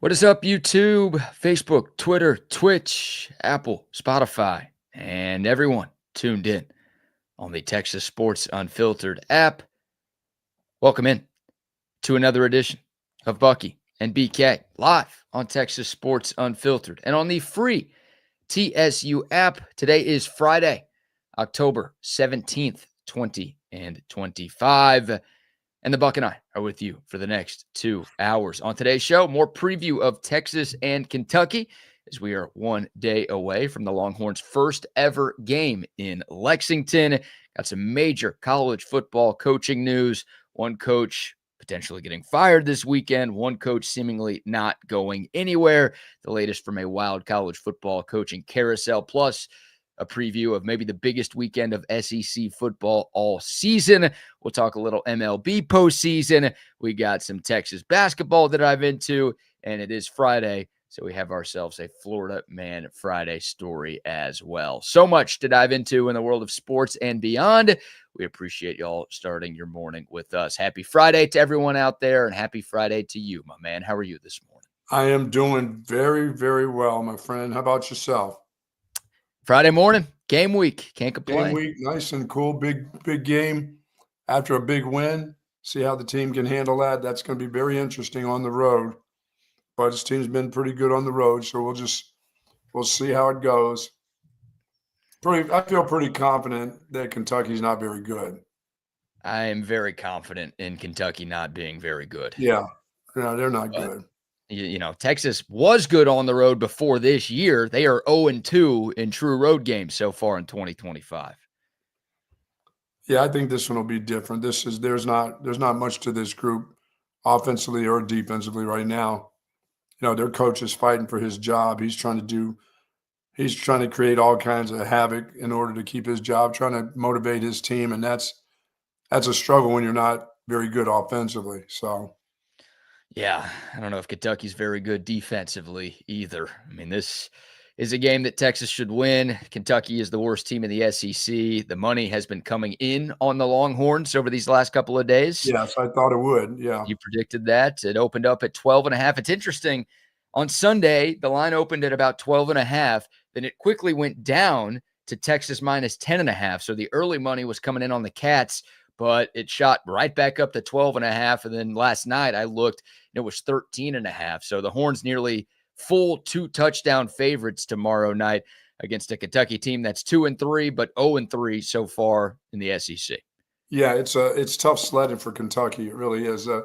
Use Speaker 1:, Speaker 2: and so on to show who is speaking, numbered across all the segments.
Speaker 1: What is up, YouTube, Facebook, Twitter, Twitch, Apple, Spotify, and everyone tuned in on the Texas Sports Unfiltered app? Welcome in to another edition of Bucky and BK live on Texas Sports Unfiltered and on the free TSU app. Today is Friday, October 17th, 2025. And the Buck and I are with you for the next 2 hours. On today's show, more preview of Texas and Kentucky as we are 1 day away from the Longhorns' first ever game in Lexington. Got some major college football coaching news. One coach potentially getting fired this weekend. One coach seemingly not going anywhere. The latest from a wild college football coaching carousel, plus a preview of maybe the biggest weekend of SEC football all season. We'll talk a little MLB postseason. We got some Texas basketball to dive into, and it is Friday, so we have ourselves a Florida Man Friday story as well. So much to dive into in the world of sports and beyond. We appreciate y'all starting your morning with us. Happy Friday to everyone out there, and happy Friday to you, my man. How are you this morning?
Speaker 2: I am doing very, very well, my friend. How about yourself?
Speaker 1: Friday morning, game week. Can't complain.
Speaker 2: Game week, nice and cool. Big game after a big win. See how the team can handle that. That's going to be very interesting on the road. But this team's been pretty good on the road, so we'll see how it goes. I feel pretty confident that Kentucky's not very good.
Speaker 1: I am very confident in Kentucky not being very good.
Speaker 2: Yeah, no, they're not good.
Speaker 1: You know, Texas was good on the road before this year. They are 0-2 in true road games so far in 2025.
Speaker 2: Yeah, I think this one will be different. There's not much to this group offensively or defensively right now. You know, their coach is fighting for his job. He's trying to create all kinds of havoc in order to keep his job, trying to motivate his team, and that's a struggle when you're not very good offensively. So
Speaker 1: yeah, I don't know if Kentucky's very good defensively either. I mean, this is a game that Texas should win. Kentucky is the worst team in the SEC. The money has been coming in on the Longhorns over these last couple of days.
Speaker 2: Yes, I thought it would. Yeah.
Speaker 1: You predicted that. It opened up at 12.5. It's interesting. On Sunday, the line opened at about 12.5. Then it quickly went down to Texas minus 10.5. So the early money was coming in on the Cats, but it shot right back up to 12.5. And then last night I looked, and it was 13.5. So the Horns nearly full 2-touchdown favorites tomorrow night against a Kentucky team that's 2-3, but 0-3 so far in the SEC.
Speaker 2: Yeah, it's tough sledding for Kentucky. It really is. You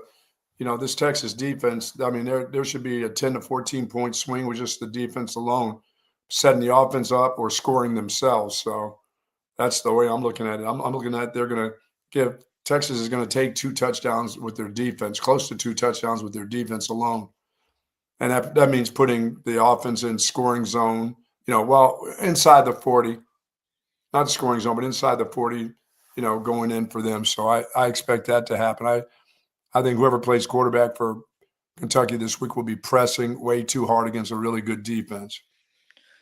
Speaker 2: know, this Texas defense, I mean, there should be a 10 to 14 point swing with just the defense alone, setting the offense up or scoring themselves. So that's the way I'm looking at it. I'm looking at Texas is going to take 2 touchdowns with their defense, close to 2 touchdowns with their defense alone. And that means putting the offense in scoring zone, inside the 40, not scoring zone, but inside the 40, going in for them. So I expect that to happen. I think whoever plays quarterback for Kentucky this week will be pressing way too hard against a really good defense.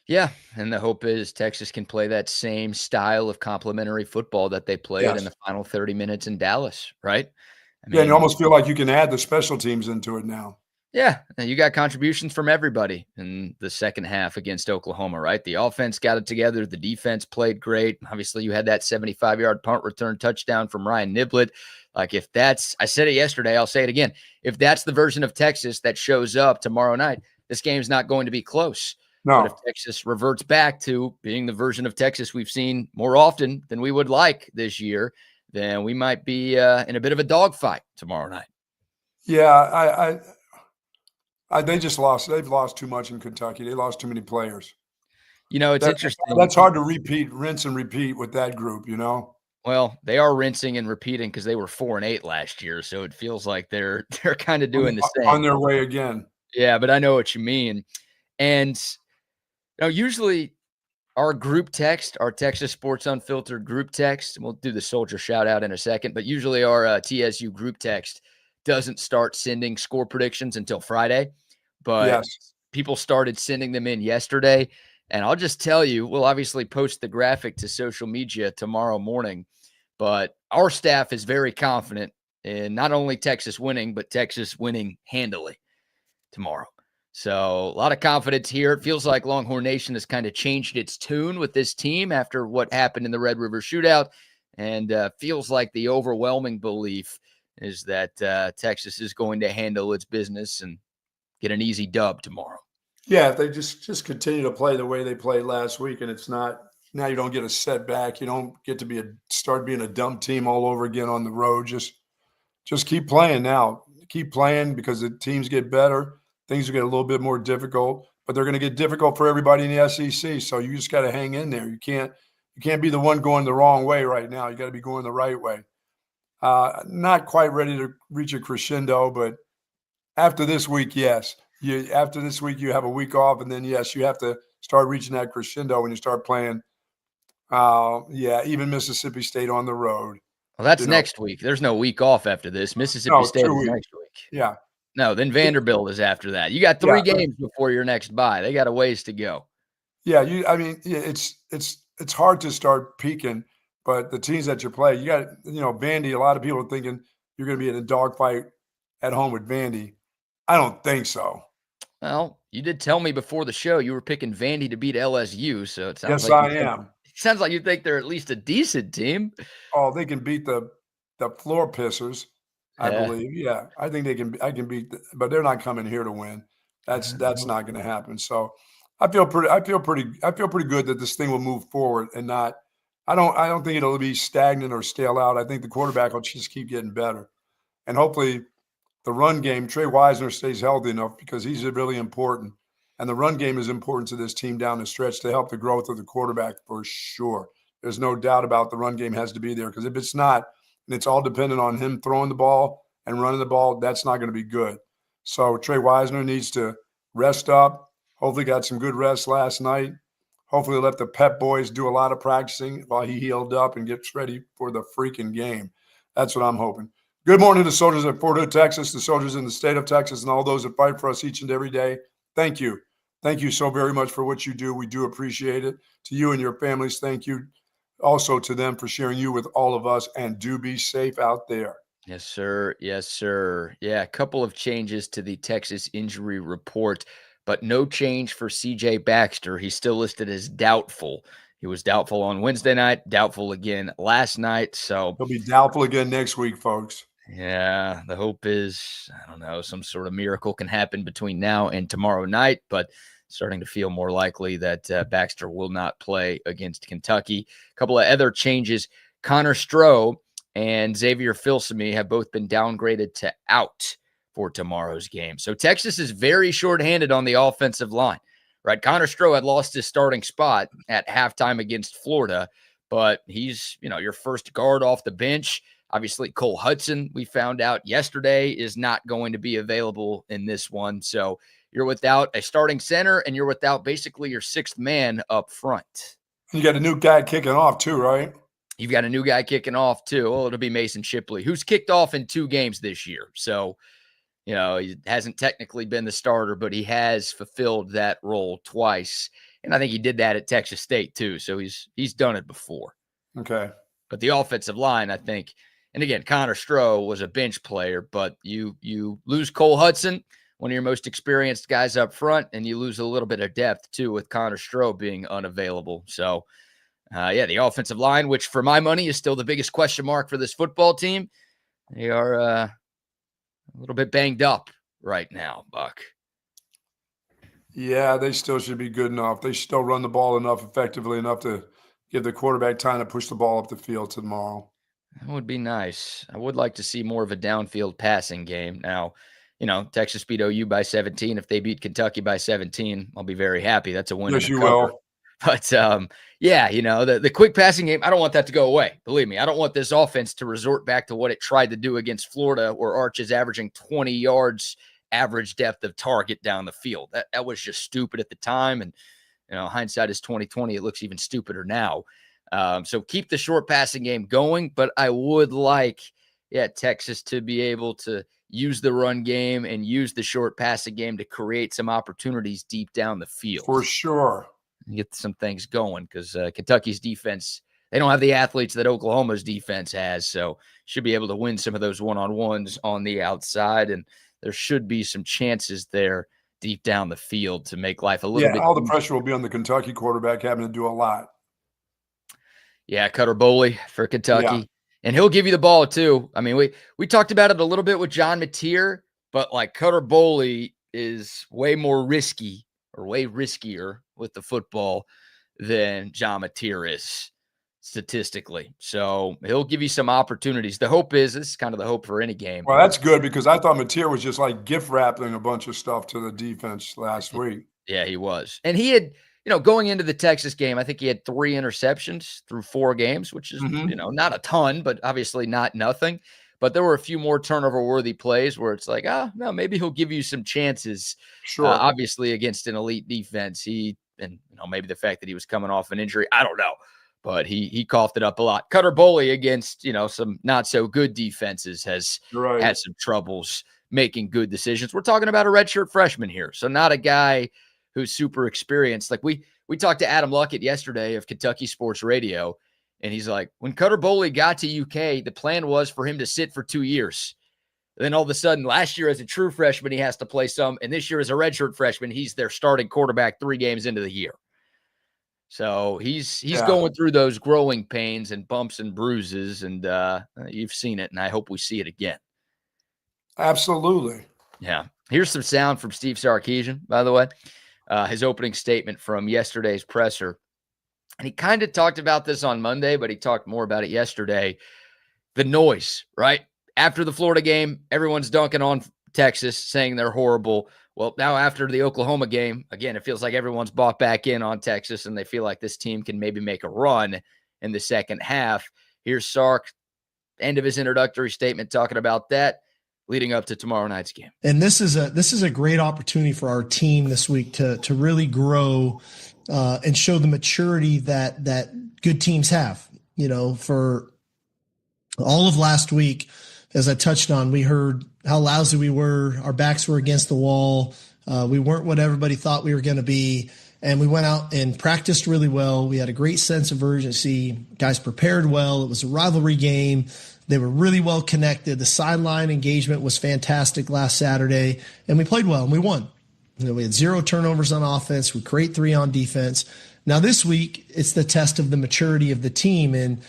Speaker 1: Yeah, and the hope is Texas can play that same style of complementary football that they played in the final 30 minutes in Dallas, right?
Speaker 2: I mean, you almost feel like you can add the special teams into it now.
Speaker 1: Yeah, you got contributions from everybody in the second half against Oklahoma, right? The offense got it together. The defense played great. Obviously, you had that 75-yard punt return touchdown from Ryan Niblett. Like, if that's – I said it yesterday, I'll say it again. If that's the version of Texas that shows up tomorrow night, this game's not going to be close.
Speaker 2: No.
Speaker 1: But if Texas reverts back to being the version of Texas we've seen more often than we would like this year, then we might be in a bit of a dogfight tomorrow night.
Speaker 2: Yeah, they just lost. They've lost too much in Kentucky. They lost too many players.
Speaker 1: It's interesting.
Speaker 2: That's hard to rinse and repeat with that group,
Speaker 1: Well, they are rinsing and repeating because they were 4-8 last year, so it feels like they're kind of doing the same.
Speaker 2: On their way again.
Speaker 1: Yeah, but I know what you mean. And usually our group text, our Texas Sports Unfiltered group text, and we'll do the Soldier shout out in a second, but usually our TSU group text doesn't start sending score predictions until Friday. But
Speaker 2: yes,
Speaker 1: people started sending them in yesterday. And I'll just tell you, we'll obviously post the graphic to social media tomorrow morning. But our staff is very confident in not only Texas winning, but Texas winning handily tomorrow. So a lot of confidence here. It feels like Longhorn Nation has kind of changed its tune with this team after what happened in the Red River Shootout, and feels like the overwhelming belief is that Texas is going to handle its business and get an easy dub tomorrow.
Speaker 2: Yeah, if they just continue to play the way they played last week, and it's not now you don't get a setback, you don't get to start being a dumb team all over again on the road. Just keep playing now. Keep playing because the teams get better. Things will get a little bit more difficult, but they're going to get difficult for everybody in the SEC. So you just got to hang in there. You can't be the one going the wrong way right now. You got to be going the right way. Not quite ready to reach a crescendo, but after this week, yes. After this week, you have a week off, and then, yes, you have to start reaching that crescendo when you start playing, even Mississippi State on the road.
Speaker 1: Well, that's next week. There's no week off after this. Mississippi State is next week.
Speaker 2: Yeah.
Speaker 1: No, then Vanderbilt is after that. You got 3 games before your next bye. They got a ways to go.
Speaker 2: Yeah, it's hard to start peaking, but the teams that you play, you got, Vandy, a lot of people are thinking you're going to be in a dogfight at home with Vandy. I don't think so.
Speaker 1: Well, you did tell me before the show you were picking Vandy to beat LSU, so it sounds
Speaker 2: yes,
Speaker 1: like
Speaker 2: I am.
Speaker 1: It sounds like you think they're at least a decent team.
Speaker 2: Oh, they can beat the floor pissers, I believe. Yeah, I think I can beat, but they're not coming here to win. That's not going to happen. So I feel pretty good that this thing will move forward and not. I don't think it'll be stagnant or stale out. I think the quarterback will just keep getting better, and hopefully the run game, Trey Wisner stays healthy enough because he's really important. And the run game is important to this team down the stretch to help the growth of the quarterback for sure. There's no doubt about the run game has to be there because if it's not, and it's all dependent on him throwing the ball and running the ball, that's not going to be good. So Trey Wisner needs to rest up. Hopefully got some good rest last night. Hopefully let the Pep boys do a lot of practicing while he healed up and gets ready for the freaking game. That's what I'm hoping. Good morning to the soldiers at Fort Hood, Texas, the soldiers in the state of Texas, and all those that fight for us each and every day. Thank you. Thank you so very much for what you do. We do appreciate it. To you and your families, thank you. Also to them for sharing you with all of us, and do be safe out there.
Speaker 1: Yes, sir. Yes, sir. Yeah, a couple of changes to the Texas injury report, but no change for C.J. Baxter. He's still listed as doubtful. He was doubtful on Wednesday night, doubtful again last night. So
Speaker 2: he'll be doubtful again next week, folks.
Speaker 1: Yeah, the hope is, I don't know, some sort of miracle can happen between now and tomorrow night, but starting to feel more likely that Baxter will not play against Kentucky. A couple of other changes. Connor Stroh and Xavier Filsaime have both been downgraded to out for tomorrow's game. So Texas is very shorthanded on the offensive line, right? Connor Stroh had lost his starting spot at halftime against Florida, but he's, your first guard off the bench. Obviously, Cole Hudson, we found out yesterday, is not going to be available in this one. So you're without a starting center, and you're without basically your 6th man up front.
Speaker 2: You got a new guy kicking off too, right?
Speaker 1: You've got a new guy kicking off too. Well, it'll be Mason Shipley, who's kicked off in 2 games this year. So, he hasn't technically been the starter, but he has fulfilled that role twice. And I think he did that at Texas State too. So he's done it before.
Speaker 2: Okay.
Speaker 1: But the offensive line, I think, and again, Connor Stroh was a bench player, but you lose Cole Hudson, one of your most experienced guys up front, and you lose a little bit of depth too with Connor Stroh being unavailable. So, the offensive line, which for my money is still the biggest question mark for this football team, they are a little bit banged up right now, Buck.
Speaker 2: Yeah, they still should be good enough. They still run the ball effectively enough to give the quarterback time to push the ball up the field tomorrow.
Speaker 1: That would be nice. I would like to see more of a downfield passing game. Now, Texas beat OU by 17. If they beat Kentucky by 17, I'll be very happy. That's a win.
Speaker 2: Yes, you will.
Speaker 1: But, the quick passing game, I don't want that to go away. Believe me, I don't want this offense to resort back to what it tried to do against Florida, where Arch is averaging 20 yards average depth of target down the field. That was just stupid at the time. And, hindsight is 2020. It looks even stupider now. So keep the short passing game going, but I would like, Texas to be able to use the run game and use the short passing game to create some opportunities deep down the field.
Speaker 2: For sure.
Speaker 1: And get some things going because Kentucky's defense, they don't have the athletes that Oklahoma's defense has, so should be able to win some of those one-on-ones on the outside, and there should be some chances there deep down the field to make life a little bit
Speaker 2: all the
Speaker 1: easier.
Speaker 2: pressure will be on the Kentucky quarterback having to do a lot.
Speaker 1: Yeah, Cutter Boley for Kentucky.
Speaker 2: Yeah.
Speaker 1: And he'll give you the ball too. I mean, we talked about it a little bit with John Mateer, but like Cutter Boley is way more risky or way riskier with the football than John Mateer is statistically. So he'll give you some opportunities. The hope is, this is kind of the hope for any game.
Speaker 2: Well, that's good because I thought Mateer was just like gift wrapping a bunch of stuff to the defense last week.
Speaker 1: Yeah, he was. And he had, going into the Texas game, I think he had 3 interceptions through 4 games, which is, not a ton, but obviously not nothing. But there were a few more turnover-worthy plays where it's like, no, maybe he'll give you some chances.
Speaker 2: Sure.
Speaker 1: Obviously, against an elite defense, maybe the fact that he was coming off an injury, I don't know. But he coughed it up a lot. Cutter Boley against, some not-so-good defenses has had some troubles making good decisions. We're talking about a redshirt freshman here, so not a guy who's super experienced. Like we talked to Adam Luckett yesterday of Kentucky Sports Radio, and he's like, when Cutter Boley got to UK, the plan was for him to sit for 2 years. Then all of a sudden, last year as a true freshman, he has to play some, and this year as a redshirt freshman, he's their starting quarterback 3 games into the year. So he's going through those growing pains and bumps and bruises, and you've seen it, and I hope we see it again.
Speaker 2: Absolutely.
Speaker 1: Yeah. Here's some sound from Steve Sarkisian, by the way. His opening statement from yesterday's presser. And he kind of talked about this on Monday, but he talked more about it yesterday. The noise, right? After the Florida game, everyone's dunking on Texas, saying they're horrible. Well, now after the Oklahoma game, again, it feels like everyone's bought back in on Texas, and they feel like this team can maybe make a run in the second half. Here's Sark, end of his introductory statement, talking about that leading up to tomorrow night's game.
Speaker 3: And this is a great opportunity for our team this week to really grow and show the maturity that good teams have. For all of last week, as I touched on, we heard how lousy we were. Our backs were against the wall. We weren't what everybody thought we were going to be. And we went out and practiced really well. We had a great sense of urgency. Guys prepared well. It was a rivalry game. They were really well connected. The sideline engagement was fantastic last Saturday, and we played well, and we won. We had 0 turnovers on offense. We create 3 on defense. Now this week, it's the test of the maturity of the team, and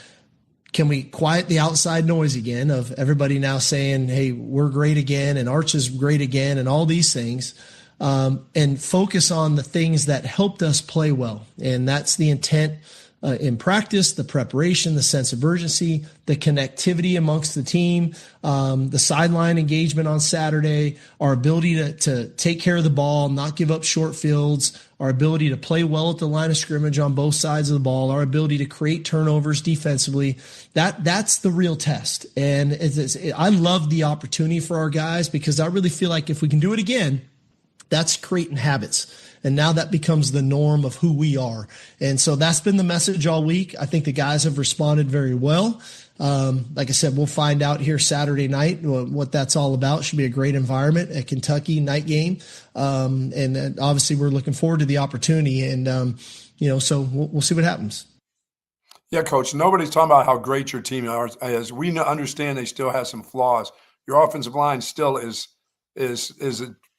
Speaker 3: can we quiet the outside noise again of everybody now saying, hey, we're great again, and Arch is great again, and all these things, and focus on the things that helped us play well. And that's the intent in practice, the preparation, the sense of urgency, the connectivity amongst the team, the sideline engagement on Saturday, our ability to take care of the ball, not give up short fields, our ability to play well at the line of scrimmage on both sides of the ball, our ability to create turnovers defensively. That's the real test. And I love the opportunity for our guys because I really feel like if we can do it again, that's creating habits. And now that becomes the norm of who we are. And so that's been the message all week. I think the guys have responded very well. Like I said, we'll find out here Saturday night what that's all about. Should be a great environment at Kentucky night game. And obviously we're looking forward to the opportunity. And, so we'll see what happens.
Speaker 2: Yeah, Coach, nobody's talking about how great your team is. We understand they still have some flaws. Your offensive line still is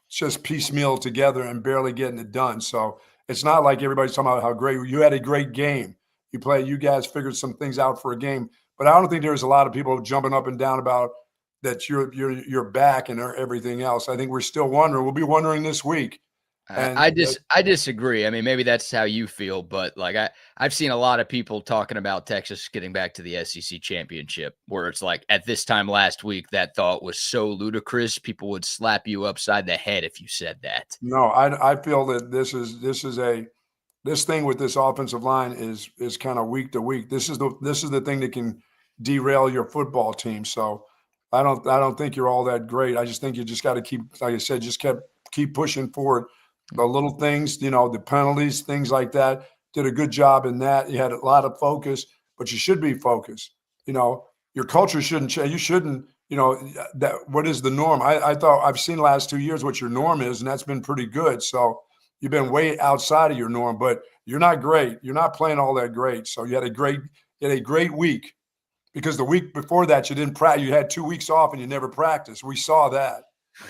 Speaker 2: just piecemeal together and barely getting it done. So it's not like everybody's talking about how great you had a great game. You guys figured some things out for a game, but I don't think there's a lot of people jumping up and down about that you're back and everything else. I think we're still wondering. We'll be wondering this week. And
Speaker 1: I disagree. I mean, maybe that's how you feel, but like I've seen a lot of people talking about Texas getting back to the SEC championship, where it's like at this time last week, that thought was so ludicrous. People would slap you upside the head if you said that.
Speaker 2: No, I feel that this thing with this offensive line is kind of week to week. This is the thing that can derail your football team. So I don't think you're all that great. I just think you just got to keep, like I said, keep pushing forward. The little things, the penalties, things like that, did a good job in that. You had a lot of focus, but you should be focused. Your culture shouldn't change. You shouldn't, that what is the norm? I thought I've seen the last 2 years what your norm is, and that's been pretty good. So you've been way outside of your norm, but you're not great. You're not playing all that great. So you had a great week because the week before that you didn't practice. You had 2 weeks off and you never practiced. We saw that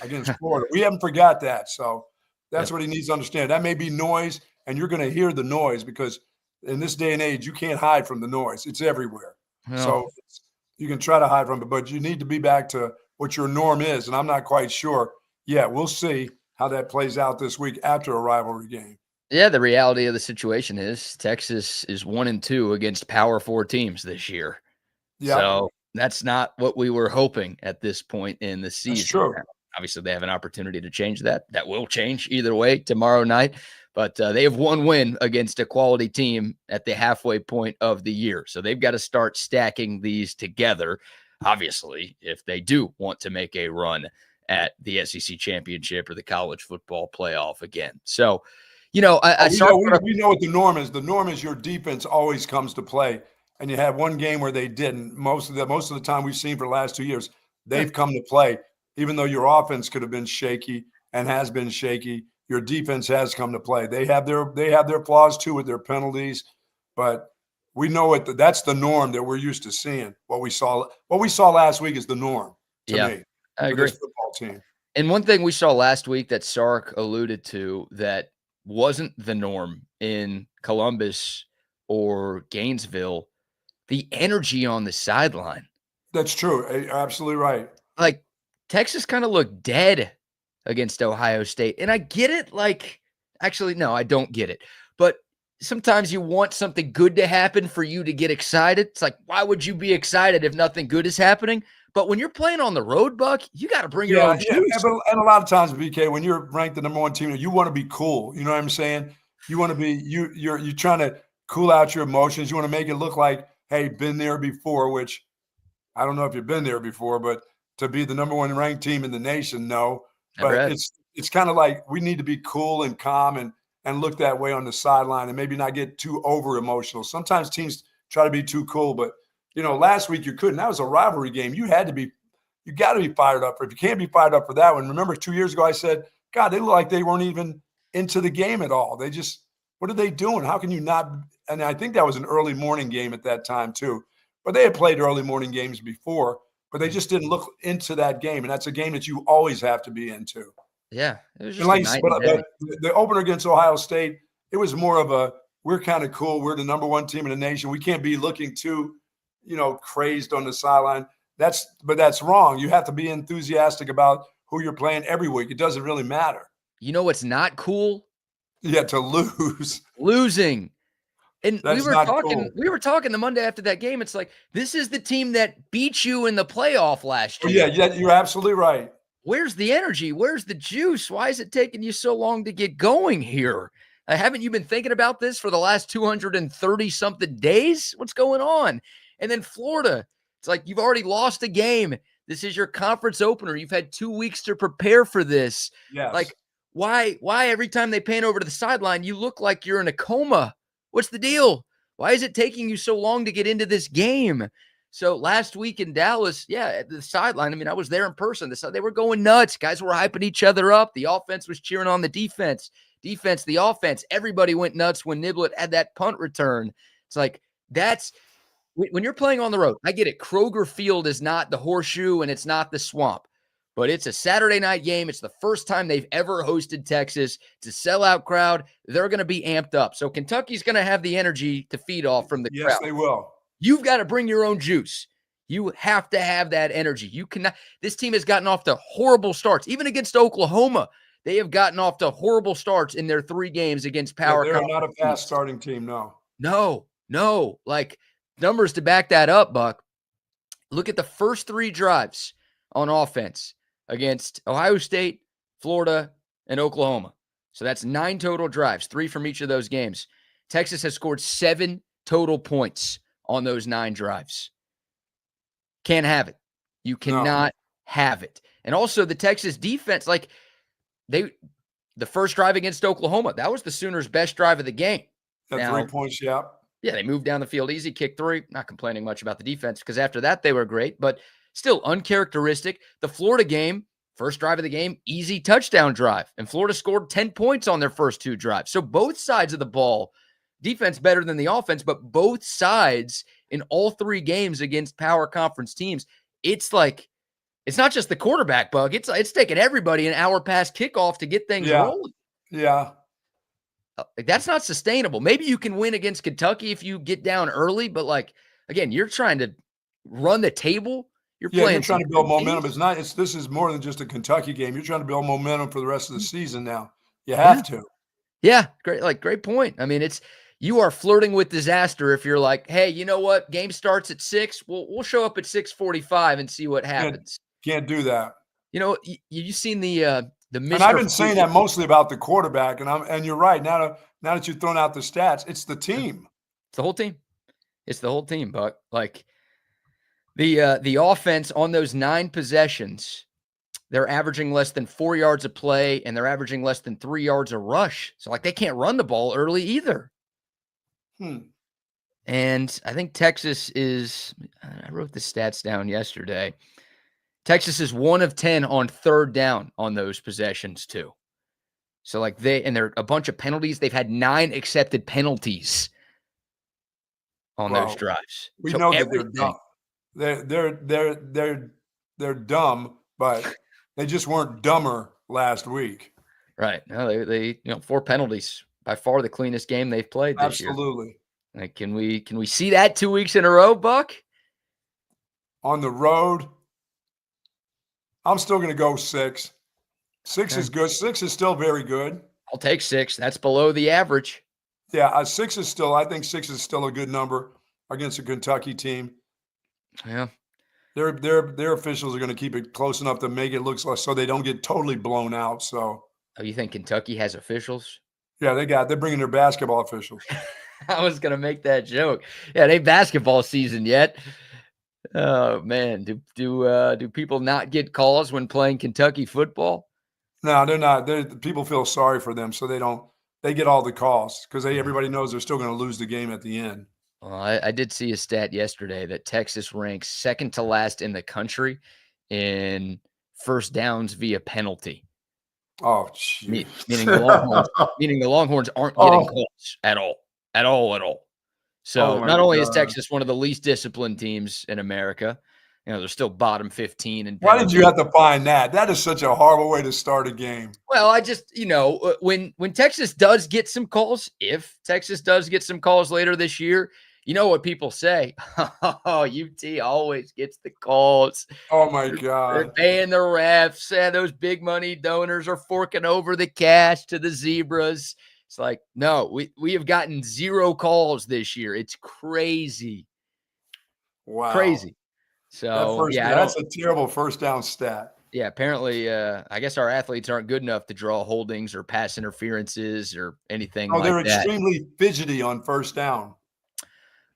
Speaker 2: against Florida. We haven't forgot that. So That's what he needs to understand. That may be noise, and you're going to hear the noise because in this day and age, you can't hide from the noise. It's everywhere.
Speaker 1: No.
Speaker 2: So you can try to hide from it, but you need to be back to what your norm is. And I'm not quite sure. Yeah, we'll see how that plays out this week after a rivalry game.
Speaker 1: Yeah, the reality of the situation is Texas is 1-2 against Power 4 teams this year. Yep. So that's not what we were hoping at this point in the season.
Speaker 2: That's true.
Speaker 1: Obviously, they have an opportunity to change that. That will change either way tomorrow night. But they have one win against a quality team at the halfway point of the year. So they've got to start stacking these together, obviously, if they do want to make a run at the SEC championship or the college football playoff again. So, we know what
Speaker 2: the norm is. The norm is your defense always comes to play, and you have one game where they didn't. Most of the time we've seen for the last 2 years, they've come to play. Even though your offense could have been shaky and has been shaky, your defense has come to play. They have their flaws too with their penalties, but we know that's the norm that we're used to seeing. What we saw last week is the norm to me.
Speaker 1: I agree.
Speaker 2: This football team.
Speaker 1: And one thing we saw last week that Sark alluded to that wasn't the norm in Columbus or Gainesville, the energy on the sideline.
Speaker 2: That's true. You're absolutely right.
Speaker 1: Like, Texas kind of looked dead against Ohio State. And I get it. Actually, no, I don't get it. But sometimes you want something good to happen for you to get excited. It's like, why would you be excited if nothing good is happening? But when you're playing on the road, Buck, you got to bring your own juice.
Speaker 2: And a lot of times, BK, when you're ranked the number one team, you want to be cool. You know what I'm saying? You want to be you're trying to cool out your emotions. You want to make it look like, hey, been there before, which I don't know if you've been there before, but to be the number one ranked team in the nation, no. But it's kind of like we need to be cool and calm and look that way on the sideline and maybe not get too over emotional. Sometimes teams try to be too cool, but last week you couldn't. That was a rivalry game. You got to be fired up. If you can't be fired up for that one, remember 2 years ago I said, God, they look like they weren't even into the game at all. They just, what are they doing? How can you not? And I think that was an early morning game at that time too. But they had played early morning games before, but they just didn't look into that game. And that's a game that you always have to be into.
Speaker 1: Yeah. It was just
Speaker 2: but the opener against Ohio State, it was more of we're kind of cool. We're the number one team in the nation. We can't be looking too, crazed on the sideline. But that's wrong. You have to be enthusiastic about who you're playing every week. It doesn't really matter.
Speaker 1: You know what's not cool?
Speaker 2: Yeah, to lose.
Speaker 1: Losing. And
Speaker 2: we
Speaker 1: were talking the Monday after that game. It's like, this is the team that beat you in the playoff last
Speaker 2: year. Yeah, you're absolutely right.
Speaker 1: Where's the energy? Where's the juice? Why is it taking you so long to get going here? Haven't you been thinking about this for the last 230-something days? What's going on? And then Florida, it's like you've already lost a game. This is your conference opener. You've had 2 weeks to prepare for this.
Speaker 2: Yes.
Speaker 1: Like, why every time they pan over to the sideline, you look like you're in a coma? What's the deal? Why is it taking you so long to get into this game? So last week in Dallas, at the sideline, I was there in person. They were going nuts. Guys were hyping each other up. The offense was cheering on the defense. Defense, the offense. Everybody went nuts when Niblett had that punt return. It's like, when you're playing on the road, I get it. Kroger Field is not the Horseshoe and it's not the Swamp. But it's a Saturday night game. It's the first time they've ever hosted Texas. It's a sellout crowd. They're going to be amped up. So Kentucky's going to have the energy to feed off from the crowd.
Speaker 2: Yes, they will.
Speaker 1: You've got to bring your own juice. You have to have that energy. You cannot. This team has gotten off to horrible starts. Even against Oklahoma, they have gotten off to horrible starts in their 3 games against power.
Speaker 2: They're not a fast starting team, no.
Speaker 1: No. Like, numbers to back that up, Buck. Look at the first 3 drives on offense against Ohio State, Florida, and Oklahoma. So that's 9 total drives, 3 from each of those games. Texas has scored 7 total points on those 9 drives. Can't have it. You cannot have it. And also the Texas defense, the first drive against Oklahoma, that was the Sooners' best drive of the game.
Speaker 2: That 3 points, yeah.
Speaker 1: Yeah, they moved down the field easy, kicked 3. Not complaining much about the defense because after that they were great, but still uncharacteristic. The Florida game, first drive of the game, easy touchdown drive. And Florida scored 10 points on their first 2 drives. So both sides of the ball, defense better than the offense, but both sides in all 3 games against power conference teams, it's like, it's not just the quarterback, Bug. It's taking everybody an hour past kickoff to get things rolling.
Speaker 2: Yeah.
Speaker 1: Like, that's not sustainable. Maybe you can win against Kentucky if you get down early, but like, again, you're trying to run the table. You're
Speaker 2: Yeah,
Speaker 1: playing
Speaker 2: you're trying
Speaker 1: some
Speaker 2: to build
Speaker 1: good
Speaker 2: momentum.
Speaker 1: teams.
Speaker 2: This is more than just a Kentucky game. You're trying to build momentum for the rest of the season now. You
Speaker 1: Yeah.
Speaker 2: have to.
Speaker 1: Yeah, great point. I mean, you are flirting with disaster if you're like, hey, you know what? Game starts at 6. We'll show up at 6:45 and see what happens.
Speaker 2: Can't do that.
Speaker 1: You know, you've seen the Mr.
Speaker 2: And I've been saying that mostly about the quarterback, and you're right. Now that you've thrown out the stats, it's the team.
Speaker 1: It's the whole team. It's the whole team, Buck. Like the offense on those 9 possessions, they're averaging less than 4 yards a play, and they're averaging less than 3 yards a rush. So, like, they can't run the ball early either. And I think Texas is – I wrote the stats down yesterday. Texas is 1 of 10 on third down on those possessions too. So, like, there are a bunch of penalties. They've had 9 accepted penalties on those drives.
Speaker 2: We know that they're dumb. They're dumb, but they just weren't dumber last week.
Speaker 1: Right. No, they 4 penalties, by far the cleanest game they've played this year.
Speaker 2: Absolutely.
Speaker 1: Like, can we see that 2 weeks in a row, Buck?
Speaker 2: On the road, I'm still going to go 6. 6 is good. 6 is still very good.
Speaker 1: I'll take 6. That's below the average.
Speaker 2: Yeah, 6 is still. I think 6 is still a good number against a Kentucky team.
Speaker 1: Yeah,
Speaker 2: their officials are going to keep it close enough to make it look so they don't get totally blown out. So,
Speaker 1: you think Kentucky has officials?
Speaker 2: Yeah, they're bringing their basketball officials.
Speaker 1: I was going to make that joke. Yeah, it ain't basketball season yet. Oh man, do people not get calls when playing Kentucky football?
Speaker 2: No, they're not. People feel sorry for them, so they get all the calls because everybody knows they're still going to lose the game at the end.
Speaker 1: Well, I did see a stat yesterday that Texas ranks second to last in the country in first downs via penalty.
Speaker 2: Oh, geez.
Speaker 1: Meaning the Longhorns aren't getting calls at all. So not only is Texas one of the least disciplined teams in America, they're still bottom 15. And
Speaker 2: why did you have to find that? That is such a horrible way to start a game.
Speaker 1: Well, I just, when Texas does get some calls, if Texas does get some calls later this year, you know what people say? Oh, UT always gets the calls.
Speaker 2: Oh, my God.
Speaker 1: They're paying the refs. Those big money donors are forking over the cash to the Zebras. It's like, no, we have gotten 0 calls this year. It's crazy.
Speaker 2: Wow.
Speaker 1: Crazy. So,
Speaker 2: that's a terrible first down stat.
Speaker 1: Yeah, apparently, I guess our athletes aren't good enough to draw holdings or pass interferences or anything like that.
Speaker 2: They're extremely fidgety on first down.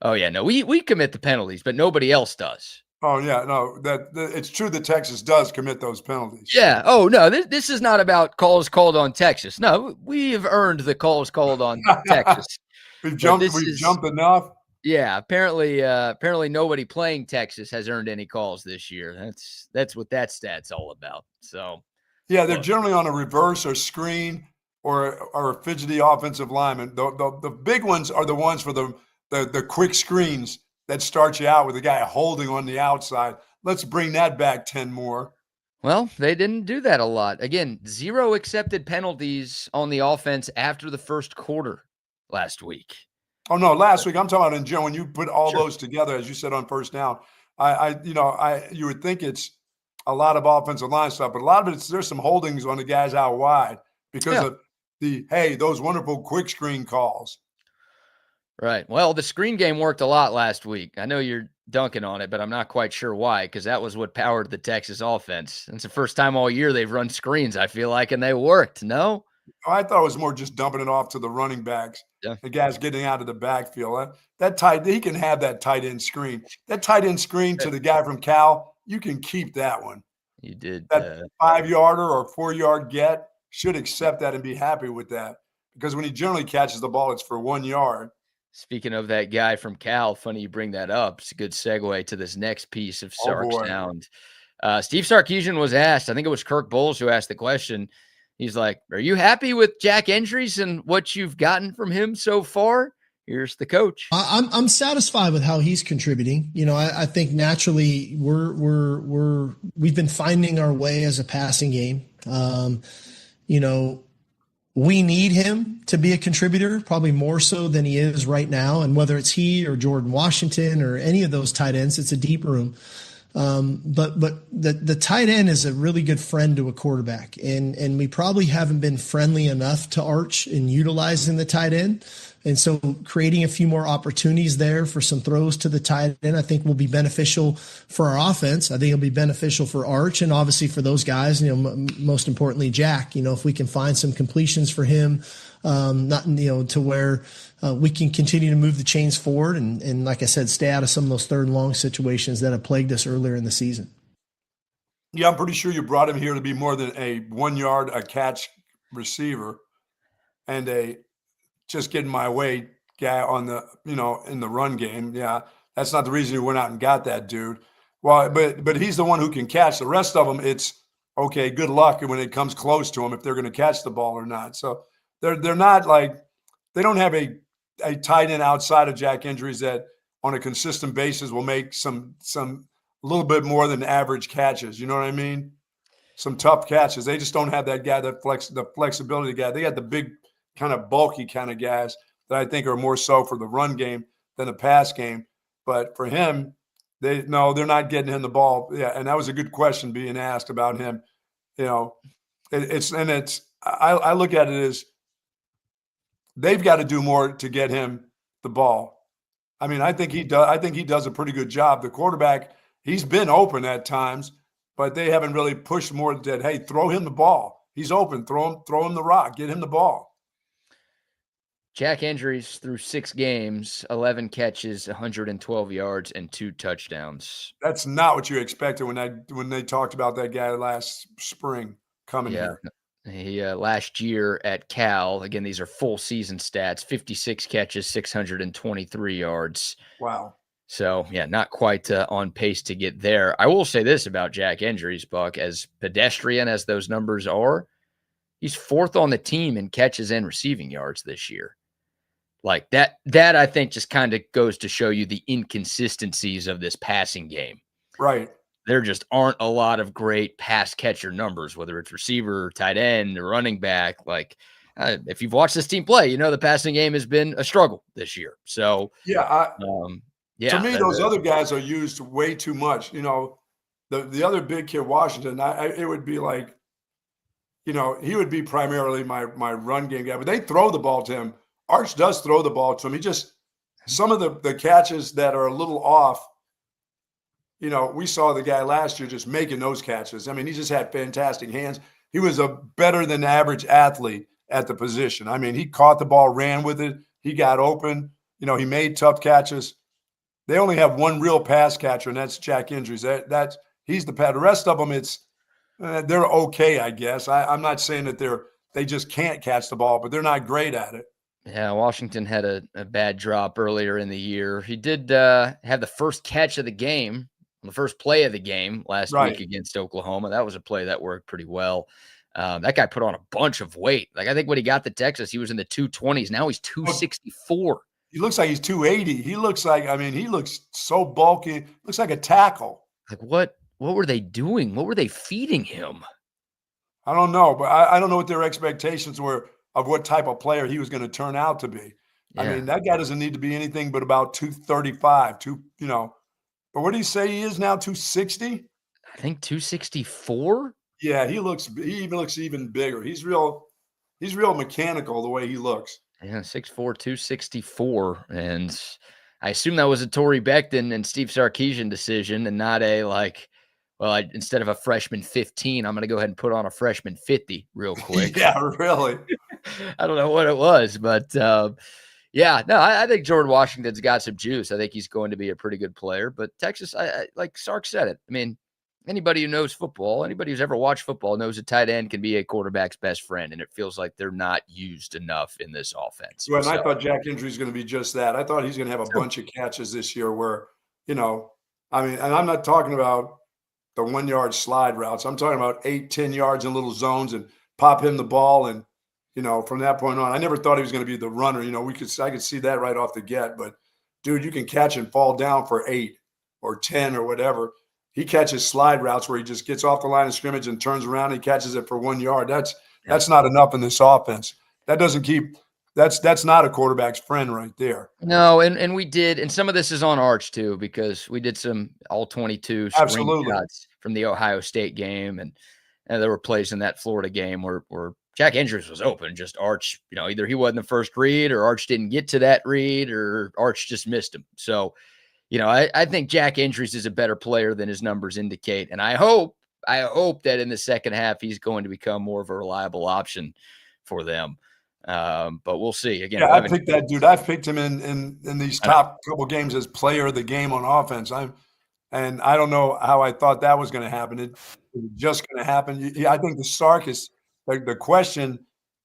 Speaker 1: Oh, yeah, no, we commit the penalties, but nobody else does.
Speaker 2: Oh, yeah, no, it's true that Texas does commit those penalties.
Speaker 1: Yeah. Oh, no, this is not about calls called on Texas. No, we have earned the calls called on Texas.
Speaker 2: We've jumped enough.
Speaker 1: Yeah, apparently nobody playing Texas has earned any calls this year. That's what that stat's all about. So,
Speaker 2: yeah, they're generally on a reverse or screen or a fidgety offensive lineman. The big ones are the ones for the quick screens that start you out with a guy holding on the outside. Let's bring that back 10 more.
Speaker 1: Well, they didn't do that a lot. Again, 0 accepted penalties on the offense after the first quarter last week.
Speaker 2: Oh, no, last week. I'm talking about in general. When you put all those together, as you said on first down, you would think it's a lot of offensive line stuff, but a lot of there's some holdings on the guys out wide because of those wonderful quick screen calls.
Speaker 1: Right. Well, the screen game worked a lot last week. I know you're dunking on it, but I'm not quite sure why, because that was what powered the Texas offense. It's the first time all year they've run screens, I feel like, and they worked. No?
Speaker 2: I thought it was more just dumping it off to the running backs. Yeah. The guys getting out of the backfield. He can have that tight end screen. That tight end screen to the guy from Cal, you can keep that one.
Speaker 1: You did.
Speaker 2: That 5-yarder or 4-yard get, should accept that and be happy with that. Because when he generally catches the ball, it's for 1 yard.
Speaker 1: Speaking of that guy from Cal, funny you bring that up. It's a good segue to this next piece of Sark Sound. Steve Sarkisian was asked, I think it was Kirk Bowles who asked the question. He's like, are you happy with Jack Endries and what you've gotten from him so far? Here's the coach.
Speaker 3: I'm satisfied with how he's contributing. I think naturally we've been finding our way as a passing game. we need him to be a contributor, probably more so than he is right now. And whether it's he or Jordan Washington or any of those tight ends, it's a deep room. But the tight end is a really good friend to a quarterback, and we probably haven't been friendly enough to Arch in utilizing the tight end. And so creating a few more opportunities there for some throws to the tight end, I think will be beneficial for our offense. I think it'll be beneficial for Arch and obviously for those guys, most importantly, Jack, if we can find some completions for him, to where we can continue to move the chains forward. And like I said, stay out of some of those third and long situations that have plagued us earlier in the season.
Speaker 2: Yeah, I'm pretty sure you brought him here to be more than a 1 yard a catch receiver and a just getting my way guy on the, in the run game. Yeah, that's not the reason you went out and got that dude. Well, but he's the one who can catch. The rest of them, it's okay, good luck when it comes close to them if they're going to catch the ball or not. So they're not like, they don't have a tight end outside of Jack injuries that on a consistent basis will make some a little bit more than average catches. You know what I mean? Some tough catches. They just don't have that guy, the flexibility guy. They got the big kind of bulky kind of guys that I think are more so for the run game than the pass game. But for him, they're not getting him the ball. Yeah, and that was a good question being asked about him. I look at it as they've got to do more to get him the ball. I mean, I think he does a pretty good job. The quarterback, he's been open at times, but they haven't really pushed more than, hey, throw him the ball. He's open. Throw him the rock. Get him the ball.
Speaker 1: Jack injuries through 6 games, 11 catches, 112 yards, and 2 touchdowns.
Speaker 2: That's not what you expected when they talked about that guy last spring coming here.
Speaker 1: He last year at Cal, again, these are full season stats, 56 catches, 623 yards.
Speaker 2: Wow.
Speaker 1: So, yeah, not quite on pace to get there. I will say this about Jack injuries, Buck, as pedestrian as those numbers are, he's 4th on the team in catches and receiving yards this year. Like that I think just kind of goes to show you the inconsistencies of this passing game.
Speaker 2: Right.
Speaker 1: There just aren't a lot of great pass catcher numbers, whether it's receiver, tight end, or running back. Like if you've watched this team play, the passing game has been a struggle this year. So
Speaker 2: to me, those other guys are used way too much. The other big kid, Washington, it would be like, he would be primarily my run game guy, but they throw the ball to him. Arch does throw the ball to him. He just, some of the catches that are a little off, we saw the guy last year just making those catches. I mean, he just had fantastic hands. He was a better than average athlete at the position. I mean, he caught the ball, ran with it. He got open. He made tough catches. They only have one real pass catcher, and that's Jack Injuries. He's the pad. The rest of them, they're okay, I guess. I'm not saying that they just can't catch the ball, but they're not great at it.
Speaker 1: Yeah, Washington had a bad drop earlier in the year. He did have the first catch of the game, the first play of the game last week against Oklahoma. That was a play that worked pretty well. That guy put on a bunch of weight. Like I think when he got to Texas, he was in the 220s. Now he's 264.
Speaker 2: He looks like he's 280. He looks so bulky. Looks like a tackle.
Speaker 1: Like what were they doing? What were they feeding him?
Speaker 2: I don't know, but I don't know what their expectations were of what type of player he was going to turn out to be. Yeah. I mean, that guy doesn't need to be anything but about 235, but what do you say he is now, 260?
Speaker 1: I think 264.
Speaker 2: Yeah, he even looks even bigger. He's real mechanical the way he looks.
Speaker 1: Yeah, 6'4", 264. And I assume that was a Torrey Becton and Steve Sarkisian decision and not instead of a freshman 15, I'm going to go ahead and put on a freshman 50 real quick.
Speaker 2: Yeah, really.
Speaker 1: I don't know what it was, but I think Jordan Washington's got some juice. I think he's going to be a pretty good player. But Texas, I like Sark said it. I mean, anybody who knows football, anybody who's ever watched football knows a tight end can be a quarterback's best friend, and it feels like they're not used enough in this offense.
Speaker 2: Well, and I thought Jack Injury is going to be just that. I thought he's going to have a bunch of catches this year where, and I'm not talking about the 1 yard slide routes. I'm talking about 8-10 yards in little zones and pop him the ball. And, from that point on, I never thought he was going to be the runner. I could see that right off the get, but dude, you can catch and fall down for 8 or 10 or whatever. He catches slide routes where he just gets off the line of scrimmage and turns around and he catches it for 1 yard. That's not enough in this offense. That doesn't keep – that's not a quarterback's friend right there.
Speaker 1: No, and we did, and some of this is on Arch too, because we did some all-22
Speaker 2: Absolutely.
Speaker 1: screenshots from the Ohio State game, and there were plays in that Florida game where Jack Andrews was open, just Arch, either he wasn't the first read or Arch didn't get to that read or Arch just missed him. So, I think Jack Andrews is a better player than his numbers indicate, and I hope that in the second half he's going to become more of a reliable option for them. But we'll see. Again,
Speaker 2: yeah, I picked that dude. I've picked him in these top couple games as player of the game on offense. And I don't know how I thought that was going to happen. It was just going to happen. I think the Sarkis, the question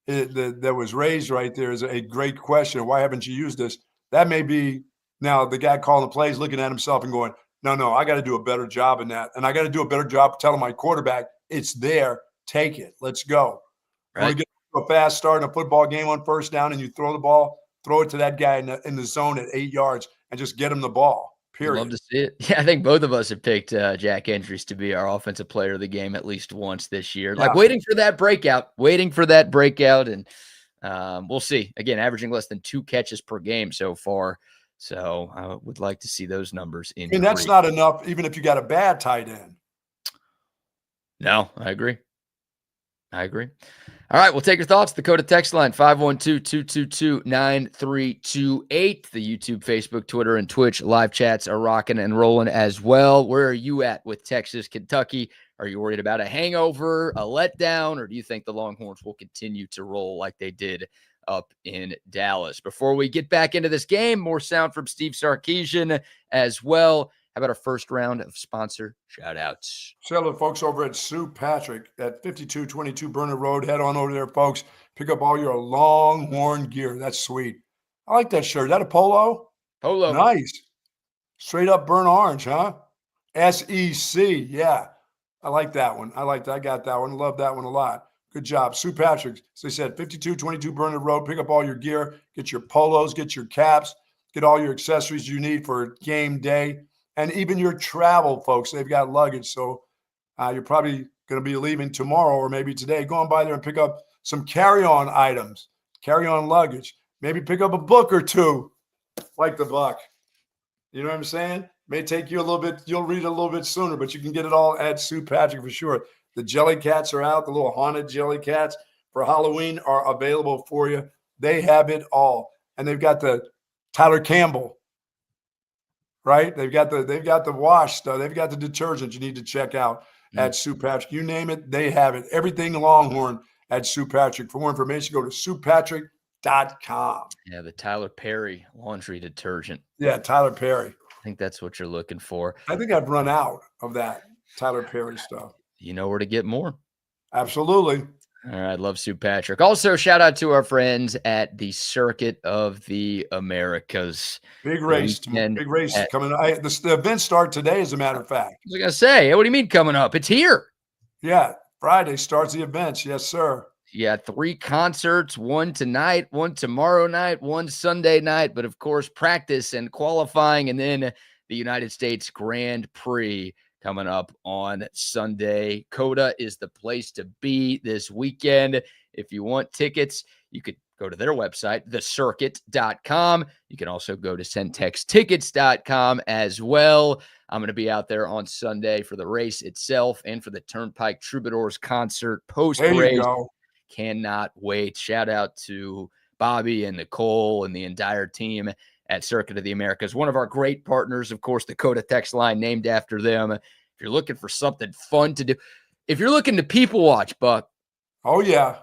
Speaker 2: that was raised right there is a great question. Why haven't you used this? That may be now the guy calling the plays looking at himself and going, no, I got to do a better job in that. And I got to do a better job telling my quarterback, it's there, take it, let's go.
Speaker 1: Right.
Speaker 2: Want to get a fast start in a football game on first down and you throw the ball, throw it to that guy in the zone at 8 yards and just get him the ball, period.
Speaker 1: Love to see it. Yeah, I think both of us have picked Jack Andrews to be our offensive player of the game at least once this year. Like waiting for that breakout. And we'll see. Again, averaging less than 2 catches per game so far. So I would like to see those numbers in.
Speaker 2: And that's not enough, even if you got a bad tight end.
Speaker 1: No, I agree. All right, we'll take your thoughts. The Dakota text line, 512-222-9328. The YouTube, Facebook, Twitter, and Twitch live chats are rocking and rolling as well. Where are you at with Texas, Kentucky? Are you worried about a hangover, a letdown, or do you think the Longhorns will continue to roll like they did up in Dallas? Before we get back into this game, more sound from Steve Sarkisian as well. How about our first round of sponsor shout-outs?
Speaker 2: Shout out to folks over at Sue Patrick at 5222 Burner Road. Head on over there, folks. Pick up all your Longhorn gear. That's sweet. I like that shirt. Is that a polo?
Speaker 1: Polo.
Speaker 2: Nice. Straight up burnt orange, huh? SEC. Yeah. I like that one. I got that one. Love that one a lot. Good job. Sue Patrick, as they said, 5222 Burner Road. Pick up all your gear. Get your polos. Get your caps. Get all your accessories you need for game day. And even your travel, folks, they've got luggage. So you're probably going to be leaving tomorrow or maybe today. Go on by there and pick up some carry-on items, carry-on luggage. Maybe pick up a book or two, like the Buck. You know what I'm saying? May take you a little bit. You'll read it a little bit sooner, but you can get it all at Sue Patrick for sure. The jelly cats are out. The little haunted jelly cats for Halloween are available for you. They have it all. And they've got the Tyler Campbell. Right? They've got the wash stuff. They've got the detergent you need to check out at Sue Patrick. You name it, they have it. Everything Longhorn at Sue Patrick. For more information, go to SuePatrick.com.
Speaker 1: Yeah, the Tyler Perry laundry detergent.
Speaker 2: Yeah, Tyler Perry.
Speaker 1: I think that's what you're looking for.
Speaker 2: I think I've run out of that Tyler Perry stuff.
Speaker 1: You know where to get more.
Speaker 2: Absolutely.
Speaker 1: All right, love Sue Patrick. Also, shout out to our friends at the Circuit of the Americas.
Speaker 2: Big race coming. The events start today, as a matter of fact.
Speaker 1: I was going to say, what do you mean coming up? It's here.
Speaker 2: Yeah, Friday starts the events. Yes, sir.
Speaker 1: Yeah, 3 concerts, 1 tonight, 1 tomorrow night, 1 Sunday night, but of course, practice and qualifying, and then the United States Grand Prix coming up on Sunday. COTA is the place to be this weekend. If you want tickets, you could go to their website, thecircuit.com. You can also go to centextickets.com as well. I'm going to be out there on Sunday for the race itself and for the Turnpike Troubadours concert post-race.
Speaker 2: There you go.
Speaker 1: Cannot wait. Shout out to Bobby and Nicole and the entire team at Circuit of the Americas. One of our great partners, of course, the COTA text line named after them. If you're looking for something fun to do, if you're looking to people watch, Buck.
Speaker 2: Oh, yeah.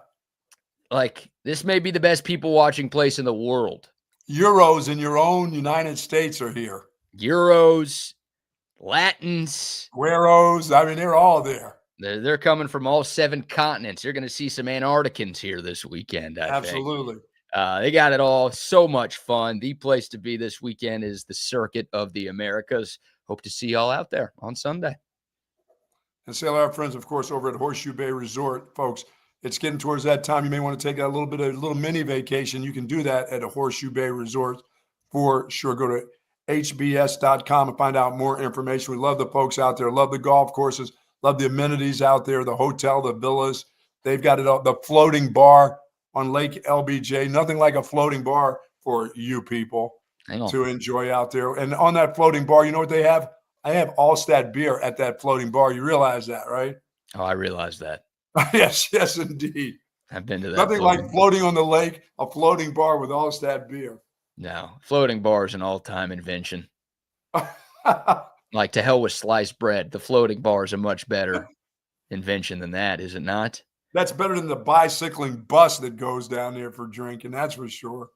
Speaker 1: Like, this may be the best people watching place in the world.
Speaker 2: Euros in your own United States are here.
Speaker 1: Euros, Latins.
Speaker 2: Gueros. I mean, they're all there.
Speaker 1: They're coming from all 7 continents. You're going to see some Antarcticans here this weekend, I think.
Speaker 2: Absolutely.
Speaker 1: They got it all. So much fun. The place to be this weekend is the Circuit of the Americas. Hope to see y'all out there on Sunday.
Speaker 2: And say hello to our friends, of course, over at Horseshoe Bay Resort, folks. It's getting towards that time. You may want to take a little mini vacation. You can do that at a Horseshoe Bay Resort for sure. Go to hbs.com and find out more information. We love the folks out there. Love the golf courses. Love the amenities out there, the hotel, the villas. They've got it all. The floating bar. on Lake LBJ. Nothing like a floating bar for you people
Speaker 1: Hang on.
Speaker 2: to enjoy out there. And on that floating bar, you know what they have? I have Altstadt beer at that floating bar. You realize that, right?
Speaker 1: Oh, I realize that.
Speaker 2: Yes, indeed.
Speaker 1: I've been to that.
Speaker 2: Nothing like floating on the lake, a floating bar with Altstadt beer.
Speaker 1: No, floating bar is an all-time invention. Like, to hell with sliced bread. The floating bar is a much better invention than that, is it not?
Speaker 2: That's better than the bicycling bus that goes down there for drinking, that's for sure.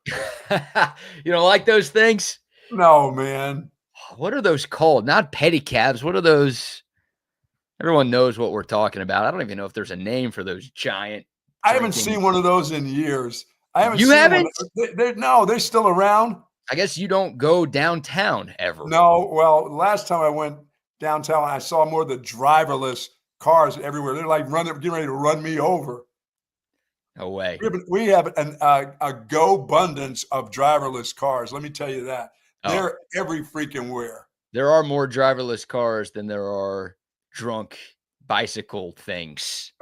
Speaker 1: You don't like those things?
Speaker 2: No, man.
Speaker 1: What are those called? Not pedicabs. What are those? Everyone knows what we're talking about. I don't even know if there's a name for those giant.
Speaker 2: I haven't seen one of those in years. I haven't
Speaker 1: You
Speaker 2: seen
Speaker 1: haven't?
Speaker 2: one. No, they're still around.
Speaker 1: I guess you don't go downtown ever.
Speaker 2: No, well, last time I went downtown, I saw more of the driverless cars everywhere. They're like getting ready to run me over.
Speaker 1: No way.
Speaker 2: We have a go-abundance of driverless cars. Let me tell you that. They're every freaking where.
Speaker 1: There are more driverless cars than there are drunk bicycle things.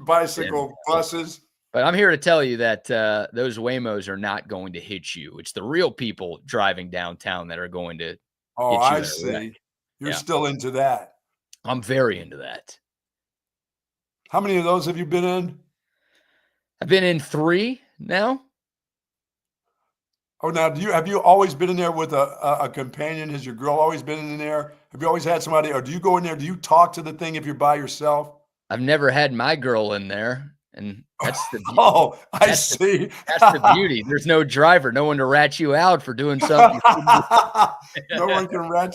Speaker 2: Bicycle buses.
Speaker 1: But I'm here to tell you that those Waymos are not going to hit you. It's the real people driving downtown that are going to hit you.
Speaker 2: I see. You're still into that.
Speaker 1: I'm very into that.
Speaker 2: How many of those have you been in?
Speaker 1: I've been in 3 now.
Speaker 2: Oh, now have you always been in there with a companion? Has your girl always been in there? Have you always had somebody, or do you go in there? Do you talk to the thing if you're by yourself?
Speaker 1: I've never had my girl in there. And that's the beauty.
Speaker 2: Oh, I see.
Speaker 1: That's the beauty. There's no driver, no one to rat you out for doing something.
Speaker 2: No one can rat.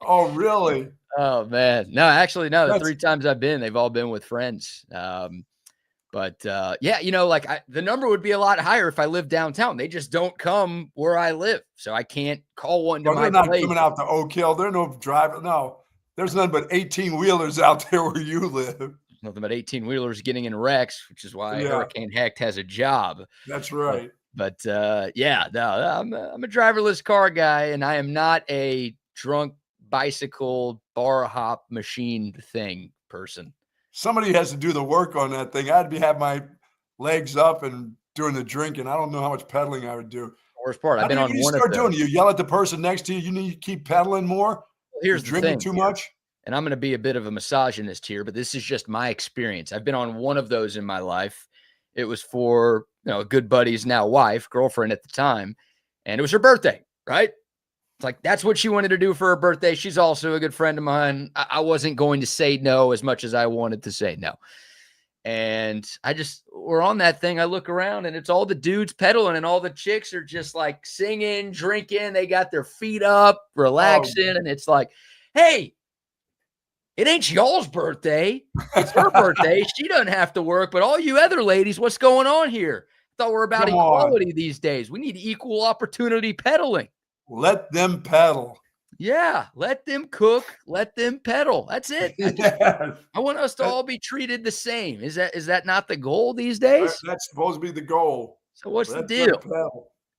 Speaker 2: Oh, really?
Speaker 1: Oh, man. No, actually, no. The 3 times I've been, they've all been with friends. But yeah, you know, like the number would be a lot higher if I lived downtown. They just don't come where I live, so I can't call one to my place.
Speaker 2: They're not coming out to Oak Hill. There are no driver. No, there's none but 18-wheelers out there where you live.
Speaker 1: Nothing but 18-wheelers getting in wrecks, which is why Hurricane Hecht has a job.
Speaker 2: That's right.
Speaker 1: But yeah, no, I'm a driverless car guy, and I am not a drunk bicycle bar hop machine thing person.
Speaker 2: Somebody has to do the work on that thing. I'd have my legs up and doing the drinking. I don't know how much pedaling I would do.
Speaker 1: Worst part, I've been on one of those.
Speaker 2: You yell at the person next to you. You need to keep pedaling more.
Speaker 1: Well, here's the
Speaker 2: drinking
Speaker 1: thing,
Speaker 2: too much.
Speaker 1: And I'm going to be a bit of a misogynist here, but this is just my experience. I've been on one of those in my life. It was for, a good buddy's now wife, girlfriend at the time, and it was her birthday, right? It's like, that's what she wanted to do for her birthday. She's also a good friend of mine. I wasn't going to say no as much as I wanted to say no. And we're on that thing. I look around and it's all the dudes pedaling and all the chicks are just like singing, drinking. They got their feet up, relaxing. And it's like, hey, it ain't y'all's birthday. It's her birthday. She doesn't have to work. But all you other ladies, what's going on here? I thought we're about equality these days. We need equal opportunity pedaling.
Speaker 2: Let them pedal.
Speaker 1: Yeah, let them cook. Let them pedal. That's it. I want us to all be treated the same. Is that not the goal these days?
Speaker 2: That's supposed to be the goal.
Speaker 1: So what's the deal?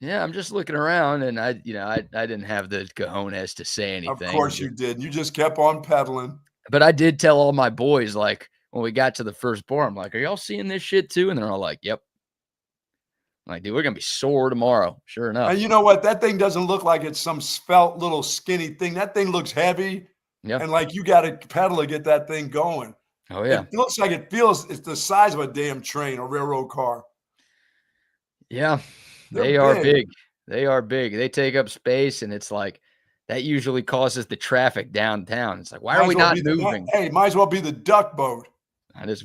Speaker 1: Yeah, I'm just looking around, and I didn't have the cojones to say anything.
Speaker 2: Of course you did. You just kept on pedaling.
Speaker 1: But I did tell all my boys, like, when we got to the first bar, I'm like, are y'all seeing this shit too? And they're all like, yep. I'm like, dude, we're going to be sore tomorrow. Sure enough.
Speaker 2: And you know what? That thing doesn't look like it's some svelte little skinny thing. That thing looks heavy.
Speaker 1: Yeah.
Speaker 2: And like you got to pedal to get that thing going.
Speaker 1: Oh, yeah.
Speaker 2: It looks like it's the size of a damn train, a railroad car.
Speaker 1: Yeah. They are big. They are big. They take up space, and it's like, that usually causes the traffic downtown. It's like, why are we not moving?
Speaker 2: Hey, might as well be the duck boat.
Speaker 1: That is,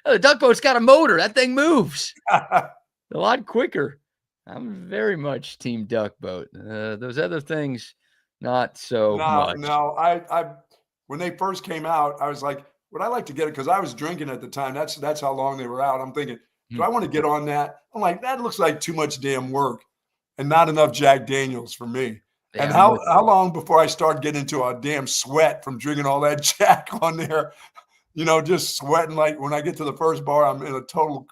Speaker 1: the duck boat's got a motor. That thing moves a lot quicker. I'm very much team duck boat. Those other things, not so much.
Speaker 2: No, I when they first came out, I was like, would I like to get it? Because I was drinking at the time. That's how long they were out. I'm thinking, do I want to get on that? I'm like, that looks like too much damn work and not enough Jack Daniels for me. Yeah, and how long before I start getting into a damn sweat from drinking all that Jack on there? Just sweating. Like when I get to the first bar, I'm in a total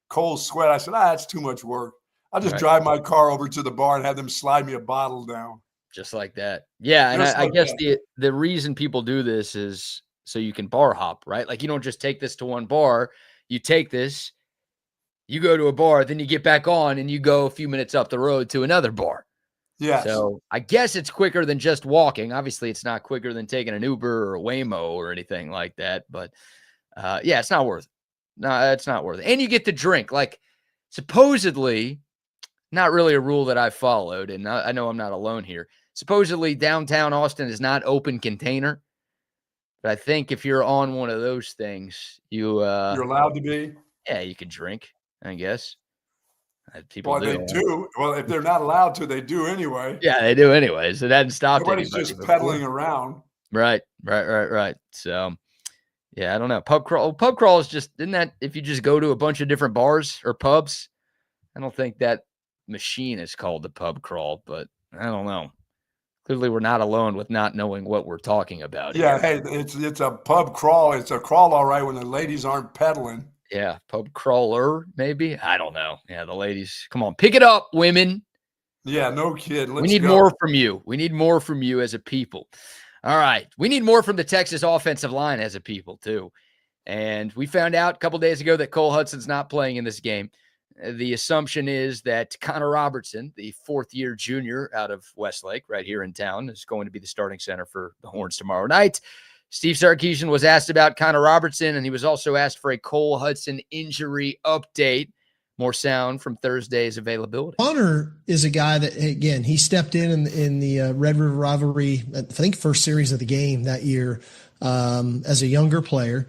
Speaker 2: cold sweat. I said, that's too much work. I'll just drive my car over to the bar and have them slide me a bottle down.
Speaker 1: Just like that. Yeah, and I guess the reason people do this is so you can bar hop, right? Like you don't just take this to one bar. You take this, You go to a bar, then you get back on and you go a few minutes up the road to another bar.
Speaker 2: Yes.
Speaker 1: So I guess it's quicker than just walking. Obviously, it's not quicker than taking an Uber or a Waymo or anything like that. But yeah, it's not worth it. No, it's not worth it. And you get to drink. Like, supposedly, not really a rule that I followed, and I know I'm not alone here. Supposedly, downtown Austin is not open container. But I think if you're on one of those things, you're
Speaker 2: allowed to be.
Speaker 1: Yeah, you could drink, I guess. People
Speaker 2: Well,
Speaker 1: do.
Speaker 2: they do. Well, if they're not allowed to, they do anyway.
Speaker 1: Yeah, they do anyways. It hadn't stopped
Speaker 2: Nobody's
Speaker 1: anybody
Speaker 2: just
Speaker 1: before.
Speaker 2: peddling around.
Speaker 1: Right. So, yeah, I don't know. Pub crawl is just, isn't that if you just go to a bunch of different bars or pubs? I don't think that machine is called the pub crawl, but I don't know. Clearly, we're not alone with not knowing what we're talking about.
Speaker 2: Yeah,
Speaker 1: here.
Speaker 2: hey, it's a pub crawl. It's a crawl, all right, when the ladies aren't peddling.
Speaker 1: Yeah, pub crawler, maybe. I don't know. Yeah, the ladies, come on, pick it up, women.
Speaker 2: Yeah, no kid.
Speaker 1: We need more from you. We need more from you as a people. All right. We need more from the Texas offensive line as a people, too. And we found out a couple days ago that Cole Hudson's not playing in this game. The assumption is that Connor Robertson, the fourth-year junior out of Westlake, right here in town, is going to be the starting center for the Horns tomorrow night. Steve Sarkisian was asked about Connor Robertson, and he was also asked for a Cole Hudson injury update. More sound from Thursday's availability.
Speaker 3: Connor is a guy that, again, he stepped in the Red River rivalry, I think first series of the game that year as a younger player.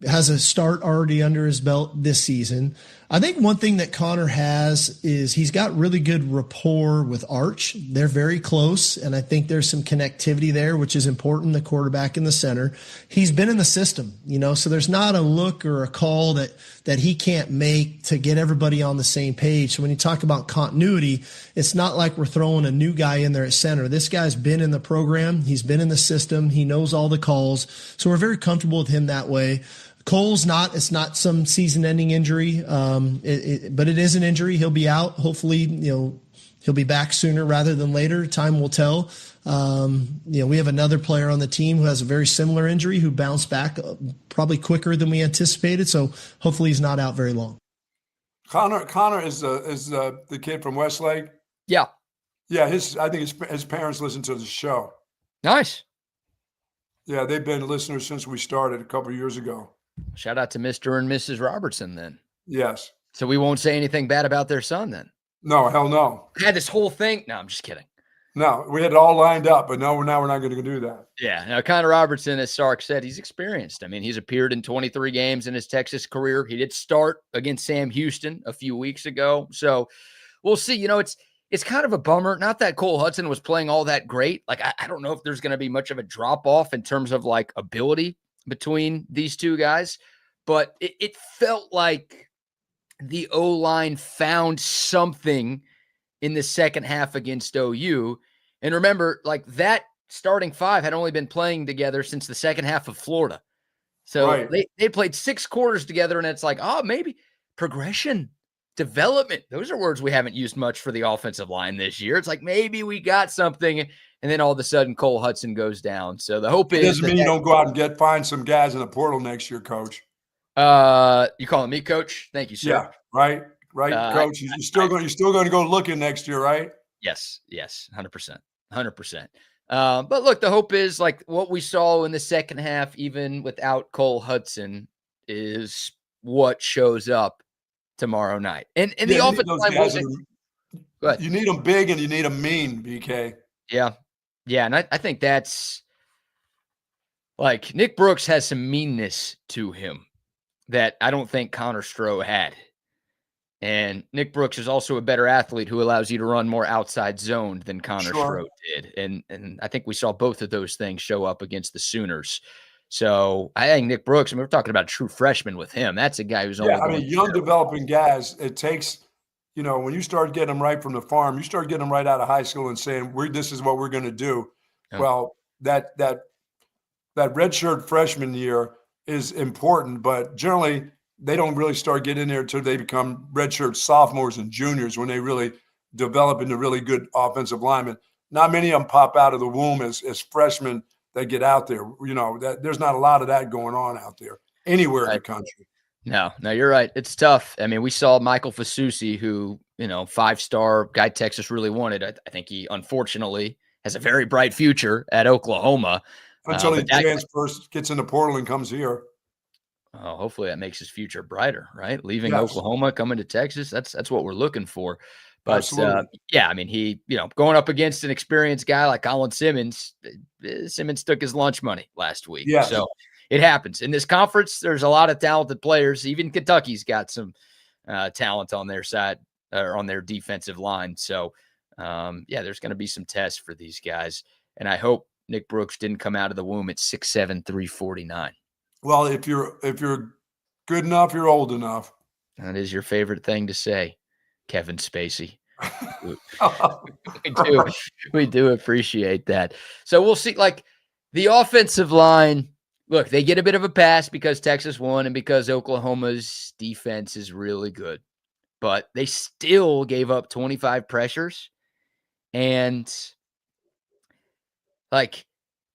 Speaker 3: Has a start already under his belt this season. I think one thing that Connor has is he's got really good rapport with Arch. They're very close, and I think there's some connectivity there, which is important, the quarterback in the center. He's been in the system, so there's not a look or a call that he can't make to get everybody on the same page. So when you talk about continuity, it's not like we're throwing a new guy in there at center. This guy's been in the program. He's been in the system. He knows all the calls. So we're very comfortable with him that way. Cole's not. It's not some season-ending injury, but it is an injury. He'll be out. Hopefully, he'll be back sooner rather than later. Time will tell. We have another player on the team who has a very similar injury who bounced back probably quicker than we anticipated. So hopefully he's not out very long.
Speaker 2: Connor is the kid from Westlake.
Speaker 1: Yeah.
Speaker 2: Yeah, I think his parents listen to the show.
Speaker 1: Nice.
Speaker 2: Yeah, they've been listeners since we started a couple of years ago.
Speaker 1: Shout out to Mr. and Mrs. Robertson then.
Speaker 2: Yes.
Speaker 1: So we won't say anything bad about their son then.
Speaker 2: No, hell no.
Speaker 1: I had this whole thing. No, I'm just kidding.
Speaker 2: No, we had it all lined up, but now we're not going to do that.
Speaker 1: Yeah. Now, Connor Robertson, as Sark said, he's experienced. I mean, he's appeared in 23 games in his Texas career. He did start against Sam Houston a few weeks ago. So we'll see. It's kind of a bummer. Not that Cole Hudson was playing all that great. Like, I don't know if there's going to be much of a drop-off in terms of, like, ability between these two guys. But it felt like the O-line found something in the second half against OU. And remember, like, that starting five had only been playing together since the second half of Florida. So
Speaker 2: right.
Speaker 1: they played 6 quarters together, and it's like, oh, maybe progression, development. Those are words we haven't used much for the offensive line this year. It's like maybe we got something, and then all of a sudden Cole Hudson goes down. So the hope is
Speaker 2: doesn't mean you don't go out and find some guys in the portal next year, Coach.
Speaker 1: You calling me Coach? Thank you, sir.
Speaker 2: Yeah, right, Coach. You're still going to go looking next year, right?
Speaker 1: Yes, 100%. But look, the hope is like what we saw in the second half, even without Cole Hudson, is what shows up tomorrow night. And the offensive line go ahead.
Speaker 2: You need them big and you need them mean, BK.
Speaker 1: Yeah. And I think that's like Nick Brooks has some meanness to him that I don't think Connor Stroh had. And Nick Brooks is also a better athlete who allows you to run more outside zone than Connor Stroh did. And I think we saw both of those things show up against the Sooners. So I think Nick Brooks, we're talking about a true freshman with him. That's a guy who's only
Speaker 2: young developing guys. It takes, when you start getting them right from the farm, you start getting them right out of high school and saying, this is what we're going to do. Yeah. Well, that redshirt freshman year is important, but generally they don't really start getting in there until they become redshirt sophomores and juniors when they really develop into really good offensive linemen. Not many of them pop out of the womb as freshmen that get out there. There's not a lot of that going on out there anywhere in the country.
Speaker 1: No, you're right. It's tough. I mean, we saw Michael Fasusi, who, 5-star guy Texas really wanted. I think he unfortunately has a very bright future at Oklahoma.
Speaker 2: Until he
Speaker 1: But that,
Speaker 2: transfers, gets in the portal and comes here.
Speaker 1: hopefully that makes his future brighter, right? Leaving
Speaker 2: Yes.
Speaker 1: Oklahoma, coming to Texas. That's what we're looking for. But
Speaker 2: Absolutely.
Speaker 1: yeah, I mean, he, going up against an experienced guy like Colin Simmons, Simmons took his lunch money last week.
Speaker 2: Yes.
Speaker 1: So it happens. In this conference, there's a lot of talented players. Even Kentucky's got some talent on their side or on their defensive line. So, yeah, there's going to be some tests for these guys. And I hope Nick Brooks didn't come out of the womb at 6'7", 349.
Speaker 2: Well, if you're good enough, you're old enough.
Speaker 1: That is your favorite thing to say, Kevin Spacey. We do appreciate that. So we'll see, like the offensive line, look, they get a bit of a pass because Texas won and because Oklahoma's defense is really good, but they still gave up 25 pressures and like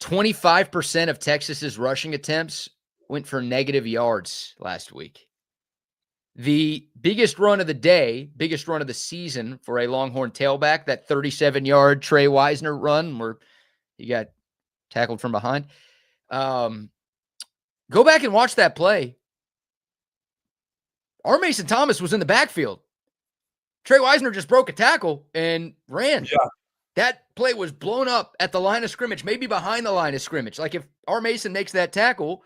Speaker 1: 25% of Texas's rushing attempts went for negative yards last week. The biggest run of the day, biggest run of the season for a Longhorn tailback, that 37-yard Trey Wisner run where he got tackled from behind. Go back and watch that play. R. Mason Thomas was in the backfield. Trey Wisner just broke a tackle and ran.
Speaker 2: Yeah.
Speaker 1: That play was blown up at the line of scrimmage, maybe behind the line of scrimmage. Like if R. Mason makes that tackle,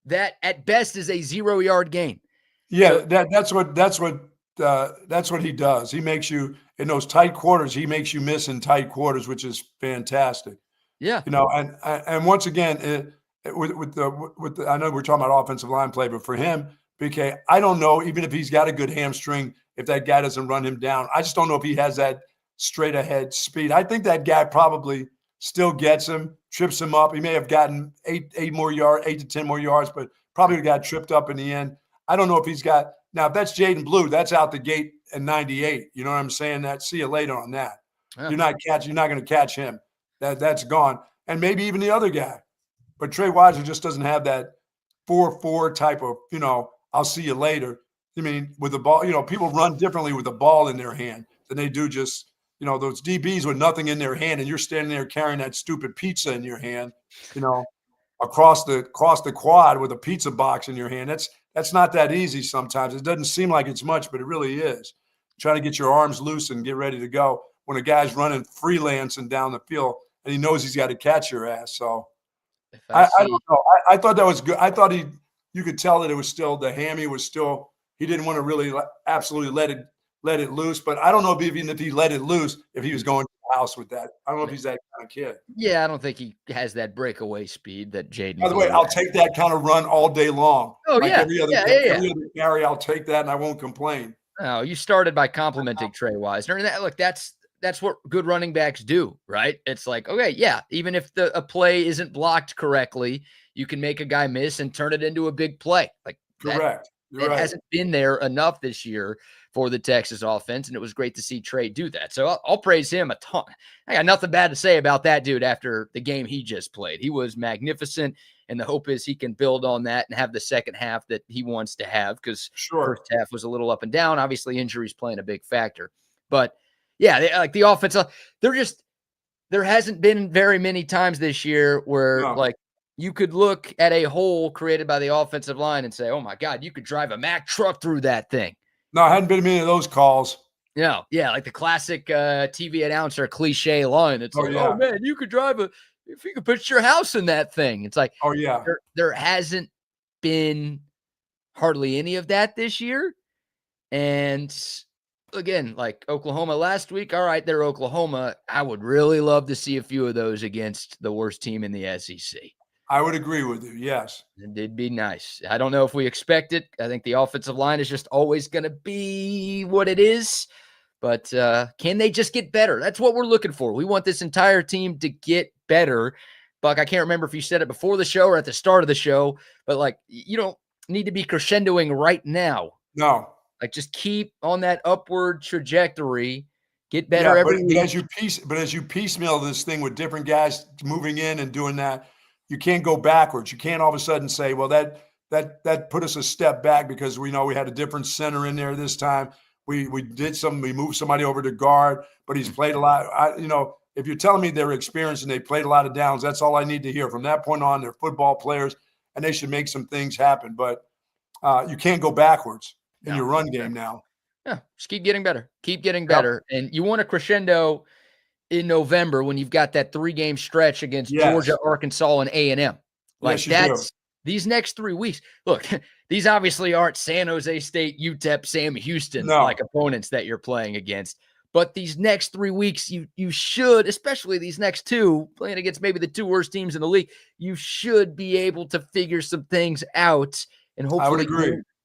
Speaker 1: that at best is a 0-yard gain.
Speaker 2: Yeah, that's what he does. He makes you in those tight quarters. He makes you miss in tight quarters, which is fantastic.
Speaker 1: Yeah,
Speaker 2: and once again, with the I know we're talking about offensive line play, but for him, BK, I don't know. Even if he's got a good hamstring, if that guy doesn't run him down, I just don't know if he has that straight ahead speed. I think that guy probably still gets him, trips him up. He may have gotten 8 to 10 more yards, but probably got tripped up in the end. I don't know if he's got – now, if that's Jaden Blue, that's out the gate in 98. You know what I'm saying? That see you later on that. Yeah. You're not going to catch him. That's gone. And maybe even the other guy. But Trey Wisner just doesn't have that 4-4 type of, I'll see you later. I mean, with the ball, people run differently with the ball in their hand than they do just, those DBs with nothing in their hand and you're standing there carrying that stupid pizza in your hand, across the quad with a pizza box in your hand. That's not that easy sometimes. It doesn't seem like it's much, but it really is. Try to get your arms loose and get ready to go when a guy's running freelancing down the field and he knows he's got to catch your ass. So I don't know. I thought that was good. I thought you could tell that it was still, the hammy was still, he didn't want to really absolutely let it loose. But I don't know if even if he let it loose, if he was going to the house with that. I don't know if he's that kind of kid.
Speaker 1: Yeah, I don't think he has that breakaway speed that Jaden.
Speaker 2: By the way, I'll take that kind of run all day long.
Speaker 1: Oh, like yeah.
Speaker 2: Every other carry, I'll take that and I won't complain.
Speaker 1: Oh, you started by complimenting Trey Wisner. And that's what good running backs do, right? It's like, okay, yeah, even if a play isn't blocked correctly, you can make a guy miss and turn it into a big play. Like
Speaker 2: correct.
Speaker 1: It hasn't been there enough this year for the Texas offense, and it was great to see Trey do that. So I'll praise him a ton. I got nothing bad to say about that dude after the game he just played. He was magnificent, and the hope is he can build on that and have the second half that he wants to have because first half was a little up and down. Obviously, injuries playing a big factor. But, yeah, like the offense, there hasn't been very many times this year where, you could look at a hole created by the offensive line and say, oh, my God, you could drive a Mack truck through that thing.
Speaker 2: No, I hadn't been many of those calls.
Speaker 1: No, yeah, like the classic TV announcer cliche line. It's oh, man, you could if you could put your house in that thing. It's like,
Speaker 2: oh, yeah.
Speaker 1: There hasn't been hardly any of that this year. And again, like Oklahoma last week, all right, they're Oklahoma. I would really love to see a few of those against the worst team in the SEC.
Speaker 2: I would agree with you, yes.
Speaker 1: It'd be nice. I don't know if we expect it. I think the offensive line is just always going to be what it is. But can they just get better? That's what we're looking for. We want this entire team to get better. Buck, I can't remember if you said it before the show or at the start of the show, but, like, you don't need to be crescendoing right now.
Speaker 2: No.
Speaker 1: Like, just keep on that upward trajectory. Get better every week.
Speaker 2: But as you piecemeal this thing with different guys moving in and doing that, you can't go backwards. You can't all of a sudden say, well, that that put us a step back because we know we had a different center in there this time. We moved somebody over to guard, but he's played a lot. If you're telling me they're experienced and they played a lot of downs, that's all I need to hear. From that point on, they're football players, and they should make some things happen. But you can't go backwards in your run game now.
Speaker 1: Yeah, just keep getting better. Keep getting better. Yep. And you want a crescendo in November when you've got that 3-game stretch against Georgia, Arkansas, and A&M. Like that's these next 3 weeks. Look, these obviously aren't San Jose State, UTEP, Sam Houston like opponents that you're playing against. But these next 3 weeks, you should, especially these next 2, playing against maybe the 2 worst teams in the league, you should be able to figure some things out and hopefully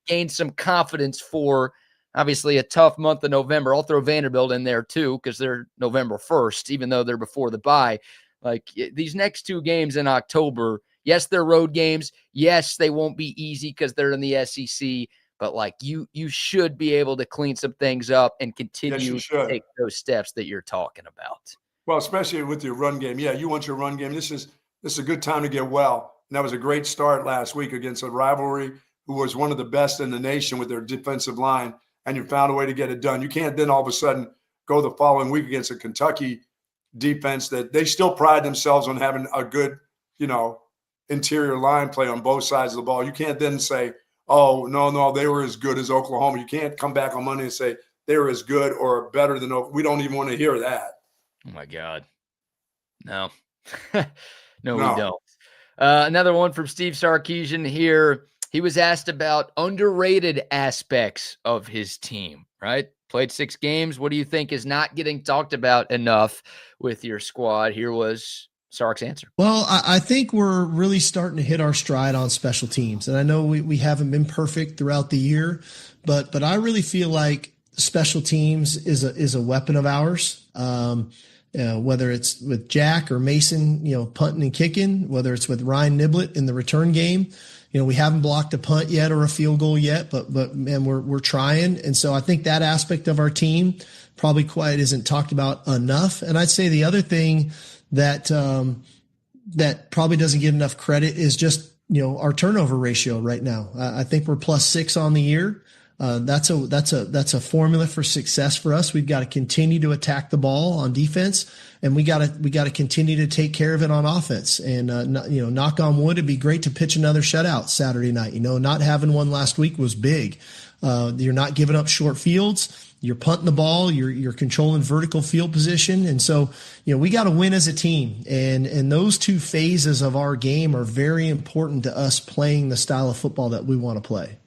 Speaker 1: gain some confidence for obviously a tough month of November. I'll throw Vanderbilt in there too because they're November 1st, even though they're before the bye. Like these next 2 games in October, yes, they're road games. Yes, they won't be easy because they're in the SEC. But like you should be able to clean some things up and continue to take those steps that you're talking about.
Speaker 2: Well, especially with your run game. Yeah, you want your run game. This is a good time to get well. And that was a great start last week against a rivalry who was one of the best in the nation with their defensive line, and you found a way to get it done. You can't then all of a sudden go the following week against a Kentucky defense that they still pride themselves on having a good, interior line play on both sides of the ball. You can't then say, oh, no, they were as good as Oklahoma. You can't come back on Monday and say they were as good or better than Oklahoma. We don't even want to hear that.
Speaker 1: Oh, my God. No. No, we don't. Another one from Steve Sarkisian here. He was asked about underrated aspects of his team, right? Played 6 games. What do you think is not getting talked about enough with your squad? Here was Sark's answer.
Speaker 3: Well, I think we're really starting to hit our stride on special teams. And I know we haven't been perfect throughout the year, but I really feel like special teams is a weapon of ours. Whether it's with Jack or Mason, punting and kicking, whether it's with Ryan Niblett in the return game. We haven't blocked a punt yet or a field goal yet, but man, we're trying. And so I think that aspect of our team probably quite isn't talked about enough. And I'd say the other thing that probably doesn't get enough credit is just, our turnover ratio right now. I think we're +6 on the year. That's a formula for success for us. We've got to continue to attack the ball on defense, and we got to continue to take care of it on offense. And knock on wood, it'd be great to pitch another shutout Saturday night. Not having one last week was big. You're not giving up short fields. You're punting the ball. You're controlling vertical field position, and so we got to win as a team. And those 2 phases of our game are very important to us playing the style of football that we want to play.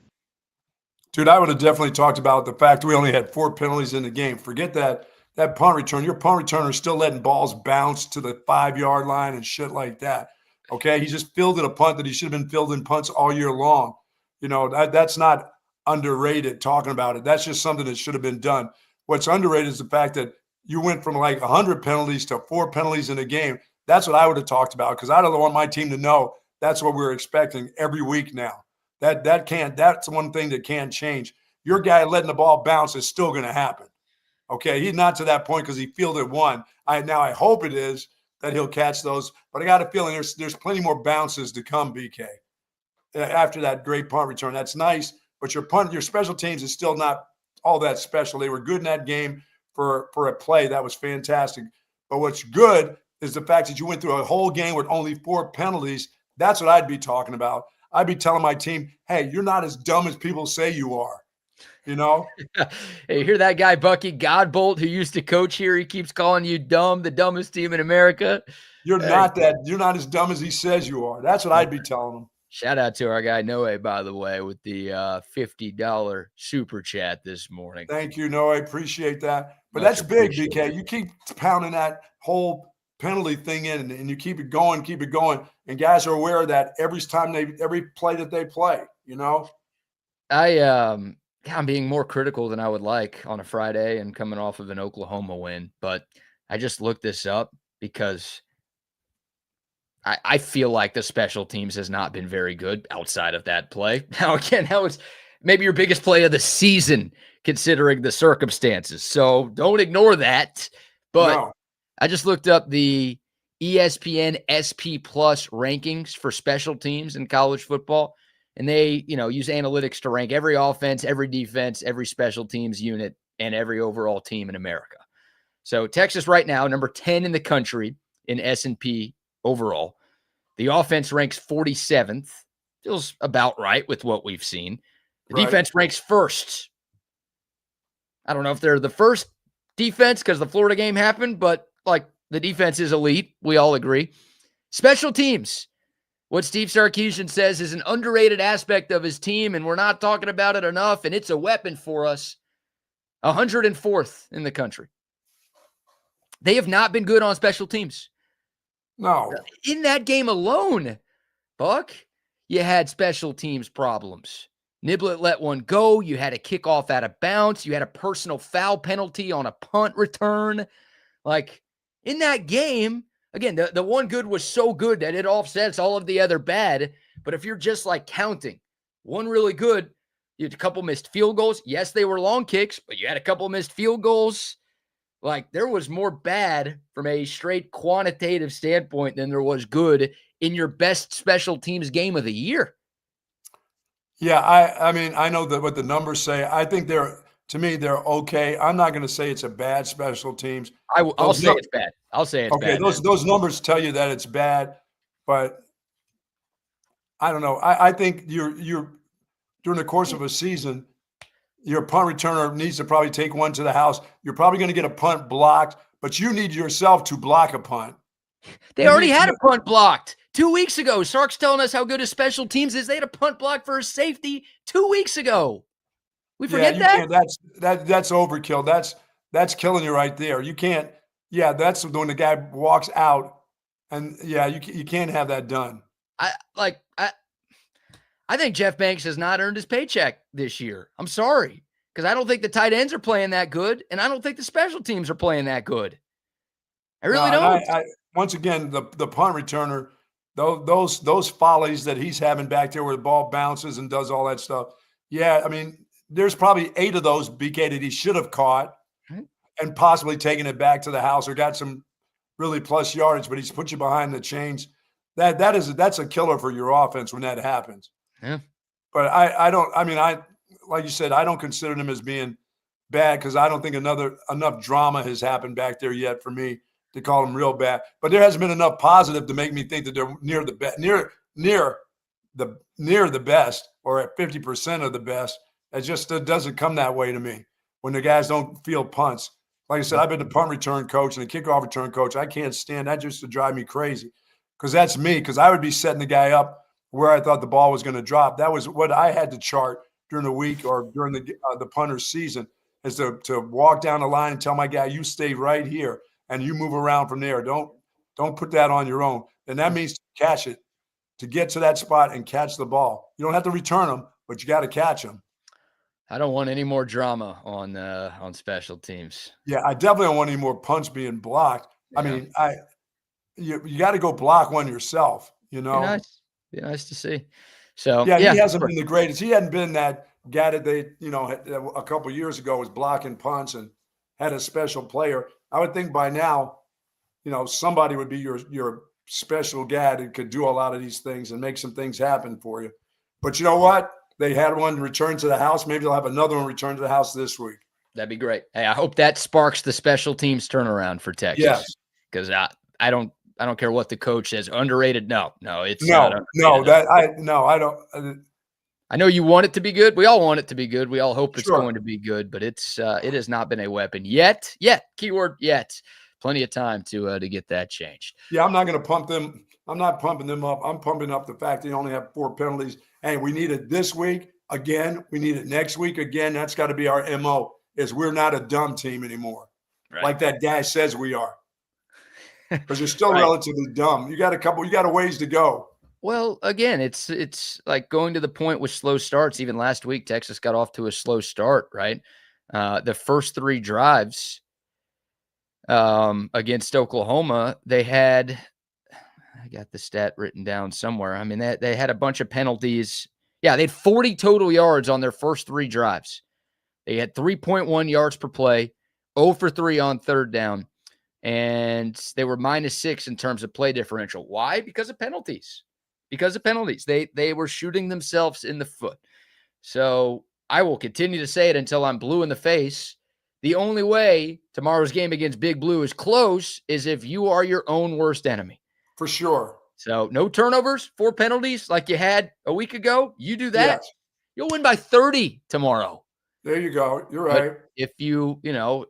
Speaker 2: Dude, I would have definitely talked about the fact we only had 4 penalties in the game. Forget that punt return. Your punt returner is still letting balls bounce to the 5-yard line and shit like that. Okay, he just fielded a punt that he should have been fielding punts all year long. That's not underrated talking about it. That's just something that should have been done. What's underrated is the fact that you went from like 100 penalties to 4 penalties in a game. That's what I would have talked about because I don't want my team to know that's what we're expecting every week now. That's one thing that can't change. Your guy letting the ball bounce is still going to happen. Okay, he's not to that point because he fielded one. I hope it is that he'll catch those, but I got a feeling there's plenty more bounces to come, BK. After that great punt return, that's nice, but your special teams is still not all that special. They were good in that game for a play that was fantastic. But what's good is the fact that you went through a whole game with only 4 penalties. That's what I'd be talking about. I'd be telling my team, hey, you're not as dumb as people say you are,
Speaker 1: Hey, hear that guy, Bucky Godbolt, who used to coach here? He keeps calling you dumb, the dumbest team in America.
Speaker 2: You're not as dumb as he says you are. That's what I'd be telling him.
Speaker 1: Shout out to our guy, Noe, by the way, with the $50 super chat this morning.
Speaker 2: Thank you, Noe. I appreciate that. But that's big, BK. You keep pounding that whole penalty thing in, and you keep it going, and guys are aware of that every play that they play.
Speaker 1: I'm being more critical than I would like on a Friday and coming off of an Oklahoma win, but I just looked this up because I feel like the special teams has not been very good outside of that play. Now, again, that was maybe your biggest play of the season considering the circumstances, so don't ignore that. But no. I just looked up the ESPN SP Plus rankings for special teams in college football, and they, use analytics to rank every offense, every defense, every special teams unit, and every overall team in America. So Texas right now, number 10 in the country in S&P overall. The offense ranks 47th. Feels about right with what we've seen. The defense ranks first. I don't know if they're the first defense because the Florida game happened, but the defense is elite. We all agree. Special teams. What Steve Sarkisian says is an underrated aspect of his team, and we're not talking about it enough, and it's a weapon for us. 104th in the country. They have not been good on special teams.
Speaker 2: No.
Speaker 1: In that game alone, Buck, you had special teams problems. Niblett let one go. You had a kickoff out of bounds. You had a personal foul penalty on a punt return. In that game, again, the one good was so good that it offsets all of the other bad. But if you're just counting, one really good, you had a couple missed field goals. Yes, they were long kicks, but you had a couple missed field goals. There was more bad from a straight quantitative standpoint than there was good in your best special teams game of the year.
Speaker 2: Yeah, I mean, I know what the numbers say. I think they're okay. I'm not going to say it's a bad special teams.
Speaker 1: I'll say it's bad. I'll say it's bad.
Speaker 2: Okay, those numbers tell you that it's bad, but I don't know. I think you're during the course of a season, your punt returner needs to probably take one to the house. You're probably going to get a punt blocked, but you need yourself to block a punt.
Speaker 1: They already had a punt blocked 2 weeks ago. Sark's telling us how good his special teams is. They had a punt block for a safety 2 weeks ago. We forget that?
Speaker 2: That's overkill. That's killing you right there. You can't. Yeah, that's when the guy walks out, and you can't have that done.
Speaker 1: I think Jeff Banks has not earned his paycheck this year. I'm sorry, because I don't think the tight ends are playing that good, and I don't think the special teams are playing that good. I really don't.
Speaker 2: Once again, the punt returner, those follies that he's having back there where the ball bounces and does all that stuff. Yeah, I mean, there's probably 8 of those, BK, that he should have caught and possibly taken it back to the house or got some really plus yardage, but he's put you behind the chains. That's a killer for your offense when that happens.
Speaker 1: Yeah.
Speaker 2: But like you said, I don't consider them as being bad because I don't think enough drama has happened back there yet for me to call them real bad. But there hasn't been enough positive to make me think that they're near the best or at 50% of the best. It doesn't come that way to me when the guys don't feel punts. Like I said, I've been a punt return coach and a kickoff return coach. I can't stand that just to drive me crazy because that's me, because I would be setting the guy up where I thought the ball was going to drop. That was what I had to chart during the week or during the punter's season, is to walk down the line and tell my guy, you stay right here and you move around from there. Don't put that on your own. And that means to catch it, to get to that spot and catch the ball. You don't have to return them, but you got to catch them.
Speaker 1: I don't want any more drama on special teams.
Speaker 2: Yeah, I definitely don't want any more punts being blocked. Yeah. I mean, you got to go block one yourself, you know.
Speaker 1: Be nice to see. So
Speaker 2: yeah, he hasn't been the greatest. He hadn't been that guy that they, a couple of years ago was blocking punts and had a special player. I would think by now, somebody would be your special guy that could do a lot of these things and make some things happen for you. But you know what? They had one return to the house. Maybe they'll have another one return to the house this week.
Speaker 1: That'd be great. Hey, I hope that sparks the special teams turnaround for Texas.
Speaker 2: Yes.
Speaker 1: Because I don't care what the coach says. Underrated? No, it's
Speaker 2: not underrated. I don't.
Speaker 1: I know you want it to be good. We all want it to be good. We all hope it's going to be good, but it has not been a weapon yet. Keyword yet. Plenty of time to get that changed.
Speaker 2: Yeah, I'm not going to pump them. I'm not pumping them up. I'm pumping up the fact they only have 4 penalties. Hey, we need it this week again. We need it next week again. That's got to be our MO. Is we're not a dumb team anymore, like that guy says we are. Because you're still relatively dumb. You got a ways to go.
Speaker 1: Well, again, it's like going to the point with slow starts. Even last week, Texas got off to a slow start, right? The first 3 drives against Oklahoma, they had, I got the stat written down somewhere. I mean, they had a bunch of penalties. Yeah, they had 40 total yards on their first 3 drives. They had 3.1 yards per play, 0 for 3 on third down. And they were -6 in terms of play differential. Why? Because of penalties. because of penalties. They were shooting themselves in the foot. So I will continue to say it until I'm blue in the face. The only way tomorrow's game against Big Blue is close is if you are your own worst enemy.
Speaker 2: For sure.
Speaker 1: So no turnovers, 4 penalties like you had a week ago. You do that,
Speaker 2: Yes.
Speaker 1: you'll win by 30 tomorrow.
Speaker 2: There you go. You're right.
Speaker 1: But if you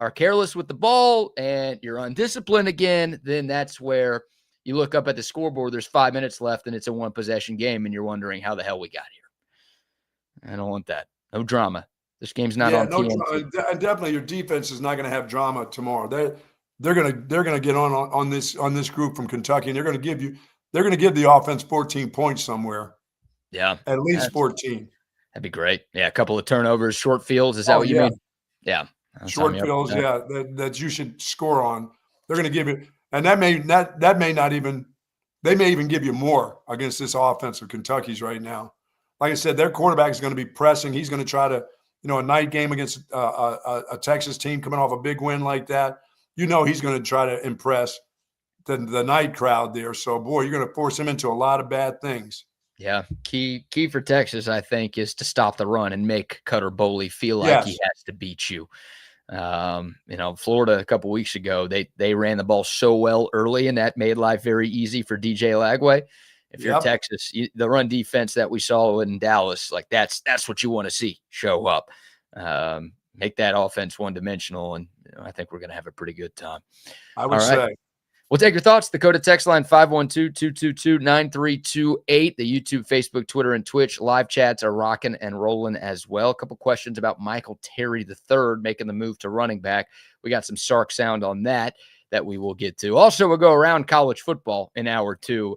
Speaker 1: are careless with the ball and you're undisciplined again, then that's where you look up at the scoreboard. There's 5 minutes left and it's a 1-possession game and you're wondering how the hell we got here. I don't want that. No drama. This game's not on TNT.
Speaker 2: Definitely your defense is not going to have drama tomorrow. They're gonna get on this group from Kentucky, and they're going to give the offense 14 points somewhere.
Speaker 1: Yeah.
Speaker 2: At least 14.
Speaker 1: That'd be great. Yeah, a couple of turnovers, short fields. Is that what you mean? Yeah.
Speaker 2: Short fields, that you should score on. They're going to give you, and they may even give you more against this offense of Kentucky's right now. Like I said, their quarterback is going to be pressing. He's going to try to, a night game against a Texas team coming off a big win like that. He's going to try to impress the night crowd there. So, boy, you're going to force him into a lot of bad things.
Speaker 1: Yeah. Key for Texas, I think, is to stop the run and make Cutter Boley feel like he has to beat you. Florida a couple weeks ago, they ran the ball so well early, and that made life very easy for DJ Lagway. If you're Texas, the run defense that we saw in Dallas, like that's what you want to see show up. Make that offense one-dimensional, and I think we're going to have a pretty good time.
Speaker 2: I would say.
Speaker 1: We'll take your thoughts. Dakota text line 512-222-9328. The YouTube, Facebook, Twitter, and Twitch live chats are rocking and rolling as well. A couple questions about Michael Terry III making the move to running back. We got some Sark sound on that we will get to. Also, we'll go around college football in hour 2.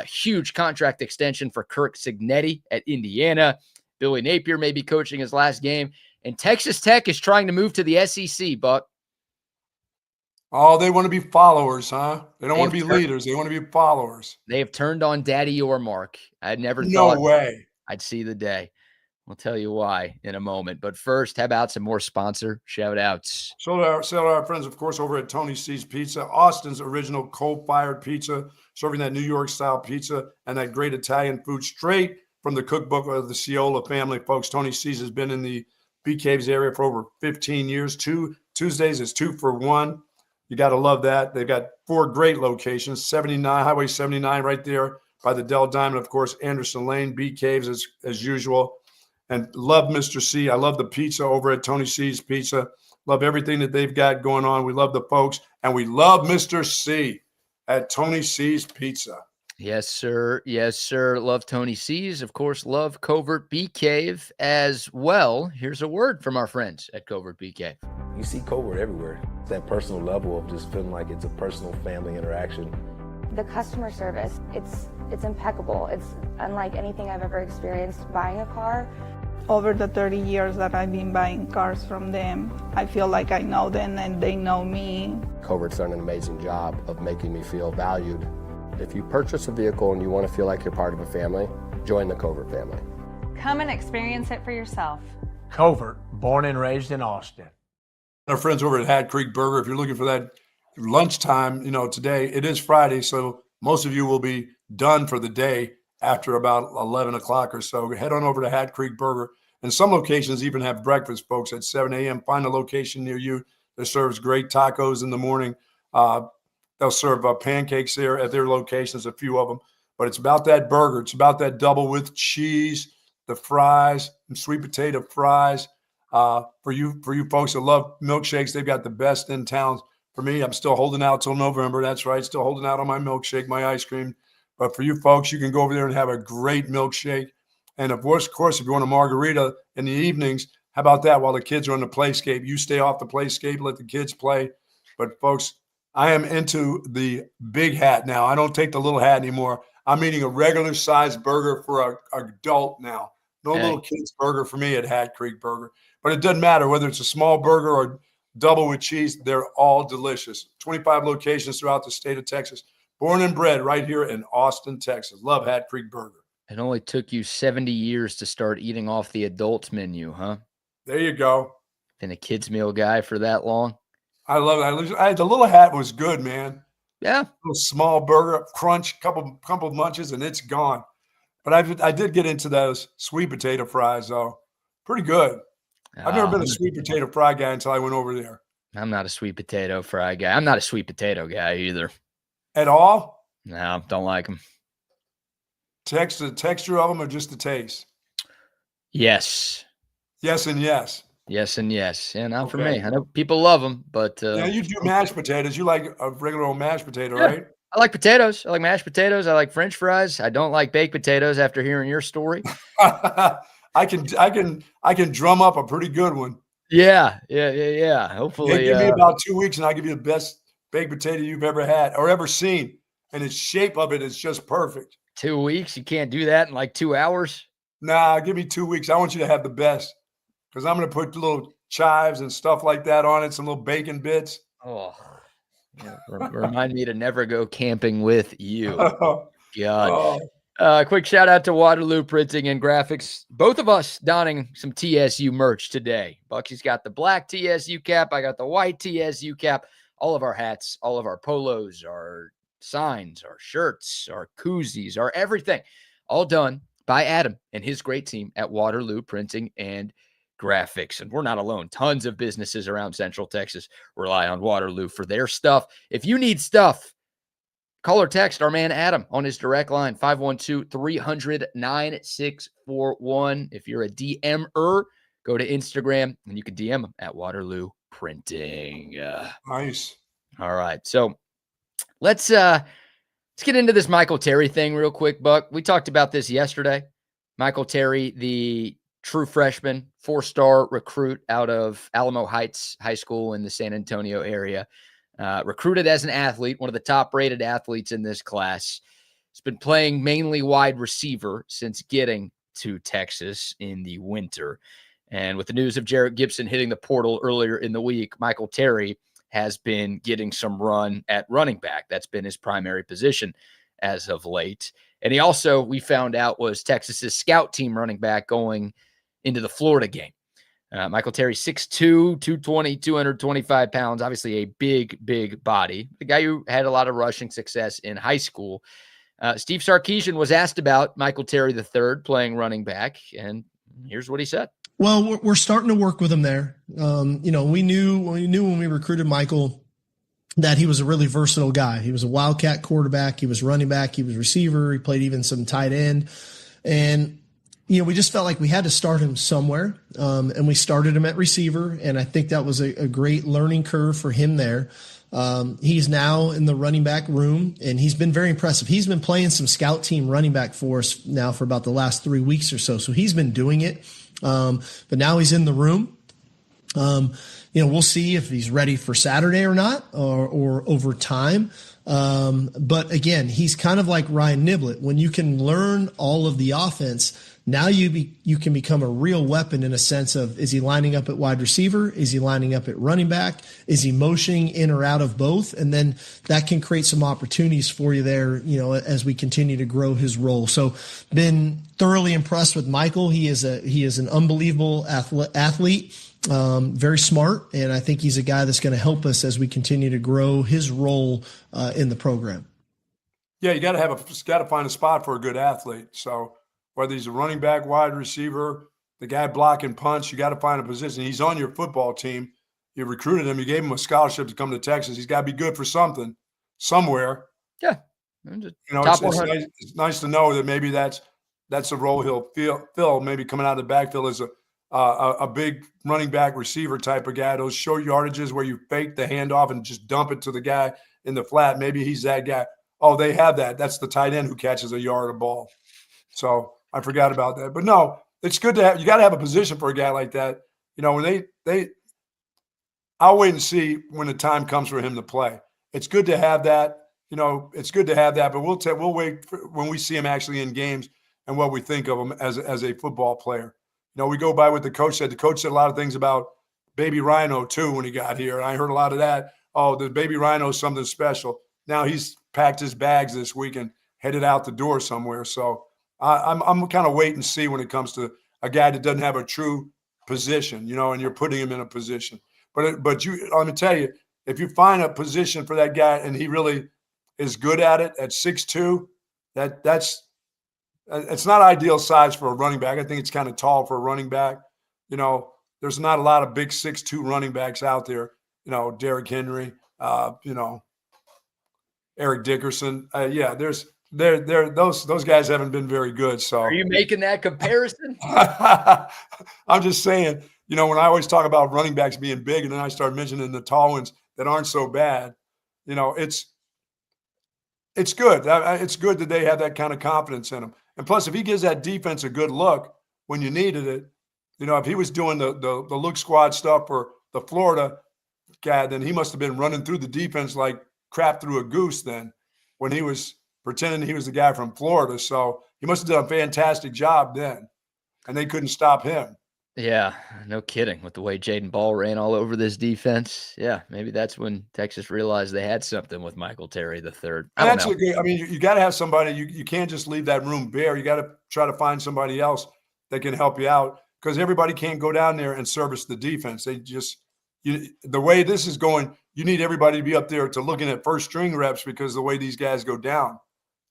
Speaker 1: Huge contract extension for Kirk Cignetti at Indiana. Billy Napier may be coaching his last game. And Texas Tech is trying to move to the SEC, Buck.
Speaker 2: Oh, they want to be followers, huh? They don't want to be leaders. They want to be followers.
Speaker 1: They have turned on Daddy Ormark. I'd never
Speaker 2: thought
Speaker 1: I'd see the day. I'll tell you why in a moment. But first, how about some more sponsor shout-outs?
Speaker 2: Shout out our friends, of course, over at Tony C's Pizza, Austin's original coal-fired pizza, serving that New York-style pizza and that great Italian food straight from the cookbook of the Ciola family, folks. Tony C's has been in the Bee Caves area for over 15 years. Tuesdays is 2 for 1. You got to love that. They've got 4 great locations, Highway 79 right there by the Dell Diamond, of course, Anderson Lane, Bee Caves as usual. And love Mr. C. I love the pizza over at Tony C's Pizza. Love everything that they've got going on. We love the folks. And we love Mr. C at Tony C's Pizza.
Speaker 1: Yes, sir. Yes, sir. Love Tony C's. Of course, love Covert Bee Cave as well. Here's a word from our friends at Covert Bee Cave.
Speaker 4: You see Covert everywhere. It's that personal level of just feeling like it's a personal family interaction.
Speaker 5: The customer service, it's impeccable. It's unlike anything I've ever experienced buying a car.
Speaker 6: Over the 30 years that I've been buying cars from them, I feel like I know them and they know me.
Speaker 7: Covert's done an amazing job of making me feel valued. If you purchase a vehicle and you want to feel like you're part of a family, join the Covert family.
Speaker 8: Come and experience it for yourself.
Speaker 9: Covert, born and raised in Austin.
Speaker 2: Our friends over at Hat Creek Burger, if you're looking for that lunchtime, today, it is Friday, so most of you will be done for the day after about 11 o'clock or so. Head on over to Hat Creek Burger. And some locations even have breakfast, folks, at 7 a.m. Find a location near you that serves great tacos in the morning. They'll serve pancakes there at their locations, a few of them. But it's about that burger. It's about that double with cheese, the fries, and sweet potato fries. For you folks that love milkshakes, they've got the best in town. For me, I'm still holding out till November. That's right, still holding out on my milkshake, my ice cream. But for you folks, you can go over there and have a great milkshake. And of course, if you want a margarita in the evenings, how about that while the kids are on the playscape? You stay off the playscape, let the kids play. But folks, I am into the big hat now. I don't take the little hat anymore. I'm eating a regular size burger for an adult now. No little kids burger for me at Hat Creek Burger. But it doesn't matter whether it's a small burger or double with cheese. They're all delicious. 25 locations throughout the state of Texas. Born and bred right here in Austin, Texas. Love Hat Creek Burger.
Speaker 1: It only took you 70 years to start eating off the adults menu, huh?
Speaker 2: There you go.
Speaker 1: Been a kids meal guy for that long?
Speaker 2: I love it. The little hat was good, man.
Speaker 1: Yeah.
Speaker 2: A little small burger, crunch, couple munches, and it's gone. But I did get into those sweet potato fries, though. Pretty good. I've never been a sweet potato fry guy until I went over there.
Speaker 1: I'm not a sweet potato fry guy. I'm not a sweet potato guy either.
Speaker 2: At all?
Speaker 1: No, don't like them.
Speaker 2: The texture of them or just the taste?
Speaker 1: Yes.
Speaker 2: Yes and yes.
Speaker 1: Yes and yes. Yeah, not for me. I know people love them, but
Speaker 2: yeah, you do mashed potatoes. You like a regular old mashed potato,
Speaker 1: yeah,
Speaker 2: right?
Speaker 1: I like potatoes. I like mashed potatoes. I like French fries. I don't like baked potatoes after hearing your story.
Speaker 2: I can drum up a pretty good one.
Speaker 1: Yeah. Hopefully,
Speaker 2: give me about 2 weeks, and I'll give you the best baked potato you've ever had or ever seen. And the shape of it is just perfect.
Speaker 1: 2 weeks? You can't do that in like 2 hours?
Speaker 2: Nah, give me 2 weeks. I want you to have the best because I'm going to put little chives and stuff like that on it, some little bacon bits.
Speaker 1: Oh, yeah, remind me to never go camping with you. God. Quick shout out to Waterloo Printing and Graphics. Both of us donning some TSU merch today. Bucky's got the black TSU cap. I got the white TSU cap. All of our hats, all of our polos, our signs, our shirts, our koozies, our everything, all done by Adam and his great team at Waterloo Printing and Graphics. And we're not alone. Tons of businesses around Central Texas rely on Waterloo for their stuff. If you need stuff, call or text our man Adam on his direct line, 512-300-9641. If you're a DMer, go to Instagram and you can DM him at Waterloo Printing.
Speaker 2: Nice.
Speaker 1: All right. So let's get into this Michael Terry thing real quick, Buck. We talked about this yesterday. Michael Terry, the true freshman, 4-star recruit out of Alamo Heights High School in the San Antonio area. Recruited as an athlete, one of the top-rated athletes in this class. He's been playing mainly wide receiver since getting to Texas in the winter. And with the news of Jarrett Gibson hitting the portal earlier in the week, Michael Terry has been getting some run at running back. That's been his primary position as of late. And he also, we found out, was Texas's scout team running back going into the Florida game. Michael Terry, 6'2", 220, 225 pounds, obviously a big body. The guy who had a lot of rushing success in high school. Steve Sarkisian was asked about Michael Terry III playing running back, and here's what he said.
Speaker 3: Well, we're starting to work with him there. We knew when we recruited Michael that he was a really versatile guy. He was a Wildcat quarterback. He was running back. He was receiver. He played even some tight end. And we just felt like we had to start him somewhere, and we started him at receiver, and I think that was a great learning curve for him there. He's now in the running back room, and he's been very impressive. He's been playing some scout team running back for us now for about the last 3 weeks or so, so he's been doing it, but now he's in the room. We'll see if he's ready for Saturday or not, or over time. But again, he's kind of like Ryan Niblett. When you can learn all of the offense, now you can become a real weapon in a sense of, is he lining up at wide receiver? Is he lining up at running back? Is he motioning in or out of both? And then that can create some opportunities for you there, as we continue to grow his role. So been thoroughly impressed with Michael. He is an unbelievable athlete. Very smart, and I think he's a guy that's going to help us as we continue to grow his role in the program.
Speaker 2: Yeah, you got to find a spot for a good athlete. So whether he's a running back, wide receiver, the guy blocking punch, you got to find a position. He's on your football team. You recruited him. You gave him a scholarship to come to Texas. He's got to be good for something, somewhere.
Speaker 1: Yeah,
Speaker 2: it's nice to know that maybe that's a role he'll fill. Maybe coming out of the backfield as a big running back receiver type of guy, those short yardages where you fake the handoff and just dump it to the guy in the flat. Maybe he's that guy. Oh, they have that. That's the tight end who catches a yard of ball. So I forgot about that. But no, it's good to have – you got to have a position for a guy like that. When I'll wait and see when the time comes for him to play. It's good to have that. It's good to have that, but we'll wait for when we see him actually in games and what we think of him as a football player. We go by what the coach said. The coach said a lot of things about Baby Rhino, too, when he got here. And I heard a lot of that. Oh, the Baby Rhino is something special. Now he's packed his bags this week and headed out the door somewhere. So I'm kind of wait and see when it comes to a guy that doesn't have a true position, and you're putting him in a position. But let me tell you, if you find a position for that guy and he really is good at it at 6'2", that's it's not ideal size for a running back. I think it's kind of tall for a running back. You know, there's not a lot of big 6'2" running backs out there. You know, Derrick Henry, you know, Eric Dickerson. Those guys haven't been very good. So
Speaker 1: are you making that comparison?
Speaker 2: I'm just saying, you know, when I always talk about running backs being big and then I start mentioning the tall ones that aren't so bad, you know, it's good. It's good that they have that kind of confidence in him. And plus, if he gives that defense a good look when you needed it, you know, if he was doing the look squad stuff for the Florida guy, then he must have been running through the defense like crap through a goose then when he was pretending he was the guy from Florida. So he must have done a fantastic job then, and they couldn't stop him.
Speaker 1: Yeah, no kidding. With the way Jaden Ball ran all over this defense, yeah, maybe that's when Texas realized they had something with Michael Terry III. I don't know.
Speaker 2: I mean, you got to have somebody. You can't just leave that room bare. You got to try to find somebody else that can help you out because everybody can't go down there and service the defense. They just the way this is going, you need everybody to be up there to looking at first string reps because of the way these guys go down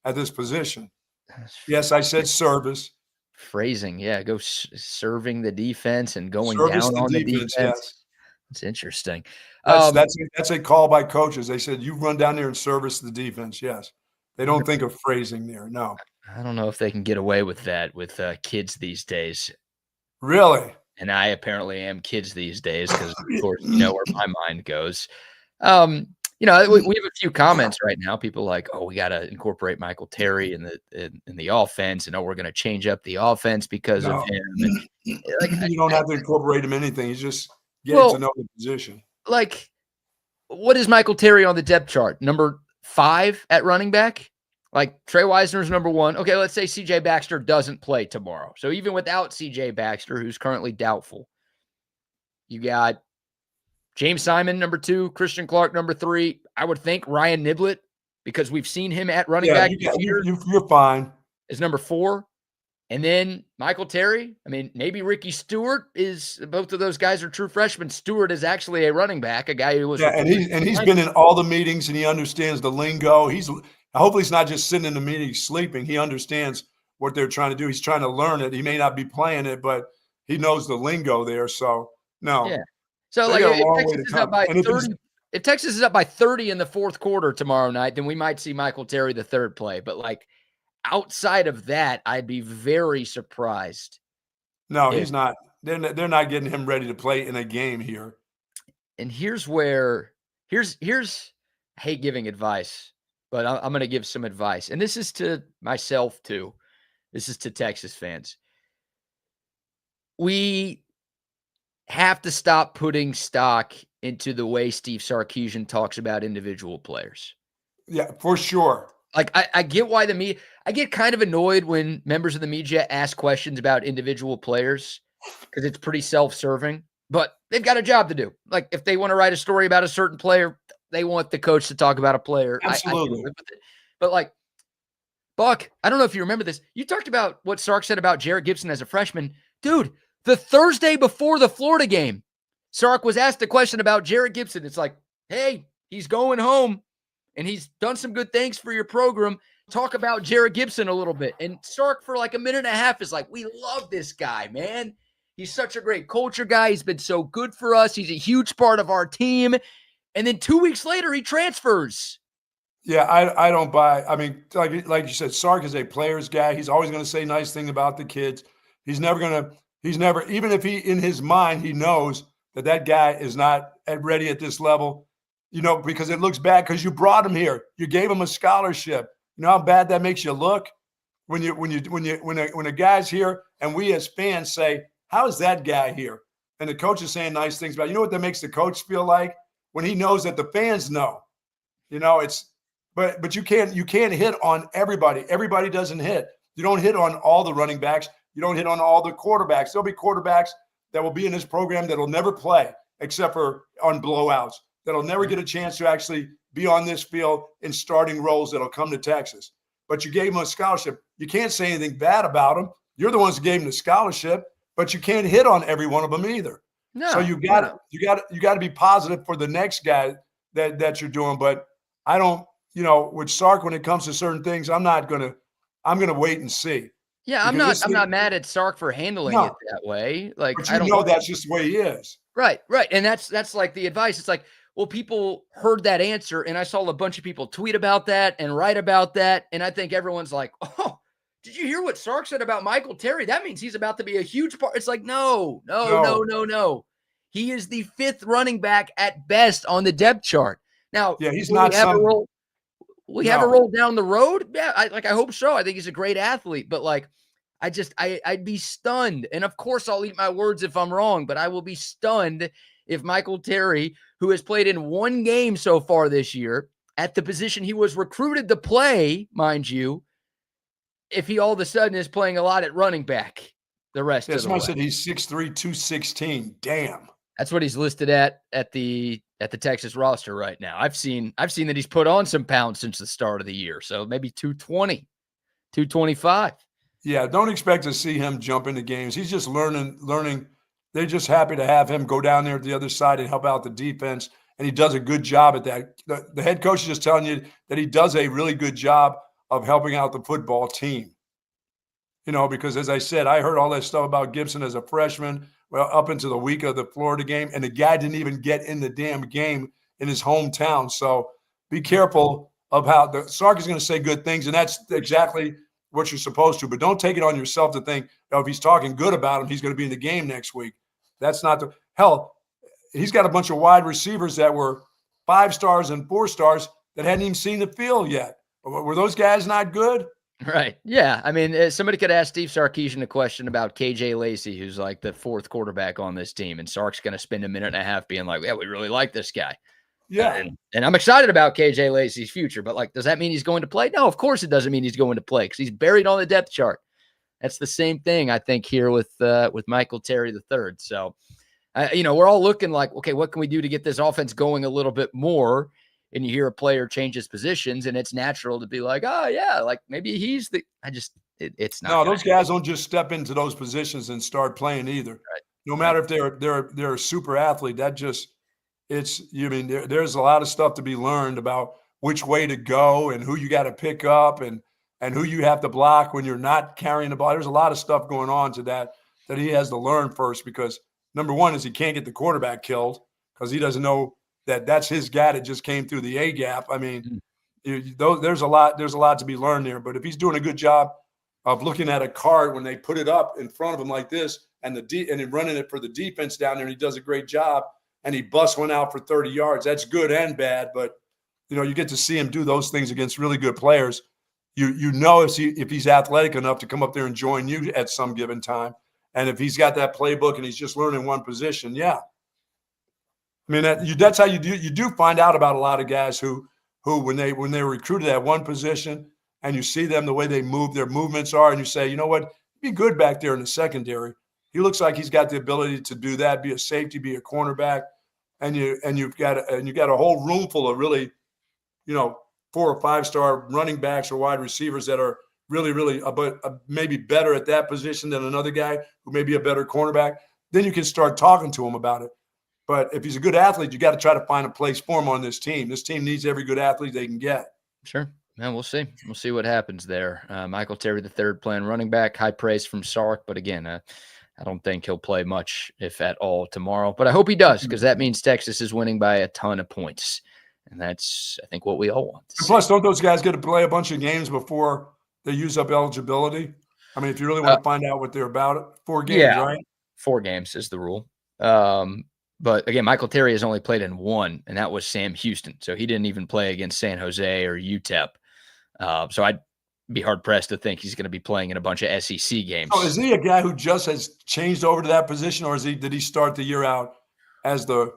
Speaker 2: at this position. Yes, I said service.
Speaker 1: Phrasing, yeah, go serving the defense and going
Speaker 2: Service
Speaker 1: down on the defense.
Speaker 2: Yes.
Speaker 1: It's interesting.
Speaker 2: That's a call by coaches. They said you run down there and service the defense. Yes, they don't think of phrasing there. No,
Speaker 1: I don't know if they can get away with that with kids these days.
Speaker 2: Really?
Speaker 1: And I apparently am kids these days because, of course, you know where my mind goes. You know, we have a few comments right now. People like, oh, we got to incorporate Michael Terry in the offense, and we're going to change up the offense because of him. And,
Speaker 2: like, you don't have to incorporate him anything. He's just getting to know the position.
Speaker 1: Like, what is Michael Terry on the depth chart? Number 5 at running back? Like, Trey Wisner's number 1. Okay, let's say C.J. Baxter doesn't play tomorrow. So even without C.J. Baxter, who's currently doubtful, you got James Simon, number 2, Christian Clark, number 3. I would think Ryan Niblett, because we've seen him at running back this year.
Speaker 2: You're fine.
Speaker 1: Is number 4. And then Michael Terry. I mean, maybe Ricky Stewart is – both of those guys are true freshmen. Stewart is actually a running back, a guy who was –
Speaker 2: and he's been in all the meetings, and he understands the lingo. Hopefully he's not just sitting in the meeting sleeping. He understands what they're trying to do. He's trying to learn it. He may not be playing it, but he knows the lingo there. So, no.
Speaker 1: Yeah. So, like, if Texas is up by 30 in the fourth quarter tomorrow night, then we might see Michael Terry III play. But, like, outside of that, I'd be very surprised.
Speaker 2: No, he's not. They're not getting him ready to play in a game here.
Speaker 1: And here's where – here's I hate giving advice, but I'm going to give some advice. And this is to myself, too. This is to Texas fans. We have to stop putting stock into the way Steve Sarkisian talks about individual players.
Speaker 2: Yeah, for sure.
Speaker 1: Like, I get why I get kind of annoyed when members of the media ask questions about individual players because it's pretty self-serving, but they've got a job to do. Like, if they want to write a story about a certain player, they want the coach to talk about a player.
Speaker 2: Absolutely.
Speaker 1: I live with it. But, like, Buck, I don't know if you remember this. You talked about what Sark said about Jarrett Gibson as a freshman. Dude, the Thursday before the Florida game, Sark was asked a question about Jarrett Gibson. It's like, hey, he's going home, and he's done some good things for your program. Talk about Jarrett Gibson a little bit. And Sark, for like a minute and a half, is like, we love this guy, man. He's such a great culture guy. He's been so good for us. He's a huge part of our team. And then 2 weeks later, he transfers.
Speaker 2: Yeah, I don't buy. I mean, like you said, Sark is a player's guy. He's always going to say nice thing about the kids. He's never, even if he, in his mind, he knows that guy is not ready at this level, you know, because it looks bad because you brought him here. You gave him a scholarship. You know how bad that makes you look when a guy's here and we as fans say, how is that guy here? And the coach is saying nice things about, you know what that makes the coach feel like? When he knows that the fans know, you know, but you can't hit on everybody. Everybody doesn't hit. You don't hit on all the running backs. You don't hit on all the quarterbacks. There'll be quarterbacks that will be in this program that will never play except for on blowouts, that'll never get a chance to actually be on this field in starting roles that'll come to Texas. But you gave him a scholarship. You can't say anything bad about him. You're the ones that gave him the scholarship, but you can't hit on every one of them either. No, so you got to be positive for the next guy that you're doing. But I don't, you know, with Sark, when it comes to certain things, I'm going to wait and see.
Speaker 1: Yeah, I'm not mad at Sark for handling it that way. Like,
Speaker 2: but
Speaker 1: I don't know.
Speaker 2: that's just the way he is.
Speaker 1: Right. And that's like the advice. It's like, well, people heard that answer, and I saw a bunch of people tweet about that and write about that, and I think everyone's like, oh, did you hear what Sark said about Michael Terry? That means he's about to be a huge part. It's like, no. He is the 5th running back at best on the depth chart. Now,
Speaker 2: he's not some.
Speaker 1: We have a roll down the road. Yeah, I hope so. I think he's a great athlete, but like, I'd be stunned. And of course, I'll eat my words if I'm wrong, but I will be stunned if Michael Terry, who has played in 1 game so far this year at the position he was recruited to play, mind you, if he all of a sudden is playing a lot at running back the rest of the way.
Speaker 2: Somebody said he's 6'3", 216. Damn.
Speaker 1: That's what he's listed at the Texas roster right now. I've seen that he's put on some pounds since the start of the year. So maybe 220, 225.
Speaker 2: Yeah, don't expect to see him jump into games. He's just learning. They're just happy to have him go down there at the other side and help out the defense. And he does a good job at that. The head coach is just telling you that he does a really good job of helping out the football team. Because as I said, I heard all that stuff about Gibson as a freshman, up into the week of the Florida game, and the guy didn't even get in the damn game in his hometown. So be careful of how Sark is going to say good things, and that's exactly what you're supposed to. But don't take it on yourself to think, if he's talking good about him, he's going to be in the game next week. That's not the hell. He's got a bunch of wide receivers that were 5 stars and 4 stars that hadn't even seen the field yet. Were those guys not good?
Speaker 1: Right. Yeah. I mean, somebody could ask Steve Sarkisian a question about KJ Lacey, who's like the 4th quarterback on this team. And Sark's going to spend a minute and a half being like, yeah, we really like this guy.
Speaker 2: Yeah.
Speaker 1: And I'm excited about KJ Lacey's future, but like, does that mean he's going to play? No, of course it doesn't mean he's going to play because he's buried on the depth chart. That's the same thing, I think, here with Michael Terry III. So, we're all looking like, okay, what can we do to get this offense going a little bit more? And you hear a player change his positions, and it's natural to be like, oh, yeah, like maybe he's the – it's not.
Speaker 2: No, those guys don't just step into those positions and start playing either.
Speaker 1: Right.
Speaker 2: No matter if they're a super athlete, there's a lot of stuff to be learned about which way to go and who you got to pick up and who you have to block when you're not carrying the ball. There's a lot of stuff going on to that he has to learn first because, number one, is he can't get the quarterback killed because he doesn't know that's his guy that just came through the A gap. I mean, there's a lot to be learned there. But if he's doing a good job of looking at a card when they put it up in front of him like this and and running it for the defense down there, and he does a great job and he busts one out for 30 yards, that's good and bad. But, you get to see him do those things against really good players. You know if he's athletic enough to come up there and join you at some given time. And if he's got that playbook and he's just learning one position, yeah. I mean, that's how you do find out about a lot of guys who when they were recruited at one position and you see them, the way they move, their movements are, and you say, you know what, be good back there in the secondary. He looks like he's got the ability to do that, be a safety, be a cornerback, and you've got a whole room full of really, 4 or 5 star running backs or wide receivers that are really, really maybe better at that position than another guy who may be a better cornerback. Then you can start talking to him about it. But if he's a good athlete, you got to try to find a place for him on this team. This team needs every good athlete they can get.
Speaker 1: Sure. Man, we'll see. We'll see what happens there. Michael Terry III playing running back, high praise from Sark. But again, I don't think he'll play much, if at all, tomorrow. But I hope he does because that means Texas is winning by a ton of points. And that's, I think, what we all want.
Speaker 2: Plus, don't those guys get to play a bunch of games before they use up eligibility? I mean, if you really want to find out what they're about, 4 games, right? 4
Speaker 1: games is the rule. But again, Michael Terry has only played in 1, and that was Sam Houston. So he didn't even play against San Jose or UTEP. So I'd be hard-pressed to think he's going to be playing in a bunch of SEC games.
Speaker 2: Oh, is he a guy who just has changed over to that position, or did he start the year out as a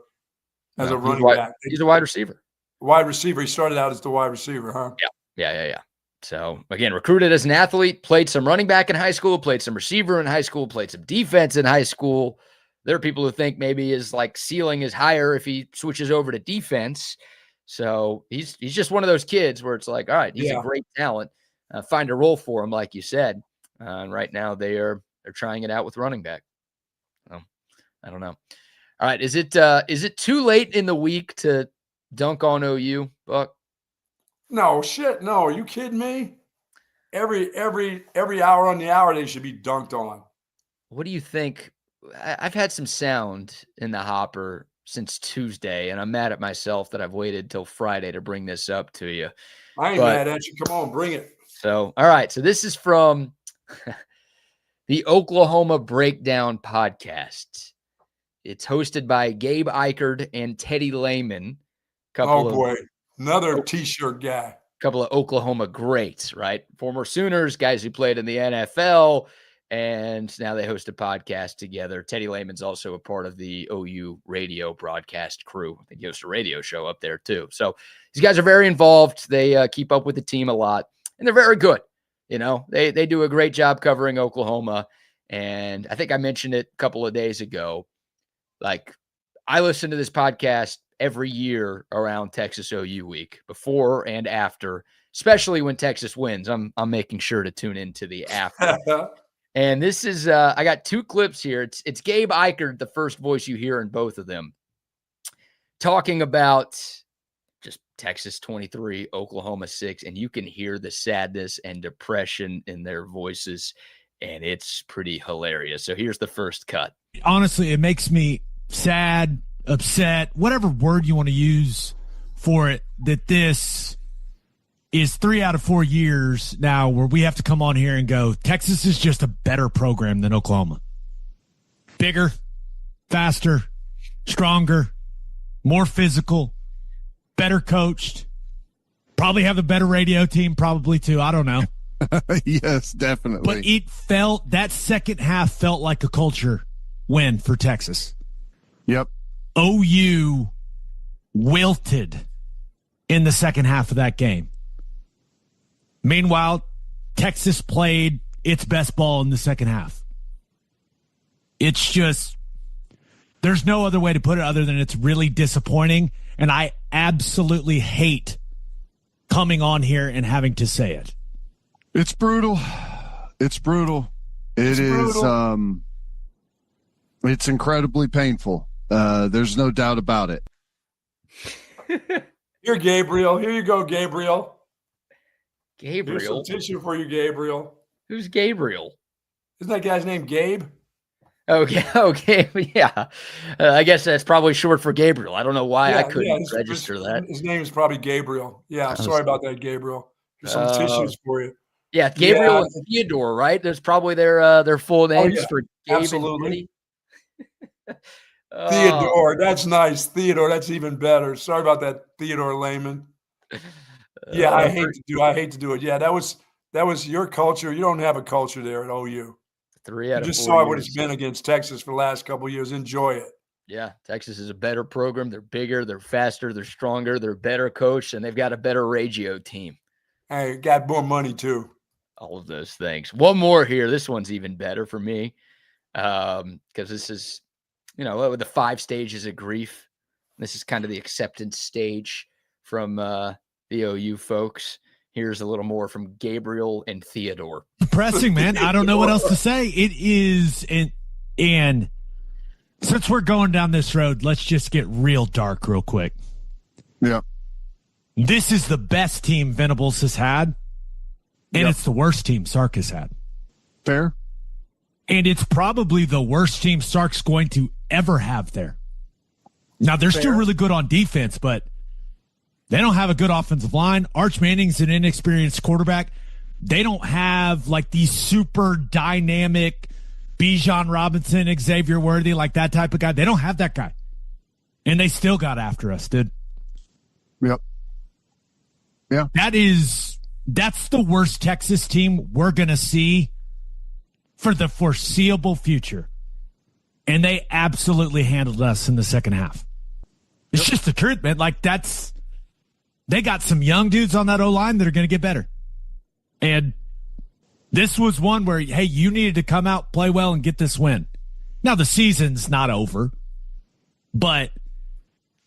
Speaker 2: running back?
Speaker 1: He's a wide receiver.
Speaker 2: Wide receiver. He started out as the wide receiver, huh?
Speaker 1: Yeah. So, again, recruited as an athlete, played some running back in high school, played some receiver in high school, played some defense in high school. There are people who think maybe his ceiling is higher if he switches over to defense. So he's just one of those kids where it's like, all right, he's a great talent. Find a role for him, like you said. And right now they're trying it out with running back. I don't know. All right, is it too late in the week to dunk on OU, Buck?
Speaker 2: No, shit. No, are you kidding me? every hour on the hour they should be dunked on.
Speaker 1: What do you think? I've had some sound in the hopper since Tuesday, and I'm mad at myself that I've waited till Friday to bring this up to you.
Speaker 2: I ain't mad at you. Come on, bring it.
Speaker 1: So, all right. So this is from the Oklahoma Breakdown podcast. It's hosted by Gabe Eichard and Teddy Lehman.
Speaker 2: Another T-shirt guy.
Speaker 1: Couple of Oklahoma greats, right? Former Sooners, guys who played in the NFL, and now they host a podcast together. Teddy Lehman's also a part of the OU radio broadcast crew. I think he hosts a radio show up there too. So these guys are very involved. They keep up with the team a lot, and they're very good. You know, they do a great job covering Oklahoma. And I think I mentioned it a couple of days ago. Like, I listen to this podcast every year around Texas OU week, before and after, especially when Texas wins. I'm making sure to tune into the after. And this is I got two clips here. It's Gabe Eichard, the first voice you hear in both of them, talking about just Texas 23, Oklahoma 6, and you can hear the sadness and depression in their voices, and it's pretty hilarious. So here's the first cut.
Speaker 10: Honestly, it makes me sad, upset, whatever word you want to use for it, that this is 3 out of 4 years now where we have to come on here and go, Texas is just a better program than Oklahoma. Bigger, faster, stronger, more physical, better coached, probably have a better radio team, probably too. I don't know.
Speaker 11: Yes, definitely.
Speaker 10: But that second half felt like a culture win for Texas.
Speaker 11: Yep.
Speaker 10: OU wilted in the second half of that game. Meanwhile, Texas played its best ball in the second half. It's just, there's no other way to put it other than it's really disappointing, and I absolutely hate coming on here and having to say it.
Speaker 11: It's brutal. It's brutal. It's incredibly painful. There's no doubt about it.
Speaker 2: Here, Gabriel. Here you go, Gabriel.
Speaker 1: Gabriel?
Speaker 2: Here's some tissue for you, Gabriel.
Speaker 1: Who's Gabriel?
Speaker 2: Isn't that guy's name Gabe?
Speaker 1: Okay, yeah. I guess that's probably short for Gabriel. I don't know why I couldn't register that.
Speaker 2: His name is probably Gabriel. Yeah, sorry about that, Gabriel. There's some tissues for you.
Speaker 1: Yeah, Gabriel and Theodore, right? There's probably their full names for Gabe.
Speaker 2: Absolutely. Theodore, that's nice. Theodore, that's even better. Sorry about that, Theodore Lehman. Yeah, I hate to do it. Yeah, that was your culture. You don't have a culture there at OU.
Speaker 1: 3 out of 4
Speaker 2: You just saw what it's been against Texas for the last couple of years. Enjoy it.
Speaker 1: Yeah, Texas is a better program. They're bigger, they're faster, they're stronger, they're better coached, and they've got a better radio team.
Speaker 2: Hey, got more money too.
Speaker 1: All of those things. One more here. This one's even better for me because this is, with the 5 stages of grief. This is kind of the acceptance stage from the OU folks. Here's a little more from Gabriel and Theodore.
Speaker 10: Depressing, man. I don't know what else to say. It is, and since we're going down this road, let's just get real dark real quick.
Speaker 11: Yeah.
Speaker 10: This is the best team Venables has had, and it's the worst team Sark has had.
Speaker 11: Fair.
Speaker 10: And it's probably the worst team Sark's going to ever have there. Now, they're still really good on defense, but they don't have a good offensive line. Arch Manning's an inexperienced quarterback. They don't have like these super dynamic Bijan Robinson, Xavier Worthy, like that type of guy. They don't have that guy. And they still got after us, dude.
Speaker 11: Yep. Yeah.
Speaker 10: That's the worst Texas team we're going to see for the foreseeable future. And they absolutely handled us in the second half. It's just the truth, man. Like they got some young dudes on that O-line that are going to get better. And this was one where, hey, you needed to come out, play well, and get this win. Now, the season's not over, but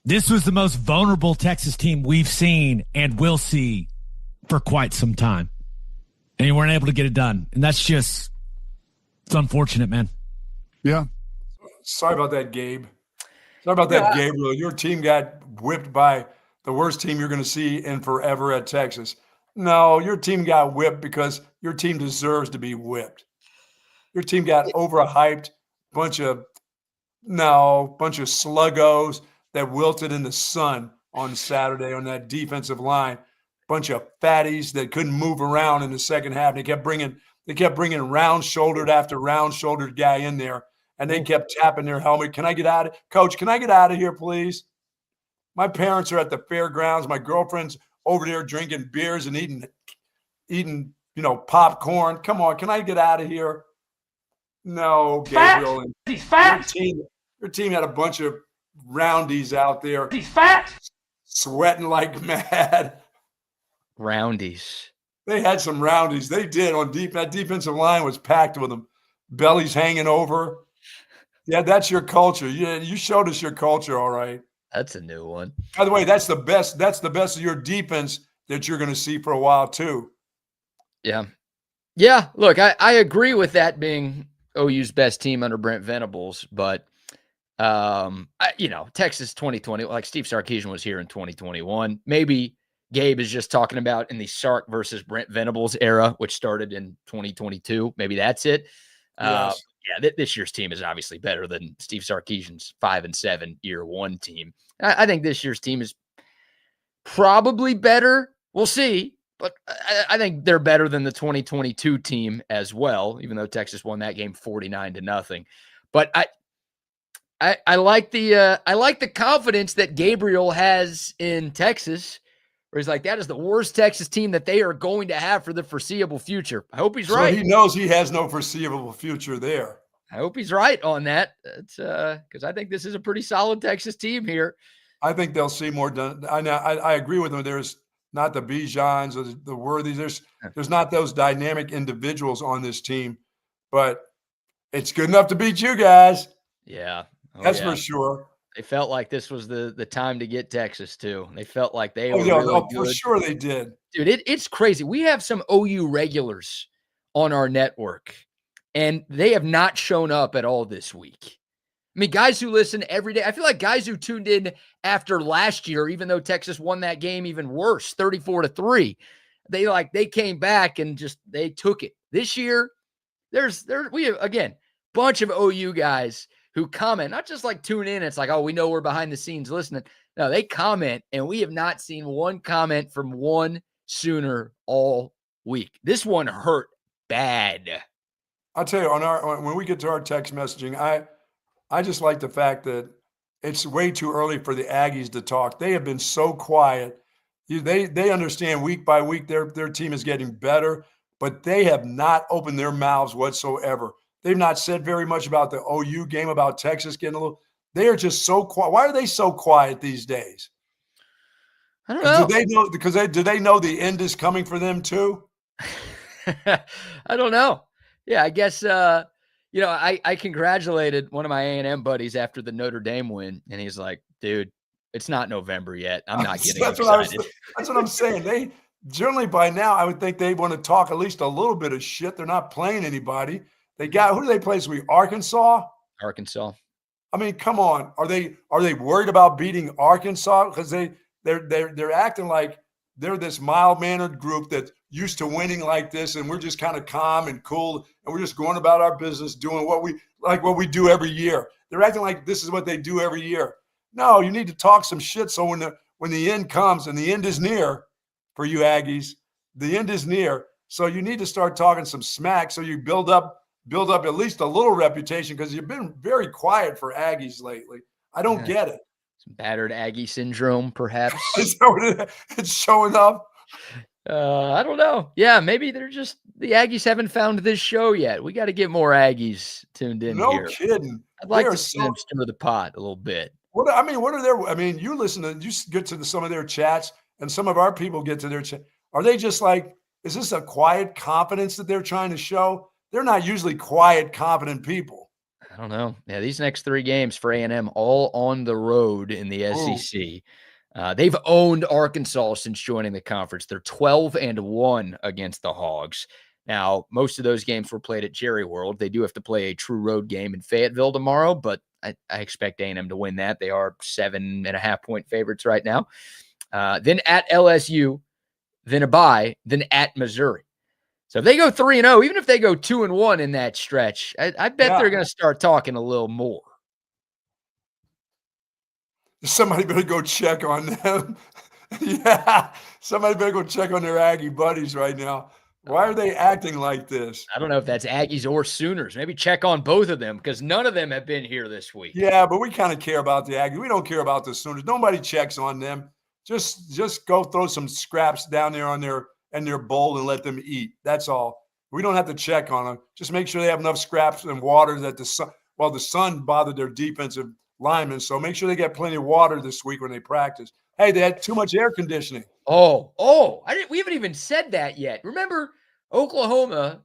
Speaker 10: this was the most vulnerable Texas team we've seen and will see for quite some time. And you weren't able to get it done. And it's unfortunate, man.
Speaker 11: Yeah.
Speaker 2: Sorry about that, Gabe. Sorry about that, Gabriel. Your team got whipped by the worst team you're going to see in forever at Texas. No, your team got whipped because your team deserves to be whipped. Your team got overhyped, bunch of sluggos that wilted in the sun on Saturday on that defensive line. Bunch of fatties that couldn't move around in the second half. They kept bringing round-shouldered after round-shouldered guy in there, and they kept tapping their helmet. Coach, can I get out of here, please? My parents are at the fairgrounds. My girlfriend's over there drinking beers and eating, popcorn. Come on, can I get out of here? No, Gabriel.
Speaker 9: He's fat.
Speaker 2: Your team had a bunch of roundies out there.
Speaker 9: He's fat.
Speaker 2: Sweating like mad.
Speaker 1: Roundies.
Speaker 2: They had some roundies. They did on deep. That defensive line was packed with them. Bellies hanging over. Yeah, that's your culture. Yeah, you showed us your culture, all right.
Speaker 1: That's a new one.
Speaker 2: By the way, that's the best. That's the best of your defense that you're going to see for a while too.
Speaker 1: Yeah. Yeah. Look, I agree with that being OU's best team under Brent Venables, but Texas 2020, like Steve Sarkisian was here in 2021. Maybe Gabe is just talking about in the Sark versus Brent Venables era, which started in 2022. Maybe that's it.
Speaker 2: Yes.
Speaker 1: This year's team is obviously better than Steve Sarkisian's 5-7 year one team. I think this year's team is probably better. We'll see. But I think they're better than the 2022 team as well, even though Texas won that game 49-0. But I like the confidence that Gabriel has in Texas, where he's like, that is the worst Texas team that they are going to have for the foreseeable future. I hope he's right.
Speaker 2: So he knows he has no foreseeable future there.
Speaker 1: I hope he's right on that. It's because I think this is a pretty solid Texas team here.
Speaker 2: I think they'll see more done. I agree with him. There's not the Bijans or the Worthies. There's not those dynamic individuals on this team, but it's good enough to beat you guys.
Speaker 1: Yeah.
Speaker 2: That's for sure.
Speaker 1: They felt like this was the time to get Texas too. They felt like they were really good.
Speaker 2: For sure they did.
Speaker 1: Dude, it's crazy. We have some OU regulars on our network, and they have not shown up at all this week. I mean, guys who listen every day. I feel like guys who tuned in after last year, even though Texas won that game even worse, 34-3. They came back and just they took it. This year, we have again bunch of OU guys who comment, not just like tune in. It's like, oh, we know we're behind the scenes listening. No, they comment, and we have not seen one comment from one Sooner all week. This one hurt bad.
Speaker 2: I'll tell you, when we get to our text messaging, I just like the fact that it's way too early for the Aggies to talk. They have been so quiet. They understand week by week their team is getting better, but they have not opened their mouths whatsoever. They've not said very much about the OU game, about Texas getting a little. They are just so quiet. Why are they so quiet these days?
Speaker 1: I don't know.
Speaker 2: Do they know the end is coming for them too?
Speaker 1: I don't know. Yeah, I guess I congratulated one of my A&M buddies after the Notre Dame win, and he's like, dude, it's not November yet. I'm not getting excited.
Speaker 2: That's what I'm saying. They generally by now, I would think they want to talk at least a little bit of shit. They're not playing anybody. Who do they play this week? Arkansas?
Speaker 1: Arkansas.
Speaker 2: I mean, come on. Are they worried about beating Arkansas? Because they're acting like they're this mild-mannered group that's used to winning like this, and we're just kind of calm and cool, and we're just going about our business, doing what we do every year. They're acting like this is what they do every year. No, you need to talk some shit so when the end comes, and the end is near for you Aggies, the end is near. So you need to start talking some smack so you build up at least a little reputation, because you've been very quiet for Aggies lately. I don't get it.
Speaker 1: Some battered Aggie syndrome, perhaps.
Speaker 2: It's showing up.
Speaker 1: I don't know. Yeah, maybe the Aggies haven't found this show yet. We got to get more Aggies tuned in here.
Speaker 2: No kidding.
Speaker 1: I'd like to see them stir the pot a little bit.
Speaker 2: You get to some of their chats, and some of our people get to their chat. Are they just like, is this a quiet confidence that they're trying to show? They're not usually quiet, confident people.
Speaker 1: I don't know. Yeah, these next 3 games for A&M all on the road in the SEC. They've owned Arkansas since joining the conference. They're 12-1 against the Hogs. Now, most of those games were played at Jerry World. They do have to play a true road game in Fayetteville tomorrow, but I expect A&M to win that. They are 7.5-point favorites right now. Then at LSU, than a bye than at Missouri. So if they go 3-0, even if they go 2-1 in that stretch, I bet they're going to start talking a little more.
Speaker 2: Somebody better go check on them. Yeah, somebody better go check on their Aggie buddies right now. Why are they acting like this?
Speaker 1: I don't know if that's Aggies or Sooners. Maybe check on both of them because none of them have been here this week.
Speaker 2: Yeah, but we kind of care about the Aggies. We don't care about the Sooners. Nobody checks on them. Just go throw some scraps down there on their bowl and let them eat. That's all. We don't have to check on them. Just make sure they have enough scraps and water that the sun bothered their defensive linemen. So make sure they get plenty of water this week when they practice. Hey, they had too much air conditioning.
Speaker 1: We haven't even said that yet. Remember, Oklahoma,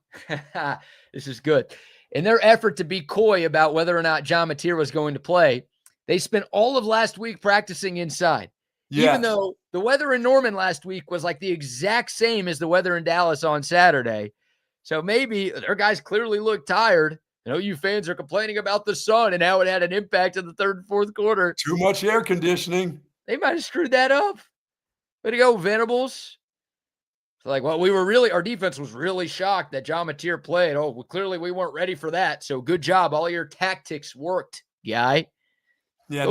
Speaker 1: this is good. In their effort to be coy about whether or not John Mateer was going to play, they spent all of last week practicing inside. Yes. Even though the weather in Norman last week was like the exact same as the weather in Dallas on Saturday. So maybe their guys clearly look tired. You fans are complaining about the sun and how it had an impact in the third and fourth quarter.
Speaker 2: Too much air conditioning.
Speaker 1: They might have screwed that up. Way to go, Venables. So our defense was really shocked that John Mateer played. Clearly we weren't ready for that. So good job. All your tactics worked, guy.
Speaker 2: Yeah,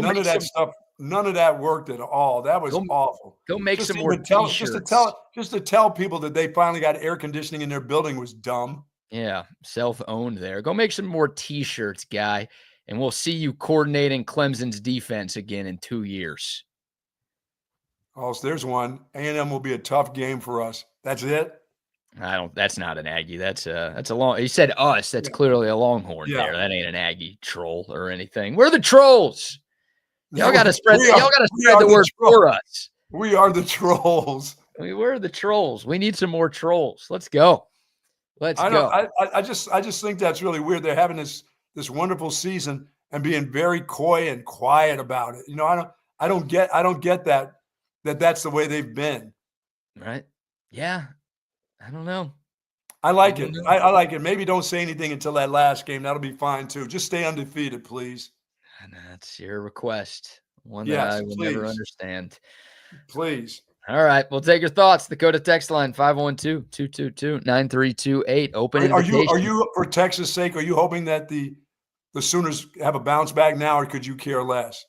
Speaker 2: none of that worked at all. That was awful.
Speaker 1: Go make some more t-shirts.
Speaker 2: Just to tell people that they finally got air conditioning in their building was dumb.
Speaker 1: Yeah, self-owned there. Go make some more t-shirts, guy. And we'll see you coordinating Clemson's defense again in 2 years.
Speaker 2: Oh, so there's one. A&M will be a tough game for us. That's it?
Speaker 1: That's not an Aggie. That's a long. He said us. That's clearly a Longhorn there. That ain't an Aggie troll or anything. We're the trolls. Y'all got to spread the word for us.
Speaker 2: We are the trolls.
Speaker 1: We're the trolls. We need some more trolls. Let's go.
Speaker 2: I just think that's really weird. They're having this wonderful season and being very coy and quiet about it. I don't get that that's the way they've been.
Speaker 1: Right. Yeah. I don't know.
Speaker 2: I like it. I like it. Maybe don't say anything until that last game. That'll be fine too. Just stay undefeated, please.
Speaker 1: And that's your request. One that I will never understand.
Speaker 2: Please.
Speaker 1: All right. We'll take your thoughts. Dakota text line 512-222-9328. Open invitation.
Speaker 2: Are you, for Texas' sake, are you hoping that the Sooners have a bounce back now, or could you care less?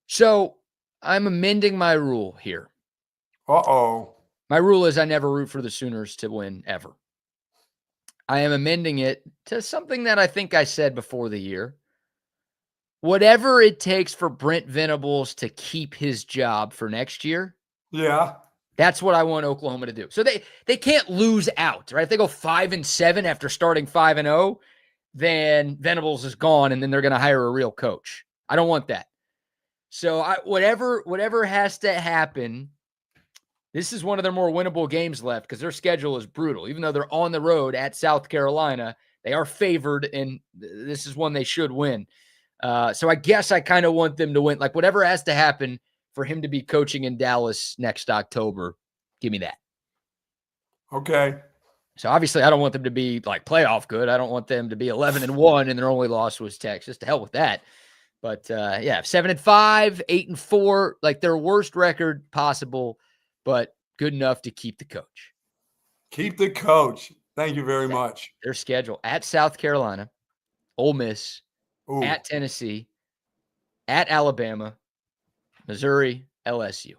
Speaker 1: So I'm amending my rule here.
Speaker 2: Uh-oh.
Speaker 1: My rule is I never root for the Sooners to win ever. I am amending it to something that I think I said before the year. Whatever it takes for Brent Venables to keep his job for next year.
Speaker 2: Yeah.
Speaker 1: That's what I want Oklahoma to do. So they can't lose out, right? If they go 5-7 after starting 5-0, then Venables is gone and then they're going to hire a real coach. I don't want that. So whatever has to happen, this is one of their more winnable games left because their schedule is brutal. Even though they're on the road at South Carolina, they are favored, and this is one they should win. So I guess I kind of want them to win. Like whatever has to happen for him to be coaching in Dallas next October, give me that.
Speaker 2: Okay.
Speaker 1: So obviously I don't want them to be like playoff good. I don't want them to be 11-1 and their only loss was Texas. To hell with that. But 7-5, 8-4, like their worst record possible, but good enough to keep the coach.
Speaker 2: Keep the coach. Thank you very much.
Speaker 1: Their schedule at South Carolina, Ole Miss,
Speaker 2: Ooh.
Speaker 1: At Tennessee, at Alabama, Missouri, LSU.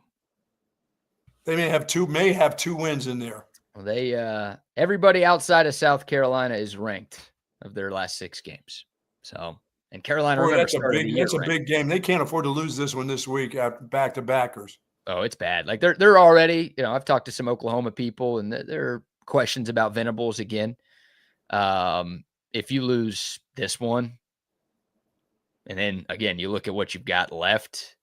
Speaker 2: They may have two wins in there.
Speaker 1: Well, they everybody outside of South Carolina is ranked of their last 6 games. So. And Carolina,
Speaker 2: that's a big game. They can't afford to lose this one this week at back-to-backers.
Speaker 1: Oh, it's bad. Like they're already, I've talked to some Oklahoma people, and there are questions about Venables again. If you lose this one, and then again you look at what you've got left,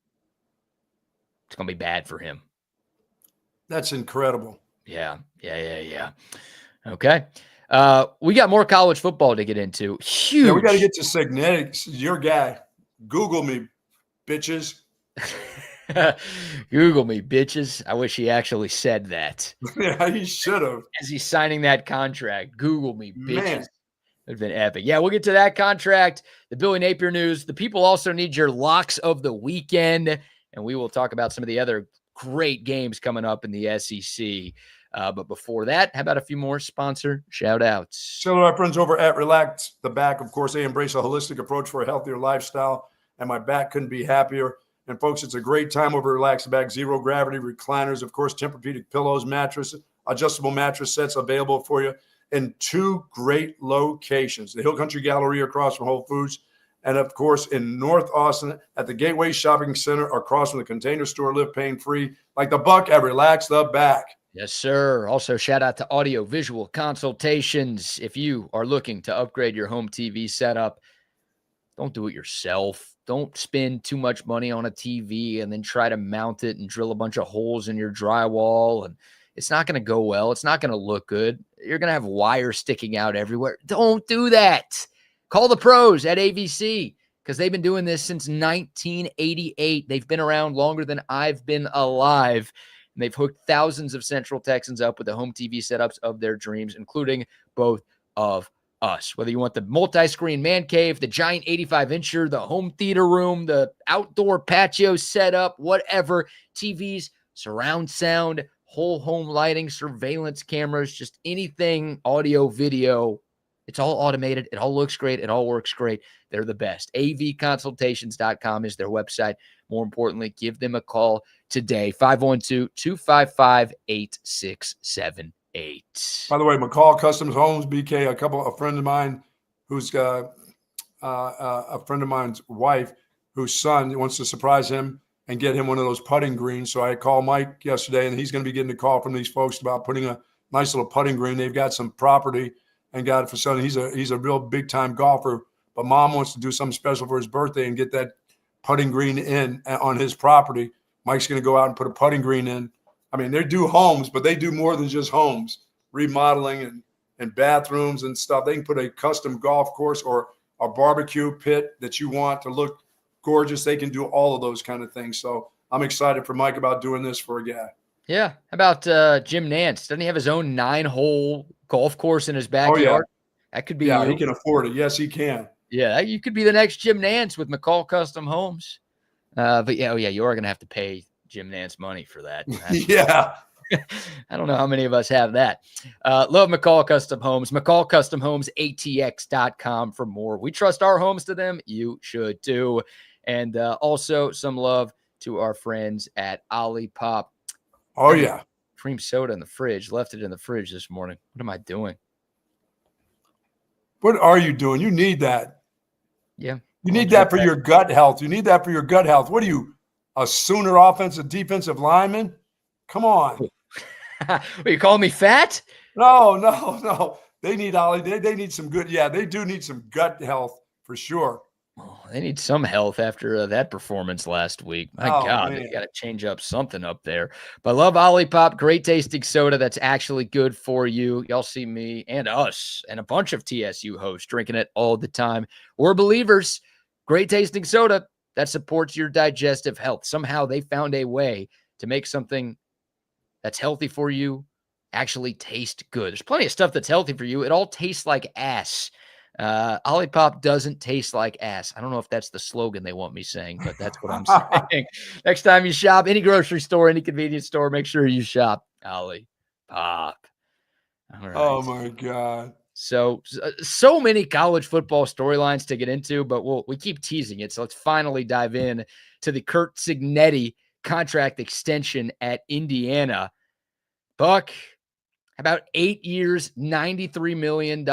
Speaker 1: it's gonna be bad for him.
Speaker 2: That's incredible.
Speaker 1: Yeah. Okay. We got more college football to get into. Huge.
Speaker 2: Yeah, we got to get to Signetics. Your guy. Google me, bitches.
Speaker 1: Google me, bitches. I wish he actually said that.
Speaker 2: Yeah, he should have.
Speaker 1: As he's signing that contract. Google me, bitches. Man. It would have been epic. Yeah, we'll get to that contract. The Billy Napier news. The people also need your locks of the weekend. and we will talk about some of the other great games coming up in the SEC. But before that, how about a few more sponsor shout-outs?
Speaker 2: So our friends over at Relax the Back, of course, they embrace a holistic approach for a healthier lifestyle, and my back couldn't be happier. And, folks, it's a great time over at Relax the Back. Zero gravity recliners, of course, Tempur-Pedic pillows, mattress, adjustable mattress sets available for you in 2 great locations. The Hill Country Galleria across from Whole Foods, and, of course, in North Austin at the Gateway Shopping Center across from the Container Store. Live pain-free like the Buck at Relax the Back.
Speaker 1: Yes, sir. Also, shout out to Audio Visual Consultations. If you are looking to upgrade your home TV setup, don't do it yourself. Don't spend too much money on a TV and then try to mount it and drill a bunch of holes in your drywall. And it's not going to go well. It's not going to look good. You're going to have wires sticking out everywhere. Don't do that. Call the pros at AVC because they've been doing this since 1988. They've been around longer than I've been alive. And they've hooked thousands of Central Texans up with the home TV setups of their dreams, including both of us. Whether you want the multi-screen man cave, the giant 85-incher, the home theater room, the outdoor patio setup, whatever, TVs, surround sound, whole home lighting, surveillance cameras, just anything audio, video. It's all automated. It all looks great. It all works great. They're the best. avconsultations.com is their website. More importantly, give them a call today, 512-255-8678.
Speaker 2: By the way, McCall Customs Homes, BK, a friend of mine who's a friend of mine's wife whose son wants to surprise him and get him one of those putting greens. So I called Mike yesterday, and he's going to be getting a call from these folks about putting a nice little putting green. They've got some property and got it for son. He's a real big-time golfer, but mom wants to do something special for his birthday and get that putting green in on his property. Mike's going to go out and put a putting green in. I mean, they do homes, but they do more than just homes, remodeling and bathrooms and stuff. They can put a custom golf course or a barbecue pit that you want to look gorgeous. They can do all of those kind of things. So I'm excited for Mike about doing this for a guy.
Speaker 1: Yeah. How about Jim Nance? Doesn't he have his own 9-hole golf course in his backyard?
Speaker 2: Oh, yeah.
Speaker 1: That could be
Speaker 2: Yeah,
Speaker 1: you.
Speaker 2: he can afford it. Yes, he can.
Speaker 1: Yeah, you could be the next Jim Nance with McCall Custom Homes. But yeah, you are going to have to pay Jim Nance money for that.
Speaker 2: Yeah.
Speaker 1: I don't know how many of us have that. Love McCall Custom Homes. McCall Custom Homes, ATX.com for more. We trust our homes to them. You should too. And also some love to our friends at OLIPOP.
Speaker 2: Oh, yeah.
Speaker 1: Cream soda in the fridge. Left it in the fridge this morning. What am I doing?
Speaker 2: What are you doing? You need that.
Speaker 1: Yeah.
Speaker 2: You need that for your gut health. You need that for your gut health. What are you, a Sooner offensive defensive lineman? Come on.
Speaker 1: Are you calling me fat?
Speaker 2: No. They need Ollie. They need some good. Yeah, they do need some gut health for sure.
Speaker 1: Oh, they need some health after that performance last week. My God,
Speaker 2: man.
Speaker 1: They got to change up something up there. But love OLIPOP, great tasting soda that's actually good for you. Y'all see me and us and a bunch of TSU hosts drinking it all the time. We're believers. Great tasting soda that supports your digestive health. Somehow they found a way to make something that's healthy for you actually taste good. There's plenty of stuff that's healthy for you. It all tastes like ass. OLIPOP doesn't taste like ass. I don't know if that's the slogan they want me saying, but that's what I'm saying. Next time you shop, any grocery store, any convenience store, make sure you shop OLIPOP. All right.
Speaker 2: Oh, my God.
Speaker 1: So many college football storylines to get into, but we keep teasing it. So let's finally dive in to the Curt Cignetti contract extension at Indiana. Buck, about 8 years, $93 million,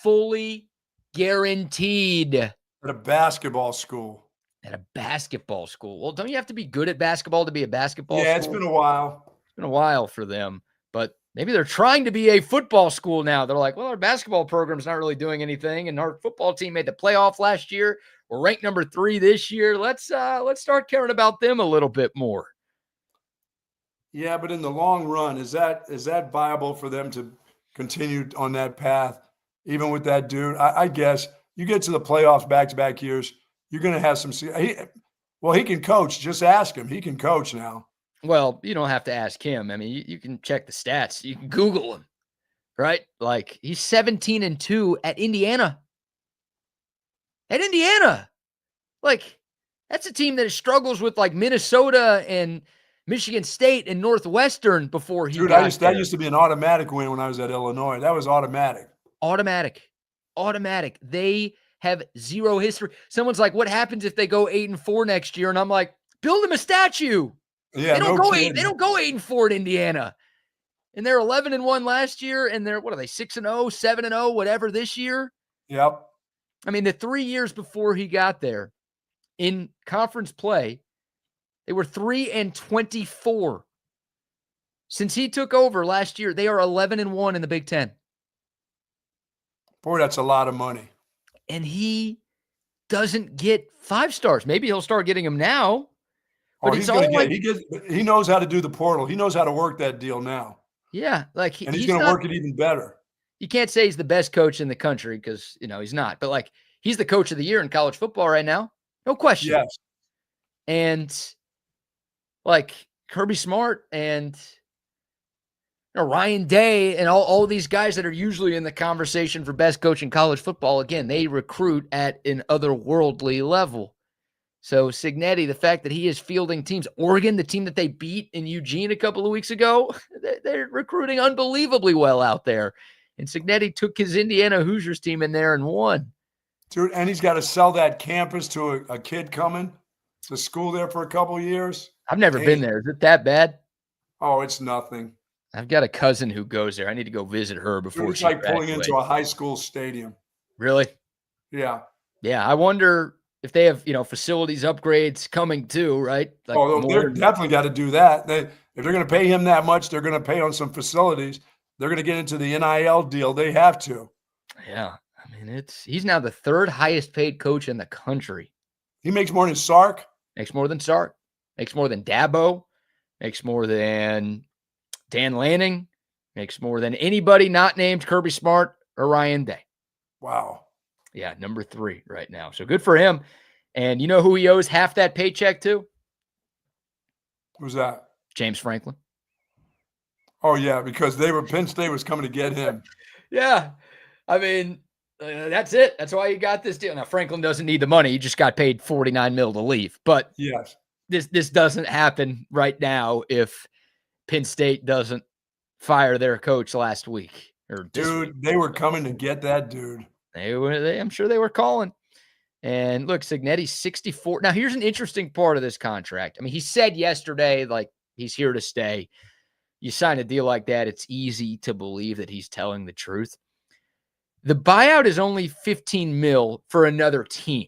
Speaker 1: fully guaranteed.
Speaker 2: At a basketball school.
Speaker 1: At a basketball school. Well, don't you have to be good at basketball to be a basketball school?
Speaker 2: Yeah, it's been a while.
Speaker 1: It's been a while for them, but maybe they're trying to be a football school now. They're like, well, our basketball program's not really doing anything, and our football team made the playoff last year. We're ranked number 3 this year. Let's start caring about them a little bit more.
Speaker 2: Yeah, but in the long run, is that viable for them to continue on that path, even with that dude? I guess you get to the playoffs back-to-back years, you're going to have some. He can coach. Just ask him. He can coach now.
Speaker 1: Well, you don't have to ask him. I mean, you can check the stats. You can Google him, right? Like, he's 17-2 at Indiana. Like, That's a team that struggles with like Minnesota and Michigan State and Northwestern before he
Speaker 2: Dude,
Speaker 1: got there.
Speaker 2: that used to be an automatic win when I was at Illinois. That was automatic.
Speaker 1: Automatic. They have zero history. Someone's like, what happens if they go 8-4 next year? And I'm like, build them a statue.
Speaker 2: Yeah,
Speaker 1: They don't
Speaker 2: no
Speaker 1: go
Speaker 2: kidding.
Speaker 1: They don't go 8-4 in Indiana. And they're 11-1 last year, and they're, what are they, 6-0, 7-0, whatever this year?
Speaker 2: Yep.
Speaker 1: I mean, the 3 years before he got there in conference play, they were 3-24. Since he took over last year, they are 11-1 in the Big Ten.
Speaker 2: Boy, that's a lot of money.
Speaker 1: And he doesn't get 5 stars. Maybe he'll start getting them now. But
Speaker 2: he's going to get. He knows how to do the portal. He knows how to work that deal now.
Speaker 1: Yeah, like
Speaker 2: and he's going to work it even better.
Speaker 1: You can't say he's the best coach in the country because he's not. But like he's the coach of the year in college football right now, no question.
Speaker 2: Yes.
Speaker 1: And like Kirby Smart and Ryan Day and all these guys that are usually in the conversation for best coach in college football, again, they recruit at an otherworldly level. So Cignetti, the fact that he is fielding teams, Oregon, the team that they beat in Eugene a couple of weeks ago, they're recruiting unbelievably well out there. And Cignetti took his Indiana Hoosiers team in there and won.
Speaker 2: Dude, and he's got to sell that campus to a kid coming to school there for a couple of years.
Speaker 1: I've never been there. Is it that bad?
Speaker 2: Oh, it's nothing.
Speaker 1: I've got a cousin who goes there. I need to go visit her before
Speaker 2: Dude, it's
Speaker 1: she
Speaker 2: like
Speaker 1: graduates.
Speaker 2: pulling into a high school stadium.
Speaker 1: Really?
Speaker 2: Yeah.
Speaker 1: Yeah, I wonder if they have, facilities upgrades coming too, right? Like
Speaker 2: they're definitely got to do that. If they're going to pay him that much, they're going to pay on some facilities. They're going to get into the NIL deal. They have to.
Speaker 1: Yeah. I mean, he's now the 3rd highest paid coach in the country.
Speaker 2: He makes more than Sark.
Speaker 1: Makes more than Sark. Makes more than Dabo. Makes more than Dan Lanning. Makes more than anybody not named Kirby Smart or Ryan Day.
Speaker 2: Wow.
Speaker 1: Yeah, number 3 right now. So good for him. And you know who he owes half that paycheck to?
Speaker 2: Who's that?
Speaker 1: James Franklin.
Speaker 2: Oh, yeah, because Penn State was coming to get him.
Speaker 1: Yeah. I mean, that's it. That's why you got this deal. Now, Franklin doesn't need the money. He just got paid $49 million to leave. But
Speaker 2: yes,
Speaker 1: this doesn't happen right now if Penn State doesn't fire their coach last week.
Speaker 2: They were coming to get that dude.
Speaker 1: I'm sure they were calling. And look, Cignetti's 64. Now, here's an interesting part of this contract. I mean, he said yesterday, like, he's here to stay. You sign a deal like that, it's easy to believe that he's telling the truth. The buyout is only $15 million for another team.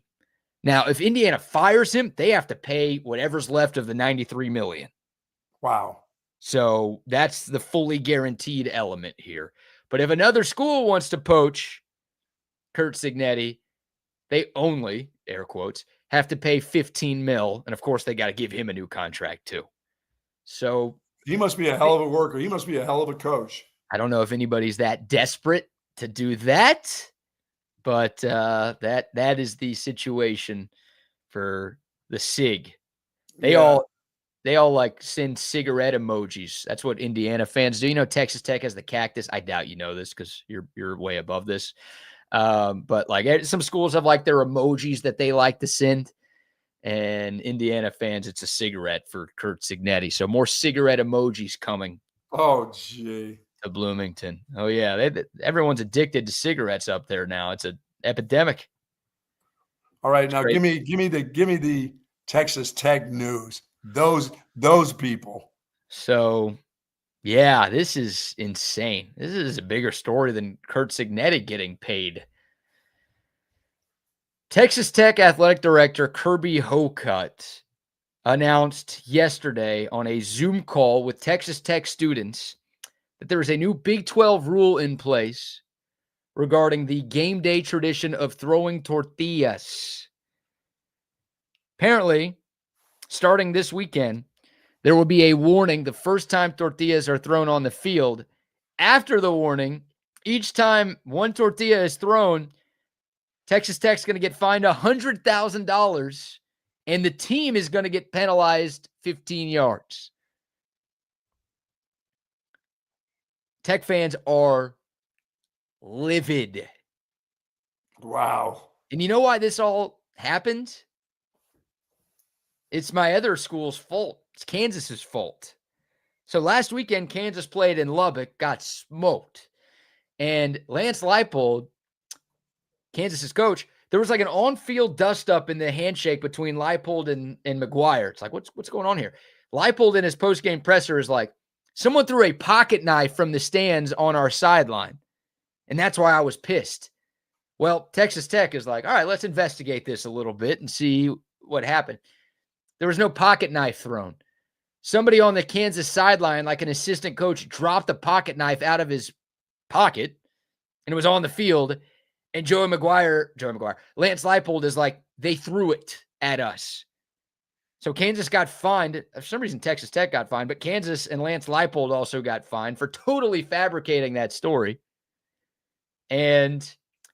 Speaker 1: Now, if Indiana fires him, they have to pay whatever's left of the $93 million.
Speaker 2: Wow.
Speaker 1: So that's the fully guaranteed element here. But if another school wants to poach Curt Cignetti, they only, air quotes, have to pay $15 million. And of course, they got to give him a new contract too. So
Speaker 2: he must be a hell of a worker. He must be a hell of a coach.
Speaker 1: I don't know if anybody's that desperate to do that, but that is the situation for the Sig. They all like send cigarette emojis. That's what Indiana fans do. You know, Texas Tech has the cactus. I doubt you know this because you're way above this. But like some schools have like their emojis that they like to send, and Indiana fans, it's a cigarette for Curt Cignetti. So more cigarette emojis coming.
Speaker 2: Oh, gee.
Speaker 1: To Bloomington. Oh yeah, everyone's addicted to cigarettes up there now. It's an epidemic.
Speaker 2: All right, now give me the Texas Tech news. Those people.
Speaker 1: So, yeah, this is insane. This is a bigger story than Curt Cignetti getting paid. Texas Tech athletic director Kirby Hocutt announced yesterday on a Zoom call with Texas Tech students that there is a new Big 12 rule in place regarding the game day tradition of throwing tortillas. Apparently, starting this weekend, there will be a warning the first time tortillas are thrown on the field. After the warning, each time one tortilla is thrown, Texas Tech's going to get fined $100,000, and the team is going to get penalized 15 yards. Tech fans are livid.
Speaker 2: Wow.
Speaker 1: And you know why this all happened? It's my other school's fault. It's Kansas's fault. So last weekend, Kansas played in Lubbock, got smoked. And Lance Leipold, Kansas's coach, there was like an on-field dust-up in the handshake between Leipold and McGuire. It's like, what's going on here? Leipold in his post-game presser is like, someone threw a pocket knife from the stands on our sideline. And that's why I was pissed. Well, Texas Tech is like, all right, let's investigate this a little bit and see what happened. There was no pocket knife thrown. Somebody on the Kansas sideline, like an assistant coach, dropped a pocket knife out of his pocket, and it was on the field. And Lance Leipold is like, they threw it at us. So Kansas got fined. For some reason, Texas Tech got fined, but Kansas and Lance Leipold also got fined for totally fabricating that story. And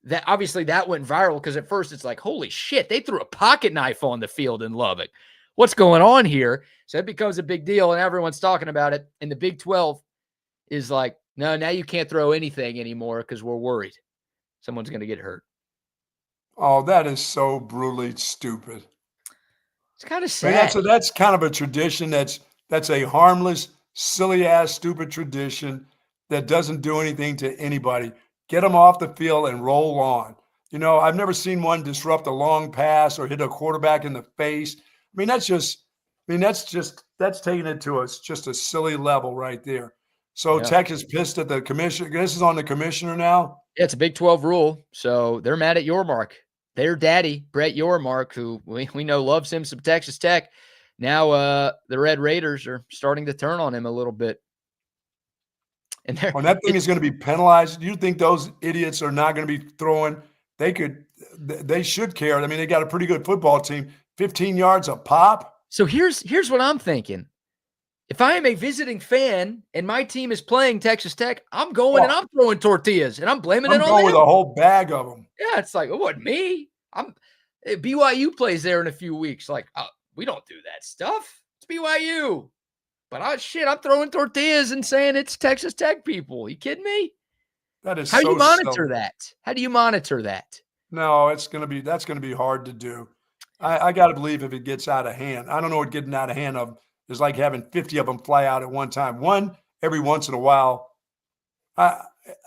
Speaker 1: that obviously that went viral because at first it's like, holy shit, they threw a pocket knife on the field in Lubbock. What's going on here? So it becomes a big deal, and everyone's talking about it. And the Big 12 is like, no, now you can't throw anything anymore because we're worried someone's going to get hurt.
Speaker 2: Oh, that is so brutally stupid.
Speaker 1: It's kind of sad.
Speaker 2: That's kind of a tradition that's a harmless, silly-ass, stupid tradition that doesn't do anything to anybody. Get them off the field and roll on. You know, I've never seen one disrupt a long pass or hit a quarterback in the face. That's taking it to just a silly level right there. So yeah. Tech is pissed at the commissioner. This is on the commissioner now?
Speaker 1: Yeah, it's a Big 12 rule. So they're mad at Yormark. Their daddy, Brett Yormark, who we know loves him some Texas Tech. Now the Red Raiders are starting to turn on him a little bit. And
Speaker 2: that thing is going to be penalized. You think those idiots are not going to be throwing? They should care. They got a pretty good football team. 15 yards a pop.
Speaker 1: So here's what I'm thinking. If I am a visiting fan and my team is playing Texas Tech, I'm going and I'm throwing tortillas and I'm blaming it on them.
Speaker 2: I'm going with a whole bag of them.
Speaker 1: Yeah, it's like, it wasn't me. BYU plays there in a few weeks. Like, we don't do that stuff. It's BYU. But I'm throwing tortillas and saying it's Texas Tech people. Are you kidding me?
Speaker 2: That is
Speaker 1: How do you monitor that? How do you monitor that?
Speaker 2: No, that's going to be hard to do. I got to believe if it gets out of hand. I don't know what getting out of hand of is like having 50 of them fly out at one time. One every once in a while.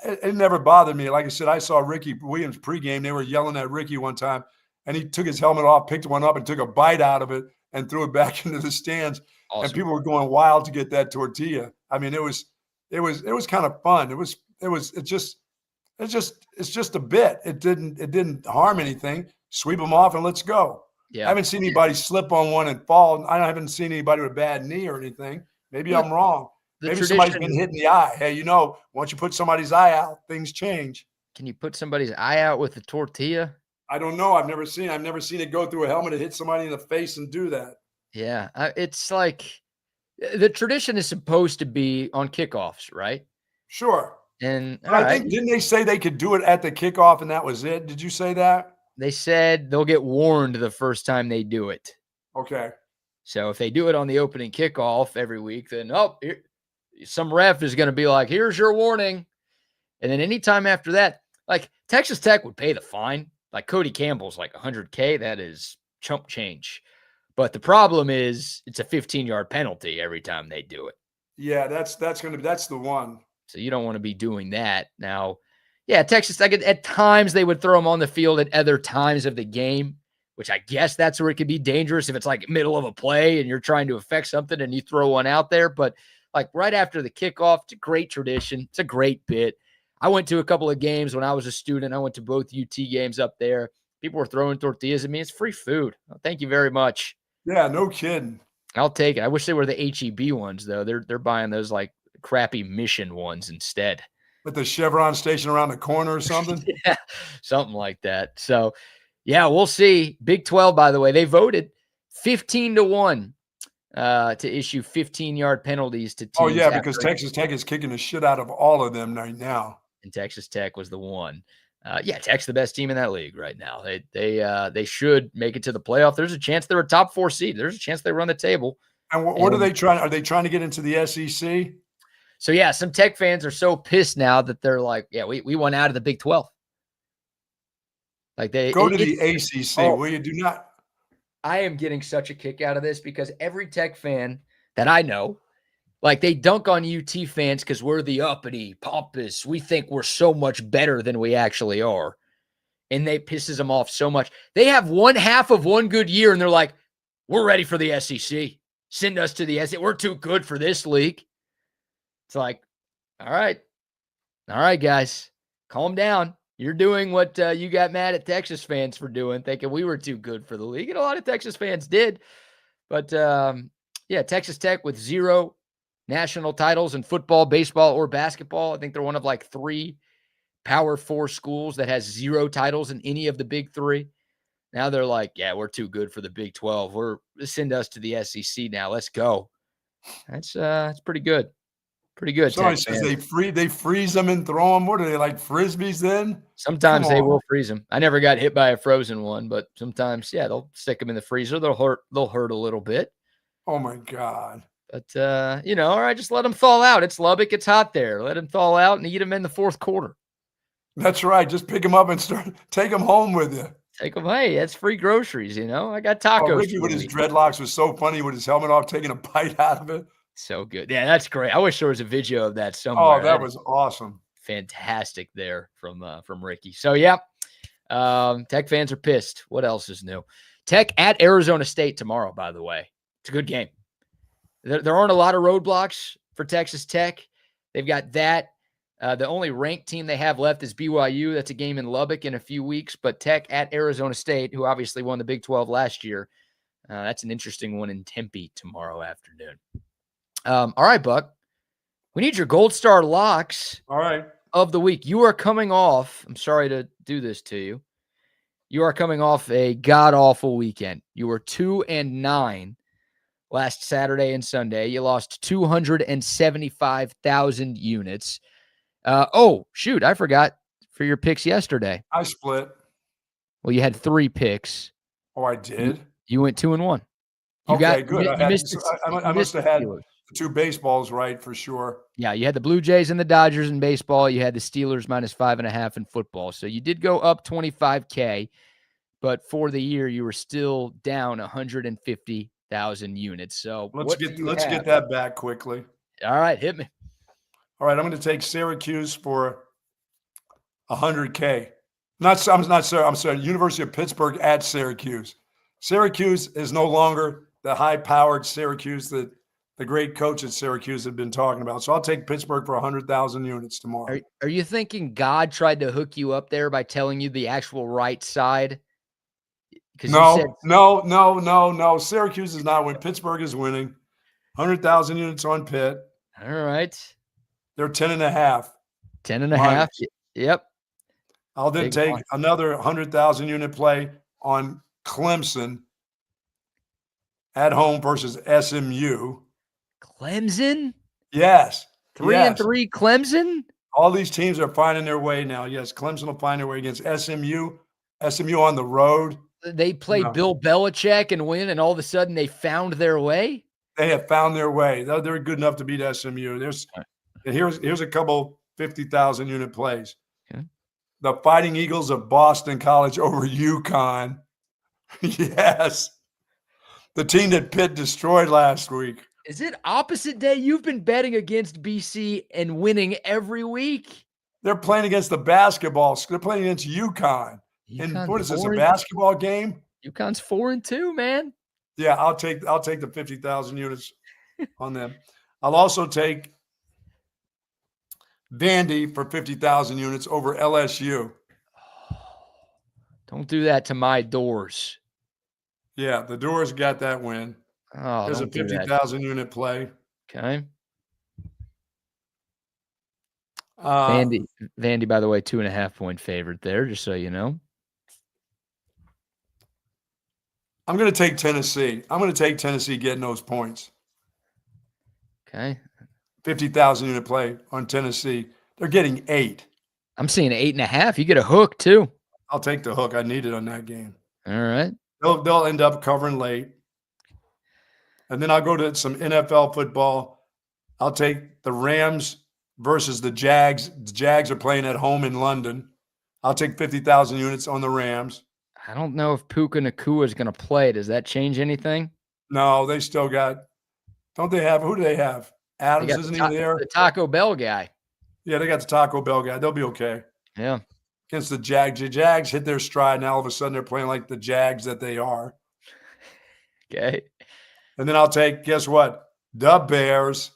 Speaker 2: It never bothered me. Like I said, I saw Ricky Williams pregame. They were yelling at Ricky one time, and he took his helmet off, picked one up, and took a bite out of it and threw it back into the stands. Awesome. And people were going wild to get that tortilla. It was kind of fun. It's just a bit. It didn't harm anything. Sweep them off and let's go. Yeah. I haven't seen anybody slip on one and fall. I haven't seen anybody with a bad knee or anything. Maybe I'm wrong. Maybe somebody's been hit in the eye. Hey, once you put somebody's eye out, things change.
Speaker 1: Can you put somebody's eye out with a tortilla?
Speaker 2: I don't know. I've never seen it go through a helmet and hit somebody in the face and do that.
Speaker 1: Yeah. It's like the tradition is supposed to be on kickoffs, right?
Speaker 2: Sure.
Speaker 1: And
Speaker 2: think, didn't they say they could do it at the kickoff and that was it? Did you say that?
Speaker 1: They said they'll get warned the first time they do it.
Speaker 2: Okay.
Speaker 1: So if they do it on the opening kickoff every week, then some ref is going to be like, here's your warning. And then anytime after that, like Texas Tech would pay the fine. Like Cody Campbell's like $100K. That is chump change. But the problem is it's a 15-yard penalty every time they do it.
Speaker 2: Yeah, that's the one.
Speaker 1: So you don't want to be doing that. Now, yeah, Texas Tech, at times they would throw them on the field at other times of the game, which I guess that's where it could be dangerous if it's like middle of a play and you're trying to affect something and you throw one out there. But like right after the kickoff, it's a great tradition. It's a great bit. I went to a couple of games when I was a student. I went to both UT games up there. People were throwing tortillas at me. It's free food. Thank you very much.
Speaker 2: Yeah, no kidding.
Speaker 1: I'll take it. I wish they were the HEB ones, though. They're buying those like crappy Mission ones instead.
Speaker 2: With the Chevron station around the corner or something?
Speaker 1: Yeah, something like that. So, yeah, we'll see. Big 12, by the way, they voted 15-1 to issue 15-yard penalties to teams.
Speaker 2: Oh, yeah, because Texas Tech is kicking the shit out of all of them right now.
Speaker 1: And Texas Tech was the one. Tech's the best team in that league right now. They should make it to the playoff. There's a chance they're a top 4 seed. There's a chance they run the table.
Speaker 2: And what are they trying? Are they trying to get into the SEC?
Speaker 1: So, yeah, some Tech fans are so pissed now that they're like, yeah, we went out of the Big 12. Like
Speaker 2: go to the ACC. Will you do not?
Speaker 1: I am getting such a kick out of this because every Tech fan that I know, like they dunk on UT fans because we're the uppity, pompous. We think we're so much better than we actually are. And they pisses them off so much. They have one half of one good year and they're like, we're ready for the SEC. Send us to the SEC. We're too good for this league. It's like, all right, guys, calm down. You're doing what you got mad at Texas fans for doing, thinking we were too good for the league. And a lot of Texas fans did. But, Texas Tech with 0 national titles in football, baseball, or basketball. I think they're one of like 3 Power 4 schools that has 0 titles in any of the big 3. Now they're like, yeah, we're too good for the Big 12. Send us to the SEC now. Let's go. That's pretty good. Pretty good.
Speaker 2: Somebody says they freeze them and throw them. What are they, like frisbees then?
Speaker 1: Sometimes they will freeze them. I never got hit by a frozen one, but sometimes, they'll stick them in the freezer. They'll hurt a little bit.
Speaker 2: Oh my God.
Speaker 1: But all right, just let them thaw out. It's Lubbock. It's hot there. Let them thaw out and eat them in the fourth quarter.
Speaker 2: That's right. Just pick them up and take them home with you.
Speaker 1: Take them. Hey, that's free groceries. I got tacos.
Speaker 2: Ricky with his dreadlocks was so funny with his helmet off, taking a bite out of it.
Speaker 1: So good. Yeah, that's great. I wish there was a video of that somewhere.
Speaker 2: Oh, that was awesome.
Speaker 1: Fantastic there from Ricky. So, Tech fans are pissed. What else is new? Tech at Arizona State tomorrow, by the way. It's a good game. There aren't a lot of roadblocks for Texas Tech. They've got that. The only ranked team they have left is BYU. That's a game in Lubbock in a few weeks. But Tech at Arizona State, who obviously won the Big 12 last year, that's an interesting one in Tempe tomorrow afternoon. All right, Buck. We need your Gold Star locks of the week. You are coming off, I'm sorry to do this to you. You are coming off a god-awful weekend. You were 2-9 last Saturday and Sunday. You lost 275,000 units. I forgot for your picks yesterday.
Speaker 2: I split.
Speaker 1: Well, you had 3 picks.
Speaker 2: Oh, I did?
Speaker 1: You went 2-1.
Speaker 2: Good. I must have had the 2 baseballs right for sure.
Speaker 1: Yeah, you had the Blue Jays and the Dodgers in baseball. You had the Steelers -5.5 in football. So you did go up 25K, but for the year you were still down 150,000 units. So
Speaker 2: let's get that back quickly.
Speaker 1: All right, hit me.
Speaker 2: All right, I'm going to take Syracuse for 100K. I'm sorry. University of Pittsburgh at Syracuse. Syracuse is no longer the high-powered Syracuse that the great coach at Syracuse had been talking about. So I'll take Pittsburgh for 100,000 units tomorrow.
Speaker 1: Are you thinking God tried to hook you up there by telling you the actual right side?
Speaker 2: No. Syracuse is not winning. Pittsburgh is winning. 100,000 units on Pitt.
Speaker 1: All right.
Speaker 2: They're 10.5.
Speaker 1: 10.5. Yep.
Speaker 2: I'll then take another 100,000 unit play on Clemson at home versus SMU.
Speaker 1: Clemson?
Speaker 2: Yes.
Speaker 1: 3-3 Clemson?
Speaker 2: All these teams are finding their way now. Yes, Clemson will find their way against SMU. SMU on the road.
Speaker 1: They play Bill Belichick and win, and all of a sudden they found their way?
Speaker 2: They have found their way. They're good enough to beat SMU. Here's a couple 50,000 unit plays.
Speaker 1: Okay.
Speaker 2: The Fighting Eagles of Boston College over UConn. Yes. The team that Pitt destroyed last week.
Speaker 1: Is it opposite day? You've been betting against BC and winning every week.
Speaker 2: They're playing against the basketball. They're playing against UConn. And what is this, a basketball game?
Speaker 1: UConn's 4-2, man.
Speaker 2: Yeah, I'll take the 50,000 units on them. I'll also take Vandy for 50,000 units over LSU.
Speaker 1: Don't do that to my Doors.
Speaker 2: Yeah, the Doors got that win.
Speaker 1: Oh,
Speaker 2: there's a 50,000 unit play.
Speaker 1: Okay. Vandy, by the way, 2.5 point favorite there, just so you know.
Speaker 2: I'm going to take Tennessee. I'm going to take Tennessee getting those points.
Speaker 1: Okay.
Speaker 2: 50,000 unit play on Tennessee. They're getting 8.
Speaker 1: I'm seeing 8.5. You get a hook too.
Speaker 2: I'll take the hook. I need it on that game.
Speaker 1: All right.
Speaker 2: They'll end up covering late. And then I'll go to some NFL football. I'll take the Rams versus the Jags. The Jags are playing at home in London. I'll take 50,000 units on the Rams.
Speaker 1: I don't know if Puka Nacua is going to play. Does that change anything?
Speaker 2: No, they still got – don't they have – who do they have? Adams, isn't he there?
Speaker 1: The Taco Bell guy.
Speaker 2: Yeah, they got the Taco Bell guy. They'll be okay.
Speaker 1: Yeah.
Speaker 2: Against the Jags. The Jags hit their stride, and all of a sudden they're playing like the Jags that they are.
Speaker 1: Okay.
Speaker 2: And then I'll take, guess what? The Bears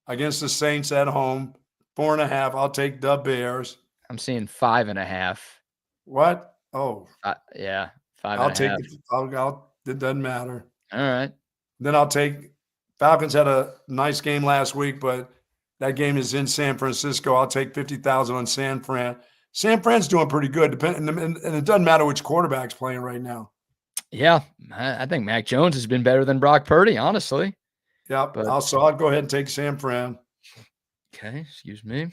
Speaker 2: against the Saints at home. 4.5. I'll take the Bears.
Speaker 1: I'm seeing 5.5.
Speaker 2: What? Oh.
Speaker 1: Yeah, 5.5.
Speaker 2: I'll take it doesn't matter.
Speaker 1: All right.
Speaker 2: Then I'll take Falcons had a nice game last week, but that game is in San Francisco. I'll take 50,000 on San Fran. San Fran's doing pretty good, and it doesn't matter which quarterback's playing right now.
Speaker 1: Yeah, I think Mac Jones has been better than Brock Purdy, honestly.
Speaker 2: Yeah, but I'll go ahead and take San Fran.
Speaker 1: Okay, excuse me.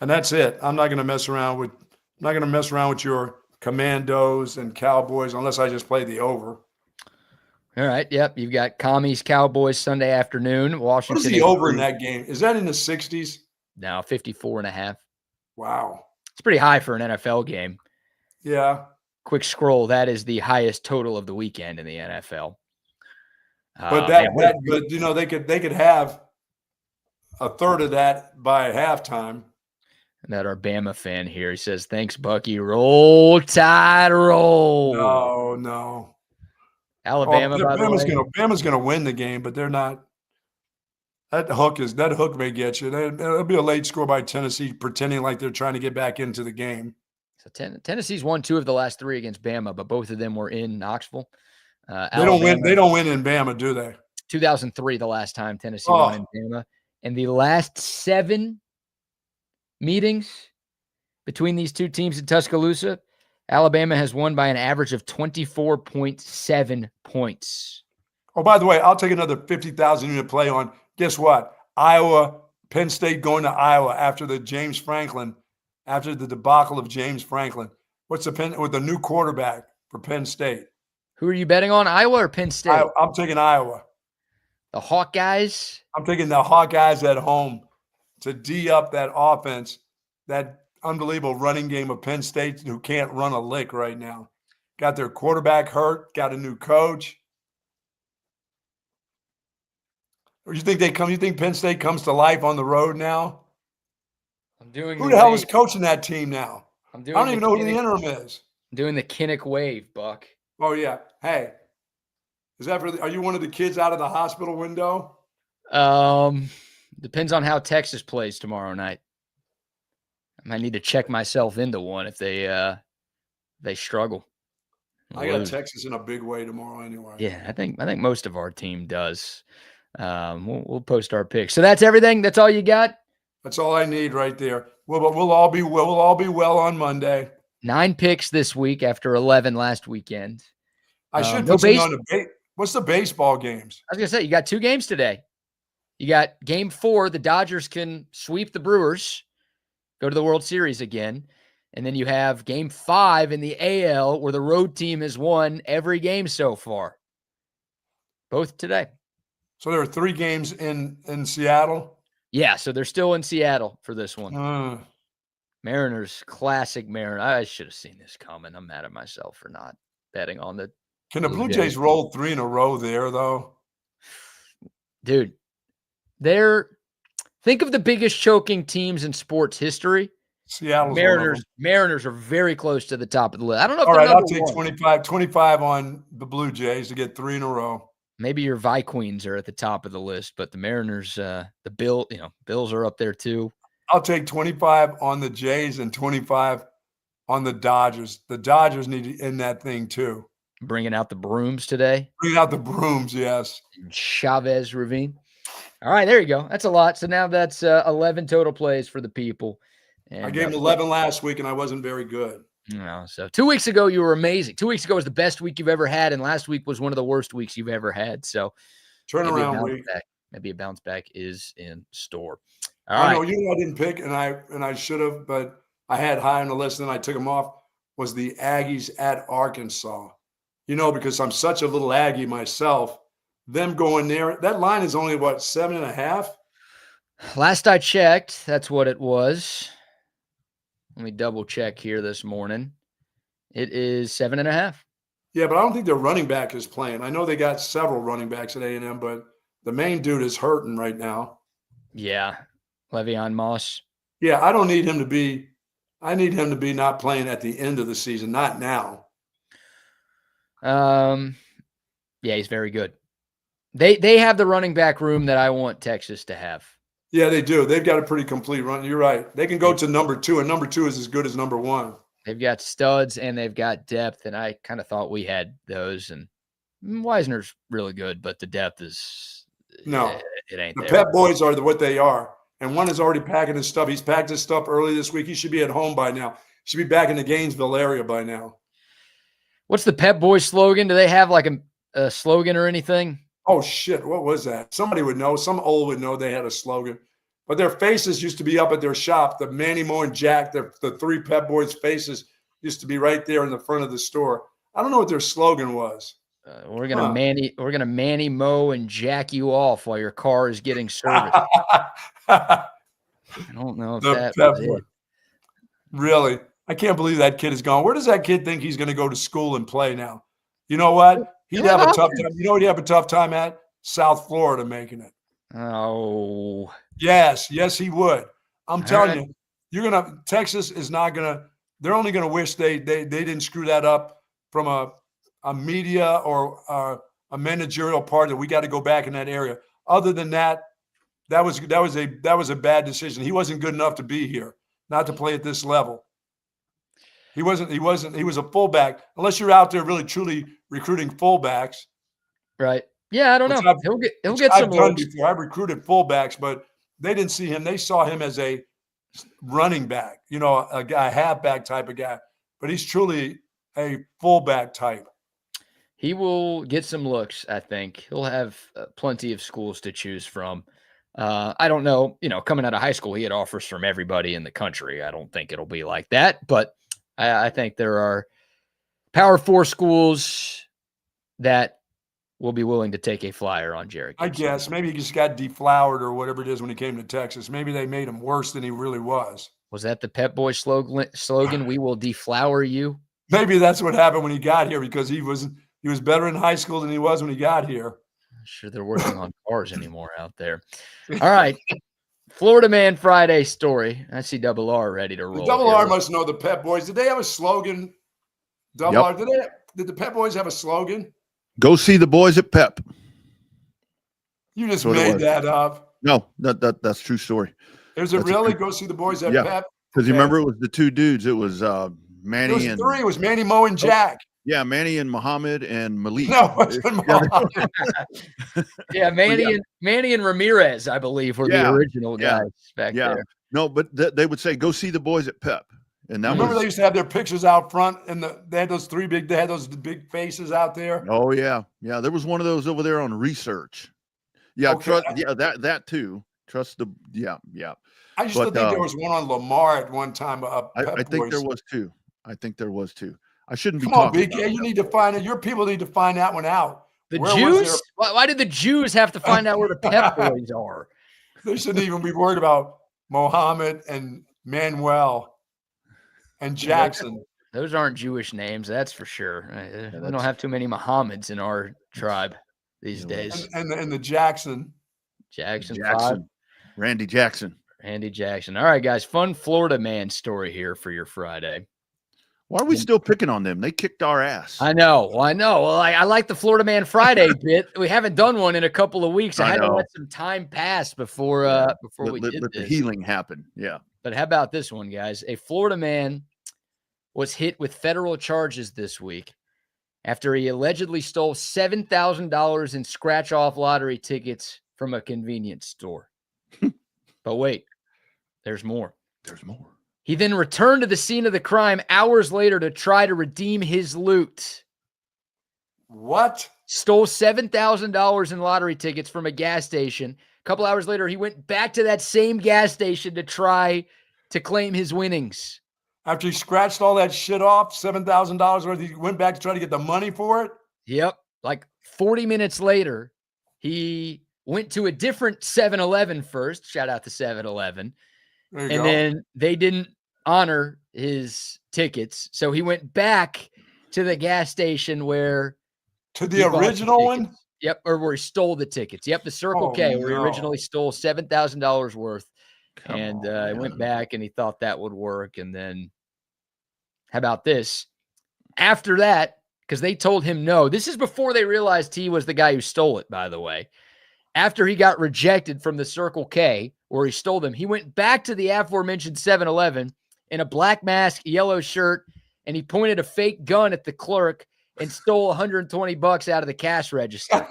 Speaker 2: And that's it. I'm not going to mess around with your Commandos and Cowboys unless I just play the over.
Speaker 1: All right. Yep. You've got Commies, Cowboys Sunday afternoon. Washington.
Speaker 2: What is the over in that game? Is that in the 60s?
Speaker 1: No, 54.5.
Speaker 2: Wow.
Speaker 1: It's pretty high for an NFL game.
Speaker 2: Yeah.
Speaker 1: Quick scroll. That is the highest total of the weekend in the NFL.
Speaker 2: But but you know, they could have a third of that by halftime.
Speaker 1: And that our Bama fan here, he says, "Thanks, Bucky. Roll Tide, roll."
Speaker 2: No.
Speaker 1: Alabama, by the way.
Speaker 2: Bama's gonna win the game, but they're not. That hook may get you. It'll be a late score by Tennessee, pretending like they're trying to get back into the game.
Speaker 1: So Tennessee's won 2 of the last 3 against Bama, but both of them were in Knoxville.
Speaker 2: They don't win in Bama, do they?
Speaker 1: 2003, the last time Tennessee won in Bama, and the last 7 meetings between these two teams in Tuscaloosa, Alabama has won by an average of 24.7 points.
Speaker 2: Oh, by the way, I'll take another 50,000 unit play on, guess what? Penn State going to Iowa after the debacle of James Franklin. What's with the new quarterback for Penn State?
Speaker 1: Who are you betting on, Iowa or Penn State?
Speaker 2: I'm taking Iowa.
Speaker 1: The Hawkeyes?
Speaker 2: I'm taking the Hawkeyes at home to D up that offense, that unbelievable running game of Penn State who can't run a lick right now. Got their quarterback hurt, got a new coach. Or you think Penn State comes to life on the road now? Who the hell is coaching that team now? I don't even know who the interim is.
Speaker 1: I'm doing the Kinnick wave, Buck.
Speaker 2: Oh, yeah. Hey, are you one of the kids out of the hospital window?
Speaker 1: Depends on how Texas plays tomorrow night. I might need to check myself into one if they struggle.
Speaker 2: I got Texas in a big way tomorrow anyway.
Speaker 1: Yeah, I think most of our team does. We'll post our picks. So that's everything. That's all you got.
Speaker 2: That's all I need right there. We'll all be well on Monday.
Speaker 1: 9 picks this week after 11 last weekend.
Speaker 2: I should put something on what's the baseball games?
Speaker 1: I was gonna say you got 2 games today. You got game 4. The Dodgers can sweep the Brewers, go to the World Series again. And then you have game 5 in the AL where the road team has won every game so far. Both today.
Speaker 2: So there are 3 games in Seattle?
Speaker 1: Yeah, so they're still in Seattle for this one. Mariners, classic Mariners. I should have seen this coming. I'm mad at myself for not betting on the
Speaker 2: Can the Blue Jays roll 3 in a row there, though?
Speaker 1: Dude, think of the biggest choking teams in sports history.
Speaker 2: Seattle
Speaker 1: Mariners are very close to the top of the list. I don't know if
Speaker 2: all
Speaker 1: they're
Speaker 2: right, I'll take 25 on the Blue Jays to get 3 in a row.
Speaker 1: Maybe your Vikings are at the top of the list, but the Mariners, Bills are up there too.
Speaker 2: I'll take 25 on the Jays and 25 on the Dodgers. The Dodgers need to end that thing too.
Speaker 1: Bringing out the brooms today.
Speaker 2: Bringing out the brooms, yes.
Speaker 1: Chavez Ravine. All right, there you go. That's a lot. So now that's 11 total plays for the people. And
Speaker 2: I gave him 11 last week, and I wasn't very good.
Speaker 1: No, so 2 weeks ago, you were amazing. 2 weeks ago was the best week you've ever had, and last week was one of the worst weeks you've ever had. So
Speaker 2: turnaround week.
Speaker 1: Maybe a bounce back is in store.
Speaker 2: All right. I know I didn't pick, and I should have, but I had high on the list, and I took them off, was the Aggies at Arkansas. Because I'm such a little Aggie myself, them going there, that line is only, 7.5?
Speaker 1: Last I checked, that's what it was. Let me double check here this morning. It is 7.5.
Speaker 2: Yeah, but I don't think their running back is playing. I know they got several running backs at A&M, but the main dude is hurting right now.
Speaker 1: Yeah. Le'Veon Moss.
Speaker 2: Yeah, I don't need him to be – I need him to be not playing at the end of the season, not now.
Speaker 1: Yeah, he's very good. They have the running back room that I want Texas to have.
Speaker 2: Yeah, they do. They've got a pretty complete run. You're right. They can go to number 2, and number 2 is as good as number 1.
Speaker 1: They've got studs and they've got depth, and I kind of thought we had those. And Wisner's really good, but the depth is
Speaker 2: no.
Speaker 1: It ain't
Speaker 2: the
Speaker 1: there.
Speaker 2: Pep boys are what they are, and one is already packing his stuff. He's packed his stuff early this week. He should be at home by now. He should be back in the Gainesville area by now.
Speaker 1: What's the Pep Boys slogan? Do they have like a slogan or anything?
Speaker 2: Oh shit! What was that? Somebody would know. Some old would know they had a slogan. But their faces used to be up at their shop. The Manny, Mo, and Jack, the 3 Pep Boys' faces used to be right there in the front of the store. I don't know what their slogan was.
Speaker 1: We're gonna Manny, Mo, and Jack you off while your car is getting serviced. I don't know if that was it.
Speaker 2: Really? I can't believe that kid is gone. Where does that kid think he's going to go to school and play now? You know what? He'd have a tough time. You know what he'd have a tough time at? South Florida making it.
Speaker 1: Oh.
Speaker 2: Yes, he would. I'm telling you, Texas is not gonna. They're only gonna wish they didn't screw that up from a media or a managerial part that we got to go back in that area. Other than that, that was a bad decision. He wasn't good enough to be here, not to play at this level. He was a fullback. Unless you're out there really truly recruiting fullbacks.
Speaker 1: Right. Yeah, I don't know. He'll get some looks.
Speaker 2: Before. I've recruited fullbacks, but they didn't see him. They saw him as a running back, a guy, halfback type of guy. But he's truly a fullback type.
Speaker 1: He will get some looks, I think. He'll have plenty of schools to choose from. I don't know. Coming out of high school, he had offers from everybody in the country. I don't think it'll be like that, but I think there are Power 4 schools that will be willing to take a flyer on Jared Gibson.
Speaker 2: I guess. Maybe he just got deflowered or whatever it is when he came to Texas. Maybe they made him worse than he really was.
Speaker 1: Was that the Pep Boys slogan? We will deflower you?
Speaker 2: Maybe that's what happened when he got here, because he was better in high school than he was when he got here.
Speaker 1: I'm sure they're working on cars anymore out there. All right. Florida Man Friday story. I see Double R ready to roll.
Speaker 2: Double R must know the Pep Boys. Did they have a slogan? Double R, did the Pep Boys have a slogan?
Speaker 11: Go see the boys at Pep.
Speaker 2: You just made that up.
Speaker 11: No, that's true story.
Speaker 2: Is it really? Go see the boys at Pep?
Speaker 11: Because you remember it was the 2 dudes. It was Manny.
Speaker 2: It was 3. It was Manny, Mo, and Jack.
Speaker 11: Yeah, Manny and Muhammad and Malik.
Speaker 2: No, it wasn't Muhammad.
Speaker 1: Yeah, Manny and Ramirez, I believe, were the original guys back there.
Speaker 11: No, but they would say, "Go see the boys at Pep." And that
Speaker 2: remember they used to have their pictures out front, and they had those big faces out there.
Speaker 11: Oh yeah. There was one of those over there on Research. Yeah,
Speaker 2: okay.
Speaker 11: That too. Trust the yeah.
Speaker 2: I used to think there was one on Lamar at one time.
Speaker 11: I think there was too. I shouldn't be
Speaker 2: Come on,
Speaker 11: talking.
Speaker 2: BK, you need to find it. Your people need to find that one out.
Speaker 1: The Jews? Why did the Jews have to find out where the Pep Boys are?
Speaker 2: They shouldn't even be worried about Mohammed and Manuel and Jackson.
Speaker 1: Those aren't Jewish names, that's for sure. We don't have too many Mohammeds in our tribe these days.
Speaker 2: And the Jackson.
Speaker 1: Jackson.
Speaker 11: Randy Jackson.
Speaker 1: All right, guys. Fun Florida Man story here for your Friday.
Speaker 11: Why are we still picking on them? They kicked our ass.
Speaker 1: I know. Well, I like the Florida Man Friday bit. We haven't done one in a couple of weeks. I had to let some time pass before we did
Speaker 11: let
Speaker 1: this.
Speaker 11: the healing happen. Yeah.
Speaker 1: But how about this one, guys? A Florida man was hit with federal charges this week after he allegedly stole $7,000 in scratch-off lottery tickets from a convenience store. But wait, there's more. He then returned to the scene of the crime hours later to try to redeem his loot.
Speaker 2: What?
Speaker 1: Stole $7,000 in lottery tickets from a gas station. A couple hours later, he went back to that same gas station to try to claim his winnings.
Speaker 2: After he scratched all that shit off, $7,000 worth, he went back to try to get the money for it?
Speaker 1: Yep. Like 40 minutes later, he went to a different 7-Eleven first. Shout out to 7-Eleven. And then they didn't honor his tickets. So he went back to the gas station where
Speaker 2: to the original one.
Speaker 1: Yep, or where he stole the tickets. Yep, the Circle K, where he originally stole $7,000 worth. He went back and he thought that would work. And then, how about this? After that, because they told him no. This is before they realized he was the guy who stole it, by the way. After he got rejected from the Circle K, where he stole them, he went back to the aforementioned 7-Eleven in a black mask, yellow shirt, and he pointed a fake gun at the clerk and stole $120 out of the cash register.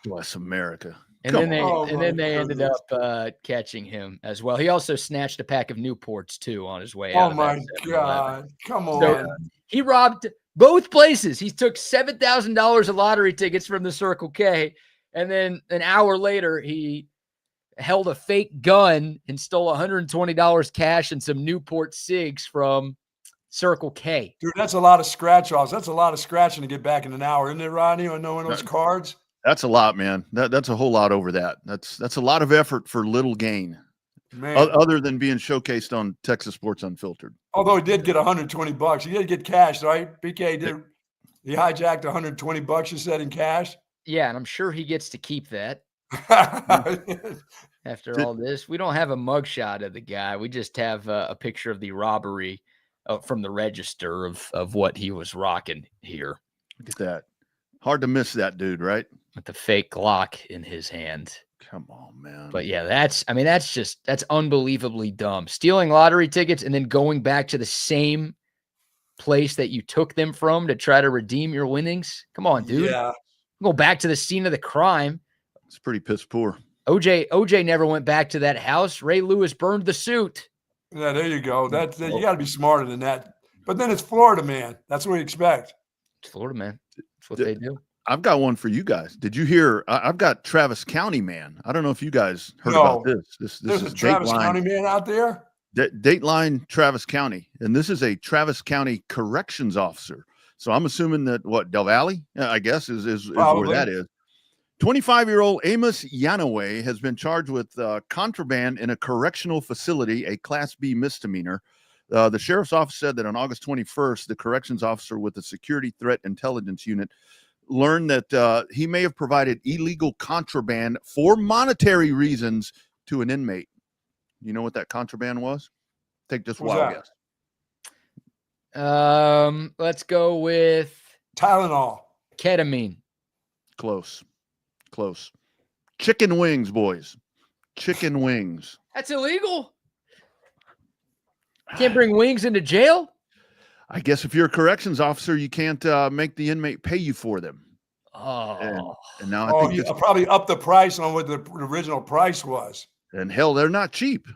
Speaker 11: Bless America.
Speaker 1: And then they ended up catching him as well. He also snatched a pack of Newports too on his way out.
Speaker 2: Oh my God! Come on.
Speaker 1: So he robbed both places. He took $7,000 of lottery tickets from the Circle K, and then an hour later he held a fake gun and stole $120 cash and some Newport cigs from Circle K.
Speaker 2: Dude, that's a lot of scratch-offs. That's a lot of scratching to get back in an hour, isn't it, Rodney? On knowing those cards.
Speaker 11: That's a lot, man. That's a whole lot over that. That's a lot of effort for little gain.
Speaker 2: Man.
Speaker 11: Other than being showcased on Texas Sports Unfiltered.
Speaker 2: Although he did get $120. He did get cash, right? BK did. He hijacked $120, you said, in cash?
Speaker 1: Yeah, and I'm sure he gets to keep that. After all this, we don't have a mugshot of the guy. We just have a picture of the robbery from the register of what he was rocking here.
Speaker 11: Look at that. Hard to miss that dude, right?
Speaker 1: With the fake Glock in his hand.
Speaker 11: Come on, man.
Speaker 1: But yeah, that's unbelievably dumb. Stealing lottery tickets and then going back to the same place that you took them from to try to redeem your winnings. Come on, dude.
Speaker 2: Yeah.
Speaker 1: Go back to the scene of the crime.
Speaker 11: It's pretty piss poor.
Speaker 1: OJ never went back to that house. Ray Lewis burned the suit.
Speaker 2: Yeah, there you go. You got to be smarter than that. But then it's Florida, man. That's what we expect.
Speaker 1: It's Florida, man. That's what they do.
Speaker 11: I've got one for you guys. Did you hear? I've got Travis County man. I don't know if you guys heard about this. This
Speaker 2: There's
Speaker 11: is
Speaker 2: a Travis County man out there?
Speaker 11: Dateline Travis County. And this is a Travis County corrections officer. So I'm assuming that Del Valle, I guess, is where that is. 25-year-old Amos Yanaway has been charged with contraband in a correctional facility, a Class B misdemeanor. The sheriff's office said that on August 21st, the corrections officer with the Security Threat Intelligence Unit learned that he may have provided illegal contraband for monetary reasons to an inmate. You know what that contraband was? Take just wild guess.
Speaker 1: Let's go with
Speaker 2: Tylenol.
Speaker 1: Ketamine.
Speaker 11: Close. Chicken wings, boys. Chicken wings.
Speaker 1: That's illegal. Can't bring wings into jail?
Speaker 11: I guess if you're a corrections officer, you can't make the inmate pay you for them.
Speaker 1: Oh.
Speaker 11: And now I think
Speaker 2: you probably up the price on what the original price was.
Speaker 11: And hell, they're not cheap.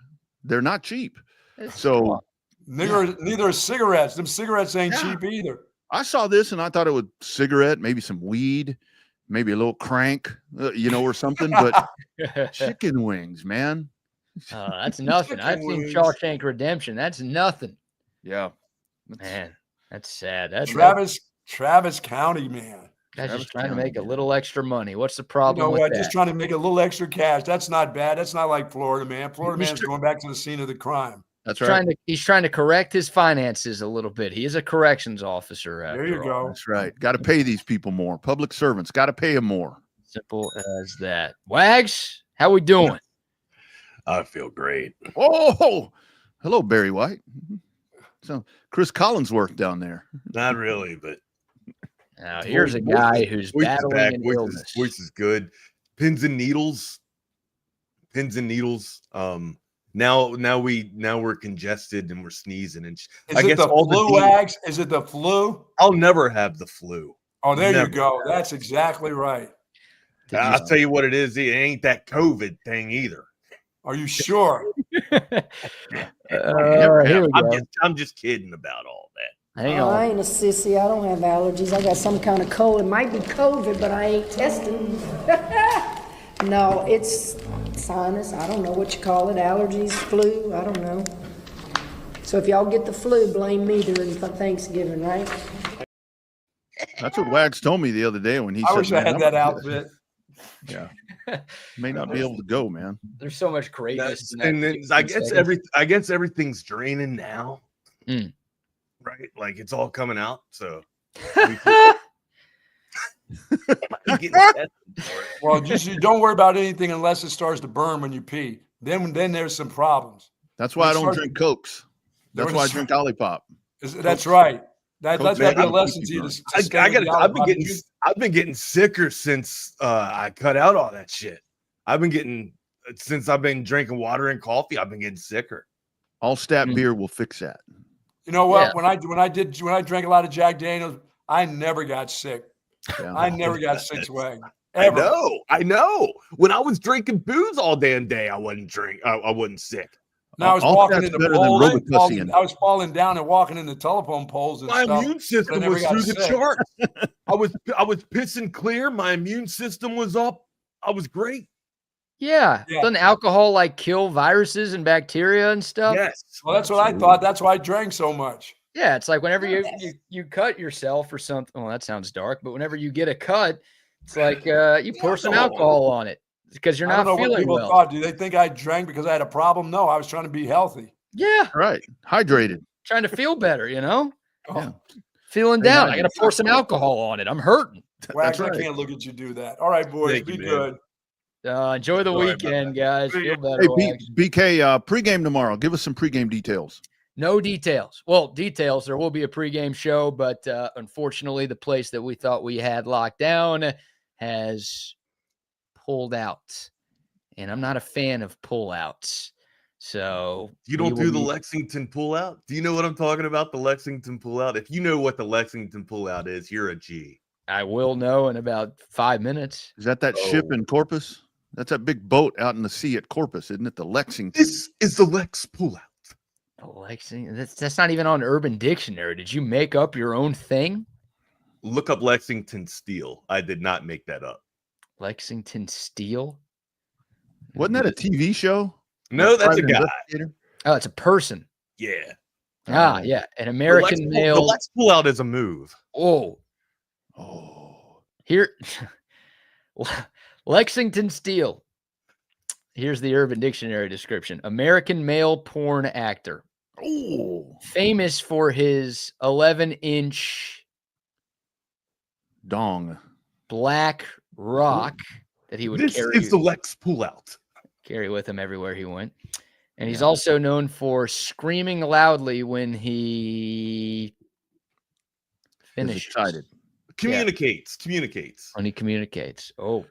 Speaker 11: So
Speaker 2: neither are cigarettes. Them cigarettes ain't cheap either.
Speaker 11: I saw this and I thought it was cigarette, maybe some weed, maybe a little crank, or something. But chicken wings, man.
Speaker 1: That's nothing. I've seen Shawshank Redemption. That's nothing.
Speaker 11: Yeah.
Speaker 1: Man, that's sad. That's
Speaker 2: Travis County, man.
Speaker 1: That's just trying to make a little extra money. What's the problem with that?
Speaker 2: Just trying to make a little extra cash. That's not bad. That's not like Florida, man. Florida man's going back to the scene of the crime.
Speaker 11: That's right.
Speaker 1: He's trying to correct his finances a little bit. He is a corrections officer.
Speaker 2: There you go.
Speaker 11: That's right. Got to pay these people more. Public servants got to pay them more.
Speaker 1: Simple as that. Wags, how we doing?
Speaker 12: I feel great.
Speaker 11: Oh, hello, Barry White. So Chris Collinsworth down there.
Speaker 12: Not really, but
Speaker 1: now here's a guy who's battling an illness.
Speaker 12: Voice is good. Pins and needles. Now we're congested and we're sneezing and
Speaker 2: I guess the flu, Wags? Is it the flu?
Speaker 12: I'll never have the flu.
Speaker 2: Oh, there you go. That's exactly right.
Speaker 12: I'll tell you what it is. It ain't that COVID thing either.
Speaker 2: Are you sure?
Speaker 12: I'm just kidding about all that.
Speaker 13: I ain't a sissy. I don't have allergies. I got some kind of cold. It might be COVID, but I ain't testing. No, it's sinus. I don't know what you call it. Allergies, flu. I don't know. So if y'all get the flu, blame me during Thanksgiving, right?
Speaker 11: That's what Wags told me the other day when he
Speaker 2: said, I wish I had that outfit.
Speaker 11: Yeah. May not be able to go, man.
Speaker 1: There's so much greatness.
Speaker 12: And then I guess everything's draining now. Right? Like it's all coming out. So
Speaker 2: well, just you don't worry about anything unless it starts to burn when you pee. Then there's some problems.
Speaker 11: That's why I don't drink Cokes. That's why I drink OLIPOP.
Speaker 2: That's right. That's got to be a lesson to you.
Speaker 12: I've been getting sicker since I cut out all that shit. Since I've been drinking water and coffee, I've been getting sicker.
Speaker 11: Altstadt Beer will fix that.
Speaker 2: You know what? Yeah. When I drank a lot of Jack Daniels, I never got sick. Yeah. I never got sick swag. Ever.
Speaker 12: I know. When I was drinking booze all damn day, I wasn't sick.
Speaker 2: No, I was walking in the poles. I was falling down and walking in the telephone poles and
Speaker 12: my
Speaker 2: stuff.
Speaker 12: My immune system was through the charts. I was pissing clear. My immune system was up. I was great.
Speaker 1: Yeah. Doesn't alcohol like kill viruses and bacteria and stuff?
Speaker 2: Yes. Well, that's what I thought. That's why I drank so much.
Speaker 1: Yeah, it's like whenever you cut yourself or something. Well, that sounds dark, but whenever you get a cut, it's like you pour some alcohol on it because you're not feeling
Speaker 2: what people
Speaker 1: well.
Speaker 2: Thought. Do they think I drank because I had a problem? No, I was trying to be healthy.
Speaker 1: Yeah.
Speaker 11: Right. Hydrated.
Speaker 1: Trying to feel better, Yeah. Feeling down. I got to pour some alcohol on it. I'm hurting.
Speaker 2: Wax, I can't look at you do that. All right, boys. Be good.
Speaker 1: Enjoy the weekend, guys. Feel better.
Speaker 11: Hey, BK, pregame tomorrow. Give us some pregame details.
Speaker 1: No details. Well, details. There will be a pregame show, but unfortunately, the place that we thought we had locked down has pulled out, and I'm not a fan of pullouts. So
Speaker 12: you don't do the Lexington pullout? Do you know what I'm talking about? The Lexington pullout. If you know what the Lexington pullout is, you're a G.
Speaker 1: I will know in about 5 minutes.
Speaker 11: Is that ship in Corpus? That's that big boat out in the sea at Corpus, isn't it? The Lexington.
Speaker 12: This is the Lex pullout.
Speaker 1: Lexington. That's not even on Urban Dictionary. Did you make up your own thing?
Speaker 12: Look up Lexington Steel. I did not make that up.
Speaker 1: Lexington Steel?
Speaker 11: Wasn't that a TV show?
Speaker 12: No, that's a guy.
Speaker 1: Oh, it's a person.
Speaker 12: Yeah.
Speaker 1: Yeah. An American male.
Speaker 12: The Lex pullout is a move.
Speaker 1: Oh. Here. Lexington Steel. Here's the Urban Dictionary description. American male porn actor.
Speaker 11: Oh.
Speaker 1: Famous for his 11-inch
Speaker 11: dong
Speaker 1: black rock that he would carry.
Speaker 12: This is the Lex pullout.
Speaker 1: Carry with him everywhere he went. And he's also known for screaming loudly when he finishes.
Speaker 11: Excited.
Speaker 12: Communicates.
Speaker 1: When he communicates. Oh.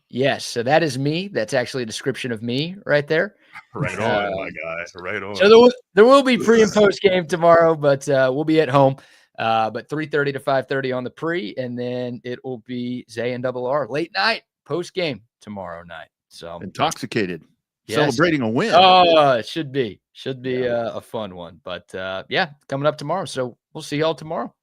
Speaker 1: Yes. So that is me. That's actually a description of me right there.
Speaker 12: Right on, my guy. Right on.
Speaker 1: So there will be pre and post game tomorrow, but we'll be at home. But 3:30 to 5:30 on the pre, and then it will be Zay and Double R late night post game tomorrow night. So
Speaker 11: intoxicated, celebrating a win.
Speaker 1: Oh, it should be a fun one. But coming up tomorrow. So we'll see y'all tomorrow.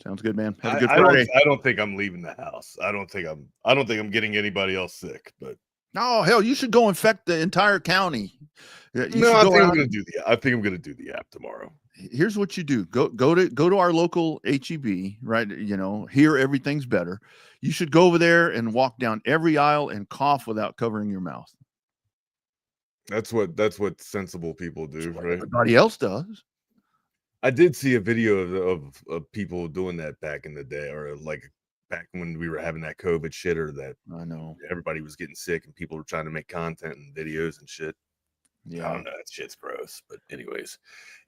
Speaker 11: Sounds good, man. Have a good Friday.
Speaker 12: I don't think I'm leaving the house. I don't think I'm getting anybody else sick. But
Speaker 11: no, hell, you should go infect the entire county.
Speaker 12: I think I'm going to do the app tomorrow.
Speaker 11: Here's what you do: go to our local HEB, right? Here everything's better. You should go over there and walk down every aisle and cough without covering your mouth.
Speaker 12: That's what sensible people do, right?
Speaker 11: Everybody else does.
Speaker 12: I did see a video of people doing that back in the day, or like back when we were having that COVID shit, or that
Speaker 11: I know
Speaker 12: everybody was getting sick and people were trying to make content and videos and shit.
Speaker 11: Yeah,
Speaker 12: I don't know, that shit's gross. But anyways,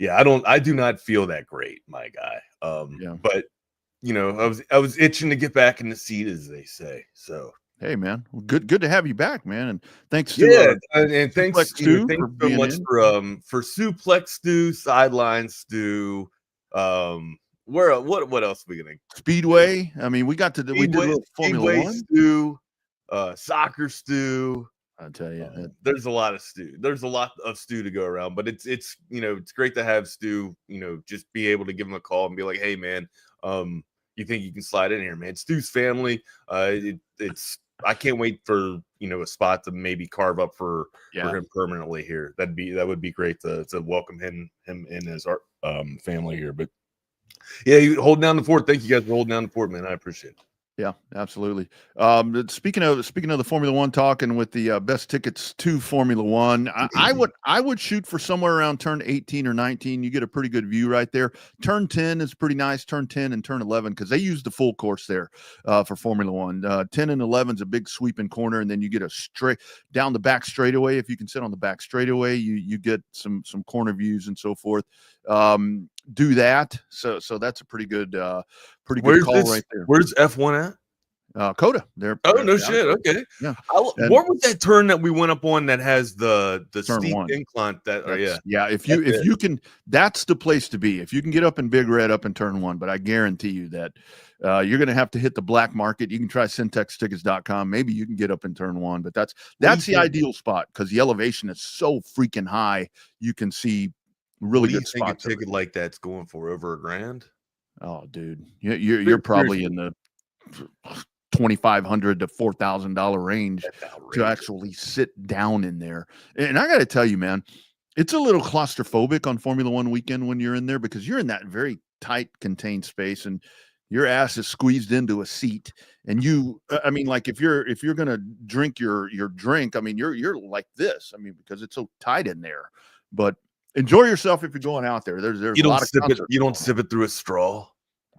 Speaker 12: I do not feel that great, my guy. But I was itching to get back in the seat, as they say. So
Speaker 11: hey, man, well, good to have you back, man. And thanks to
Speaker 12: and thanks
Speaker 11: Stu
Speaker 12: thanks
Speaker 11: for
Speaker 12: so much for Suplex Stu, Sideline Stu. What else are we gonna
Speaker 11: Speedway? I mean, we did a little Formula 1.
Speaker 12: Stu, soccer Stu.
Speaker 11: I tell you,
Speaker 12: there's a lot of Stu. There's a lot of Stu to go around, but it's it's great to have Stu. Just be able to give him a call and be like, hey, man, you think you can slide in here, man? Stu's family. I can't wait for a spot to maybe carve up for him permanently here. That would be great to welcome him in as our family here. But you holding down the fort. Thank you guys for holding down the fort, man. I appreciate it.
Speaker 11: Yeah, absolutely. Speaking of the Formula One, talking with the best tickets to Formula One, I would shoot for somewhere around turn 18 or 19. You get a pretty good view right there. Turn 10 is pretty nice. Turn 10 and turn 11, because they use the full course there for Formula One. 10 and 11 is a big sweeping corner, and then you get a straight down the back straightaway. If you can sit on the back straightaway, you get some corner views and so forth. Do that. So that's a pretty good call right there.
Speaker 12: Where's F1 at?
Speaker 11: Coda. They're
Speaker 12: no shit. Okay.
Speaker 11: Yeah.
Speaker 12: What was that turn that we went up on that has the steep
Speaker 11: one.
Speaker 12: incline?
Speaker 11: If you can, that's the place to be. If you can get up in Big Red up in turn 1, but I guarantee you that you're going to have to hit the black market. You can try syntextickets.com. Maybe you can get up in turn 1, but that's the ideal spot, because the elevation is so freaking high. You can see really good spots.
Speaker 12: What do you think a ticket like that's going for, over $1,000?
Speaker 11: Oh, dude, you're probably in the $2,500 to $4,000 range to actually sit down in there. And I got to tell you, man, it's a little claustrophobic on Formula One weekend when you're in there, because you're in that very tight, contained space, and your ass is squeezed into a seat. And I mean, like if you're gonna drink your drink, I mean, you're like this. I mean, because it's so tight in there. But enjoy yourself if you're going out there. There's a lot of concerts.
Speaker 12: You don't sip it through a straw.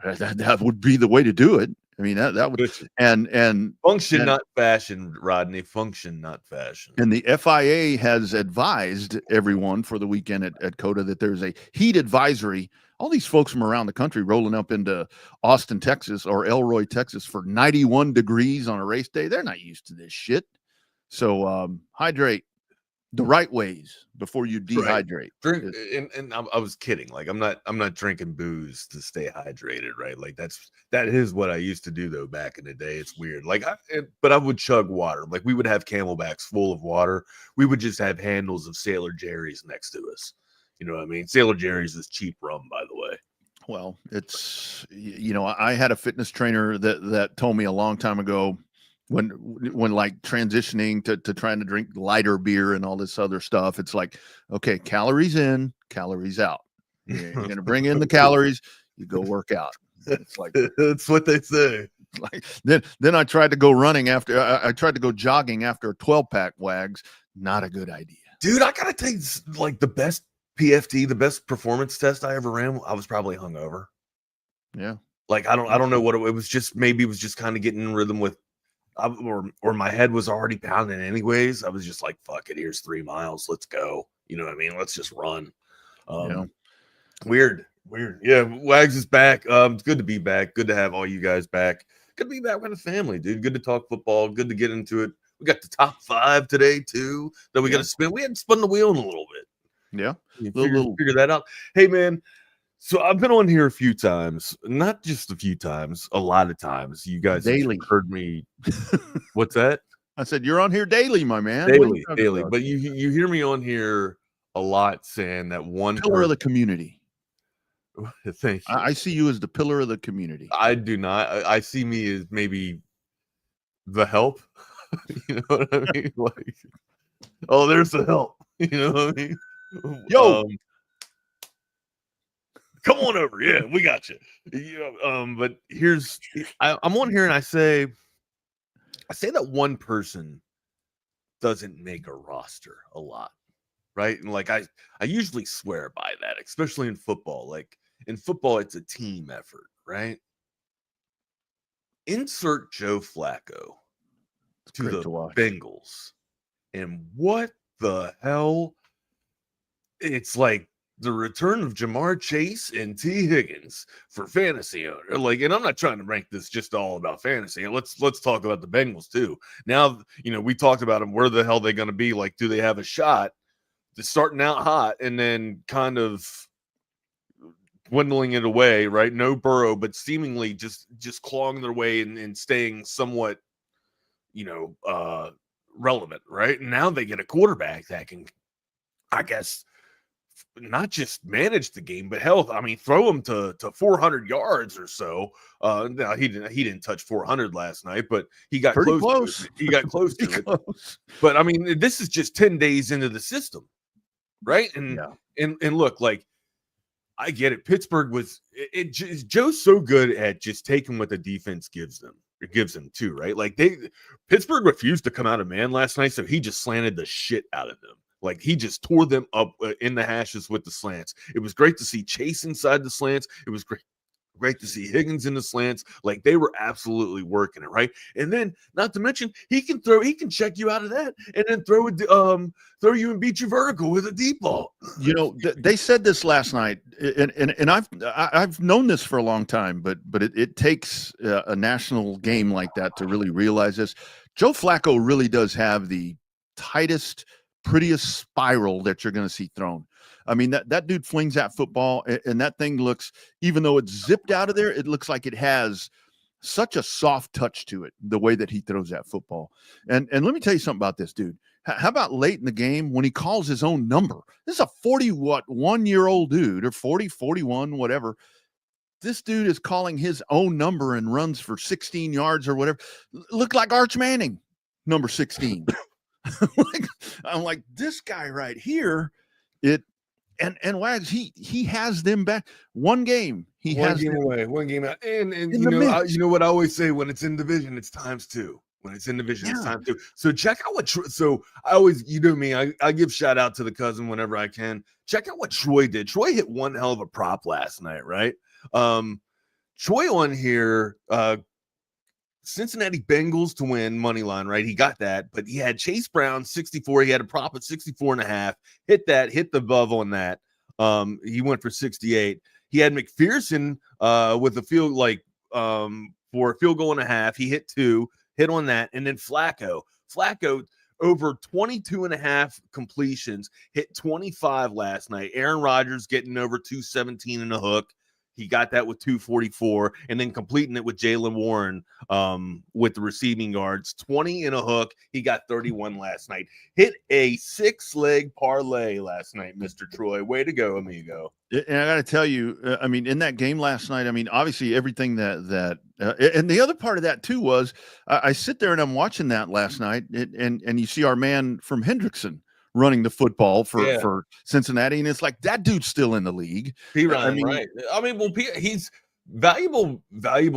Speaker 11: That would be the way to do it. I mean, that would and
Speaker 12: function, not fashion, Rodney. Function, not fashion.
Speaker 11: And the FIA has advised everyone for the weekend at COTA that there's a heat advisory. All these folks from around the country rolling up into Austin, Texas, or Elroy, Texas, for 91 degrees on a race day. They're not used to this shit. So hydrate the right ways before you dehydrate.
Speaker 12: Drink, and I was kidding. Like I'm not drinking booze to stay hydrated, right? Like that is what I used to do though back in the day. It's weird. Like but I would chug water. Like we would have Camelbacks full of water. We would just have handles of Sailor Jerry's next to us. You know what I mean? Sailor Jerry's is cheap rum, by the way.
Speaker 11: Well, it's, I had a fitness trainer that told me a long time ago, when like transitioning to trying to drink lighter beer and all this other stuff, it's like, okay, calories in, calories out. You're going to bring in the calories, you go work out. It's like,
Speaker 12: that's what they say.
Speaker 11: Like then I tried to go running after, I tried to go jogging after a 12-pack wags. Not a good idea.
Speaker 12: Dude, I got to tell you, like the best PFT, the best performance test I ever ran, I was probably hungover.
Speaker 11: Yeah.
Speaker 12: Like, I don't know what it was. Just, maybe it was just kind of getting in rhythm with, or my head was already pounding anyways. I was just like, fuck it, here's 3 miles, let's go. You know what I mean? Let's just run. Weird. Yeah, Wags is back. It's good to be back. Good to have all you guys back. Good to be back with the family, dude. Good to talk football. Good to get into it. We got the top 5 today too that we got to spin. We hadn't spun the wheel in a little bit.
Speaker 11: Yeah,
Speaker 12: figure that out. Hey man, so I've been on here a few times, not just a few times, a lot of times. You guys
Speaker 11: daily
Speaker 12: heard me. What's that?
Speaker 11: I said you're on here daily, my man.
Speaker 12: Daily. But you hear me on here a lot saying that one
Speaker 11: pillar of the community.
Speaker 12: Thank you.
Speaker 11: I see you as the pillar of the community.
Speaker 12: I do not. I see me as maybe the help. You know what I mean? Like, oh, there's the help. You know what I mean?
Speaker 11: Yo,
Speaker 12: come on over. Yeah, we got you. But I'm on here and I say that one person doesn't make a roster a lot, right? And like I usually swear by that, especially in football. Like in football, it's a team effort, right? Insert Joe Flacco to the Bengals, and what the hell? It's like the return of Jamar Chase and T. Higgins for fantasy owner. Like, and I'm not trying to rank this just all about fantasy. Let's talk about the Bengals too. Now, we talked about them. Where the hell are they going to be? Like, do they have a shot? They're starting out hot and then kind of dwindling it away, right? No Burrow, but seemingly just clawing their way and staying somewhat, relevant, right? And now they get a quarterback that can, I guess, not just manage the game, but hell, I mean, throw him to 400 yards or so. Now he didn't touch 400 last night, but he got close. He got close to it. But I mean, this is just 10 days into the system, right? And look, like, I get it. Pittsburgh was Joe's so good at just taking what the defense gives them, gives him too, right? Like Pittsburgh refused to come out of man last night, so he just slanted the shit out of them. Like he just tore them up in the hashes with the slants. It was great to see Chase inside the slants. It was great to see Higgins in the slants. Like they were absolutely working it, right? And then, not to mention, he can check you out of that, and then throw you and beat you vertical with a deep ball.
Speaker 11: You know, they said this last night, and I've known this for a long time, but it takes a national game like that to really realize this. Joe Flacco really does have the tightest, prettiest spiral that you're going to see thrown. I mean, that dude flings that football, and that thing looks, even though it's zipped out of there, it looks like it has such a soft touch to it, the way that he throws that football. And let me tell you something about this dude. How about late in the game when he calls his own number? This is a 1-year-old dude, or 40, 41, whatever. This dude is calling his own number and runs for 16 yards or whatever. Looked like Arch Manning, number 16. I'm like, this guy right here, and Wags, he has them back. One game.
Speaker 12: One game out. And you know what I always say, when it's in division, it's times 2. When it's in division, it's times 2. So check out so I always, you know me, I give shout out to the cousin whenever I can. Check out what Troy did. Troy hit one hell of a prop last night, right? Troy on here, Cincinnati Bengals to win money line, right? He got that, but he had Chase Brown 64. He had a prop at 64.5. Hit the above on that. He went for 68. He had McPherson with a field for a field goal and a half. He hit 2, hit on that, and then Flacco over 22.5 completions, hit 25 last night. Aaron Rodgers getting over 217 and a hook. He got that with 244, and then completing it with Jaylen Warren with the receiving yards, 20 in a hook. He got 31 last night. Hit a 6-leg parlay last night, Mr. Troy. Way to go, amigo.
Speaker 11: And I got to tell you, I mean, in that game last night, I mean, obviously everything and the other part of that too was I sit there and I'm watching that last night, and you see our man from Hendrickson running the football for Cincinnati, and it's like, that dude's still in the league.
Speaker 12: Right. I mean, well, he's valuable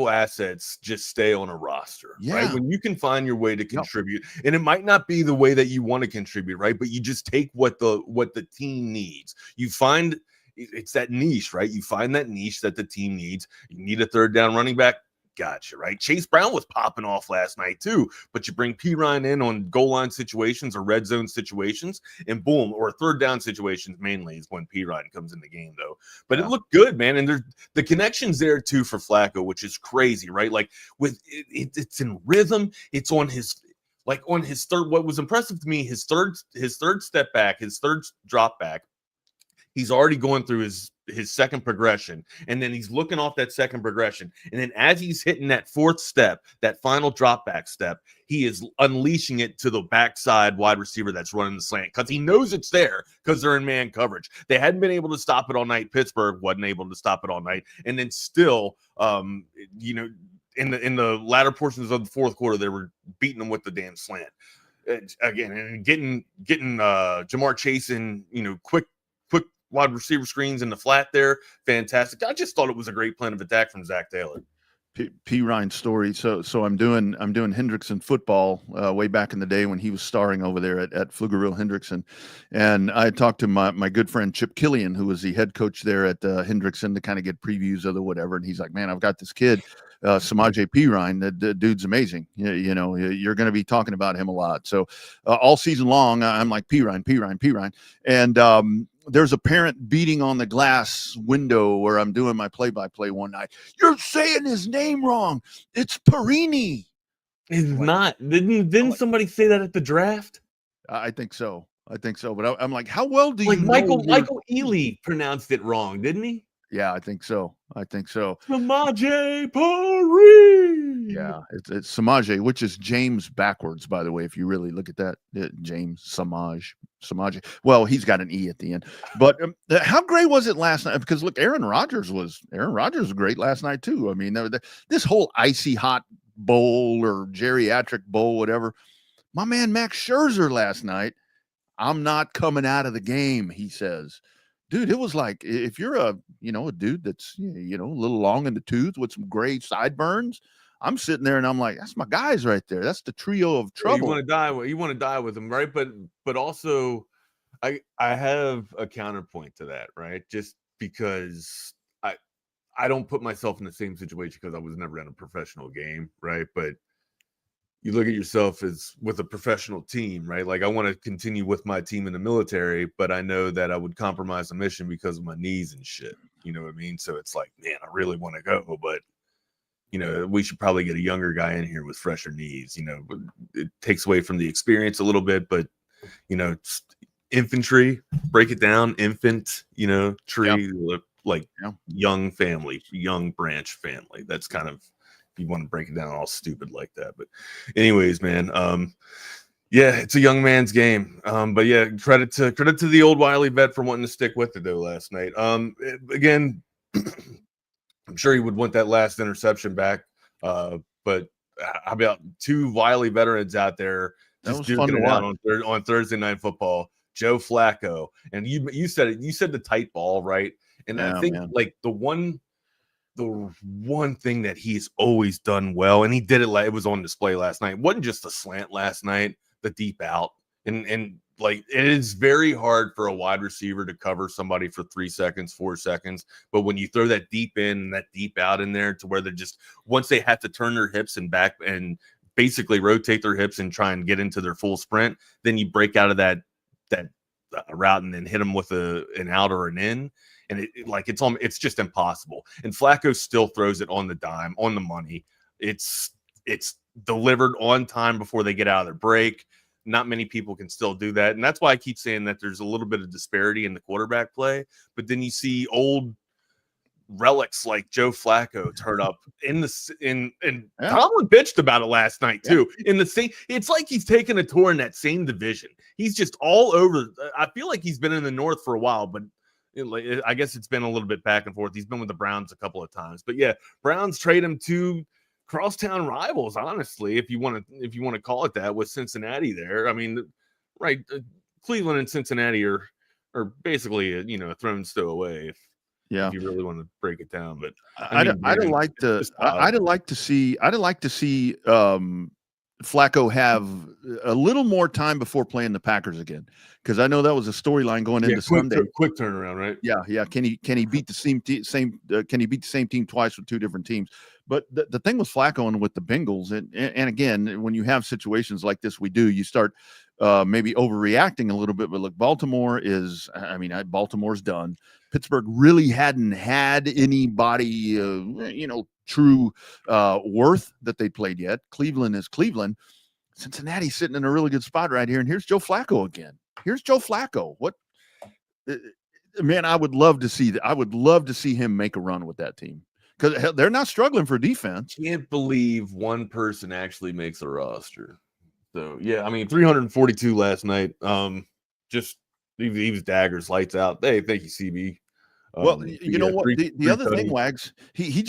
Speaker 12: assets just stay on a roster, right? When you can find your way to contribute, and it might not be the way that you want to contribute, right? But you just take what the team needs. You find it's that niche, right? You find that niche that the team needs. You need a third down running back. Gotcha, right? Chase Brown was popping off last night too, but you bring P. Ryan in on goal line situations or red zone situations, and boom, or third down situations mainly is when P. Ryan comes in the game, though. But it looked good, man, and there's the connections there too for Flacco, which is crazy, right? Like with it's in rhythm. It's on his third. What was impressive to me, his third step back, his third drop back. He's already going through his second progression, and then he's looking off that second progression. And then as he's hitting that fourth step, that final drop back step, he is unleashing it to the backside wide receiver that's running the slant, because he knows it's there because they're in man coverage. They hadn't been able to stop it all night. Pittsburgh wasn't able to stop it all night. And then still, in the latter portions of the fourth quarter, they were beating them with the damn slant. Again, and getting Jamar Chase in, quick wide receiver screens in the flat there. Fantastic. I just thought it was a great plan of attack from Zach Taylor.
Speaker 11: P. Ryan's story. So I'm doing Hendrickson football way back in the day when he was starring over there at Pflugerville Hendrickson. And I talked to my good friend Chip Killian, who was the head coach there at Hendrickson, to kind of get previews of the whatever. And he's like, man, I've got this kid, Samaje P. Ryan. The dude's amazing. You're going to be talking about him a lot. So all season long, I'm like, P. Ryan. And there's a parent beating on the glass window where I'm doing my play-by-play one night. You're saying his name wrong. It's Perini.
Speaker 12: It's not. Didn't somebody say that at the draft?
Speaker 11: I think so. But I'm like, how well do you know?
Speaker 12: Michael Ely pronounced it wrong, didn't he?
Speaker 11: Yeah, I think so.
Speaker 12: Samaje Perini.
Speaker 11: Yeah, it's Samaje, which is James backwards, by the way. If you really look at that, James Samaje. Well, he's got an E at the end. But how great was it last night? Because look, Aaron Rodgers was great last night too. I mean, this whole icy hot bowl or geriatric bowl, whatever. My man Max Scherzer last night. I'm not coming out of the game, he says. Dude, it was like, if you're a dude that's, a little long in the tooth with some gray sideburns, I'm sitting there and I'm like, that's my guys right there. That's the trio of trouble.
Speaker 12: You want to die with them, right? But also, I have a counterpoint to that, right? Just because I don't put myself in the same situation because I was never in a professional game, right? But you look at yourself as with a professional team, right? Like I want to continue with my team in the military, but I know that I would compromise the mission because of my knees and shit. You know what I mean? So it's like, man, I really want to go, but we should probably get a younger guy in here with fresher knees. It takes away from the experience a little bit, but infantry, break it down, infant, tree, young family, young branch family. That's kind of, if you want to break it down all stupid like that. But anyways, man, yeah, it's a young man's game. But yeah, credit to the old wily vet for wanting to stick with it though last night. Again, I'm sure he would want that last interception back. But how about two wily veterans out there just duking it out on Thursday Night Football? Joe Flacco, and you said it. You said the tight ball, right? And I think like the one thing that he's always done well, and he did it like it was on display last night. It wasn't just a slant last night, the deep out, and like it is very hard for a wide receiver to cover somebody for 3 seconds, 4 seconds. But when you throw that deep in and that deep out in there to where they're just once they have to turn their hips and back and basically rotate their hips and try and get into their full sprint, then you break out of that route and then hit them with an out or an in. And it's just impossible. And Flacco still throws it on the dime, on the money. It's delivered on time before they get out of their break. Not many people can still do that. And that's why I keep saying that there's a little bit of disparity in the quarterback play. But then you see old relics like Joe Flacco turn up and Tomlin bitched about it last night too. In the same, it's like he's taking a tour in that same division. He's just all over. I feel like he's been in the North for a while, but I guess it's been a little bit back and forth. He's been with the Browns a couple of times, but yeah, Browns trade him to crosstown rivals. Honestly, if you want to call it that, with Cincinnati there. I mean, right? Cleveland and Cincinnati are basically a thrown stow away. If you really want to break it down, but I'd like to see Flacco have a little more time before playing the Packers again, because I know that was a storyline going into Sunday. Quick turnaround, right?
Speaker 11: Yeah. Can he beat the same Can he beat the same team twice with two different teams? But the thing with Flacco and with the Bengals, and again, when you have situations like this, you start maybe overreacting a little bit. But look, Baltimore's done. Pittsburgh really hadn't had anybody, true worth that they played yet. Cleveland is Cleveland. Cincinnati's sitting in a really good spot right here. And here's Joe Flacco again. Here's Joe Flacco. What, man, I would love to see that. I would love to see him make a run with that team, because they're not struggling for defense.
Speaker 12: Can't believe one person actually makes a roster. So yeah, I mean, 342 last night. Just he was daggers, lights out. Hey, thank you, CB.
Speaker 11: Well, you know what? The other thing, Wags, he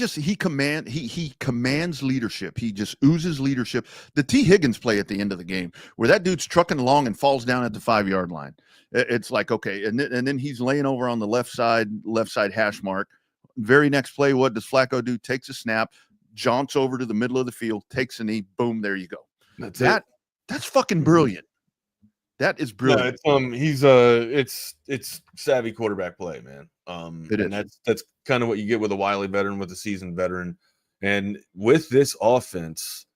Speaker 11: commands leadership. He just oozes leadership. The T. Higgins play at the end of the game, where that dude's trucking along and falls down at the 5-yard line. It's like, okay, and then he's laying over on the left side hash mark. Very next play, what does Flacco do? Takes a snap, jaunts over to the middle of the field, takes a knee, boom, there you go. That's fucking brilliant. That is brilliant.
Speaker 12: It's savvy quarterback play, man. That's kind of what you get with a wily veteran, with a seasoned veteran. And with this offense,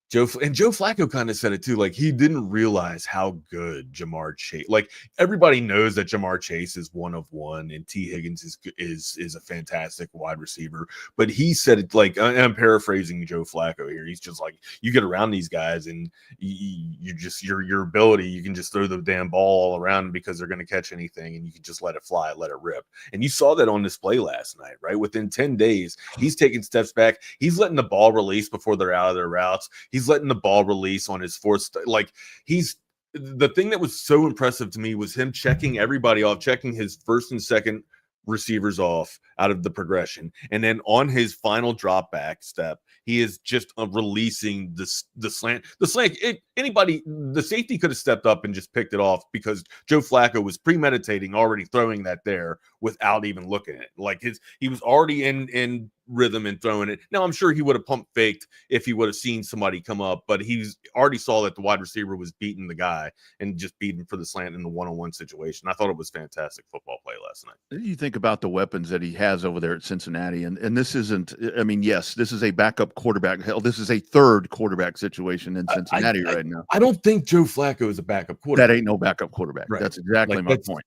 Speaker 12: Joe Flacco kind of said it too. Like, he didn't realize how good Jamar Chase. Like, everybody knows that Jamar Chase is one of one, and T. Higgins is a fantastic wide receiver. But he said it like, and I'm paraphrasing Joe Flacco here. He's just like, you get around these guys, and you just your ability. You can just throw the damn ball all around because they're going to catch anything, and you can just let it fly, let it rip. And you saw that on display last night, right? Within 10 days, he's taking steps back. He's letting the ball release before they're out of their routes. He's letting the ball release on his fourth. The thing that was so impressive to me was him checking everybody off, checking his first and second receivers off out of the progression. And then on his final drop back step, he is just releasing the slant. The slant, the safety could have stepped up and just picked it off because Joe Flacco was premeditating already throwing that there without even looking at it. Like he was already in rhythm and throwing it. Now, I'm sure he would have pump faked if he would have seen somebody come up, but he's already saw that the wide receiver was beating the guy and just beating for the slant in the one-on-one situation. I thought it was fantastic football play last night.
Speaker 11: You think about the weapons that he has over there at Cincinnati, and this isn't, I mean, yes, this is a backup quarterback. Hell, this is a third quarterback situation in Cincinnati right now.
Speaker 12: I don't think Joe Flacco is a backup quarterback.
Speaker 11: That ain't no backup quarterback.
Speaker 12: Right.
Speaker 11: That's exactly my point.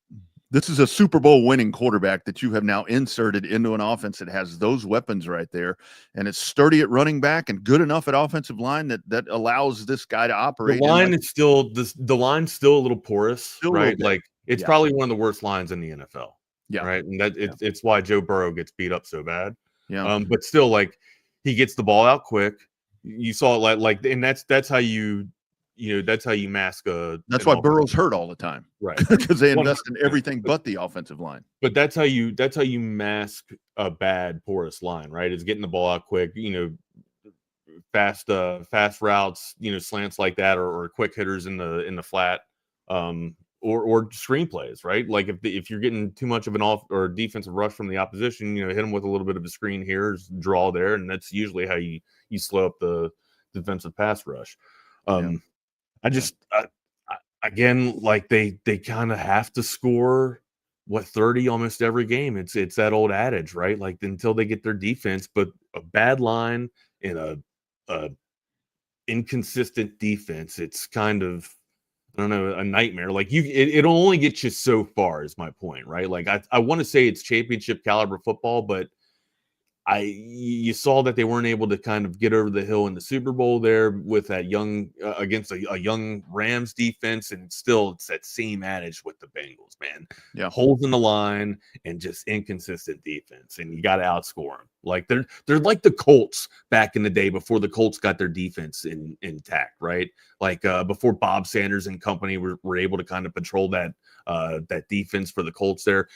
Speaker 11: This is a Super Bowl winning quarterback that you have now inserted into an offense that has those weapons right there. And it's sturdy at running back and good enough at offensive line that allows this guy to operate.
Speaker 12: The line is still the line's still a little porous, right? Like it's probably one of the worst lines in the NFL.
Speaker 11: Yeah.
Speaker 12: Right. And it's why Joe Burrow gets beat up so bad.
Speaker 11: Yeah.
Speaker 12: But still, like, he gets the ball out quick. You saw it like and that's how you that's how you mask a.
Speaker 11: That's why Burrow's hurt all the time,
Speaker 12: right?
Speaker 11: Because they invest in everything but the offensive line.
Speaker 12: But that's how you mask a bad porous line, right? Is getting the ball out quick, fast routes, slants like that, or quick hitters in the flat, or screenplays, right? Like if you're getting too much of an off or defensive rush from the opposition, hit them with a little bit of a screen here, draw there, and that's usually how you slow up the defensive pass rush. Again, like they kind of have to score 30 almost every game. It's that old adage, right? Like until they get their defense, but a bad line and a inconsistent defense, it's kind of, I don't know, a nightmare. Like it'll only get you so far is my point, right? Like I want to say it's championship caliber football, but you saw that they weren't able to kind of get over the hill in the Super Bowl there with that against a young Rams defense, and still it's that same adage with the Bengals, man.
Speaker 11: Yeah,
Speaker 12: holes in the line and just inconsistent defense, and you got to outscore them. Like they're like the Colts back in the day before the Colts got their defense intact, right? Like before Bob Sanders and company were able to kind of patrol that defense for the Colts there.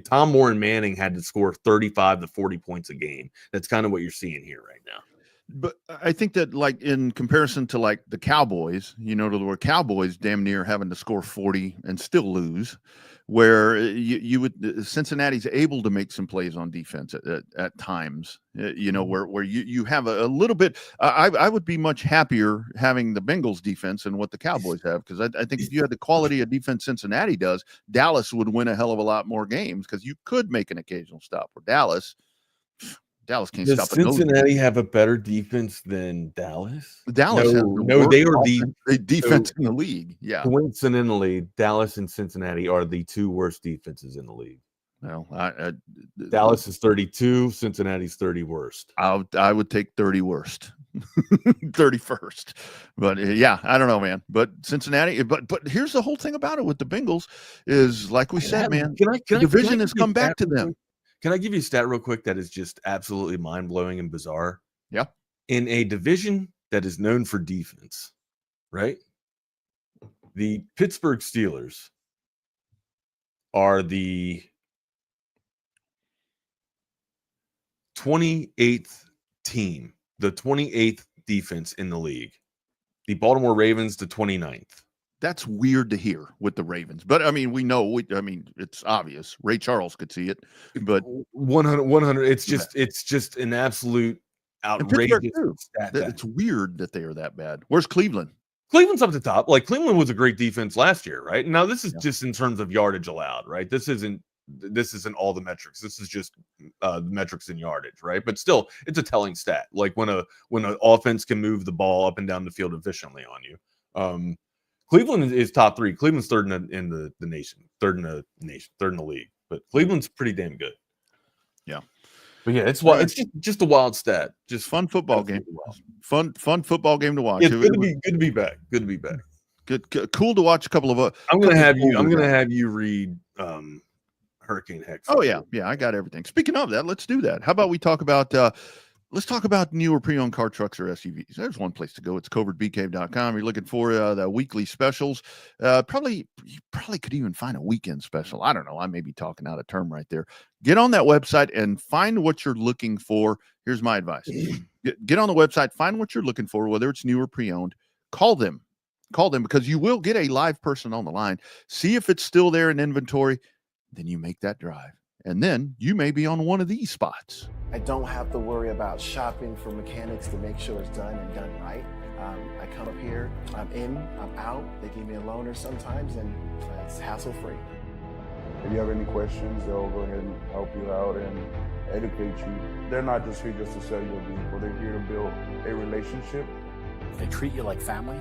Speaker 12: Tom Moore and Manning had to score 35 to 40 points a game. That's kind of what you're seeing here right now.
Speaker 11: But I think that, like, in comparison to like the Cowboys, the Cowboys damn near having to score 40 and still lose, where Cincinnati's able to make some plays on defense at times, where you have a little bit. I would be much happier having the Bengals defense than what the Cowboys have, because I think if you had the quality of defense Cincinnati does, Dallas would win a hell of a lot more games, because you could make an occasional stop. Where Dallas can't
Speaker 12: Does
Speaker 11: stop.
Speaker 12: Cincinnati have a better defense than Dallas?
Speaker 11: Dallas has
Speaker 12: they are the
Speaker 11: defense in the league. Yeah.
Speaker 12: Coincidentally, Dallas and Cincinnati are the two worst defenses in the league.
Speaker 11: Well,
Speaker 12: Dallas is 32, Cincinnati's 30 worst.
Speaker 11: I would take 30 worst, 31st. But yeah, I don't know, man. But Cincinnati, but here's the whole thing about it with the Bengals is, like we said, man, the division has come back to them.
Speaker 12: Can I give you a stat real quick that is just absolutely mind-blowing and bizarre?
Speaker 11: Yeah.
Speaker 12: In a division that is known for defense, right? The Pittsburgh Steelers are the 28th team, the 28th defense in the league. The Baltimore Ravens, the 29th.
Speaker 11: That's weird to hear with the Ravens. But, I mean, it's obvious. Ray Charles could see it. But
Speaker 12: 100. It's just an absolute outrageous stat.
Speaker 11: It's weird that they are that bad. Where's Cleveland?
Speaker 12: Cleveland's up at the top. Like, Cleveland was a great defense last year, right? Now, this is just in terms of yardage allowed, right? This isn't all the metrics. This is just the metrics in yardage, right? But still, it's a telling stat. Like when an offense can move the ball up and down the field efficiently on you. Cleveland is top three. Cleveland's third in the nation, third in the league. But Cleveland's pretty damn good.
Speaker 11: Yeah.
Speaker 12: But yeah, it's just a wild stat. Just
Speaker 11: fun football game. Fun football game to watch.
Speaker 12: It's good to be back. Good to be back.
Speaker 11: Good. Cool to watch a couple of.
Speaker 12: I'm gonna have you read Hurricane Hex.
Speaker 11: Oh yeah, I got everything. Speaking of that, let's do that. How about we talk about Let's talk about newer pre-owned car, trucks, or SUVs. There's one place to go. It's covertbcave.com. You're looking for the weekly specials. You probably could even find a weekend special. I don't know. I may be talking out of term right there. Get on that website and find what you're looking for. Here's my advice. Get on the website, find what you're looking for, whether it's new or pre-owned. Call them because you will get a live person on the line. See if it's still there in inventory. Then you make that drive. And then you may be on one of these spots.
Speaker 14: I don't have to worry about shopping for mechanics to make sure it's done and done right. I come up here, I'm in, I'm out. They give me a loaner sometimes, and it's hassle-free.
Speaker 15: If you have any questions, they'll go ahead and help you out and educate you. They're not just here just to sell you a vehicle. They're here to build a relationship.
Speaker 16: They treat you like family,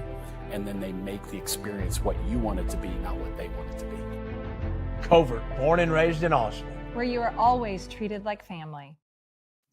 Speaker 16: and then they make the experience what you want it to be, not what they want it to be.
Speaker 9: Covert, born and raised in Austin,
Speaker 8: where you are always treated like family.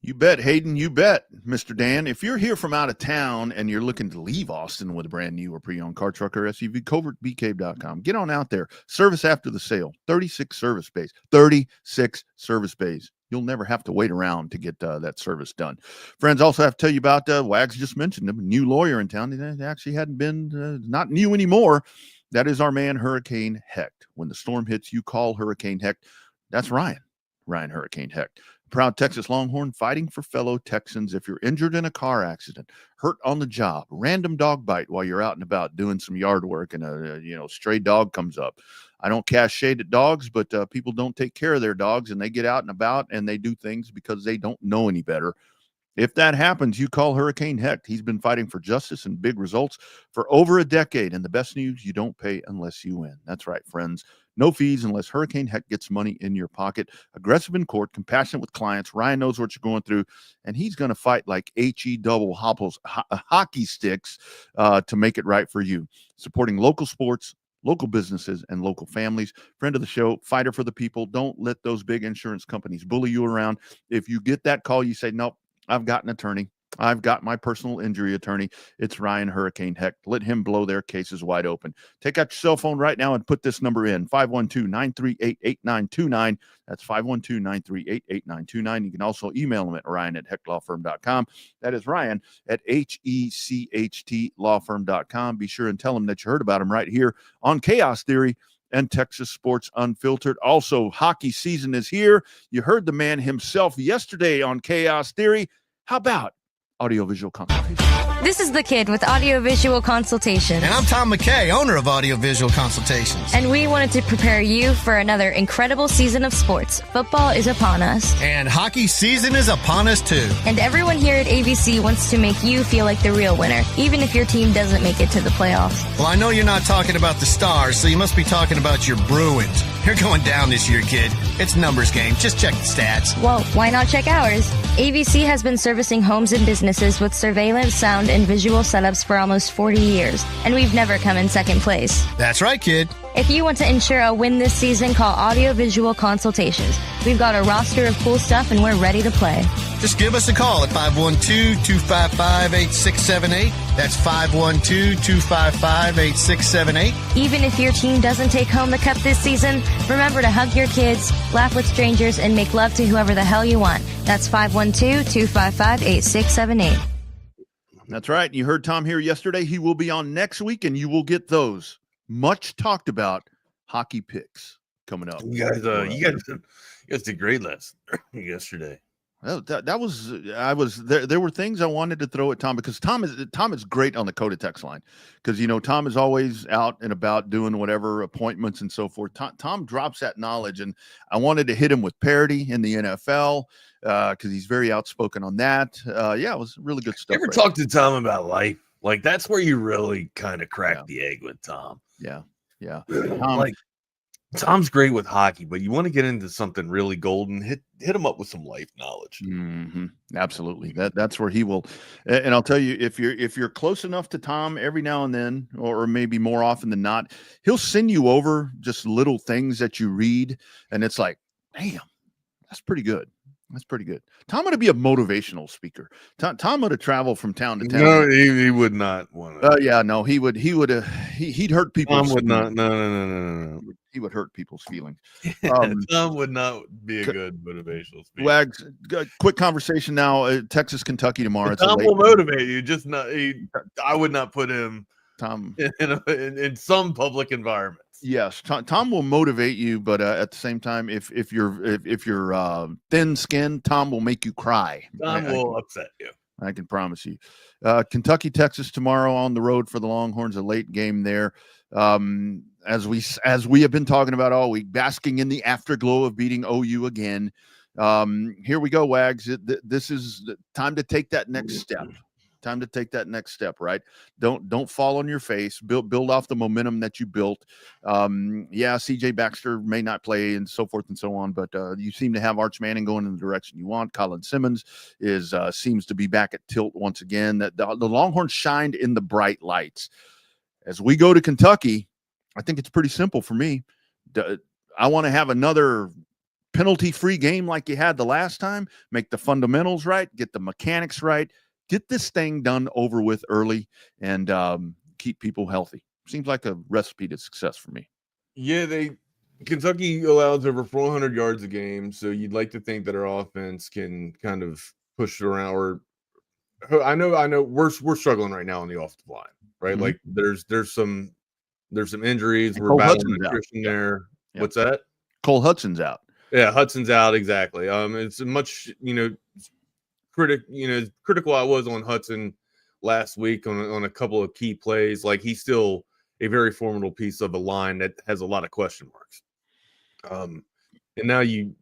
Speaker 11: You bet, Hayden. You bet, Mr. Dan. If you're here from out of town and you're looking to leave Austin with a brand new or pre-owned car, truck, or SUV, covertbcave.com. Get on out there. Service after the sale. 36 service bays. 36 service bays. You'll never have to wait around to get that service done. Friends, also have to tell you about Wags just mentioned him, a new lawyer in town. It actually hadn't been not new anymore. That is our man, Hurricane Hecht. When the storm hits, you call Hurricane Hecht. That's Ryan Hurricane Hecht. Proud Texas Longhorn, fighting for fellow Texans. If you're injured in a car accident, hurt on the job, random dog bite while you're out and about doing some yard work, and a stray dog comes up. I don't cast shade at dogs, but people don't take care of their dogs, and they get out and about and they do things because they don't know any better. If that happens, you call Hurricane Hecht. He's been fighting for justice and big results for over a decade. And the best news, you don't pay unless you win. That's right, friends. No fees unless Hurricane Hecht gets money in your pocket. Aggressive in court, compassionate with clients. Ryan knows what you're going through, and he's going to fight like HE double hockey sticks to make it right for you. Supporting local sports, local businesses, and local families. Friend of the show, fighter for the people. Don't let those big insurance companies bully you around. If you get that call, you say, nope, I've got an attorney. I've got my personal injury attorney. It's Ryan Hurricane Hecht. Let him blow their cases wide open. Take out your cell phone right now and put this number in, 512-938-8929. That's 512-938-8929. You can also email him at ryan@hechtlawfirm.com. That is Ryan at HECHT Be sure and tell him that you heard about him right here on Chaos Theory and Texas Sports Unfiltered. Also, hockey season is here. You heard the man himself yesterday on Chaos Theory. How about audiovisual consultation?
Speaker 17: This is The Kid with Audiovisual Consultation.
Speaker 18: And I'm Tom McKay, owner of Audiovisual Consultations.
Speaker 17: And we wanted to prepare you for another incredible season of sports. Football is upon us.
Speaker 18: And hockey season is upon us, too.
Speaker 17: And everyone here at ABC wants to make you feel like the real winner, even if your team doesn't make it to the playoffs.
Speaker 18: Well, I know you're not talking about the Stars, so you must be talking about your Bruins. You're going down this year, kid. It's numbers game. Just check the stats.
Speaker 17: Well, why not check ours? ABC has been servicing homes and businesses with surveillance, sound, and visual setups for almost 40 years, and we've never come in second place.
Speaker 18: That's right, kid.
Speaker 17: If you want to ensure a win this season, call Audiovisual Consultations. We've got a roster of cool stuff, and we're ready to play.
Speaker 18: Just give us a call at 512-255-8678. That's 512-255-8678.
Speaker 17: Even if your team doesn't take home the cup this season, remember to hug your kids, laugh with strangers, and make love to whoever the hell you want. That's 512-255-8678.
Speaker 11: That's right. You heard Tom here yesterday. He will be on next week, and you will get those much talked about hockey picks coming up.
Speaker 12: You guys did great yesterday.
Speaker 11: Well, I was there were things I wanted to throw at Tom because Tom is great on the Coda text line because Tom is always out and about doing whatever appointments and so forth. Tom drops that knowledge, and I wanted to hit him with parity in the NFL because he's very outspoken on that. It was really good stuff.
Speaker 12: You ever talk to Tom about life? Like that's where you really kind of crack the egg with Tom.
Speaker 11: Yeah.
Speaker 12: Tom's great with hockey, but you want to get into something really golden, hit him up with some life knowledge.
Speaker 11: Mm-hmm. Absolutely. That's where he will. And I'll tell you, if you're close enough to Tom every now and then, or maybe more often than not, he'll send you over just little things that you read. And it's like, damn, that's pretty good. That's pretty good. Tom ought to be a motivational speaker. Tom ought to travel from town to town.
Speaker 12: No, he would not want to.
Speaker 11: He'd hurt people.
Speaker 12: Tom would not. No.
Speaker 11: he would hurt people's feelings.
Speaker 12: Tom would not be a good motivational speaker.
Speaker 11: Wags, quick conversation now. Texas, Kentucky tomorrow.
Speaker 12: Tom will motivate you. Just not. I would not put him,
Speaker 11: Tom,
Speaker 12: in some public environments.
Speaker 11: Yes, Tom will motivate you, but at the same time, if you're thin-skinned, Tom will make you cry.
Speaker 12: Tom will upset you.
Speaker 11: I can promise you. Kentucky, Texas tomorrow on the road for the Longhorns, a late game there. As we have been talking about all week, basking in the afterglow of beating OU again. Here we go, Wags. This is the time to take that next step. Time to take that next step, right? Don't fall on your face. Build off the momentum that you built. CJ Baxter may not play and so forth and so on, but you seem to have Arch Manning going in the direction you want. Colin Simmons seems to be back at tilt once again. The Longhorns shined in the bright lights. As we go to Kentucky, I think it's pretty simple for me. I want to have another penalty-free game like you had the last time. Make the fundamentals right. Get the mechanics right. Get this thing done over with early and keep people healthy. Seems like a recipe to success for me.
Speaker 12: Yeah, Kentucky allows over 400 yards a game, so you'd like to think that our offense can kind of push it around. Or I know we're struggling right now on the offensive line, right? Mm-hmm. Like there's some injuries.
Speaker 11: And
Speaker 12: we're
Speaker 11: Cole
Speaker 12: battling attrition there.
Speaker 11: Yeah.
Speaker 12: What's that?
Speaker 11: Cole Hudson's out.
Speaker 12: Yeah, Hudson's out exactly. It's much critical I was on Hudson last week on a couple of key plays. Like he's still a very formidable piece of a line that has a lot of question marks. And now you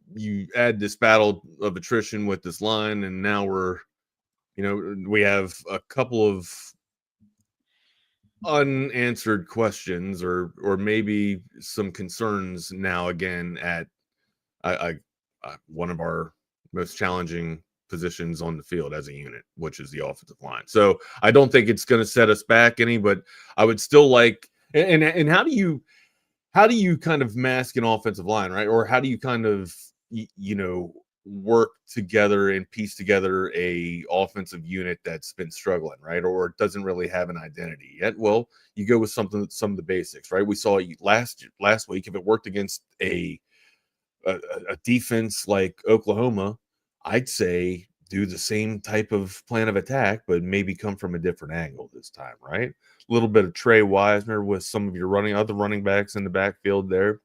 Speaker 12: add this battle of attrition with this line, and now we have a couple of unanswered questions or maybe some concerns now again at one of our most challenging positions on the field as a unit, which is the offensive line. So I don't think it's going to set us back any, but I would still like, and how do you kind of mask an offensive line, right? Or how do you kind of, work together and piece together a offensive unit that's been struggling, right? Or doesn't really have an identity yet? Well, you go with some of the basics, right? We saw last week, if it worked against a defense like Oklahoma, I'd say do the same type of plan of attack, but maybe come from a different angle this time, right? A little bit of Trey Wisner with some of your other running backs in the backfield there.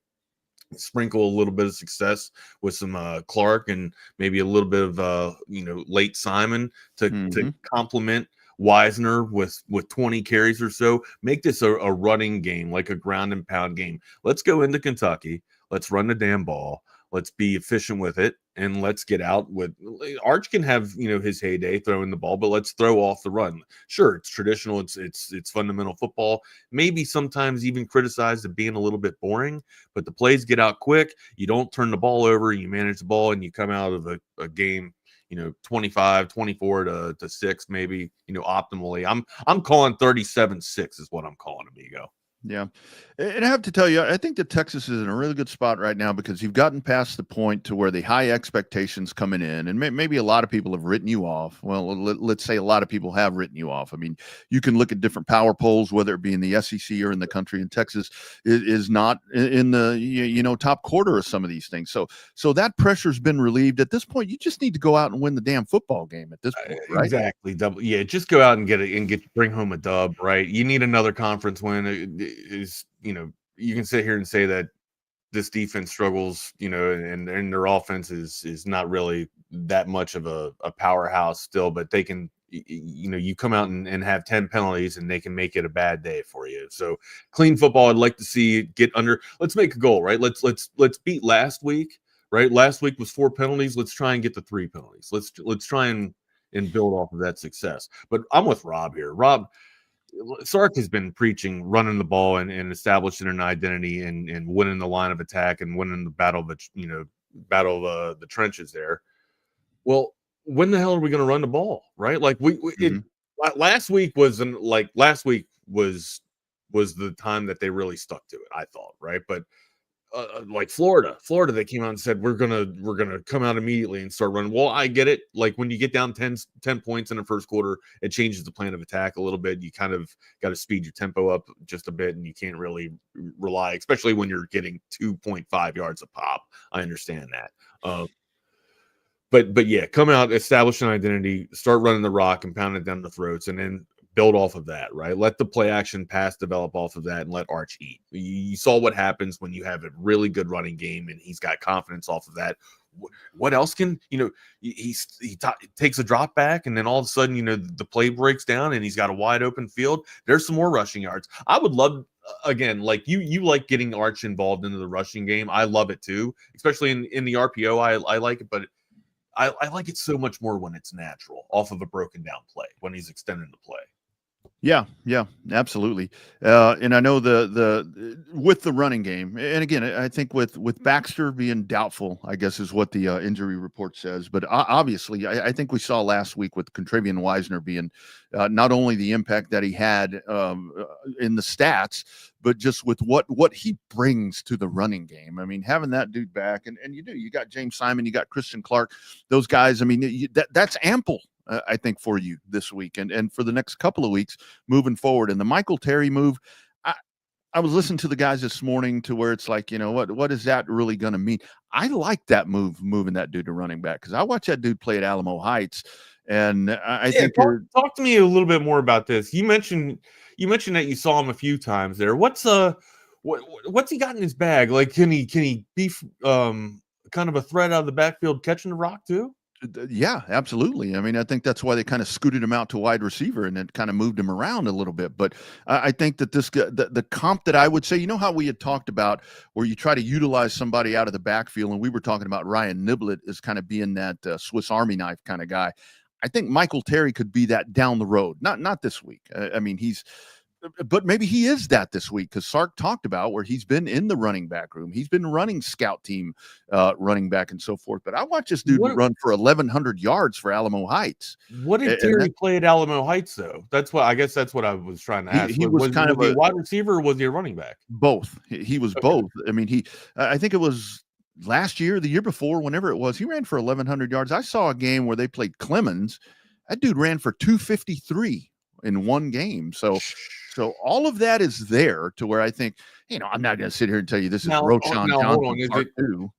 Speaker 12: Sprinkle a little bit of success with some Clark and maybe a little bit of late Simon to complement Wisner with 20 carries or so. Make this a running game, like a ground and pound game. Let's go into Kentucky. Let's run the damn ball. Let's be efficient with it, and let's get out with Arch can have his heyday throwing the ball, but let's throw off the run. Sure, it's traditional, it's fundamental football. Maybe sometimes even criticized of being a little bit boring, but the plays get out quick. You don't turn the ball over. You manage the ball, and you come out of a game 25-24 to 6, maybe optimally. I'm calling 37-6 is what I'm calling, amigo.
Speaker 11: Yeah. And I have to tell you, I think that Texas is in a really good spot right now because you've gotten past the point to where the high expectations coming in, and maybe a lot of people have written you off. Well, let's say a lot of people have written you off. I mean, you can look at different power polls, whether it be in the SEC or in the country, and Texas is not in the, top quarter of some of these things. So that pressure's been relieved. At this point, you just need to go out and win the damn football game at this point, right?
Speaker 12: Exactly. Just go out and bring home a dub, right? You need another conference win. You can sit here and say that this defense struggles, and their offense is not really that much of a powerhouse still, but they can, you come out and have 10 penalties and they can make it a bad day for you. So clean football. I'd like to see get under. Let's make a goal, right? Let's beat last week, right? Last week was 4 penalties. Let's try and get to 3 penalties. Let's try and build off of that success. But I'm with Rob here. Rob, Sark has been preaching running the ball and establishing an identity and winning the line of attack and winning the battle of the trenches there. Well, when the hell are we going to run the ball, right? Like last week was the time that they really stuck to it, I thought, right? But like Florida, they came out and said, we're gonna come out immediately and start running. Well, I get it. Like when you get down 10 points in the first quarter, it changes the plan of attack a little bit. You kind of got to speed your tempo up just a bit, and you can't really rely, especially when you're getting 2.5 yards a pop. I understand that. But yeah, come out, establish an identity, start running the rock and pound it down the throats, and then build off of that, right? Let the play action pass develop off of that and let Arch eat. You saw what happens when you have a really good running game and he's got confidence off of that. What else can, he takes a drop back and then all of a sudden, the play breaks down and he's got a wide open field. There's some more rushing yards. I would love, again, like you like getting Arch involved into the rushing game. I love it too, especially in the RPO. I like it, but I like it so much more when it's natural off of a broken down play, when he's extending the play.
Speaker 11: Yeah, absolutely. And I know the with the running game, and again, I think with Baxter being doubtful, I guess is what the injury report says. But obviously, I think we saw last week with Contravian Wisner being not only the impact that he had in the stats, but just with what he brings to the running game. I mean, having that dude back, and you got James Simon, you got Christian Clark, those guys. I mean, that's ample. I think for you this week and for the next couple of weeks moving forward. And the Michael Terry move, I was listening to the guys this morning to where it's like, what is that really going to mean? I like that moving that dude to running back because I watched that dude play at Alamo Heights, and I think
Speaker 12: talk to me a little bit more about this. You mentioned that you saw him a few times there. What's he got in his bag? Like, can he be kind of a threat out of the backfield catching the rock too?
Speaker 11: Yeah, absolutely. I mean, I think that's why they kind of scooted him out to wide receiver and then kind of moved him around a little bit. But I think that the comp that I would say, how we had talked about where you try to utilize somebody out of the backfield, and we were talking about Ryan Niblett as kind of being that Swiss Army knife kind of guy. I think Michael Terry could be that down the road. Not this week. I mean, but maybe he is that this week because Sark talked about where he's been in the running back room. He's been running scout team running back and so forth. But I watched this dude run for 1,100 yards for Alamo Heights.
Speaker 12: What did Terry play at Alamo Heights, though? That's what I was trying to ask.
Speaker 11: He was kind of
Speaker 12: a wide receiver or was he a running back?
Speaker 11: Both. He was both. I mean, I think it was last year, the year before, whenever it was, he ran for 1,100 yards. I saw a game where they played Clemens. That dude ran for 253 in one game. So all of that is there to where I think, I'm not going to sit here and tell you this is Roschon Johnson.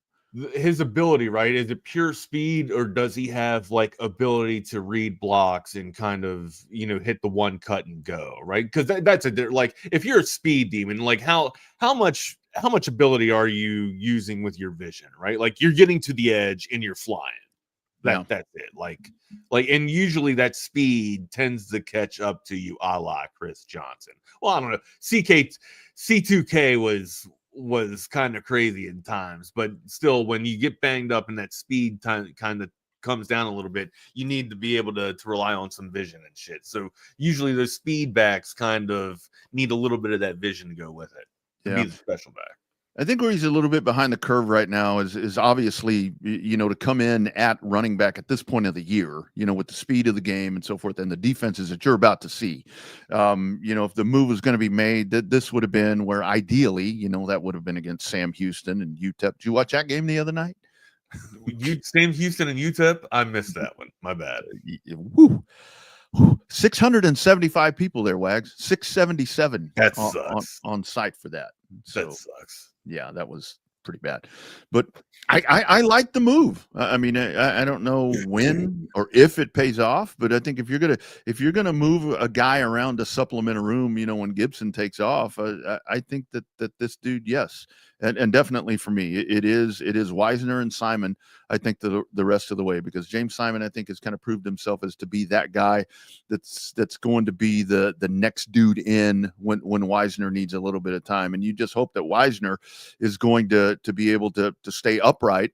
Speaker 12: His ability, right? Is it pure speed or does he have like ability to read blocks and kind of, hit the one cut and go, right? Because that's like, if you're a speed demon, like how much ability are you using with your vision, right? Like you're getting to the edge and you're flying. That's it. Like, and usually that speed tends to catch up to you, a la Chris Johnson. Well, I don't know. C2K was kind of crazy in times, but still, when you get banged up and that speed time kind of comes down a little bit, you need to be able to rely on some vision and shit. So usually those speed backs kind of need a little bit of that vision to go with it. To be the special back.
Speaker 11: I think where he's a little bit behind the curve right now is obviously, to come in at running back at this point of the year, with the speed of the game and so forth and the defenses that you're about to see. If the move was going to be made, this would have been where ideally, that would have been against Sam Houston and UTEP. Did you watch that game the other night?
Speaker 12: Sam Houston and UTEP? I missed that one. My bad.
Speaker 11: Woo. 675 people there, Wags. 677
Speaker 12: that sucks.
Speaker 11: On site for that. So,
Speaker 12: that sucks.
Speaker 11: Yeah, that was pretty bad. But I like the move. I mean, I don't know when or if it pays off, but I think if you're gonna move a guy around to supplement a room, when Gibson takes off, I think that this dude, yes, and definitely for me, it is Wisner and Simon. I think the rest of the way, because James Simon, I think, has kind of proved himself as to be that guy that's going to be the next dude in when Wisner needs a little bit of time, and you just hope that Wisner is going to be able to stay upright.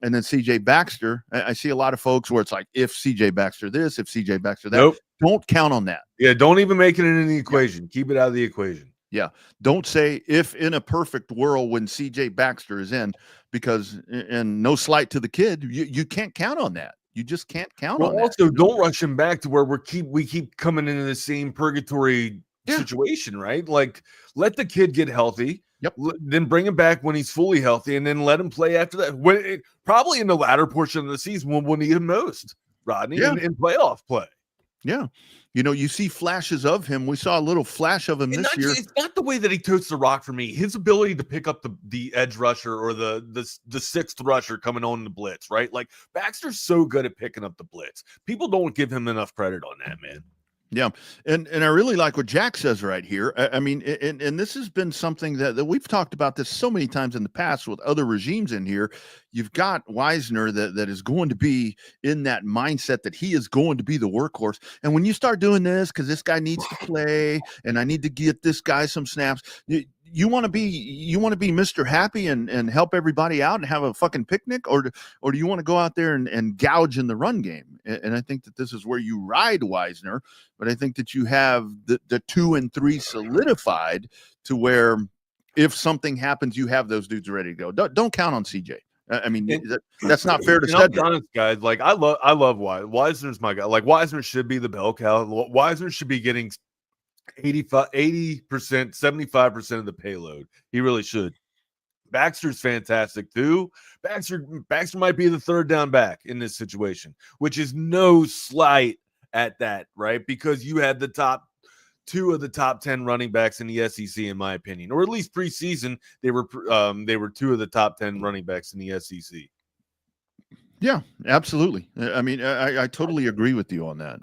Speaker 11: And then CJ Baxter, I see a lot of folks where it's like, if CJ Baxter this, if CJ Baxter that.
Speaker 12: Nope.
Speaker 11: Don't count on that.
Speaker 12: Yeah, don't even make it in the equation. Keep it out of the equation.
Speaker 11: Yeah. Don't say if in a perfect world when CJ Baxter is in, because, and no slight to the kid, you can't count on that. You just can't count on that.
Speaker 12: Also, don't rush him back to where we keep coming into the same purgatory situation, right? Like, let the kid get healthy.
Speaker 11: Yep.
Speaker 12: Then bring him back when he's fully healthy, and then let him play after that. Probably in the latter portion of the season when we'll need him most, Rodney, in playoff play.
Speaker 11: Yeah. You see flashes of him. We saw a little flash of him this year.
Speaker 12: It's not the way that he totes the rock for me. His ability to pick up the edge rusher or the sixth rusher coming on the blitz, right? Like Baxter's so good at picking up the blitz. People don't give him enough credit on that, man.
Speaker 11: Yeah. And I really like what Jack says right here. I mean, and this has been something that we've talked about this so many times in the past with other regimes in here. You've got Wisner that is going to be in that mindset that he is going to be the workhorse. And when you start doing this, because this guy needs to play and I need to get this guy some snaps, you want to be Mr. Happy and help everybody out and have a fucking picnic, or do you want to go out there and gouge in the run game? And I think that this is where you ride Wisner, but I think that you have the 2 and 3 solidified to where if something happens, you have those dudes ready to go. Don't count on CJ. I mean, that's not fair to say.
Speaker 12: I'm honest, guys. Like I love Wisner's my guy. Like Wisner should be the bell cow. Wisner should be getting 80%, 75% of the payload. He really should. Baxter's fantastic too. Baxter might be the third down back in this situation, which is no slight at that, right? Because you had the top 2 of the top 10 running backs in the SEC, in my opinion, or at least preseason they were 2 of the top 10 running backs in the SEC.
Speaker 11: Yeah, absolutely. I mean, I totally agree with you on that.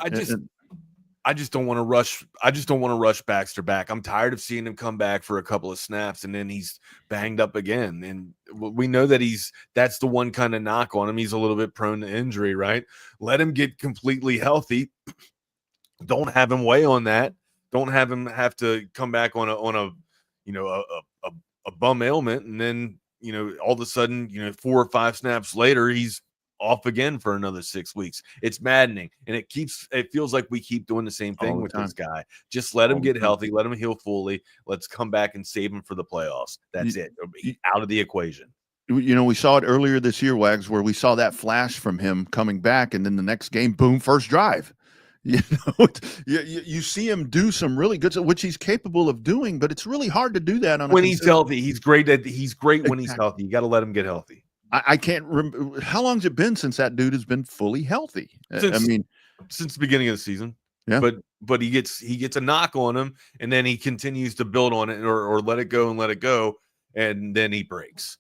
Speaker 12: I just don't want to rush. I just don't want to rush Baxter back. I'm tired of seeing him come back for a couple of snaps and then he's banged up again. And we know that that's the one kind of knock on him. He's a little bit prone to injury, right? Let him get completely healthy. Don't have him weigh on that. Don't have him have to come back on a bum ailment. And then, all of a sudden, 4 or 5 snaps later, he's off again for another 6 weeks. It's maddening. And it feels like we keep doing the same thing with this guy. Just let him get healthy. Let him heal fully. Let's come back and save him for the playoffs. That's it. Out of the equation.
Speaker 11: We saw it earlier this year, Wags, where we saw that flash from him coming back. And then the next game, boom, first drive. You see him do some really good stuff, which he's capable of doing, but it's really hard to do that
Speaker 12: when he's healthy. He's great when he's healthy. You got to let him get healthy.
Speaker 11: I can't remember how long's it been since that dude has been fully healthy.
Speaker 12: Since the beginning of the season.
Speaker 11: Yeah,
Speaker 12: but he gets a knock on him, and then he continues to build on it, or let it go, and then he breaks.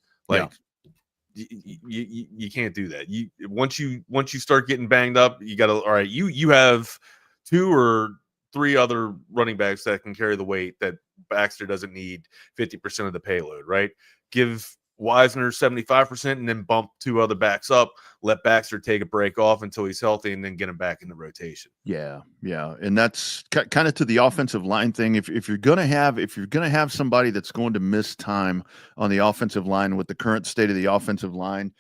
Speaker 12: You can't do that. Once you start getting banged up, you got to. All right, you have 2 or 3 other running backs that can carry the weight that Baxter doesn't need 50% of the payload. Right? Give Wisner 75% and then bump 2 other backs up, let Baxter take a break off until he's healthy and then get him back in the rotation.
Speaker 11: Yeah. And that's kind of to the offensive line thing. If you're going to have somebody that's going to miss time on the offensive line with the current state of the offensive line,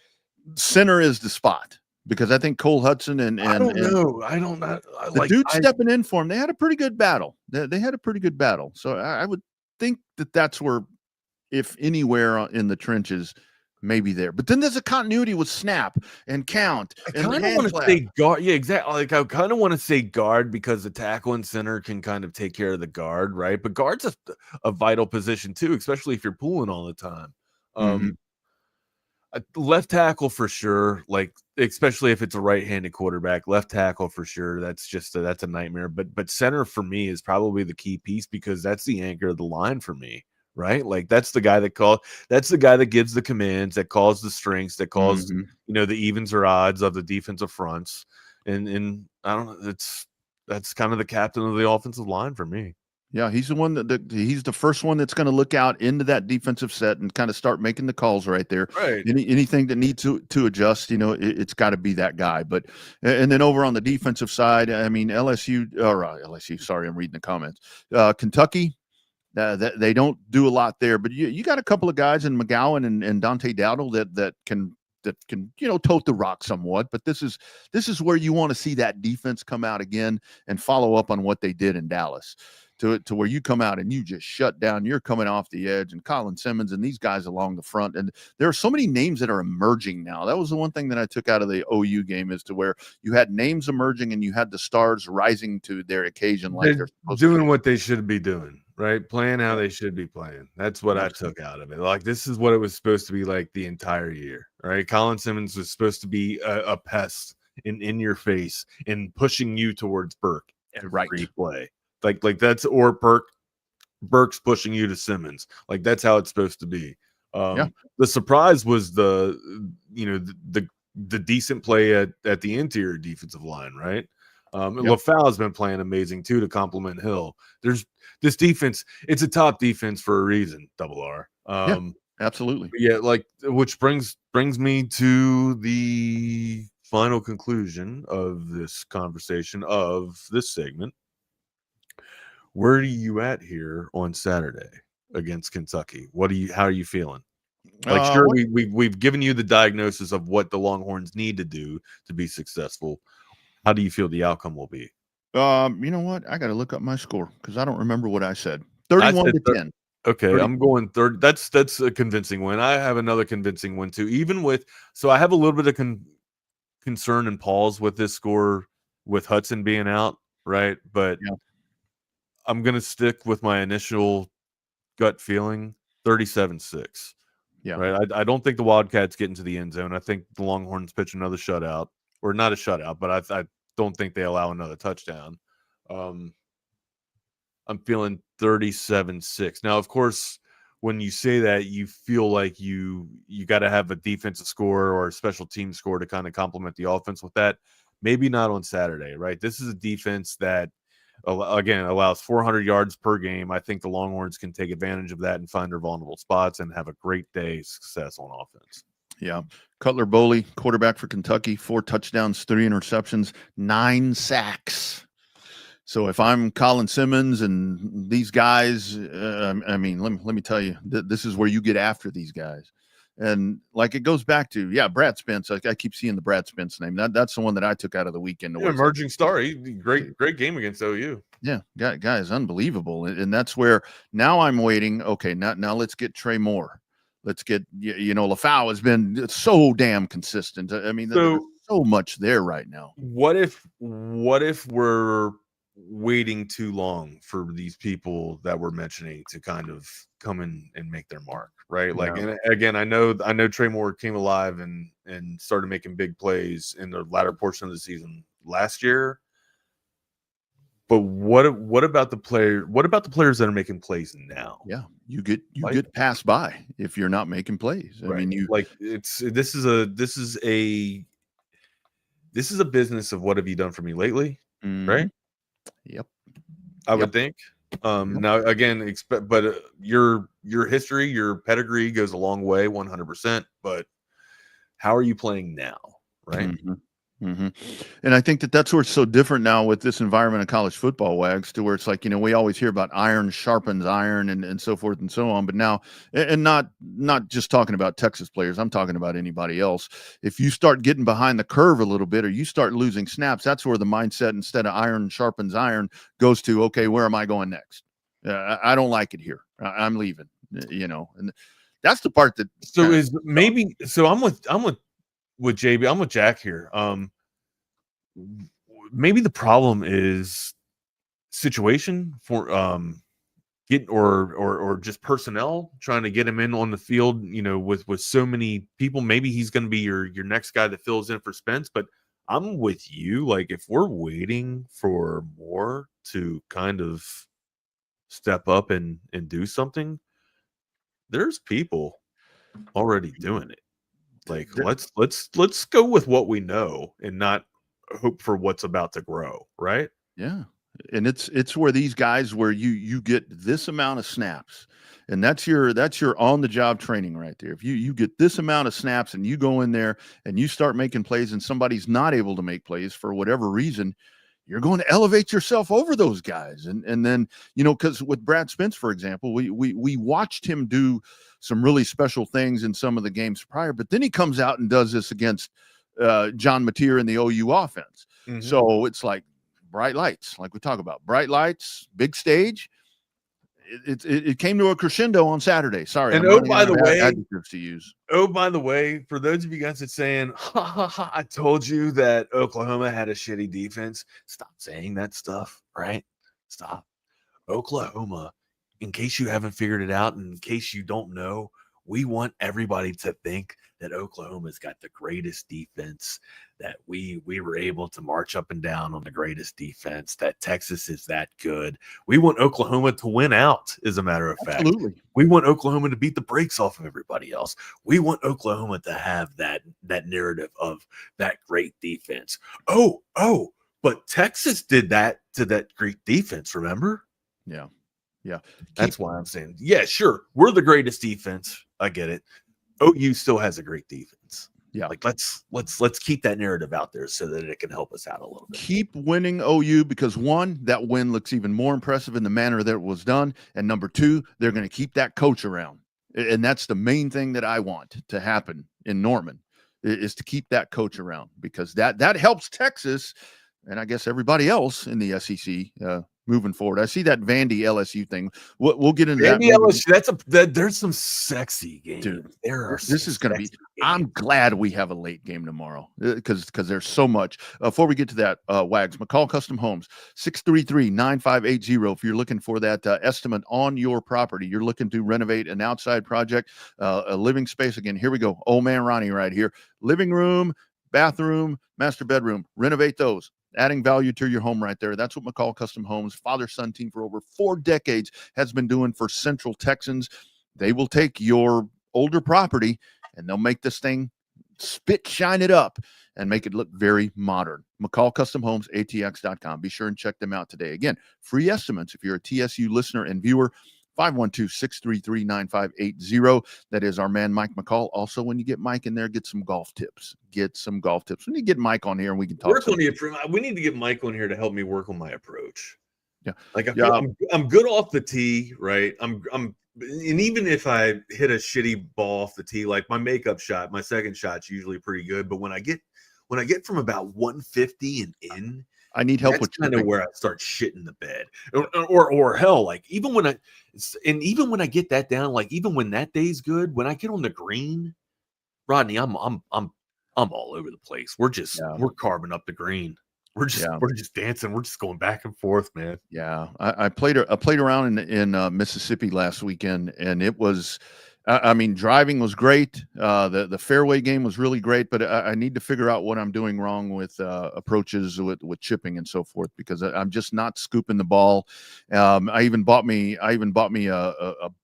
Speaker 11: center is the spot, because I think Cole Hudson and
Speaker 12: I don't know.
Speaker 11: The dude stepping in for him, they had a pretty good battle. They had a pretty good battle. So I would think that's where, if anywhere in the trenches, maybe there. But then there's a continuity with snap and count.
Speaker 12: I kind of want to say guard. Yeah, exactly. Like I kind of want to say guard because the tackle and center can kind of take care of the guard, right? But guard's a vital position too, especially if you're pulling all the time. Left tackle for sure, like especially if it's a right-handed quarterback. Left tackle for sure. That's a nightmare. But center for me is probably the key piece, because that's the anchor of the line for me. Right? Like that's the guy that gives the commands, that calls the strengths, that calls, the evens or odds of the defensive fronts. And I don't know, that's kind of the captain of the offensive line for me.
Speaker 11: Yeah, he's the one he's the first one that's going to look out into that defensive set and kind of start making the calls right there.
Speaker 12: Right.
Speaker 11: Anything that needs to adjust, it's got to be that guy. But and then over on the defensive side, I mean, LSU. Sorry, I'm reading the comments. Kentucky. They don't do a lot there, but you got a couple of guys in McGowan and Dante Dowdle that can tote the rock somewhat. But this is where you want to see that defense come out again and follow up on what they did in Dallas, to where you come out and you just shut down. You're coming off the edge, and Colin Simmons and these guys along the front. And there are so many names that are emerging now. That was the one thing that I took out of the OU game, is to where you had names emerging and you had the stars rising to their occasion, like they're supposed
Speaker 12: doing
Speaker 11: to.
Speaker 12: what they should be doing. right? Playing how they should be playing. That's what I took out of it. Like, this is what it was supposed to be like the entire year, right? Colin Simmons was supposed to be a pest in your face and pushing you towards Burke every play. Like that's, or Burke's pushing you to Simmons. Like, that's how it's supposed to be. The surprise was the decent play at the interior defensive line, right? LaFau has been playing amazing too to complement Hill. There's this defense, it's a top defense for a reason, Double R.
Speaker 11: Absolutely.
Speaker 12: Like, which brings me to the final conclusion of this conversation, of this segment. Where are you at here on Saturday against Kentucky? How are you feeling? Like, sure, we've given you the diagnosis of what the Longhorns need to do to be successful. How do you feel the outcome will be?
Speaker 11: You know what? I got to look up my score because I don't remember what I said. 31-10.
Speaker 12: Okay,
Speaker 11: 30.
Speaker 12: I'm going third. That's a convincing win. I have another convincing win too. So I have a little bit of concern and pause with this score with Hudson being out, right? But I'm going to stick with my initial gut feeling, 37-6.
Speaker 11: Yeah.
Speaker 12: Right. I don't think the Wildcats get into the end zone. I think the Longhorns pitch another shutout, or not a shutout, but I don't think they allow another touchdown. I'm feeling 37-6. Now, of course, when you say that, you feel like you got to have a defensive score or a special team score to kind of complement the offense with that. Maybe not on Saturday, right? This is a defense that, again, allows 400 yards per game. I think the Longhorns can take advantage of that and find their vulnerable spots and have a great day of success on offense.
Speaker 11: Yeah. Cutler Boley, quarterback for Kentucky, 4 touchdowns, 3 interceptions, 9 sacks. So if I'm Colin Simmons and these guys, let me tell you, this is where you get after these guys. And like, it goes back to, Brad Spence. I keep seeing the Brad Spence name. That's the one that I took out of the weekend.
Speaker 12: Emerging star. Great game against OU.
Speaker 11: Yeah, guy is unbelievable. And that's where now I'm waiting. Okay, now let's get Trey Moore. Let's get, LaFau has been so damn consistent. I mean, there's so much there right now.
Speaker 12: What if we're waiting too long for these people that we're mentioning to kind of come in and make their mark, right? Like, and again, I know Trey Moore came alive and started making big plays in the latter portion of the season last year. But what about the players that are making plays now?
Speaker 11: Yeah, you get passed by if you're not making plays. I mean,
Speaker 12: this is a business of what have you done for me lately, right?
Speaker 11: Yep.
Speaker 12: I would think. Now again, but your history, your pedigree goes a long way, 100%. But how are you playing now, right?
Speaker 11: And I think that's where it's so different now with this environment of college football, Wags, to where it's like, we always hear about iron sharpens iron and so forth and so on. But now, and not just talking about Texas players, I'm talking about anybody else. If you start getting behind the curve a little bit, or you start losing snaps, that's where the mindset, instead of iron sharpens iron, goes to, okay, where am I going next? I don't like it here. I'm leaving, and that's the part that.
Speaker 12: So I'm with JB. I'm with Jack here. Maybe the problem is situation for get or just personnel trying to get him in on the field. With so many people, maybe he's going to be your next guy that fills in for Spence. But I'm with you. Like, if we're waiting for Moore to kind of step up and do something, there's people already doing it. Like, let's go with what we know and not hope for what's about to grow, right?
Speaker 11: Yeah. And it's where these guys, where you get this amount of snaps, and that's your on the job training right there. If you get this amount of snaps and you go in there and you start making plays and somebody's not able to make plays for whatever reason, you're going to elevate yourself over those guys. And then, because with Brad Spence, for example, we watched him do some really special things in some of the games prior, but then he comes out and does this against John Mateer in the OU offense. So it's like bright lights, like we talk about, bright lights, big stage. It came to a crescendo on Saturday. Sorry.
Speaker 12: And
Speaker 11: by the way,
Speaker 12: for those of you guys that saying, I told you that Oklahoma had a shitty defense. Stop saying that stuff, right? Stop. Oklahoma in case you haven't figured it out, and in case you don't know, we want everybody to think that Oklahoma's got the greatest defense, that we were able to march up and down on the greatest defense, that Texas is that good. We want Oklahoma to win out, as a matter of fact.
Speaker 11: Absolutely.
Speaker 12: We want Oklahoma to beat the brakes off of everybody else. We want Oklahoma to have that narrative of that great defense. Oh, but Texas did that to that great defense, remember?
Speaker 11: Yeah.
Speaker 12: That's why I'm saying, yeah, sure, we're the greatest defense. I get it. OU still has a great defense.
Speaker 11: Yeah.
Speaker 12: Like let's keep that narrative out there so that it can help us out a little bit.
Speaker 11: Keep winning OU, because one, that win looks even more impressive in the manner that it was done. And number two, they're going to keep that coach around. And that's the main thing that I want to happen in Norman, is to keep that coach around, because that helps Texas and I guess everybody else in the SEC moving forward. I see that Vandy LSU thing. We'll get into
Speaker 12: Vandy
Speaker 11: that.
Speaker 12: LSU, there's some sexy games.
Speaker 11: Dude,
Speaker 12: This
Speaker 11: is going to be. I'm glad we have a late game tomorrow, because there's so much. Before we get to that, Wags, McCall Custom Homes, 633-9580. If you're looking for that estimate on your property, you're looking to renovate an outside project, a living space. Again, here we go. Old man Ronnie right here. Living room, bathroom, master bedroom. Renovate those. Adding value to your home right there. That's what McCall Custom Homes, father-son team for over 4 decades, has been doing for Central Texans. They will take your older property and they'll make this thing shine it up and make it look very modern. McCall Custom Homes, ATX.com. Be sure and check them out today. Again, free estimates if you're a TSU listener and viewer. 512-633-9580. That is our man, Mike McCall. Also, when you get Mike in there, get some golf tips. We need to get Mike on here and we can talk.
Speaker 12: We need to get Mike on here to help me work on my approach.
Speaker 11: Yeah.
Speaker 12: Like I'm good off the tee, right? And even if I hit a shitty ball off the tee, like my makeup shot, my second shot's usually pretty good. But when I get from about 150 and in,
Speaker 11: I need help with
Speaker 12: kind of where I start shitting the bed, or hell, like even when I get that down, like even when that day's good, when I get on the green, Rodney, I'm all over the place. We're carving up the green. We're just dancing. We're just going back and forth, man.
Speaker 11: Yeah, I played around in Mississippi last weekend, and it was. I mean, driving was great. The fairway game was really great, but I need to figure out what I'm doing wrong with approaches with chipping and so forth, because I'm just not scooping the ball. I even bought me a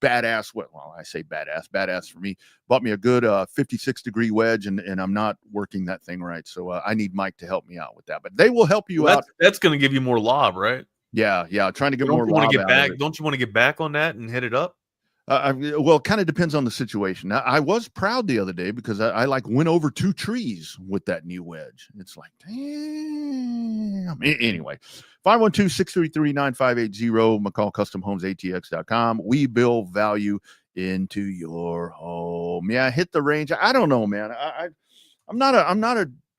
Speaker 11: badass. Well, I say badass for me. Bought me a good 56-degree wedge, and I'm not working that thing right. So I need Mike to help me out with that. But they will help you out.
Speaker 12: That's going to give you more lob, right?
Speaker 11: Yeah. Trying to get more lob.
Speaker 12: Don't you want to get back on that and hit it up?
Speaker 11: Well, it kind of depends on the situation. I was proud the other day because I went over 2 trees with that new wedge. It's like, damn. Anyway, 512-633-9580, McCall Custom Homes, ATX.com. We build value into your home. Yeah, hit the range. I don't know, man.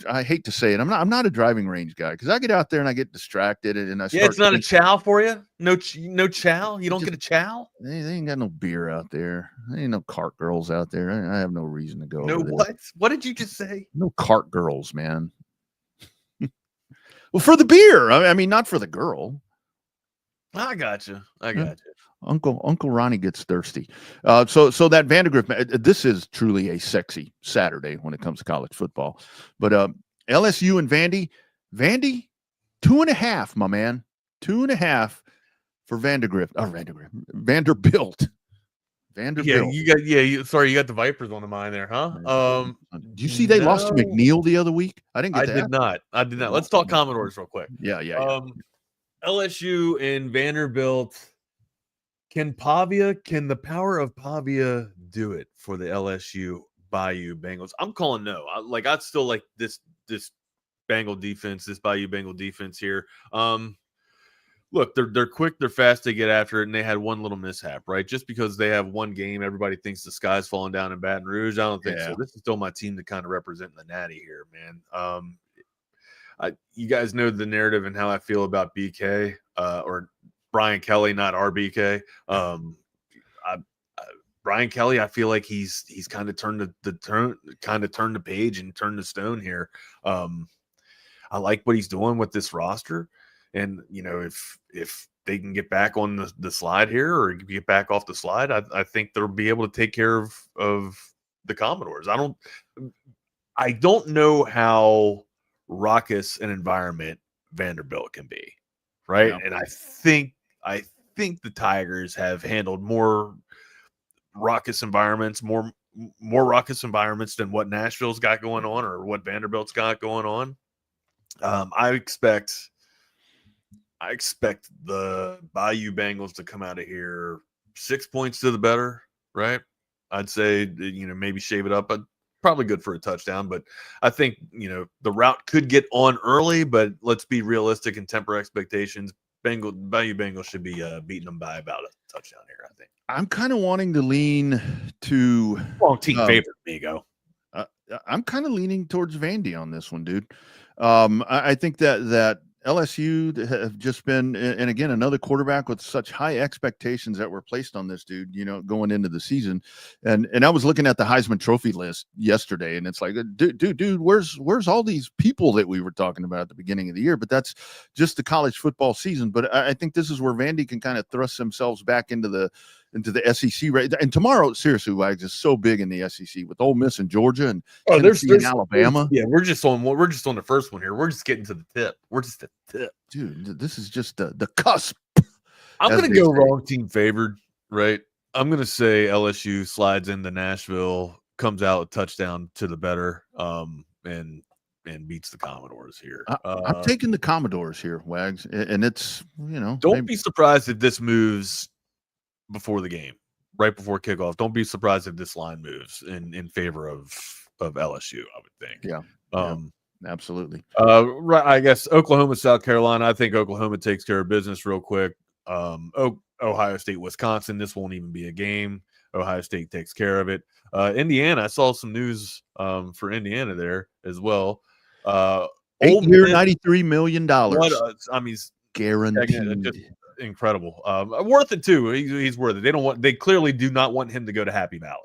Speaker 11: I hate to say it. I'm not a driving range guy, because I get out there and I get distracted and I start.
Speaker 12: Yeah, it's not a chow for you. No chow. You don't get a chow.
Speaker 11: They ain't got no beer out there. There ain't no cart girls out there. I have no reason to go.
Speaker 12: No what? What did you just say?
Speaker 11: No cart girls, man. Well, for the beer. I mean, not for the girl.
Speaker 12: I got you.
Speaker 11: Uncle Ronnie gets thirsty. So that Vandegrift, this is truly a sexy Saturday when it comes to college football. But LSU and Vandy, 2.5, my man, 2.5 for Vanderbilt.
Speaker 12: Yeah, you got the Vipers on the mind there, huh?
Speaker 11: Do you see they lost to McNeil the other week? I
Speaker 12: did not. Let's talk Commodores real quick.
Speaker 11: Yeah.
Speaker 12: LSU and Vanderbilt. Can the power of Pavia do it for the LSU Bayou Bengals? I'm calling no. I still like this Bengal defense, this Bayou Bengal defense here. Look, they're quick, they're fast, they get after it, and they had one little mishap, right? Just because they have one game, everybody thinks the sky's falling down in Baton Rouge. I don't think so. This is still my team to kind of represent the Natty here, man. You guys know the narrative and how I feel about BK or Brian Kelly, not RBK. Brian Kelly, I feel like he's kind of turned the page and turned the stone here. I like what he's doing with this roster, and if they can get back on the slide here or get back off the slide, I think they'll be able to take care of the Commodores. I don't know how raucous an environment Vanderbilt can be, right?
Speaker 11: Yeah.
Speaker 12: And I think the Tigers have handled more raucous environments, more raucous environments than what Nashville's got going on or what Vanderbilt's got going on. I expect the Bayou Bengals to come out of here 6 points to the better, right? I'd say, maybe shave it up, but probably good for a touchdown. But I think, the route could get on early, but let's be realistic and temper expectations. Bayou Bengals should be beating them by about a touchdown here, I think.
Speaker 11: I'm kind of wanting to lean to
Speaker 12: wrong team favorite, Migo.
Speaker 11: I'm kind of leaning towards Vandy on this one, dude. I think that LSU have just been, and again, another quarterback with such high expectations that were placed on this dude, going into the season. And I was looking at the Heisman Trophy list yesterday, and it's like, dude, where's all these people that we were talking about at the beginning of the year? But that's just the college football season. But I think this is where Vandy can kind of thrust themselves back into the SEC, right? And tomorrow, seriously, Wags, is so big in the SEC with Ole Miss and Georgia and Tennessee and Alabama.
Speaker 12: Yeah, we're just on the first one here. We're just getting to the tip. We're just at the tip,
Speaker 11: dude. This is just the cusp.
Speaker 12: I'm gonna go wrong team favored, right? I'm gonna say LSU slides into Nashville, comes out a touchdown to the better, and beats the Commodores here.
Speaker 11: I'm taking the Commodores here, Wags, and it's
Speaker 12: Don't be surprised if this moves before the game, right before kickoff. Don't be surprised if this line moves in favor of LSU, I would think.
Speaker 11: Yeah. Absolutely.
Speaker 12: Right. I guess Oklahoma, South Carolina. I think Oklahoma takes care of business real quick. Ohio State, Wisconsin. This won't even be a game. Ohio State takes care of it. Indiana. I saw some news for Indiana there as well.
Speaker 11: 8-year, $93 million.
Speaker 12: Guaranteed. Incredible. Worth it too. He's worth it. They clearly do not want him to go to Happy Valley.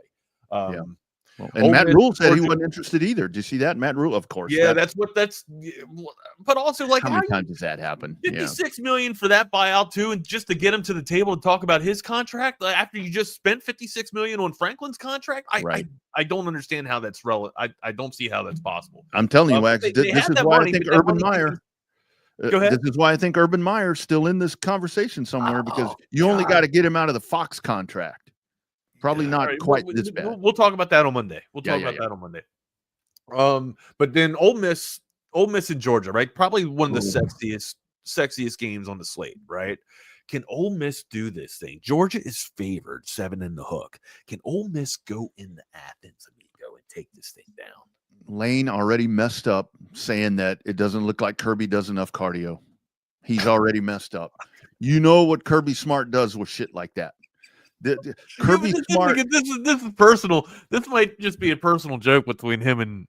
Speaker 11: And Matt Rule said he wasn't interested either. Did you see that? Matt Rule, of course.
Speaker 12: Yeah, but also, like,
Speaker 11: how many times does that happen?
Speaker 12: $56 million for that buyout too, and just to get him to the table and talk about his contract after you just spent $56 million on Franklin's contract. I don't understand how that's relevant. I don't see how that's possible.
Speaker 11: I'm telling you, Wax, this is why I think Urban Meyer.
Speaker 12: Go ahead.
Speaker 11: This is why I think Urban Meyer's still in this conversation somewhere, because you only got to get him out of the Fox contract. Probably not quite this bad.
Speaker 12: We'll talk about that on Monday. That on Monday. But then Ole Miss and Georgia, right? Probably one of the sexiest games on the slate, right? Can Ole Miss do this thing? Georgia is favored 7 in the hook. Can Ole Miss go into Athens, amigo, and take this thing down?
Speaker 11: Lane already messed up saying that it doesn't look like Kirby does enough cardio. He's already messed up. You know what Kirby Smart does with shit like that. Kirby Smart.
Speaker 12: This is personal. This might just be a personal joke between him and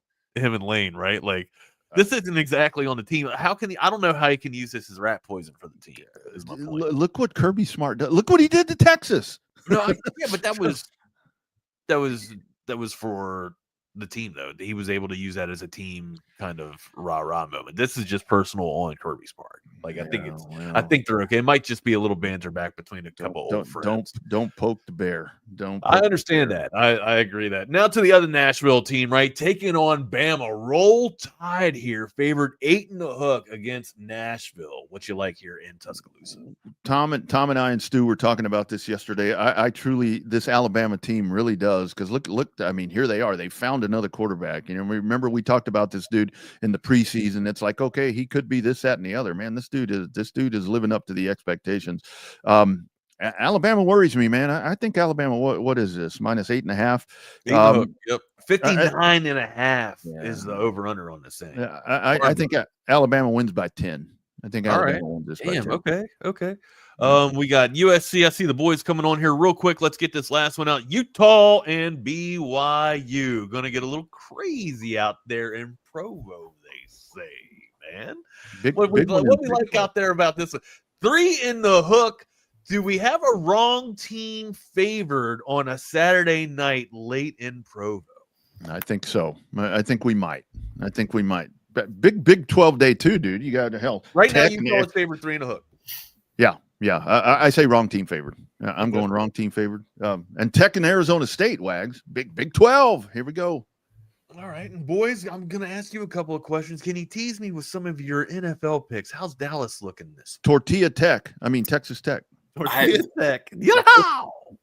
Speaker 12: Lane, right? Like, this isn't exactly on the team. How can he? I don't know how he can use this as rat poison for the team. Is my point.
Speaker 11: Look what Kirby Smart does. Look what he did to Texas.
Speaker 12: No, but that was for the team, though. He was able to use that as a team kind of rah-rah moment. This is just personal on Kirby Smart. Like, I think they're okay. It might just be a little banter back between a couple old friends.
Speaker 11: Don't poke the bear.
Speaker 12: I understand that. I agree that. Now to the other Nashville team, right? Taking on Bama. Roll Tide here, favored 8 in the hook against Nashville. What you like here in Tuscaloosa?
Speaker 11: Tom and I and Stu were talking about this yesterday. I truly, this Alabama team really does, because look. I mean, here they are. They found another quarterback. Remember we talked about this dude in the preseason. It's like, okay, he could be this, that, and the other. Man, this dude is living up to the expectations. Alabama worries me, man. I think Alabama. What is this? -8.5.
Speaker 12: 8 59.5 is the over under on this thing.
Speaker 11: I think Alabama wins by 10. I think Alabama wins this by 10.
Speaker 12: Okay. We got USC. I see the boys coming on here real quick. Let's get this last one out. Utah and BYU. Going to get a little crazy out there in Provo, they say, man. What we like out there about this? 3 in the hook. Do we have a wrong team favored on a Saturday night late in Provo?
Speaker 11: I think so. I think we might. Big 12 day too, dude. You got to hell.
Speaker 12: Right now, Utah is favored 3 in the hook.
Speaker 11: Yeah. Yeah, I say wrong team favored. I'm going wrong team favored. And Tech and Arizona State, Wags. Big 12. Here we go.
Speaker 12: All right, and boys, I'm going to ask you a couple of questions. Can you tease me with some of your NFL picks? How's Dallas looking this week?
Speaker 11: Texas Tech.
Speaker 12: Tortilla Tech.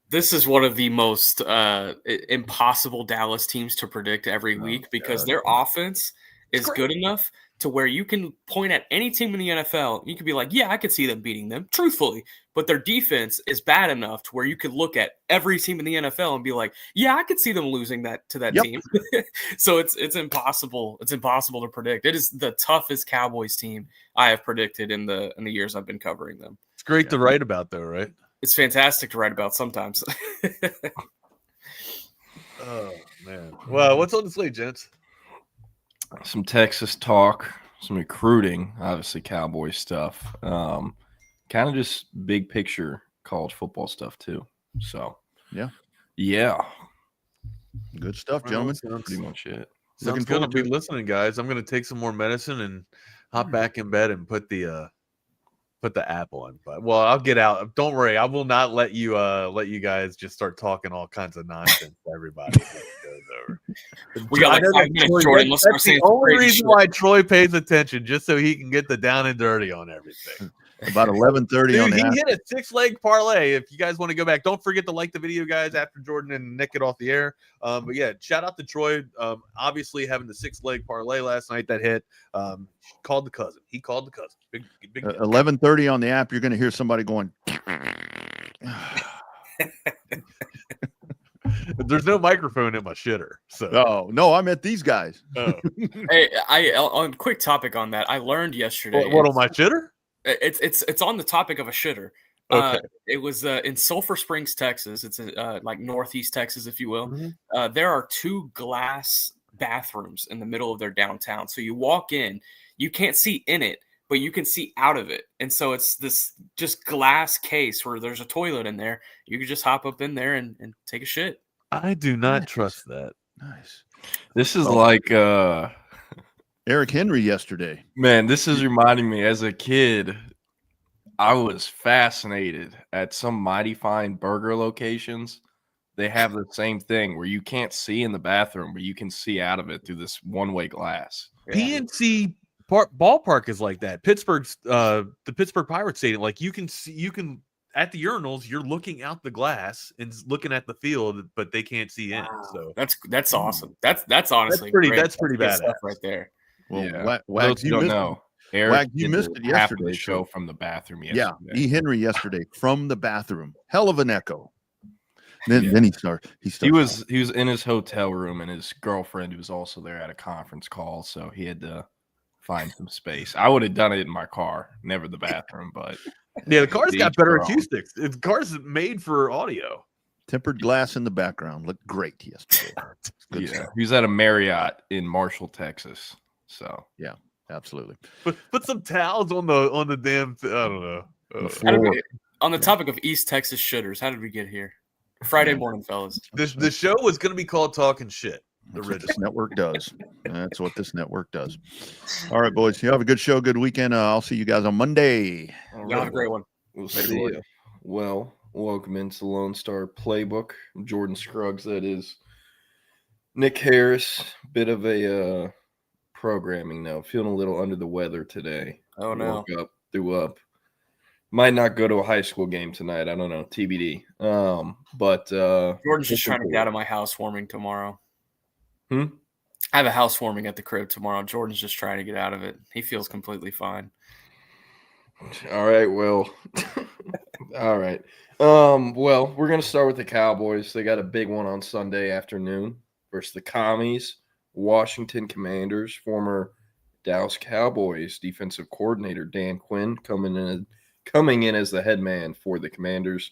Speaker 19: This is one of the most impossible Dallas teams to predict every week because their offense is good enough to where you can point at any team in the NFL. You could be like, yeah, I could see them beating them, truthfully. But their defense is bad enough to where you could look at every team in the NFL and be like, yeah, I could see them losing to that team. So it's impossible. It's impossible to predict. It is the toughest Cowboys team I have predicted in the years I've been covering them.
Speaker 12: It's great to write about, though, right?
Speaker 19: It's fantastic to write about sometimes.
Speaker 12: Oh, man. Well, what's on the slate, gents?
Speaker 20: Some Texas talk, some recruiting, obviously Cowboy stuff. Kind of just big picture college football stuff, too. So, yeah.
Speaker 11: Good stuff, gentlemen.
Speaker 20: Pretty much it.
Speaker 12: Sounds good to be listening, guys. I'm going to take some more medicine and hop back in bed and put the app on. But I'll get out. Don't worry, I will not let you guys just start talking all kinds of nonsense to everybody.
Speaker 19: We got like 5 minutes, Jordan. Let's
Speaker 12: that's the only reason why Troy pays attention, just so he can get the down and dirty on everything.
Speaker 11: About 11:30 on the app.
Speaker 12: He hit a 6-leg parlay. If you guys want to go back, don't forget to like the video, guys, after Jordan and Nick get off the air. But yeah, shout out to Troy. Obviously having the 6-leg parlay last night that hit. Called the cousin. He called the cousin. Big
Speaker 11: 11:30 on the app. You're going to hear somebody going.
Speaker 12: There's no microphone in my shitter. So
Speaker 11: no, I meant these guys.
Speaker 19: Hey, on quick topic on that, I learned yesterday.
Speaker 12: What on my shitter?
Speaker 19: It's on the topic of a shitter.
Speaker 12: Okay.
Speaker 19: It was in Sulphur Springs, Texas. It's like northeast Texas, if you will. There are 2 glass bathrooms in the middle of their downtown. So you walk in, you can't see in it, but you can see out of it. And so it's this just glass case where there's a toilet in there. You can just hop up in there and take a shit.
Speaker 12: I do not trust that.
Speaker 11: Nice.
Speaker 20: This is like
Speaker 11: Eric Henry yesterday.
Speaker 20: Man, this is reminding me as a kid, I was fascinated at some Mighty Fine burger locations. They have the same thing where you can't see in the bathroom, but you can see out of it through this one-way glass.
Speaker 12: PNC ballpark is like that. Pittsburgh's the Pittsburgh Pirates Stadium. Like you can at the urinals, you're looking out the glass and looking at the field, but they can't see in. So
Speaker 19: that's awesome. That's honestly
Speaker 12: that's pretty badass
Speaker 19: stuff right there.
Speaker 11: Well,
Speaker 20: yeah.
Speaker 11: Wags,
Speaker 20: you don't know. Eric,
Speaker 11: you missed it yesterday.
Speaker 20: Show from the bathroom yesterday.
Speaker 11: Yeah, E. Henry yesterday from the bathroom. Hell of an echo. Then he started.
Speaker 20: He was in his hotel room, and his girlfriend was also there at a conference call, so he had to find some space. I would have done it in my car, never the bathroom, but
Speaker 12: yeah, the car's got better acoustics. The car's made for audio.
Speaker 11: Tempered glass in the background looked great yesterday.
Speaker 20: He was at a Marriott in Marshall, Texas. So
Speaker 11: yeah, absolutely.
Speaker 12: Put some towels on the damn. I don't know.
Speaker 19: On the topic of East Texas shitters, how did we get here? Friday morning, fellas.
Speaker 12: The show was going to be called Talking Shit.
Speaker 11: That's what this network does. That's what this network does. All right, boys. You have a good show, good weekend. I'll see you guys on Monday.
Speaker 19: Y'all have a great one.
Speaker 20: We'll see you. Well, welcome into Lone Star Playbook. I'm Jordan Scruggs. That is Nick Harris. Bit of a programming now. Feeling a little under the weather today.
Speaker 19: Oh, no.
Speaker 20: Woke up, threw up. Might not go to a high school game tonight. I don't know. TBD. But
Speaker 19: Jordan's just trying to get out of my housewarming tomorrow. I have a housewarming at the crib tomorrow. Jordan's just trying to get out of it. He feels completely fine.
Speaker 20: All right. Well, all right. Well, we're going to start with the Cowboys. They got a big one on Sunday afternoon versus the Commies, Washington Commanders. Former Dallas Cowboys defensive coordinator Dan Quinn coming in as the head man for the Commanders.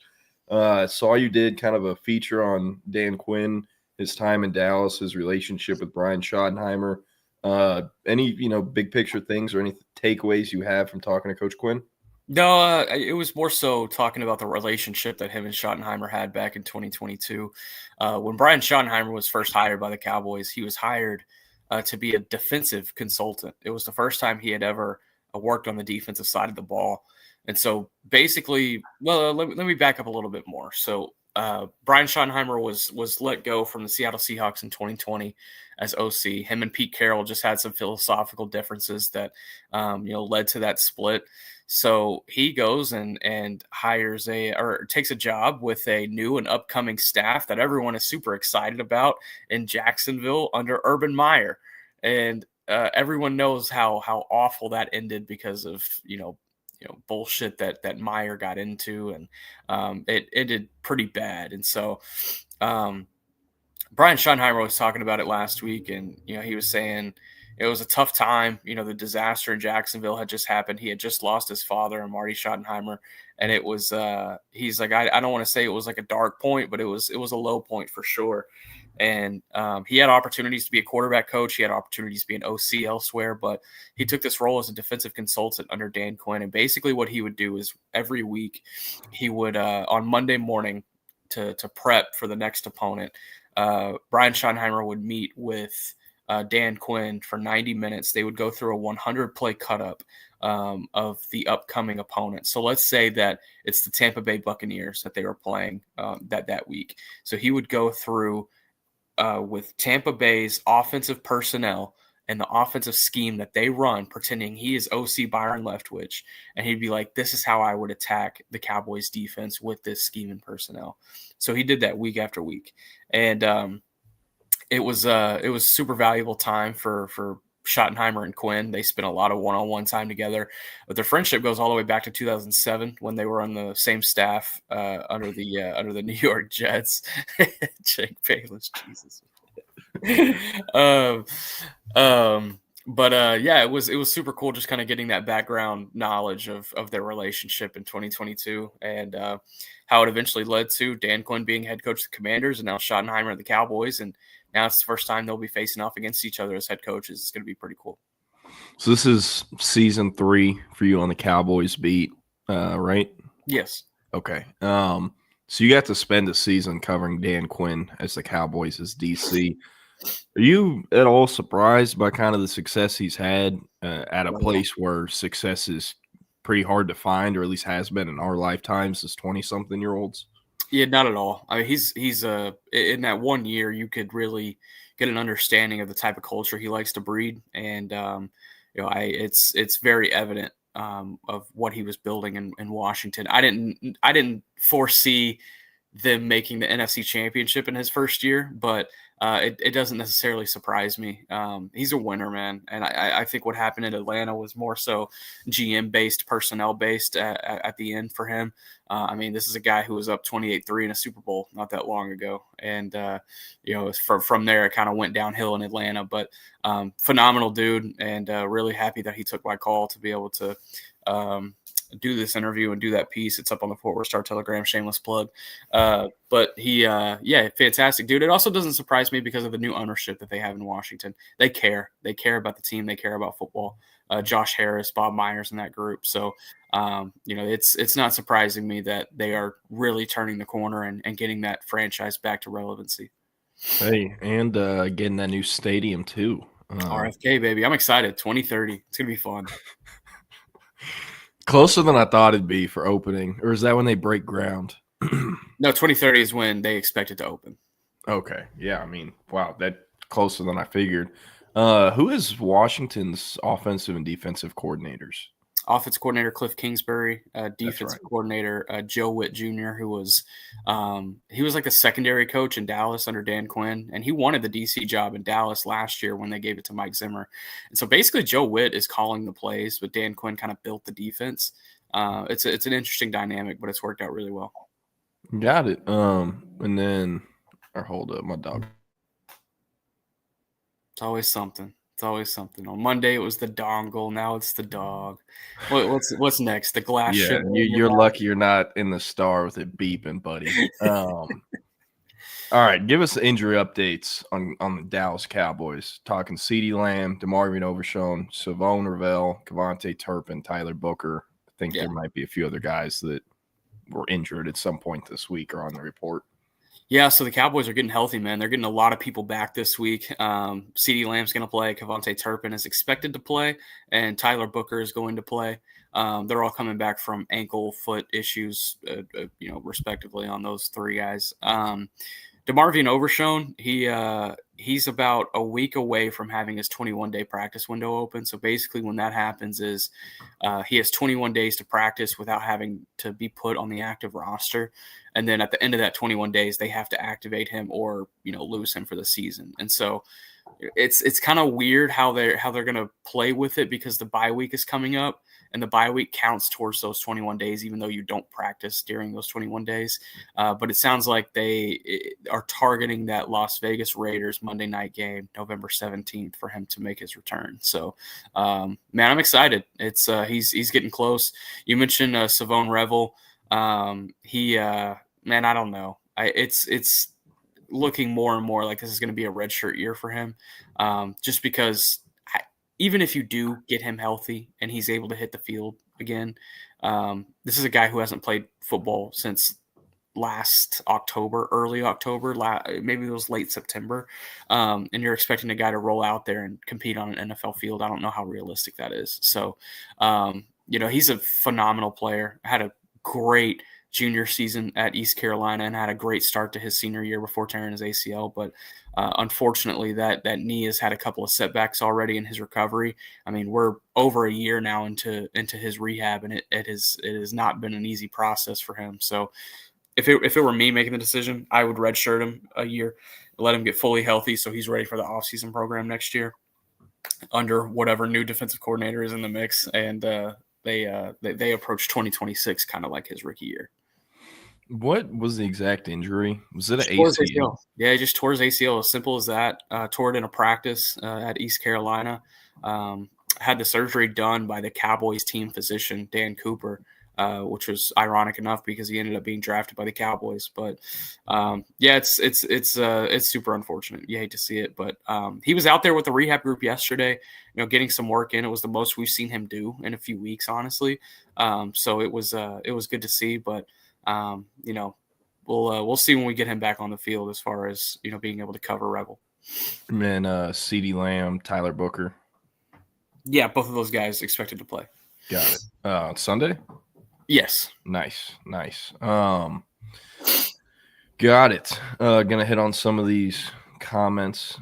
Speaker 20: Saw you did kind of a feature on Dan Quinn, his time in Dallas, his relationship with Brian Schottenheimer. Any, big picture things or any takeaways you have from talking to Coach Quinn?
Speaker 19: No, it was more so talking about the relationship that him and Schottenheimer had back in 2022. When Brian Schottenheimer was first hired by the Cowboys, he was hired to be a defensive consultant. It was the first time he had ever worked on the defensive side of the ball. And so basically, well, let me back up a little bit more. So Brian Schottenheimer was let go from the Seattle Seahawks in 2020 as OC. Him and Pete Carroll just had some philosophical differences that led to that split. So he goes and hires takes a job with a new and upcoming staff that everyone is super excited about in Jacksonville under Urban Meyer. And everyone knows how awful that ended because of, bullshit that Meyer got into, and it ended pretty bad. And so Brian Schottenheimer was talking about it last week, and he was saying it was a tough time. The disaster in Jacksonville had just happened. He had just lost his father, Marty Schottenheimer, and it was he's like, I don't want to say it was like a dark point, but it was a low point for sure. And he had opportunities to be a quarterback coach. He had opportunities to be an OC elsewhere, but he took this role as a defensive consultant under Dan Quinn. And basically what he would do is every week he would, on Monday morning to prep for the next opponent, Brian Schottenheimer would meet with Dan Quinn for 90 minutes. They would go through a 100-play cut-up of the upcoming opponent. So let's say that it's the Tampa Bay Buccaneers that they were playing that week. So he would go through with Tampa Bay's offensive personnel and the offensive scheme that they run, pretending he is OC Byron Leftwich. And he'd be like, this is how I would attack the Cowboys defense with this scheme and personnel. So he did that week after week. And it was super valuable time for Schottenheimer and Quinn. They spent a lot of one-on-one time together, but their friendship goes all the way back to 2007 when they were on the same staff under the New York Jets. Jake Bayless, Jesus. Yeah, it was super cool just kind of getting that background knowledge of their relationship in 2022 and how it eventually led to Dan Quinn being head coach of the Commanders and now Schottenheimer of the Cowboys. And now it's the first time they'll be facing off against each other as head coaches. It's going to be pretty cool.
Speaker 20: So this is season 3 for you on the Cowboys beat, right?
Speaker 19: Yes.
Speaker 20: Okay. So you got to spend a season covering Dan Quinn as the Cowboys as DC. Are you at all surprised by kind of the success he's had at a place where success is pretty hard to find, or at least has been in our lifetimes as 20-something-year-olds?
Speaker 19: Yeah, not at all. I mean, he's in that 1 year, you could really get an understanding of the type of culture he likes to breed, and it's very evident of what he was building in Washington. I didn't foresee them making the NFC Championship in his first year, but it doesn't necessarily surprise me. He's a winner, man. And I think what happened in Atlanta was more so GM-based, personnel-based at the end for him. I mean, this is a guy who was up 28-3 in a Super Bowl not that long ago. And, from there, it kind of went downhill in Atlanta. But phenomenal dude, and really happy that he took my call to be able to do this interview and do that piece. It's up on the Fort Worth Star Telegram, shameless plug. But he, fantastic dude. It also doesn't surprise me because of the new ownership that they have in Washington. They care about the team. They care about football. Josh Harris, Bob Myers, and that group. So, it's not surprising me that they are really turning the corner and getting that franchise back to relevancy.
Speaker 20: Hey, and getting that new stadium too.
Speaker 19: RFK, baby. I'm excited. 2030. It's going to be fun.
Speaker 20: Closer than I thought it'd be for opening, or is that when they break ground?
Speaker 19: No, 2030 is when they expect it to open.
Speaker 20: Okay. Yeah, I mean, wow, that closer than I figured. Who is Washington's offensive and defensive coordinators?
Speaker 19: Offensive coordinator Cliff Kingsbury, defensive coordinator Joe Witt Jr., who was he was like a secondary coach in Dallas under Dan Quinn, and he wanted the DC job in Dallas last year when they gave it to Mike Zimmer. And so basically Joe Witt is calling the plays, but Dan Quinn kind of built the defense. It's an interesting dynamic, but it's worked out really well.
Speaker 20: Got it. And then, hold up, my dog.
Speaker 19: It's always something. On Monday it was the dongle. Now it's the dog. What's next? The glass.
Speaker 20: Yeah, you're lucky you're not in the star with it beeping, buddy. All right, give us the injury updates on the Dallas Cowboys. Talking CeeDee Lamb, DeMarvin Overshown, Savone Ravel, Cavante Turpin, Tyler Booker. I think there might be a few other guys that were injured at some point this week or on the report.
Speaker 19: Yeah, so the Cowboys are getting healthy, man. They're getting a lot of people back this week. CeeDee Lamb's going to play. Kevontae Turpin is expected to play, and Tyler Booker is going to play. They're all coming back from ankle, foot issues, respectively on those three guys. DeMarvion Overshown, he's about a week away from having his 21-day practice window open. So basically when that happens is he has 21 days to practice without having to be put on the active roster. And then at the end of that 21 days, they have to activate him or, lose him for the season. And so it's kind of weird how they're going to play with it because the bye week is coming up. And the bye week counts towards those 21 days, even though you don't practice during those 21 days. But it sounds like they are targeting that Las Vegas Raiders Monday night game, November 17th, for him to make his return. So, man, I'm excited. It's he's getting close. You mentioned Savone Revel. Man, I don't know. It's looking more and more like this is going to be a redshirt year for him, just because. Even if you do get him healthy and he's able to hit the field again, this is a guy who hasn't played football since last October, early October, maybe it was late September. And you're expecting a guy to roll out there and compete on an NFL field. I don't know how realistic that is. So, he's a phenomenal player. Had a great junior season at East Carolina and had a great start to his senior year before tearing his ACL. But unfortunately, that knee has had a couple of setbacks already in his recovery. I mean, we're over a year now into his rehab, and it has not been an easy process for him. So if it were me making the decision, I would redshirt him a year, let him get fully healthy so he's ready for the offseason program next year under whatever new defensive coordinator is in the mix. And they approach 2026 kind of like his rookie year.
Speaker 20: What was the exact injury? Was it an ACL?
Speaker 19: Yeah, he just tore his ACL. As simple as that. Tore it in a practice at East Carolina. Had the surgery done by the Cowboys team physician, Dan Cooper, which was ironic enough because he ended up being drafted by the Cowboys. But it's super unfortunate. You hate to see it, but he was out there with the rehab group yesterday, getting some work in. It was the most we've seen him do in a few weeks, honestly. So it was good to see, but we'll see when we get him back on the field as far as being able to cover Rebel.
Speaker 20: And then CeeDee Lamb, Tyler Booker.
Speaker 19: Yeah, both of those guys expected to play.
Speaker 20: Got it. Sunday?
Speaker 19: Yes.
Speaker 20: Nice. Got it. Gonna hit on some of these comments.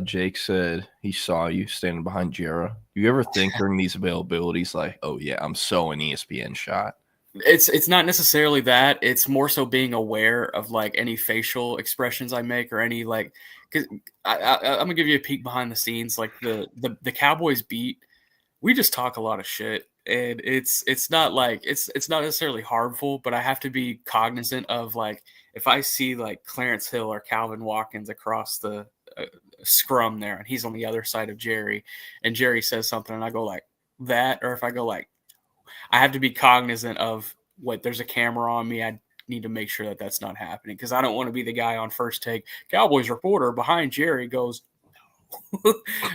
Speaker 20: Jake said he saw you standing behind Jera. Do you ever think during these availabilities like, oh yeah, I'm so an ESPN shot?
Speaker 19: It's not necessarily that. It's more so being aware of like any facial expressions I make or any because I'm gonna give you a peek behind the scenes. Like the Cowboys beat, we just talk a lot of shit, and it's not not necessarily harmful, but I have to be cognizant of like if I see like Clarence Hill or Calvin Watkins across the scrum there, and he's on the other side of Jerry, and Jerry says something, and I go like that, or if I go like. I have to be cognizant of there's a camera on me. I need to make sure that that's not happening because I don't want to be the guy on First Take. Cowboys reporter behind Jerry goes,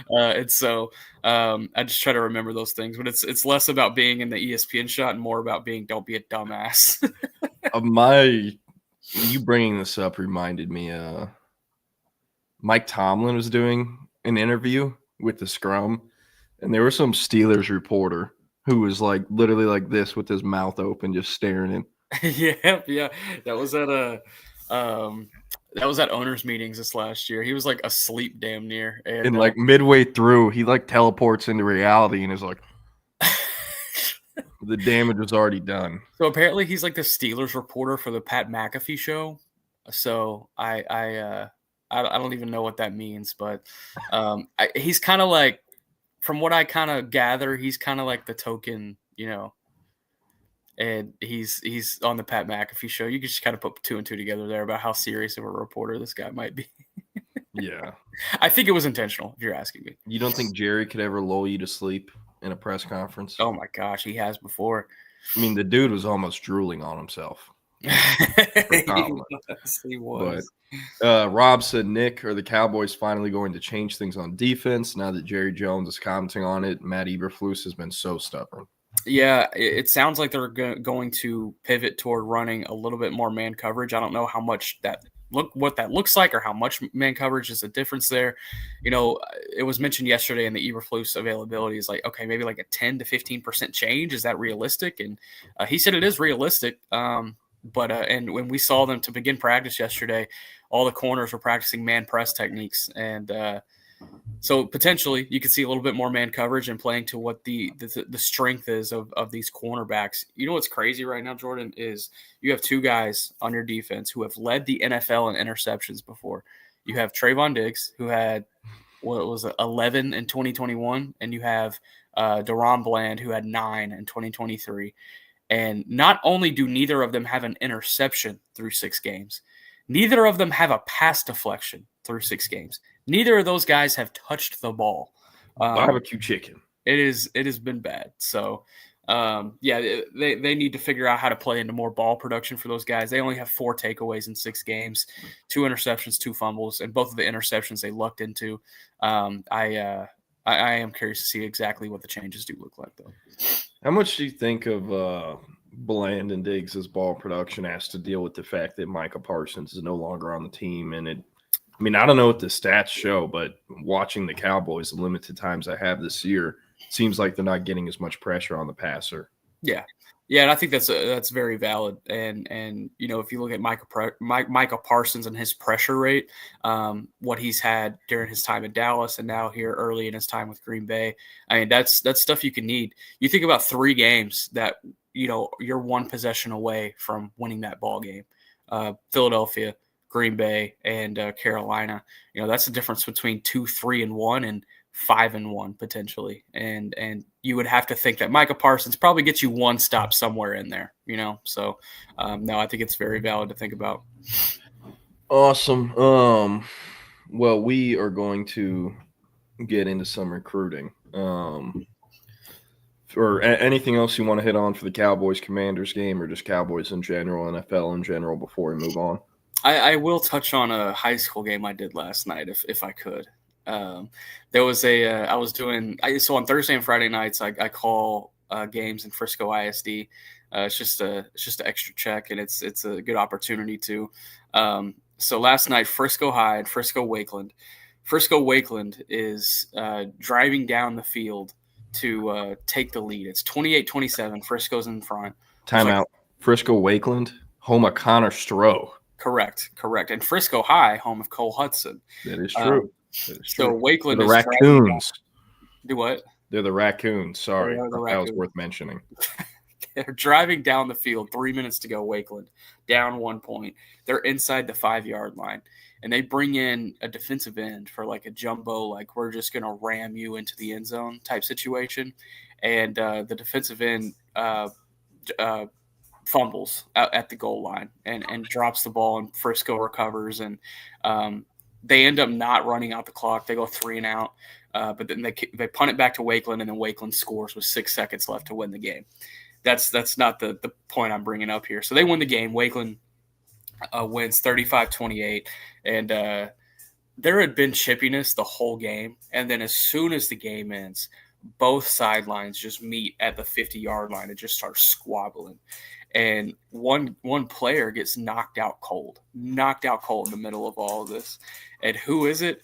Speaker 19: and so I just try to remember those things. But it's less about being in the ESPN shot and more about being don't be a dumbass.
Speaker 20: You bringing this up reminded me. Mike Tomlin was doing an interview with the scrum, and there was some Steelers reporter who was like literally like this with his mouth open, just staring in.
Speaker 19: Yeah. That was at owners meetings this last year. He was like asleep damn near.
Speaker 20: And like midway through, he like teleports into reality and is like, the damage was already done.
Speaker 19: So apparently he's like the Steelers reporter for the Pat McAfee show. So I don't even know what that means, but he's kind of like, from what I kind of gather, he's kind of like the token, and he's on the Pat McAfee show. You can just kind of put two and two together there about how serious of a reporter this guy might be.
Speaker 20: Yeah.
Speaker 19: I think it was intentional, if you're asking me.
Speaker 20: You don't think Jerry could ever lull you to sleep in a press conference?
Speaker 19: Oh, my gosh, he has before.
Speaker 20: I mean, the dude was almost drooling on himself.
Speaker 19: He was.
Speaker 20: But Rob said, Nick, are the Cowboys finally going to change things on defense now that Jerry Jones is commenting on it? Matt Eberflus has been so stubborn.
Speaker 19: Yeah, it sounds like they're going to pivot toward running a little bit more man coverage. I don't know how much that what that looks like or how much man coverage is a difference there. You know, it was mentioned yesterday in the Eberflus availability is like, okay, maybe like a 10 to 15% change. Is that realistic? And he said it is realistic. But and when we saw them to begin practice yesterday, all the corners were practicing man press techniques. And so potentially you could see a little bit more man coverage and playing to what the strength is of these cornerbacks. You know what's crazy right now, Jordan, is you have two guys on your defense who have led the NFL in interceptions before. You have Trayvon Diggs, who had, 11 in 2021, and you have Deron Bland, who had 9 in 2023. And not only do neither of them have an interception through 6 games, neither of them have a pass deflection through 6 games. Neither of those guys have touched the ball.
Speaker 20: Barbecue chicken.
Speaker 19: It has been bad. So, they need to figure out how to play into more ball production for those guys. They only have 4 takeaways in 6 games, 2 interceptions, 2 fumbles, and both of the interceptions they lucked into. I am curious to see exactly what the changes do look like, though.
Speaker 20: How much do you think of Bland and Diggs' ball production has to deal with the fact that Micah Parsons is no longer on the team? And I don't know what the stats show, but watching the Cowboys, the limited times I have this year, it seems like they're not getting as much pressure on the passer.
Speaker 19: Yeah, and I think that's very valid. And you know, if you look at Micah Parsons and his pressure rate, what he's had during his time in Dallas and now here early in his time with Green Bay, I mean that's stuff you can need. You think about 3 games that, you know, you're 1 possession away from winning that ball game. Philadelphia, Green Bay, and Carolina. You know, that's the difference between 2-3-1 and 5-1 potentially. And you would have to think that Micah Parsons probably gets you 1 stop somewhere in there, you know? So no, I think it's very valid to think about.
Speaker 20: Awesome. Well, we are going to get into some recruiting. Or anything else you want to hit on for the Cowboys Commanders game, or just Cowboys in general, NFL in general, before we move on?
Speaker 19: I will touch on a high school game I did last night if I could. There was so on Thursday and Friday nights I call games in Frisco ISD. It's just an extra check, and it's a good opportunity to. So last night, Frisco High and Frisco Wakeland. Frisco Wakeland is driving down the field to take the lead. It's 28-27. Frisco's in front.
Speaker 20: Timeout. Frisco Wakeland, home of Connor Stroh.
Speaker 19: Correct. And Frisco High, home of Cole Hudson.
Speaker 20: That is true.
Speaker 19: So Wakeland
Speaker 20: is the Raccoons.
Speaker 19: Do what?
Speaker 20: They're the Raccoons. Sorry,
Speaker 19: that
Speaker 20: was worth mentioning.
Speaker 19: They're driving down the field, 3 minutes to go. Wakeland down 1 point. They're inside the 5-yard line, and they bring in a defensive end for like a jumbo, like we're just going to ram you into the end zone type situation. And the defensive end fumbles at the goal line and drops the ball, and Frisco recovers, and they end up not running out the clock. They go 3 and out, but then they punt it back to Wakeland, and then Wakeland scores with 6 seconds left to win the game. That's not the point I'm bringing up here. So they win the game. Wakeland wins 35-28, and there had been chippiness the whole game, and then as soon as the game ends, both sidelines just meet at the 50-yard line and just start squabbling. And one player gets knocked out cold in the middle of all of this. And who is it?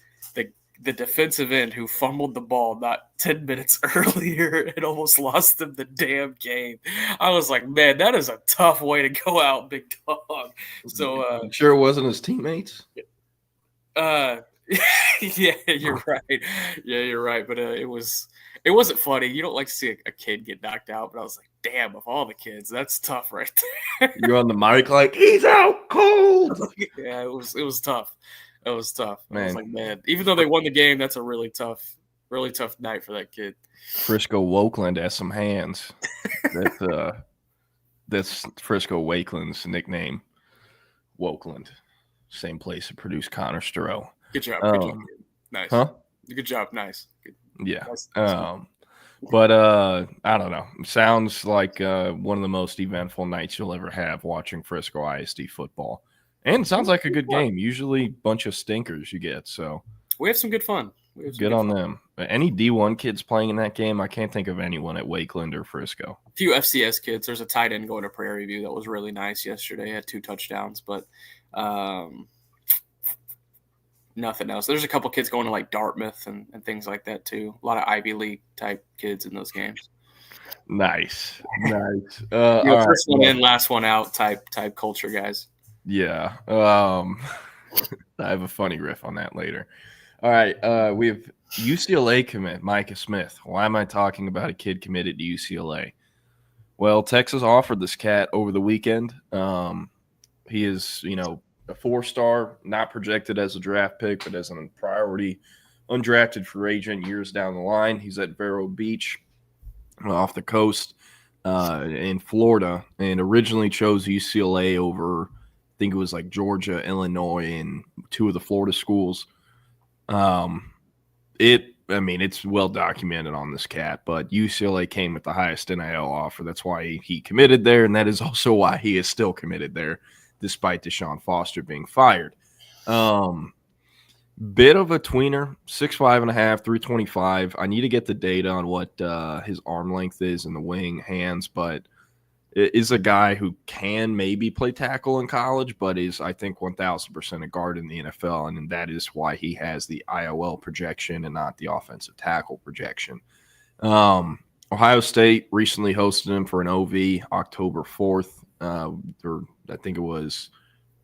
Speaker 19: The defensive end who fumbled the ball not 10 minutes earlier and almost lost them the damn game. I was like, man, that is a tough way to go out, big dog. So
Speaker 20: I'm sure it wasn't his teammates.
Speaker 19: Yeah, you're right. Yeah, you're right. But it wasn't funny. You don't like to see a kid get knocked out, but I was like, damn, of all the kids, that's tough right there.
Speaker 20: You're on the mic like, he's out cold.
Speaker 19: Yeah, it was tough. It was tough.
Speaker 20: Man.
Speaker 19: I was like, man, even though they won the game, that's a really tough night for that kid.
Speaker 20: Frisco Wakeland has some hands. That's Frisco Wakeland's nickname. Wakeland. Same place that produced Connor Stroh.
Speaker 19: Good job. Good job. Nice.
Speaker 20: Huh?
Speaker 19: Good job. Nice. Good.
Speaker 20: Yeah.
Speaker 19: Nice.
Speaker 20: But I don't know. Sounds like one of the most eventful nights you'll ever have watching Frisco ISD football. And it sounds like a good game. Usually a bunch of stinkers you get. So
Speaker 19: we have some good fun.
Speaker 20: Good on them. Any D1 kids playing in that game? I can't think of anyone at Wakeland or Frisco.
Speaker 19: A few FCS kids. There's a tight end going to Prairie View that was really nice yesterday. Had 2 touchdowns. But nothing else. There's a couple kids going to like Dartmouth and things like that too. A lot of Ivy League type kids in those games.
Speaker 20: Nice.
Speaker 19: First one in, last one out type culture, guys.
Speaker 20: Yeah. I have a funny riff on that later. All right. We have UCLA commit Micah Smith. Why am I talking about a kid committed to UCLA? Well, Texas offered this cat over the weekend. He is, a 4-star, not projected as a draft pick, but as a priority undrafted free agent years down the line. He's at Vero Beach off the coast in Florida, and originally chose UCLA over, I think it was like Georgia, Illinois, and 2 of the Florida schools. It's well documented on this cat, but UCLA came with the highest NIL offer. That's why he committed there, and that is also why he is still committed there, despite Deshaun Foster being fired. Bit of a tweener, 6'5.5", 325. I need to get the data on what his arm length is in the wing, hands, but it is a guy who can maybe play tackle in college, but is, I think, 1,000% a guard in the NFL, and that is why he has the IOL projection and not the offensive tackle projection. Ohio State recently hosted him for an OV October 4th, or I think it was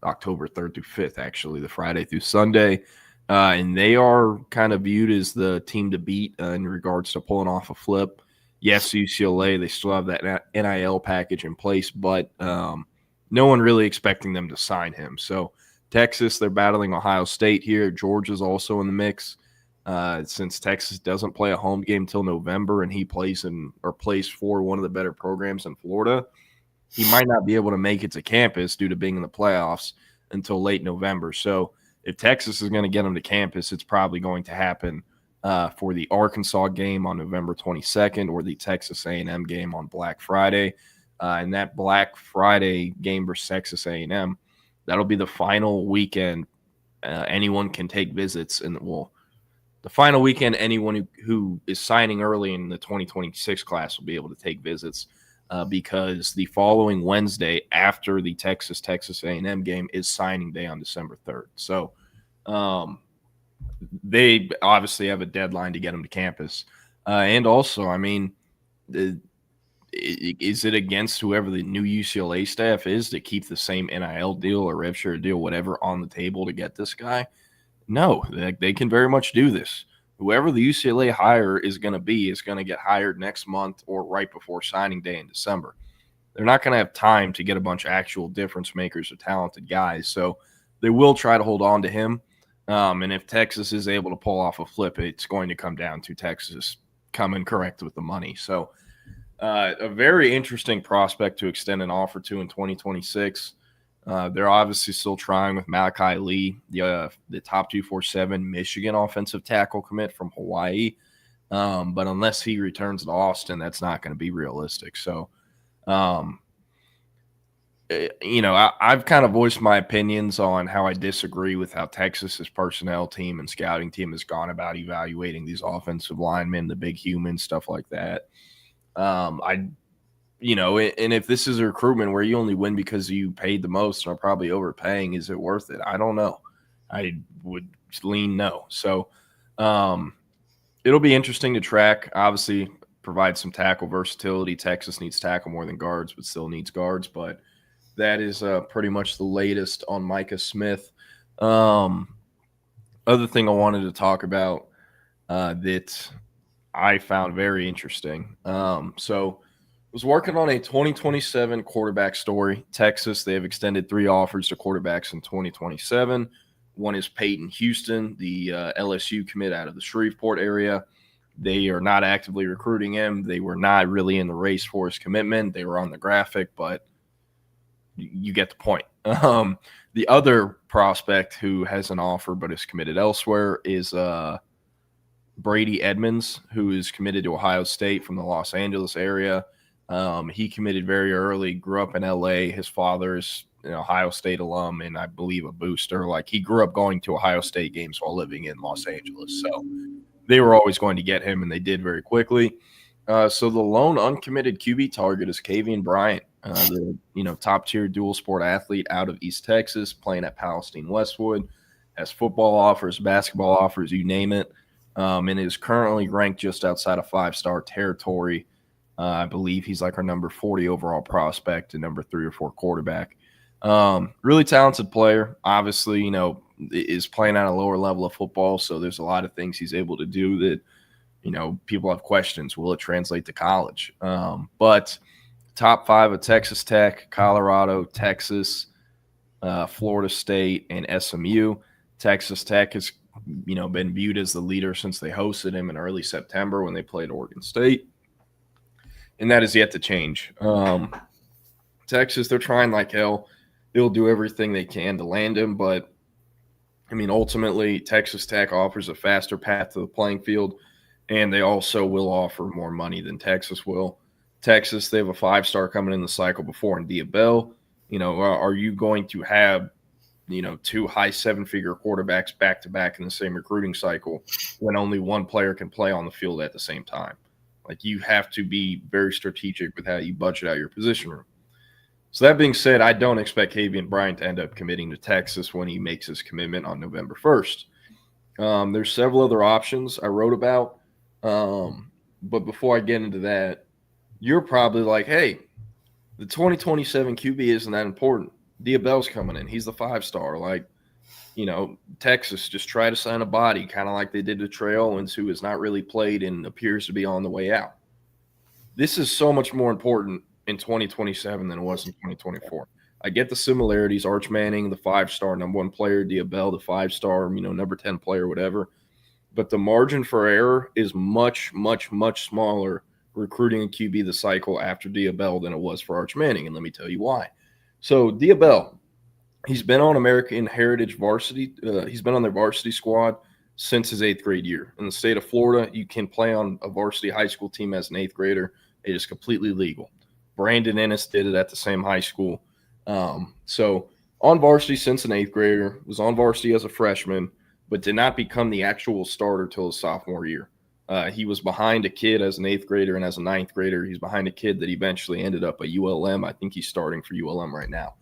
Speaker 20: October 3rd through 5th, actually, the Friday through Sunday. And they are kind of viewed as the team to beat in regards to pulling off a flip. Yes, UCLA, they still have that NIL package in place, but no one really expecting them to sign him. So Texas, they're battling Ohio State here. Georgia's also in the mix. Since Texas doesn't play a home game till November and he plays for one of the better programs in Florida, he might not be able to make it to campus due to being in the playoffs until late November. So if Texas is going to get him to campus, it's probably going to happen for the Arkansas game on November 22nd or the Texas A&M game on Black Friday. And that Black Friday game versus Texas A&M, that'll be the final weekend anyone can take visits. The final weekend anyone who is signing early in the 2026 class will be able to take visits because the following Wednesday after the Texas A&M game is signing day on December 3rd. So they obviously have a deadline to get them to campus. And also, is it against whoever the new UCLA staff is to keep the same NIL deal or rev share deal, whatever, on the table to get this guy? No, they can very much do this. Whoever the UCLA hire is going to get hired next month or right before signing day in December. They're not going to have time to get a bunch of actual difference makers or talented guys. So they will try to hold on to him. And if Texas is able to pull off a flip, it's going to come down to Texas coming correct with the money. So a very interesting prospect to extend an offer to in 2026. They're obviously still trying with Malachi Lee, the top 247 Michigan offensive tackle commit from Hawaii. But unless he returns to Austin, that's not going to be realistic. So, I've kind of voiced my opinions on how I disagree with how Texas's personnel team and scouting team has gone about evaluating these offensive linemen, the big humans, stuff like that. And if this is a recruitment where you only win because you paid the most and are probably overpaying, is it worth it? I don't know. I would lean no. So it'll be interesting to track. Obviously, provide some tackle versatility. Texas needs tackle more than guards, but still needs guards. But that is pretty much the latest on Micah Smith. Other thing I wanted to talk about that I found very interesting. Was working on a 2027 quarterback story. Texas, they have extended 3 offers to quarterbacks in 2027. One is Peyton Houston, the LSU commit out of the Shreveport area. They are not actively recruiting him. They were not really in the race for his commitment. They were on the graphic, but you get the point. The other prospect who has an offer but is committed elsewhere is Brady Edmonds, who is committed to Ohio State from the Los Angeles area. He committed very early, grew up in LA. His father is an Ohio State alum and I believe a booster. Like, he grew up going to Ohio State games while living in Los Angeles. So they were always going to get him, and they did very quickly. So the lone uncommitted QB target is Kavian Bryant, the top-tier dual sport athlete out of East Texas, playing at Palestine Westwood. has football offers, basketball offers, you name it, and is currently ranked just outside of 5-star territory. I believe he's like our number 40 overall prospect and number 3 or 4 quarterback. Really talented player. Obviously, is playing at a lower level of football, so there's a lot of things he's able to do that, people have questions. Will it translate to college? But top 5 of Texas Tech, Colorado, Texas, Florida State, and SMU. Texas Tech has, been viewed as the leader since they hosted him in early September when they played Oregon State. And that is yet to change. Texas, they're trying like hell. They'll do everything they can to land him, but ultimately, Texas Tech offers a faster path to the playing field, and they also will offer more money than Texas will. Texas, they have a 5-star coming in the cycle before in Diabell. Are you going to have, 2 high 7-figure quarterbacks back-to-back in the same recruiting cycle when only one player can play on the field at the same time? Like, you have to be very strategic with how you budget out your position room. So that being said, I don't expect Kavian Bryant to end up committing to Texas when he makes his commitment on November 1st. There's several other options I wrote about. But before I get into that, you're probably like, hey, the 2027 QB isn't that important. Diabell's coming in. He's the 5-star. Like, Texas, just try to sign a body, kind of like they did to Trey Owens, who has not really played and appears to be on the way out. This is so much more important in 2027 than it was in 2024. I get the similarities. Arch Manning, the 5-star number 1 player, Diabell, the 5-star, number 10 player, whatever. But the margin for error is much, much, much smaller recruiting a QB the cycle after Diabell than it was for Arch Manning, and let me tell you why. So Diabell, he's been on American Heritage varsity. He's been on their varsity squad since his 8th grade year. In the state of Florida, you can play on a varsity high school team as an 8th grader. It is completely legal. Brandon Ennis did it at the same high school. So on varsity since an 8th grader, was on varsity as a freshman, but did not become the actual starter till his sophomore year. He was behind a kid as an 8th grader and as a 9th grader. He's behind a kid that eventually ended up at ULM. I think he's starting for ULM right now.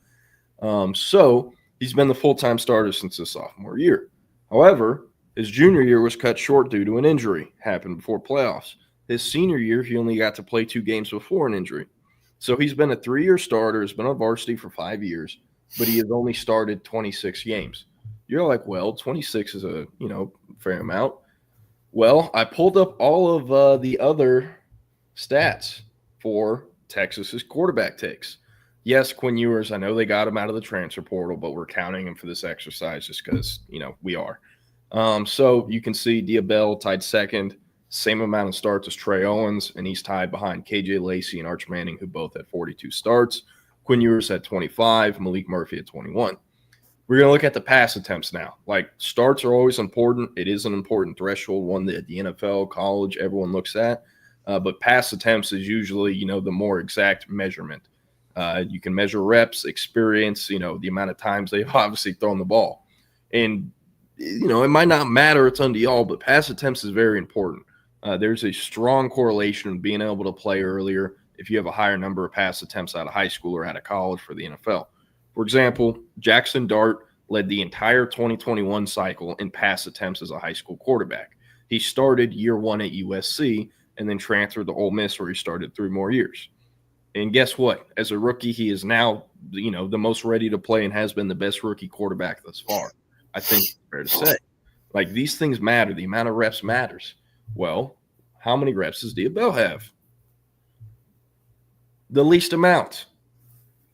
Speaker 20: So he's been the full-time starter since his sophomore year. However, his junior year was cut short due to an injury, happened before playoffs. His senior year, he only got to play 2 games before an injury. So he's been a 3-year starter, has been on varsity for 5 years, but he has only started 26 games. You're like, well, 26 is a, fair amount. Well, I pulled up all of the other stats for Texas's quarterback takes. Yes, Quinn Ewers, I know they got him out of the transfer portal, but we're counting him for this exercise just because, we are. So you can see Diabell tied second, same amount of starts as Trey Owens, and he's tied behind KJ Lacey and Arch Manning, who both had 42 starts. Quinn Ewers had 25, Malik Murphy had 21. We're going to look at the pass attempts now. Like, starts are always important. It is an important threshold, one that the NFL, college, everyone looks at. But pass attempts is usually, the more exact measurement. You can measure reps, experience, the amount of times they've obviously thrown the ball. And, it might not matter a ton to y'all, but pass attempts is very important. There's a strong correlation of being able to play earlier if you have a higher number of pass attempts out of high school or out of college for the NFL. For example, Jackson Dart led the entire 2021 cycle in pass attempts as a high school quarterback. He started year 1 at USC and then transferred to Ole Miss, where he started 3 more years. And guess what? As a rookie, he is now, the most ready to play and has been the best rookie quarterback thus far. I think it's fair to say. Like, these things matter. The amount of reps matters. Well, how many reps does Diabell have? The least amount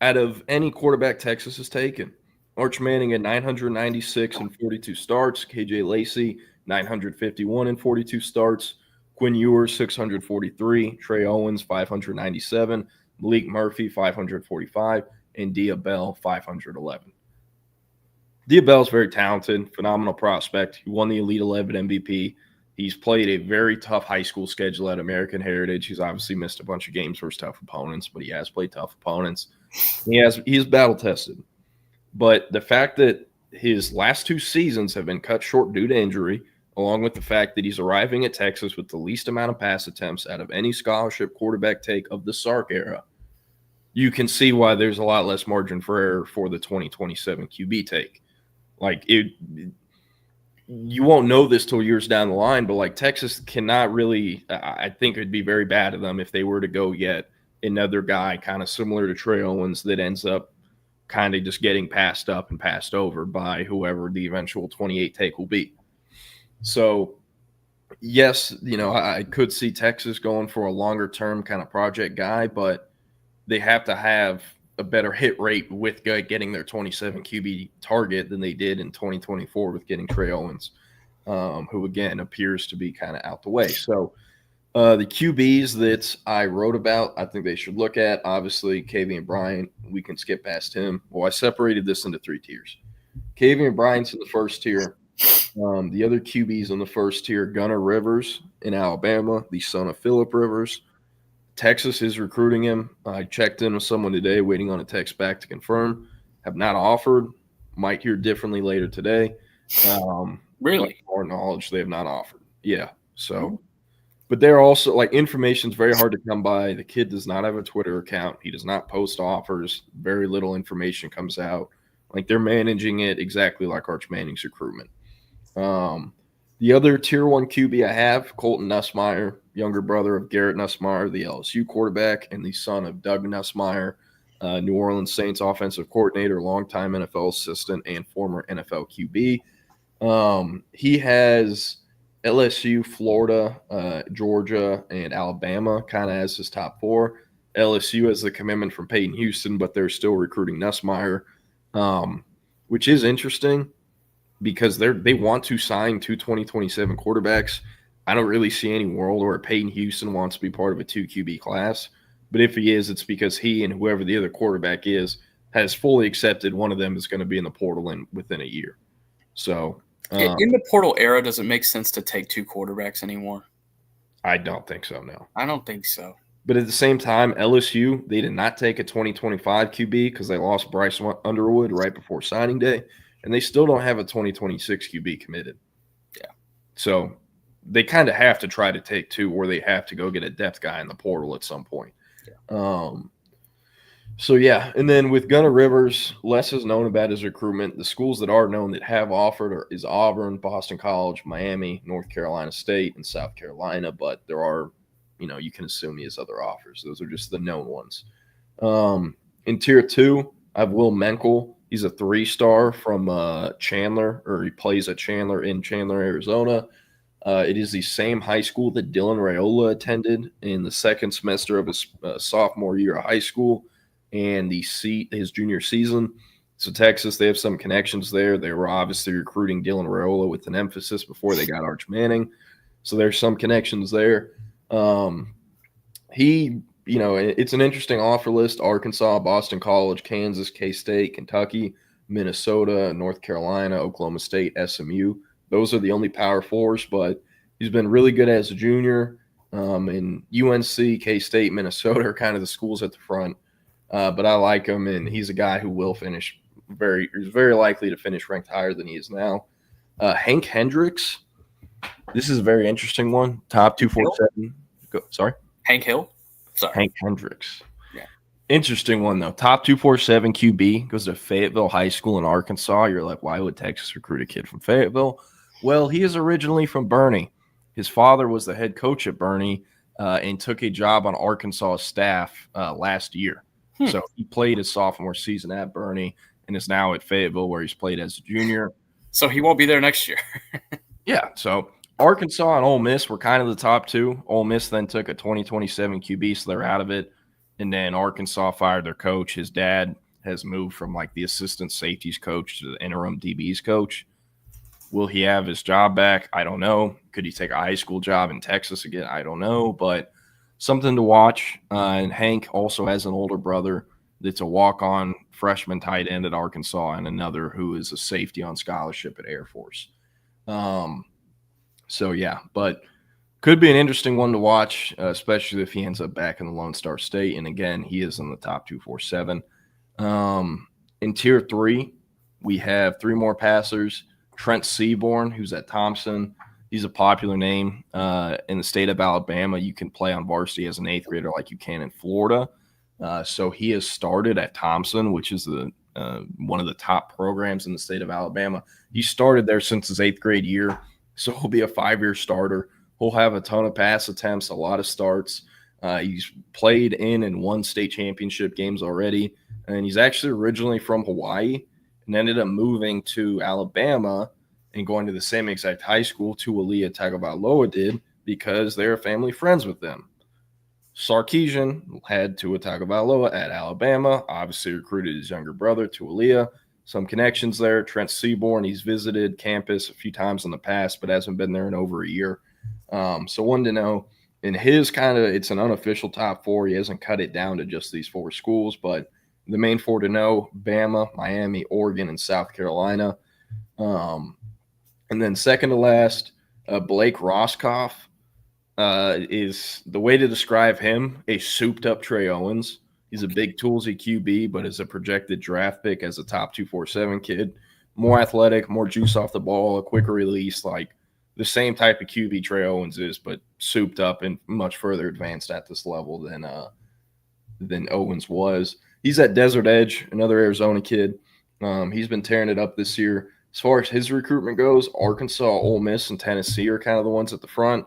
Speaker 20: out of any quarterback Texas has taken. Arch Manning at 996 and 42 starts. KJ Lacey, 951 and 42 starts. Quinn Ewers, 643. Trey Owens, 597. Malik Murphy, 545. And Diabell, 511. Diabell's very talented, phenomenal prospect. He won the Elite 11 MVP. He's played a very tough high school schedule at American Heritage. He's obviously missed a bunch of games versus tough opponents, but he has played tough opponents. He is battle-tested. But the fact that his last 2 seasons have been cut short due to injury, along with the fact that he's arriving at Texas with the least amount of pass attempts out of any scholarship quarterback take of the Sark era, you can see why there's a lot less margin for error for the 2027 QB take. Like, you won't know this till years down the line, but like Texas cannot really, I think it'd be very bad of them if they were to go get another guy kind of similar to Trey Owens that ends up kind of just getting passed up and passed over by whoever the eventual 28 take will be. So yes, I could see Texas going for a longer term kind of project guy, but they have to have a better hit rate with getting their 27 QB target than they did in 2024 with getting Trey Owens, who again appears to be kind of out the way. So the QBs that I wrote about, I think they should look at, obviously, Kavian Bryant. We can skip past him. Well, I separated this into 3 tiers. Kavian Bryant's in the first tier. The other QBs in the first tier, Gunnar Rivers in Alabama, the son of Phillip Rivers. Texas is recruiting him. I checked in with someone today, waiting on a text back to confirm. Have not offered. Might hear differently later today.
Speaker 19: Really?
Speaker 20: More knowledge, they have not offered. Yeah. So, but they're also like information's very hard to come by. The kid does not have a Twitter account. He does not post offers. Very little information comes out. Like they're managing it exactly like Arch Manning's recruitment. The other tier 1 QB I have, Colton Nussmeier, younger brother of Garrett Nussmeier, the LSU quarterback, and the son of Doug Nussmeier, New Orleans Saints offensive coordinator, longtime NFL assistant, and former NFL QB. He has LSU, Florida, Georgia, and Alabama kind of as his top 4. LSU has the commitment from Peyton Houston, but they're still recruiting Nussmeier, which is interesting because they want to sign 2 2027 quarterbacks. I don't really see any world where Peyton Houston wants to be part of a 2 QB class. But if he is, it's because he and whoever the other quarterback is has fully accepted one of them is going to be in the portal within a year. So
Speaker 19: in the portal era, does it make sense to take 2 quarterbacks anymore?
Speaker 20: I don't think so, no.
Speaker 19: I don't think so.
Speaker 20: But at the same time, LSU, they did not take a 2025 QB because they lost Bryce Underwood right before signing day. And they still don't have a 2026 QB committed.
Speaker 19: Yeah.
Speaker 20: So they kind of have to try to take 2, or they have to go get a depth guy in the portal at some point. Yeah. So, yeah. And then with Gunnar Rivers, less is known about his recruitment. The schools that are known that have offered is Auburn, Boston College, Miami, North Carolina State, and South Carolina. But there are, you can assume he has other offers. Those are just the known ones. In tier 2, I have Will Menkel. He's a 3-star from Chandler, or he plays at Chandler in Chandler, Arizona. It is the same high school that Dylan Raiola attended in the second semester of his sophomore year of high school and his junior season. So Texas, they have some connections there. They were obviously recruiting Dylan Raiola with an emphasis before they got Arch Manning. So there's some connections there. It's an interesting offer list: Arkansas, Boston College, Kansas, K-State, Kentucky, Minnesota, North Carolina, Oklahoma State, SMU. Those are the only Power 4s, but he's been really good as a junior. And UNC, K-State, Minnesota are kind of the schools at the front. But I like him, and he's a guy who will finish is very likely to finish ranked higher than he is now. Hank Hendricks. This is a very interesting one. Top 247. Sorry?
Speaker 19: Hank Hill? Sorry.
Speaker 20: Hank Hendricks.
Speaker 19: Yeah.
Speaker 20: Interesting one, though. Top 247 QB, goes to Fayetteville High School in Arkansas. You're like, why would Texas recruit a kid from Fayetteville? Well, he is originally from Bernie. His father was the head coach at Bernie and took a job on Arkansas staff last year. So he played his sophomore season at Bernie and is now at Fayetteville, where he's played as a junior.
Speaker 19: So he won't be there next year.
Speaker 20: Yeah, so Arkansas and Ole Miss were kind of the top 2. Ole Miss then took a 2027 QB, so they're out of it. And then Arkansas fired their coach. His dad has moved from like the assistant safeties coach to the interim DBs coach. Will he have his job back? I don't know. Could he take a high school job in Texas again? I don't know, but something to watch. And Hank also has an older brother that's a walk-on freshman tight end at Arkansas and another who is a safety on scholarship at Air Force. So, yeah, but could be an interesting one to watch, especially if he ends up back in the Lone Star State. And, again, he is in the top 247. In Tier 3, we have 3 more passers. Trent Seaborn, who's at Thompson. He's a popular name in the state of Alabama. You can play on varsity as an 8th grader like you can in Florida. So he has started at Thompson, which is the one of the top programs in the state of Alabama. He started there since his 8th grade year, so he'll be a 5-year starter. He'll have a ton of pass attempts, a lot of starts. He's played in and won state championship games already, and he's actually originally from Hawaii and ended up moving to Alabama and going to the same exact high school Tualia Tagovailoa did because they're family friends with them. Sarkisian had Tua Tagovailoa at Alabama, obviously recruited his younger brother, Tualia. Some connections there. Trent Seaborn, he's visited campus a few times in the past, but hasn't been there in over a year. So wanted to know, in his it's an unofficial top 4. He hasn't cut it down to just these 4 schools, but the main 4 to know, Bama, Miami, Oregon, and South Carolina. And then second to last, Blake Roscoff. Is the way to describe him a souped-up Trey Owens. He's a big toolsy QB, but is a projected draft pick as a top 247 kid. More athletic, more juice off the ball, a quicker release, like the same type of QB Trey Owens is, but souped up and much further advanced at this level than Owens was. He's at Desert Edge, another Arizona kid. He's been tearing it up this year. As far as his recruitment goes, Arkansas, Ole Miss, and Tennessee are kind of the ones at the front.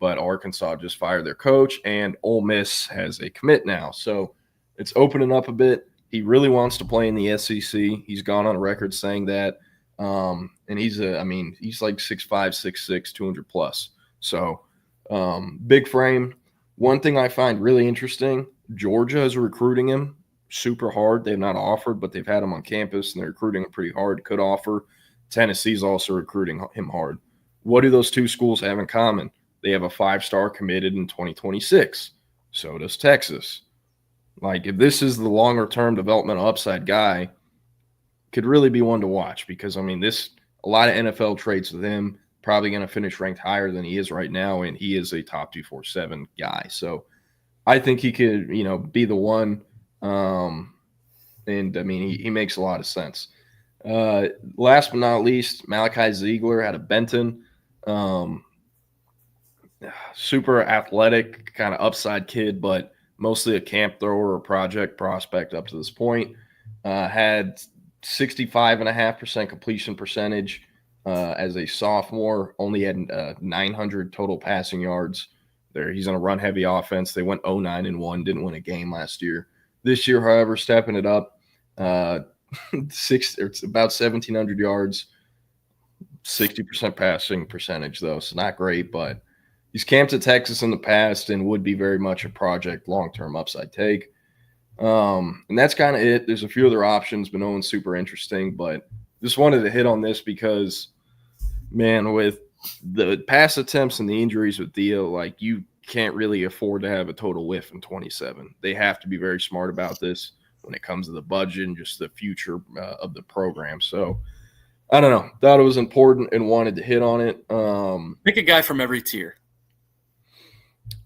Speaker 20: But Arkansas just fired their coach, and Ole Miss has a commit now. So it's opening up a bit. He really wants to play in the SEC. He's gone on record saying that. And he's like 6'5", 6'6", 200 plus. So big frame. One thing I find really interesting, Georgia is recruiting him super hard. They've not offered, but they've had him on campus, and they're recruiting him pretty hard. Could offer. Tennessee's also recruiting him hard. What do those 2 schools have in common? They have a 5-star committed in 2026. So does Texas. Like, if this is the longer-term developmental upside guy, could really be one to watch because, a lot of NFL traits with him, probably going to finish ranked higher than he is right now, and he is a top 247 guy. So I think he could, be the one. He makes a lot of sense. Last but not least, Malachi Ziegler out of Benton. Super athletic, kind of upside kid, but mostly a camp thrower or project prospect up to this point. Had 65.5% completion percentage as a sophomore, only had 900 total passing yards. There, he's in a run-heavy offense. They went 0-9-1, didn't win a game last year. This year, however, stepping it up, it's about 1,700 yards, 60% passing percentage, though. So not great, but he's camped at Texas in the past and would be very much a project long-term upside take. And that's kind of it. There's a few other options, but no one's super interesting. But just wanted to hit on this because, man, with the pass attempts and the injuries with Theo, like, you can't really afford to have a total whiff in 27. They have to be very smart about this when it comes to the budget and just the future of the program. So, I don't know. Thought it was important and wanted to hit on it.
Speaker 19: Pick a guy from every tier.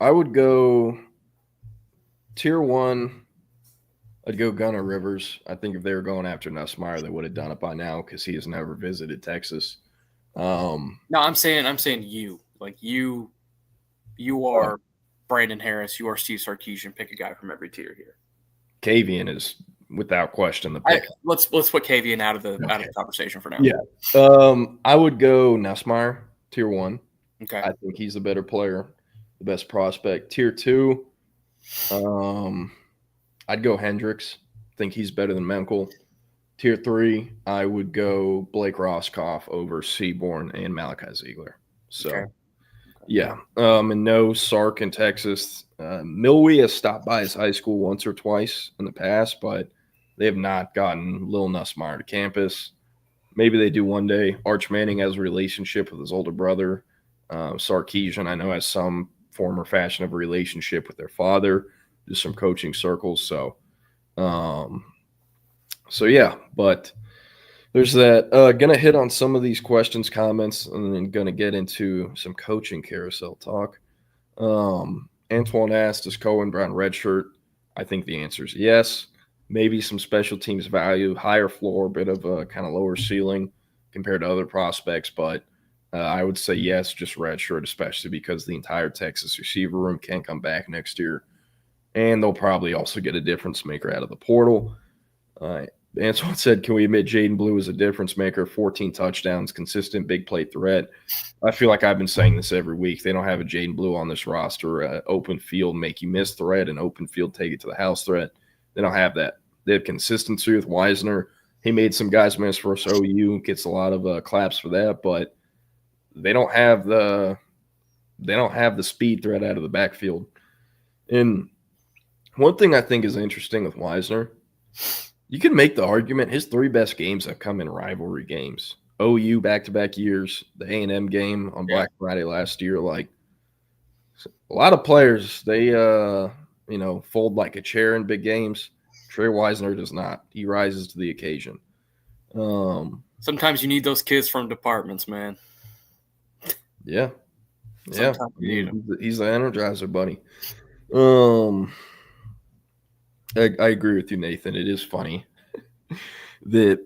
Speaker 20: I would go tier 1. I'd go Gunnar Rivers. I think if they were going after Nussmeier, they would have done it by now because he has never visited Texas.
Speaker 19: No, I'm saying you. Like you are Brandon Harris. You are Steve Sarkisian. Pick a guy from every tier here.
Speaker 20: Kavian is without question the pick.
Speaker 19: Let's put Kavian out of the conversation for now.
Speaker 20: Yeah. I would go Nussmeier, tier 1.
Speaker 19: Okay.
Speaker 20: I think he's the better player, the best prospect. Tier 2, I'd go Hendricks. I think he's better than Menkel. Tier 3, I would go Blake Roscoff over Seaborn and Malachi Ziegler. So, yeah. And no Sark in Texas. Milwee has stopped by his high school once or twice in the past, but they have not gotten Lil Nussmeier to campus. Maybe they do one day. Arch Manning has a relationship with his older brother. Sarkisian, I know, has some form or fashion of a relationship with their father, just some coaching circles. So, yeah, but there's that. Gonna hit on some of these questions, comments, and then gonna get into some coaching carousel talk. Antoine asked, does Cohen Brown redshirt? I think the answer is yes. Maybe some special teams value, higher floor, bit of a kind of lower ceiling compared to other prospects, but I would say yes, just redshirt, especially because the entire Texas receiver room can't come back next year. And they'll probably also get a difference maker out of the portal. Antoine said, can we admit Jaden Blue is a difference maker? 14 touchdowns, consistent big play threat. I feel like I've been saying this every week. They don't have a Jaden Blue on this roster. Open field, make you miss threat, and open field, take it to the house threat. They don't have that. They have consistency with Wisner. He made some guys miss versus OU, gets a lot of claps for that, but they don't have the speed threat out of the backfield. And one thing I think is interesting with Wisner, you can make the argument his 3 best games have come in rivalry games. OU back-to-back years, the A&M game on Black Friday last year. Like, a lot of players, they fold like a chair in big games. Trey Wisner does not. He rises to the occasion.
Speaker 19: Sometimes you need those kids from departments, man.
Speaker 20: Yeah.
Speaker 19: Sometimes you need him.
Speaker 20: He's the energizer, buddy. I agree with you, Nathan. It is funny that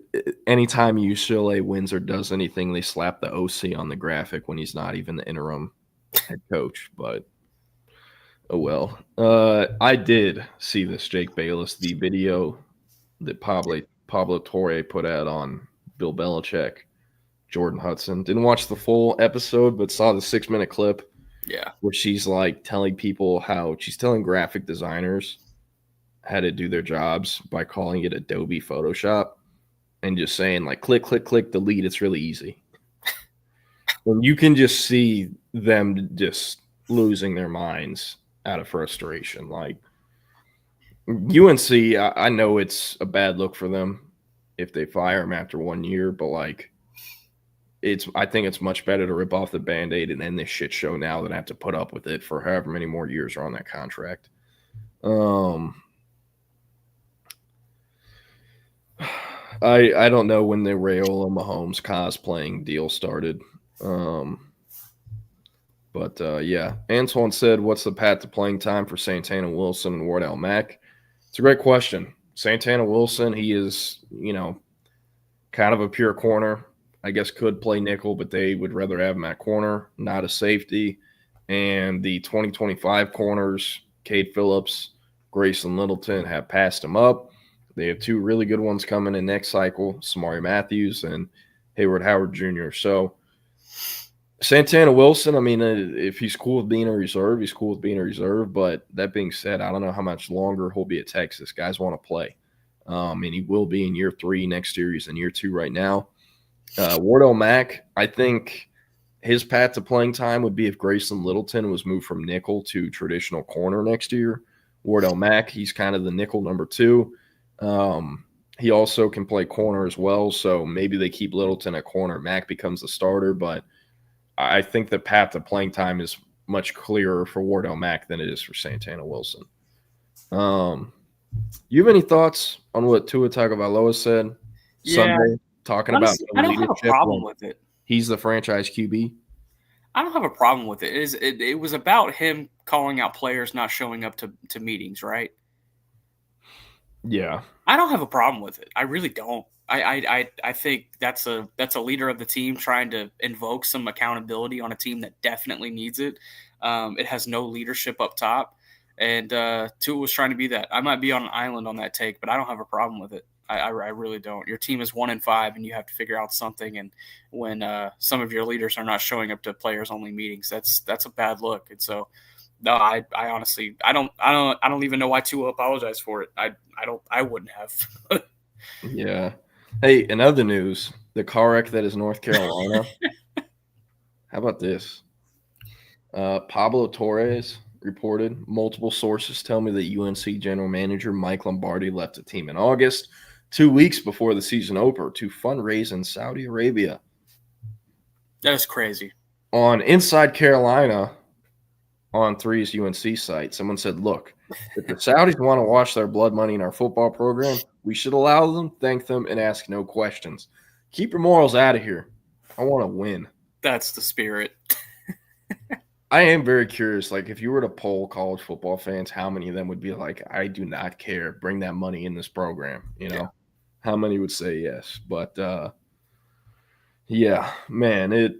Speaker 20: anytime UCLA wins or does anything, they slap the OC on the graphic when he's not even the interim head coach. But oh well. I did see this, Jake Bayless, the video that Pablo Torre put out on Bill Belichick, Jordan Hudson. Didn't watch the full episode, but saw the 6-minute clip.
Speaker 19: Yeah.
Speaker 20: Where she's like telling people how she's telling graphic designers how to do their jobs by calling it Adobe Photoshop and just saying like click, click, click, delete. It's really easy. And you can just see them just losing their minds out of frustration. Like UNC, I know it's a bad look for them if they fire him after 1 year, but like I think it's much better to rip off the Band-Aid and end this shit show now than have to put up with it for however many more years are on that contract. I don't know when the Rayola Mahomes cosplaying deal started. But yeah, Antoine said, what's the path to playing time for Santana Wilson and Wardell Mack? It's a great question. Santana Wilson, he is, kind of a pure corner. I guess could play nickel, but they would rather have him at corner, not a safety. And the 2025 corners, Cade Phillips, Grayson Littleton, have passed him up. They have 2 really good ones coming in next cycle, Samari Matthews and Hayward Howard Jr. So Santana Wilson, I mean, if he's cool with being a reserve, he's cool with being a reserve. But that being said, I don't know how much longer he'll be at Texas. Guys want to play. And he will be in year 3 next year. He's in year 2 right now. Wardell Mack, I think his path to playing time would be if Grayson Littleton was moved from nickel to traditional corner next year. Wardell Mack, he's kind of the nickel number 2. He also can play corner as well, so maybe they keep Littleton at corner. Mack becomes the starter, but I think the path to playing time is much clearer for Wardell Mack than it is for Santana Wilson. You have any thoughts on what Tua Tagovailoa said Sunday? Talking
Speaker 19: Honestly,
Speaker 20: about
Speaker 19: I don't have a problem with it.
Speaker 20: He's the franchise QB.
Speaker 19: I don't have a problem with it. It was about him calling out players not showing up to meetings, right?
Speaker 20: Yeah.
Speaker 19: I don't have a problem with it. I really don't. I think that's a leader of the team trying to invoke some accountability on a team that definitely needs it. It has no leadership up top, and Tua was trying to be that. I might be on an island on that take, but I don't have a problem with it. I really don't. Your team is 1-5, and you have to figure out something. And when some of your leaders are not showing up to players only meetings, that's a bad look. And so, no, I honestly I don't even know why Tua apologized for it. I wouldn't have.
Speaker 20: Yeah. Hey, in other news, the car wreck that is North Carolina. How about this? Pablo Torres reported, multiple sources tell me that UNC general manager Mike Lombardi left the team in August, 2 weeks before the season opener, to fundraise in Saudi Arabia.
Speaker 19: That is crazy.
Speaker 20: On Inside Carolina, on 3's UNC site, someone said, look, if the Saudis want to wash their blood money in our football program, we should allow them, thank them, and ask no questions. Keep your morals out of here. I want to win.
Speaker 19: That's the spirit.
Speaker 20: I am very curious, like, if you were to poll college football fans, how many of them would be like, I do not care, bring that money in this program,
Speaker 19: Yeah.
Speaker 20: How many would say yes? But, yeah, man, it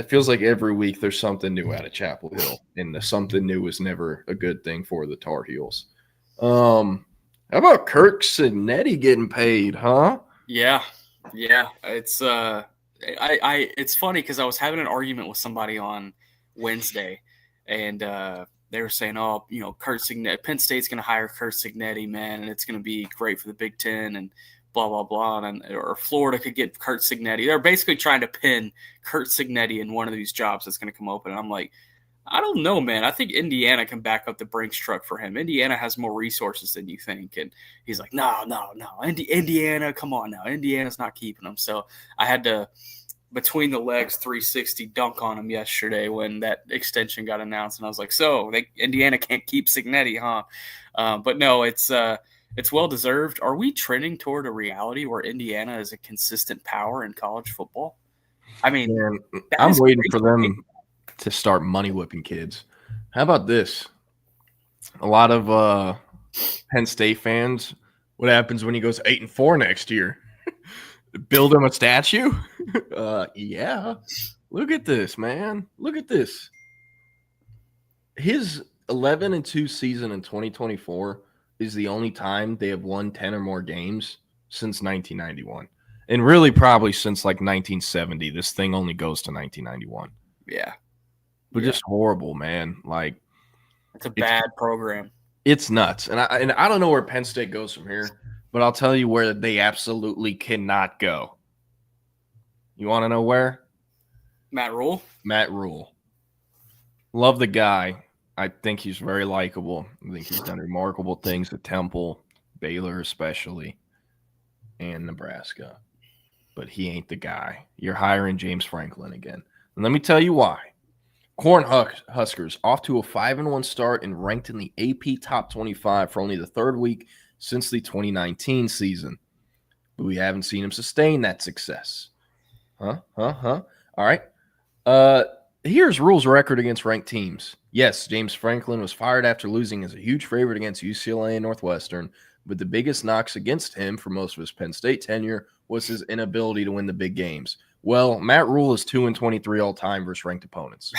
Speaker 20: feels like every week there's something new out of Chapel Hill, and the something new is never a good thing for the Tar Heels. How How about Kirk Signetti getting paid, huh?
Speaker 19: Yeah. It's it's funny because I was having an argument with somebody on Wednesday, and they were saying, "Oh, Kurt Signetti, Penn State's going to hire Kurt Signetti, man, and it's going to be great for the Big Ten and blah blah blah." Or Florida could get Kurt Signetti. They're basically trying to pin Kurt Signetti in one of these jobs that's going to come open. And I'm like, I don't know, man. I think Indiana can back up the Brinks truck for him. Indiana has more resources than you think. And he's like, no. Indiana, come on now. Indiana's not keeping him. So I had to, between the legs, 360 dunk on him yesterday when that extension got announced. And I was like, Indiana can't keep Signetti, huh? But no, it's well-deserved. Are we trending toward a reality where Indiana is a consistent power in college football? I mean,
Speaker 20: I'm waiting for them to start money whipping kids. How about this? A lot of Penn State fans, what happens when he goes 8-4 next year? Build him a statue? Yeah. Look at this, man. Look at this. His 11-2 season in 2024 is the only time they have won 10 or more games since 1991. And really probably since like 1970. This thing only goes to 1991.
Speaker 19: Yeah.
Speaker 20: But just horrible, man. Like,
Speaker 19: it's a bad program.
Speaker 20: It's nuts. And I don't know where Penn State goes from here, but I'll tell you where they absolutely cannot go. You want to know where?
Speaker 19: Matt Rule.
Speaker 20: Love the guy. I think he's very likable. I think he's done remarkable things at Temple, Baylor especially, and Nebraska. But he ain't the guy. You're hiring James Franklin again. And let me tell you why. Corn Huskers off to a 5-1 start and ranked in the AP Top 25 for only the third week since the 2019 season. But we haven't seen him sustain that success. All right. Here's Rule's record against ranked teams. Yes, James Franklin was fired after losing as a huge favorite against UCLA and Northwestern, but the biggest knocks against him for most of his Penn State tenure was his inability to win the big games. Well, Matt Rule is 2-23 all time versus ranked opponents.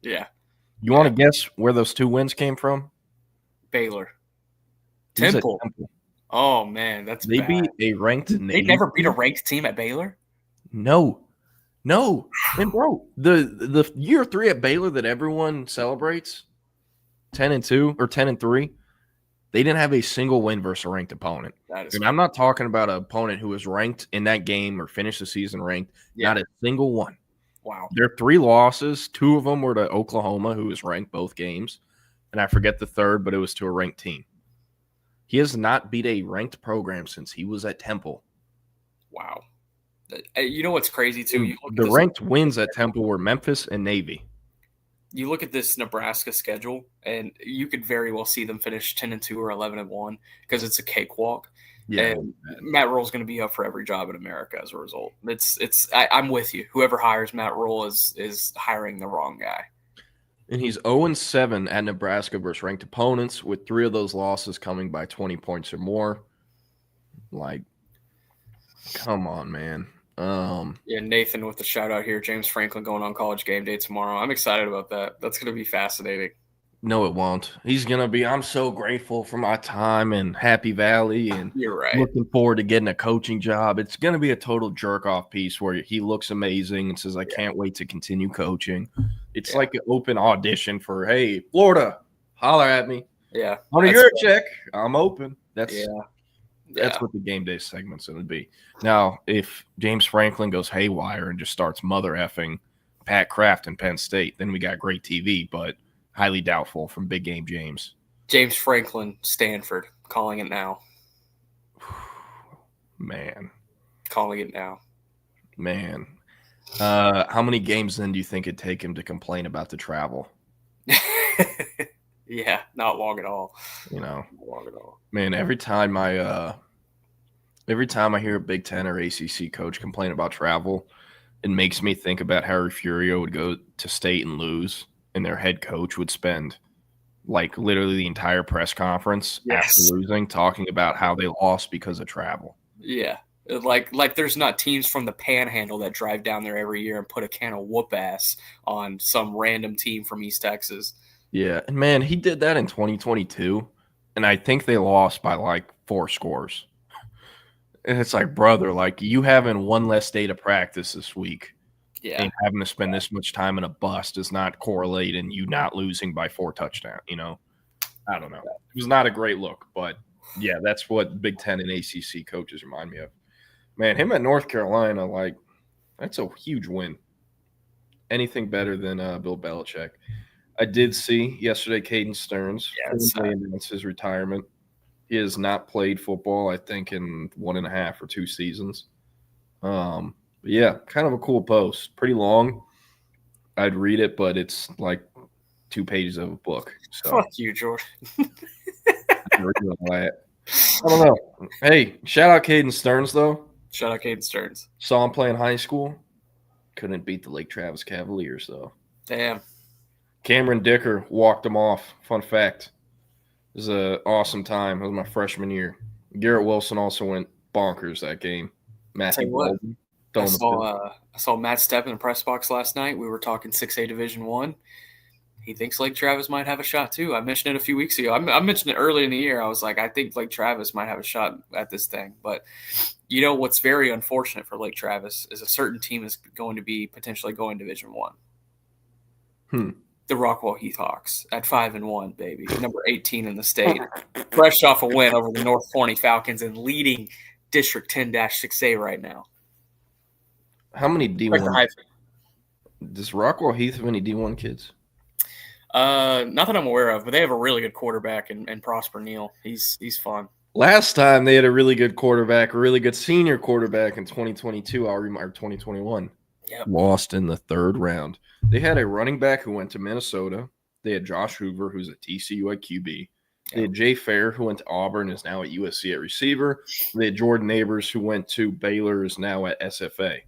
Speaker 19: Yeah.
Speaker 20: You want to guess where those 2 wins came from?
Speaker 19: Baylor. Temple. Oh man, that's
Speaker 20: they
Speaker 19: bad.
Speaker 20: Beat a ranked.
Speaker 19: They never beat a ranked team at Baylor.
Speaker 20: No. And bro, the year 3 at Baylor that everyone celebrates, 10-2 or 10-3. They didn't have a single win versus a ranked opponent. And I'm not talking about an opponent who was ranked in that game or finished the season ranked. Yeah. Not a single one.
Speaker 19: Wow.
Speaker 20: Their 3 losses, 2 of them were to Oklahoma, who was ranked both games. And I forget the third, but it was to a ranked team. He has not beat a ranked program since he was at Temple.
Speaker 19: Wow. You know what's crazy, too?
Speaker 20: The ranked wins at Temple were Memphis and Navy.
Speaker 19: You look at this Nebraska schedule, and you could very well see them finish 10-2 or 11-1 because it's a cakewalk. Yeah, and Matt Rule's going to be up for every job in America as a result. I'm with you. Whoever hires Matt Rule is hiring the wrong guy.
Speaker 20: And he's 0-7 at Nebraska versus ranked opponents, with 3 of those losses coming by 20 points or more. Like, come on, man.
Speaker 19: Yeah, Nathan with the shout out here. James Franklin going on College Game Day tomorrow. I'm excited about that. That's going to be fascinating.
Speaker 20: No, it won't. He's going to be, I'm so grateful for my time in Happy Valley and
Speaker 19: you're right.
Speaker 20: Looking forward to getting a coaching job. It's going to be a total jerk off piece where he looks amazing and says, I can't wait to continue coaching. It's like an open audition for, hey, Florida, holler at me.
Speaker 19: Yeah.
Speaker 20: On your check, I'm open. That's
Speaker 19: That's
Speaker 20: what the game day segment's going to be. Now, if James Franklin goes haywire and just starts mother effing Pat Kraft and Penn State, then we got great TV, but highly doubtful from Big Game James.
Speaker 19: James Franklin, Stanford, calling it now.
Speaker 20: Man.
Speaker 19: Calling it now.
Speaker 20: Man. How many games then do you think it'd take him to complain about the travel?
Speaker 19: Yeah, not long at all.
Speaker 20: Not
Speaker 19: long at all.
Speaker 20: Man, every time I hear a Big Ten or ACC coach complain about travel, it makes me think about Harry Furio would go to state and lose, and their head coach would spend like literally the entire press conference after losing talking about how they lost because of travel.
Speaker 19: Yeah. Like there's not teams from the Panhandle that drive down there every year and put a can of whoop ass on some random team from East Texas.
Speaker 20: Yeah, and man, he did that in 2022, and I think they lost by like 4 scores. And it's like, brother, like you having one less day to practice this week and having to spend this much time in a bus does not correlate in you not losing by 4 touchdowns, you know? I don't know. It was not a great look, but yeah, that's what Big Ten and ACC coaches remind me of. Man, him at North Carolina, like, that's a huge win. Anything better than Bill Belichick. I did see yesterday Caden Stearns announced his retirement. He has not played football, I think, in 1.5 or 2 seasons. But yeah, kind of a cool post. Pretty long. I'd read it, but it's like 2 pages of a book. So.
Speaker 19: Fuck you, Jordan.
Speaker 20: I don't know. Hey, shout out Caden Stearns, though.
Speaker 19: Shout out Caden Stearns.
Speaker 20: Saw him play in high school. Couldn't beat the Lake Travis Cavaliers, though.
Speaker 19: Damn.
Speaker 20: Cameron Dicker walked him off. Fun fact. It was an awesome time. It was my freshman year. Garrett Wilson also went bonkers that game. Matthew Bolden.
Speaker 19: I saw Matt Stepp in the press box last night. We were talking 6A Division I. He thinks Lake Travis might have a shot too. I mentioned it a few weeks ago. I mentioned it early in the year. I was like, I think Lake Travis might have a shot at this thing. But you know what's very unfortunate for Lake Travis is a certain team is going to be potentially going Division I. The Rockwall Heath Hawks at 5-1, baby, number 18 in the state, fresh off a win over the North Forney Falcons and leading District 10-6A right now.
Speaker 20: How many D1? Does Rockwall Heath have any D1 kids?
Speaker 19: Not that I'm aware of, but they have a really good quarterback in Prosper Neal. He's fun.
Speaker 20: Last time they had a really good quarterback, a really good senior quarterback in 2022, or 2021.
Speaker 19: Yep.
Speaker 20: Lost in the 3rd round. They had a running back who went to Minnesota. They had Josh Hoover, who's at TCU at QB. They had Jay Fair, who went to Auburn, is now at USC at receiver. They had Jordan Neighbors, who went to Baylor, is now at SFA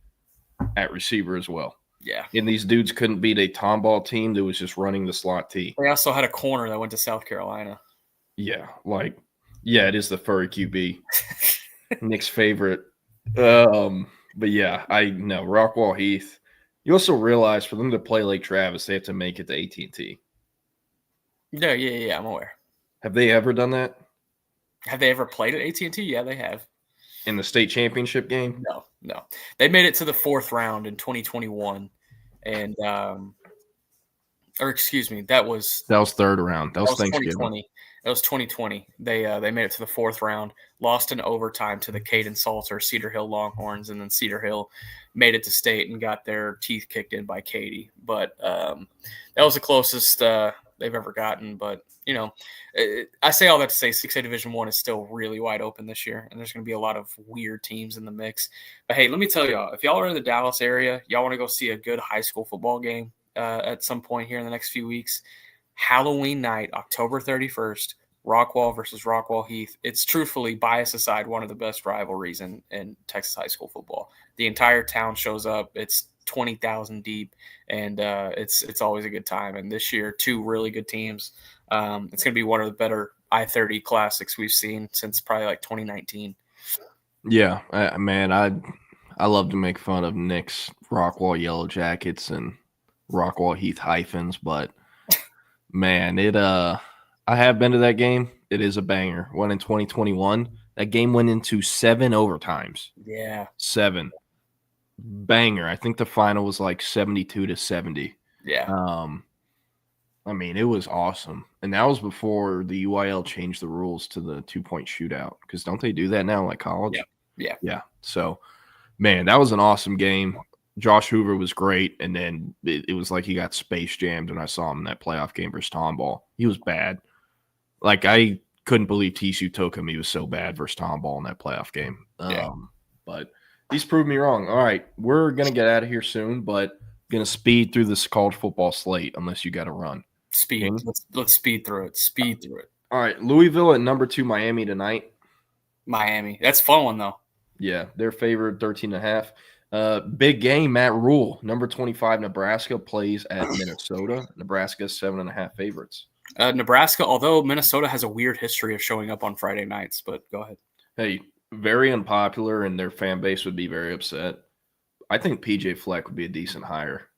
Speaker 20: at receiver as well.
Speaker 19: Yeah.
Speaker 20: And these dudes couldn't beat a tomball team that was just running the slot T.
Speaker 19: They also had a corner that went to South Carolina.
Speaker 20: Yeah, it is the furry QB. Nick's favorite. But yeah, I know Rockwall Heath. You also realize for them to play Lake Travis, they have to make it to AT&T.
Speaker 19: Yeah, I'm aware.
Speaker 20: Have they ever done that?
Speaker 19: Have they ever played at AT&T? Yeah, they have.
Speaker 20: In the state championship game?
Speaker 19: No. They made it to the 4th round in 2021, and or excuse me, that was
Speaker 20: 3rd round. That was Thanksgiving.
Speaker 19: 2020. That was 2020. They made it to the 4th round, lost in overtime to the Caden Salter Cedar Hill Longhorns, and then Cedar Hill made it to state and got their teeth kicked in by Katy. But that was the closest they've ever gotten. But you know, I say all that to say 6A Division I is still really wide open this year, and there's going to be a lot of weird teams in the mix. But hey, let me tell y'all, if y'all are in the Dallas area, y'all want to go see a good high school football game at some point here in the next few weeks. Halloween night, October 31st, Rockwall versus Rockwall Heath. It's truthfully, bias aside, one of the best rivalries in Texas high school football. The entire town shows up. It's 20,000 deep, and it's always a good time. And this year, 2 really good teams. It's going to be one of the better I-30 classics we've seen since probably like 2019.
Speaker 20: Yeah, man, I love to make fun of Nick's Rockwall Yellow Jackets and Rockwall Heath hyphens, but man, I have been to that game. It is a banger. One in 2021. That game went into 7 overtimes.
Speaker 19: Yeah.
Speaker 20: 7. Banger. I think the final was like 72-70.
Speaker 19: Yeah.
Speaker 20: I mean, it was awesome. And that was before the UIL changed the rules to the 2-point shootout. Because don't they do that now like college?
Speaker 19: Yeah.
Speaker 20: So, man, that was an awesome game. Josh Hoover was great, and then it was like he got space jammed when I saw him in that playoff game versus Tomball. He was bad. Like, I couldn't believe TCU took him. He was so bad versus Tomball in that playoff game. But he's proved me wrong. All right, we're going to get out of here soon, but going to speed through this college football slate unless you got to run.
Speaker 19: Speed. Let's speed through it.
Speaker 20: All right, Louisville at number 2, Miami tonight.
Speaker 19: Miami. That's a fun one, though.
Speaker 20: Yeah, they're favored 13.5. Big game, Matt Rule, number 25, Nebraska plays at Minnesota. Nebraska 7.5 favorites.
Speaker 19: Nebraska, although Minnesota has a weird history of showing up on Friday nights, but go ahead.
Speaker 20: Hey, very unpopular, and their fan base would be very upset. I think PJ Fleck would be a decent hire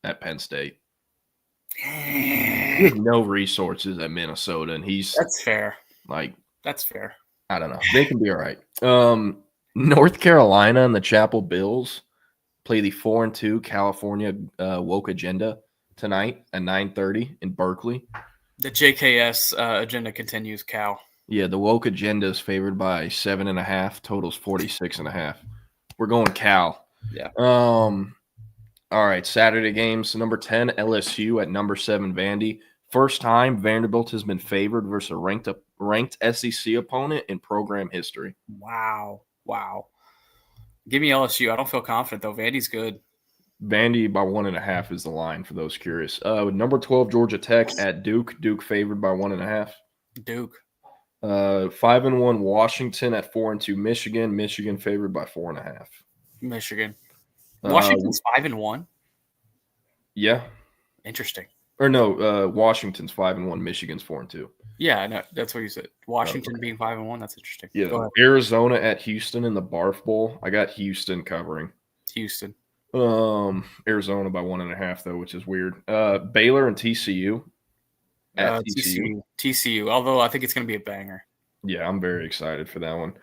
Speaker 20: at Penn State. He has no resources at Minnesota, and
Speaker 19: That's fair.
Speaker 20: Like,
Speaker 19: that's fair.
Speaker 20: I don't know. They can be all right. North Carolina and the Chapel Bills play the 4-2 California Woke Agenda tonight at 9:30 in Berkeley.
Speaker 19: The JKS agenda continues, Cal.
Speaker 20: Yeah, the Woke Agenda is favored by 7.5. Totals 46.5. We're going Cal.
Speaker 19: Yeah.
Speaker 20: All right, Saturday games. Number 10, LSU at number 7, Vandy. First time Vanderbilt has been favored versus a ranked SEC opponent in program history.
Speaker 19: Wow. Give me LSU. I don't feel confident, though. Vandy's good.
Speaker 20: Vandy by 1.5 is the line for those curious. Number 12, Georgia Tech at Duke. Duke favored by 1.5.
Speaker 19: Duke.
Speaker 20: 5-1 Washington at 4-2 Michigan. Michigan favored by 4.5.
Speaker 19: Michigan. Washington's 5-1.
Speaker 20: Yeah.
Speaker 19: Interesting.
Speaker 20: Or no, Washington's 5-1. Michigan's 4-2.
Speaker 19: Yeah, no, that's what you said. Washington being 5-1. That's interesting.
Speaker 20: Yeah. Arizona at Houston in the Barf Bowl. I got Houston covering.
Speaker 19: Houston.
Speaker 20: Arizona by 1.5 though, which is weird. Baylor and TCU. At
Speaker 19: TCU. Although I think it's going to be a banger.
Speaker 20: Yeah, I'm very excited for that one.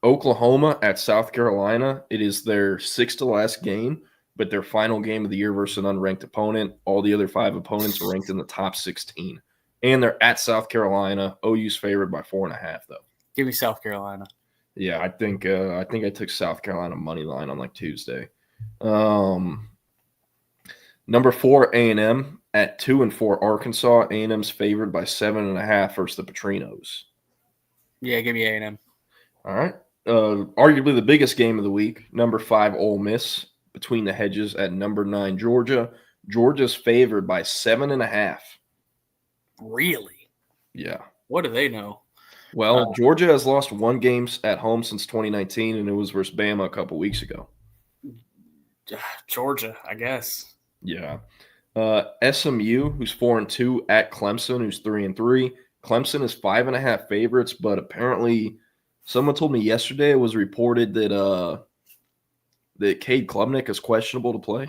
Speaker 20: Oklahoma at South Carolina. It is their 6th to last game, but their final game of the year versus an unranked opponent. All the other 5 opponents are ranked in the top 16. And they're at South Carolina. OU's favored by 4.5 though.
Speaker 19: Give me South Carolina.
Speaker 20: Yeah, I think I took South Carolina money line on like Tuesday. Number 4, A&M at 2-4 Arkansas. A&M's favored by 7.5 versus the Petrinos.
Speaker 19: Yeah, give me A&M.
Speaker 20: All right. Arguably the biggest game of the week. Number 5, Ole Miss between the hedges at number 9, Georgia. Georgia's favored by 7.5.
Speaker 19: Really?
Speaker 20: Yeah.
Speaker 19: What do they know?
Speaker 20: Well, Georgia has lost 1 game at home since 2019, and it was versus Bama a couple weeks ago.
Speaker 19: Georgia, I guess.
Speaker 20: Yeah. SMU, who's 4-2 at Clemson, who's 3-3. Clemson is 5.5 favorites, but apparently someone told me yesterday it was reported that Cade Klubnik is questionable to play.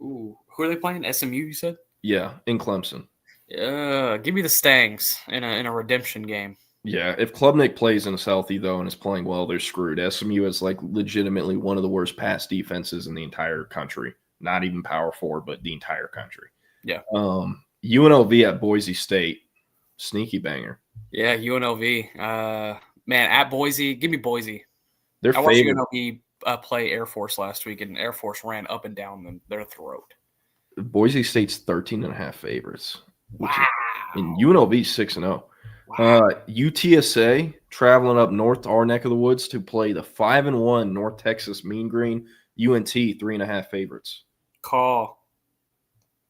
Speaker 19: Ooh, who are they playing? SMU, you said?
Speaker 20: Yeah, in Clemson.
Speaker 19: Give me the Stangs in a redemption game.
Speaker 20: Yeah, if Klubnik plays and is healthy, though, and is playing well, they're screwed. SMU is like legitimately one of the worst pass defenses in the entire country. Not even Power 4, but the entire country.
Speaker 19: Yeah.
Speaker 20: UNLV at Boise State. Sneaky banger.
Speaker 19: Yeah, UNLV. Man, at Boise, give me Boise.
Speaker 20: They're
Speaker 19: I watched
Speaker 20: favored.
Speaker 19: UNLV play Air Force last week, and Air Force ran up and down their throat.
Speaker 20: Boise State's 13.5 favorites. Wow. And UNLV 6-0. UTSA traveling up north to our neck of the woods to play the 5-1 North Texas Mean Green. UNT 3.5 favorites.
Speaker 19: Call.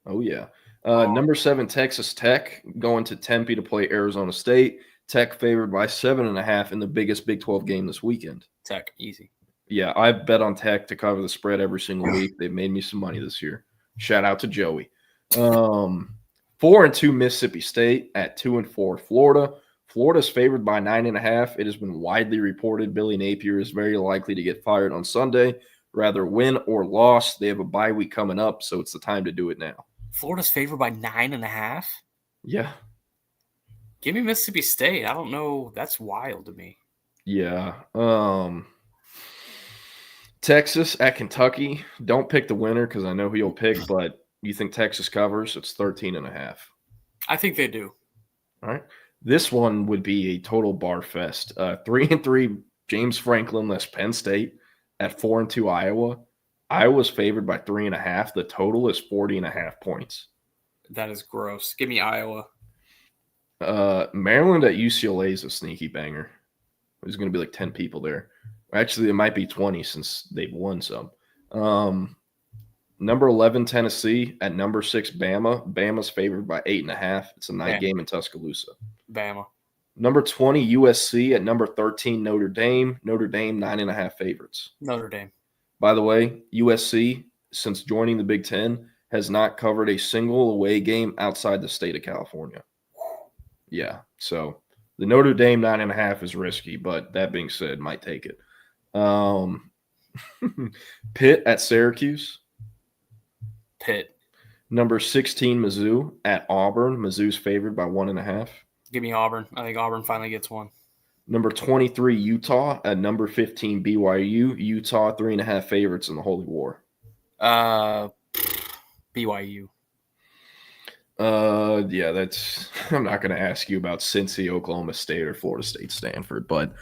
Speaker 20: Oh yeah. Number 7 Texas Tech going to Tempe to play Arizona State. Tech favored by 7.5 in the biggest Big 12 game this weekend.
Speaker 19: Tech easy.
Speaker 20: Yeah, I bet on Tech to cover the spread every single week. They've made me some money this year. Shout out to Joey. 4-2 Mississippi State at 2-4 Florida. Florida's favored by 9.5. It has been widely reported Billy Napier is very likely to get fired on Sunday. Rather win or loss. They have a bye week coming up, so it's the time to do it now.
Speaker 19: Florida's favored by 9.5?
Speaker 20: Yeah.
Speaker 19: Give me Mississippi State. I don't know. That's wild to me.
Speaker 20: Yeah. Texas at Kentucky. Don't pick the winner because I know who you'll pick, but you think Texas covers? It's 13.5.
Speaker 19: I think they do.
Speaker 20: All right. This one would be a total bar fest. 3-3 James Franklin less Penn State at 4-2 Iowa. Iowa's favored by 3.5. The total is 40.5 points.
Speaker 19: That is gross. Give me Iowa.
Speaker 20: Maryland at UCLA is a sneaky banger. There's going to be like 10 people there. Actually, it might be 20 since they've won some. Number 11 Tennessee at number 6 Bama. Bama's favored by 8.5. It's a night game in Tuscaloosa.
Speaker 19: Bama.
Speaker 20: Number 20 USC at number 13 Notre Dame. Notre Dame 9.5 favorites.
Speaker 19: Notre Dame.
Speaker 20: By the way, USC, since joining the Big Ten, has not covered a single away game outside the state of California. Yeah, so the Notre Dame 9.5 is risky, but that being said, might take it. Pitt at Syracuse.
Speaker 19: Pitt.
Speaker 20: Number 16 Mizzou at Auburn. Mizzou's favored by 1.5.
Speaker 19: Give me Auburn. I think Auburn finally gets one.
Speaker 20: Number 23, Utah. At number 15, BYU. Utah, 3.5 favorites in the Holy War.
Speaker 19: BYU.
Speaker 20: Yeah, that's – I'm not going to ask you about Cincy, Oklahoma State, or Florida State, Stanford. But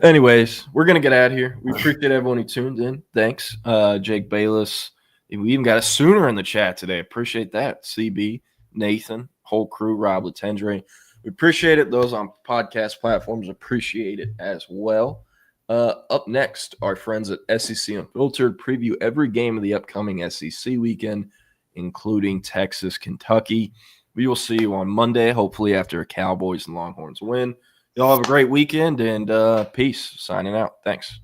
Speaker 20: anyways, we're going to get out of here. We appreciate everyone who tuned in. Thanks. Jake Bayless. We even got a Sooner in the chat today. Appreciate that. CB, Nathan, whole crew, Rob Latendre. We appreciate it. Those on podcast platforms appreciate it as well. Up next, our friends at SEC Unfiltered preview every game of the upcoming SEC weekend, including Texas, Kentucky. We will see you on Monday, hopefully after a Cowboys and Longhorns win. Y'all have a great weekend, and peace. Signing out. Thanks.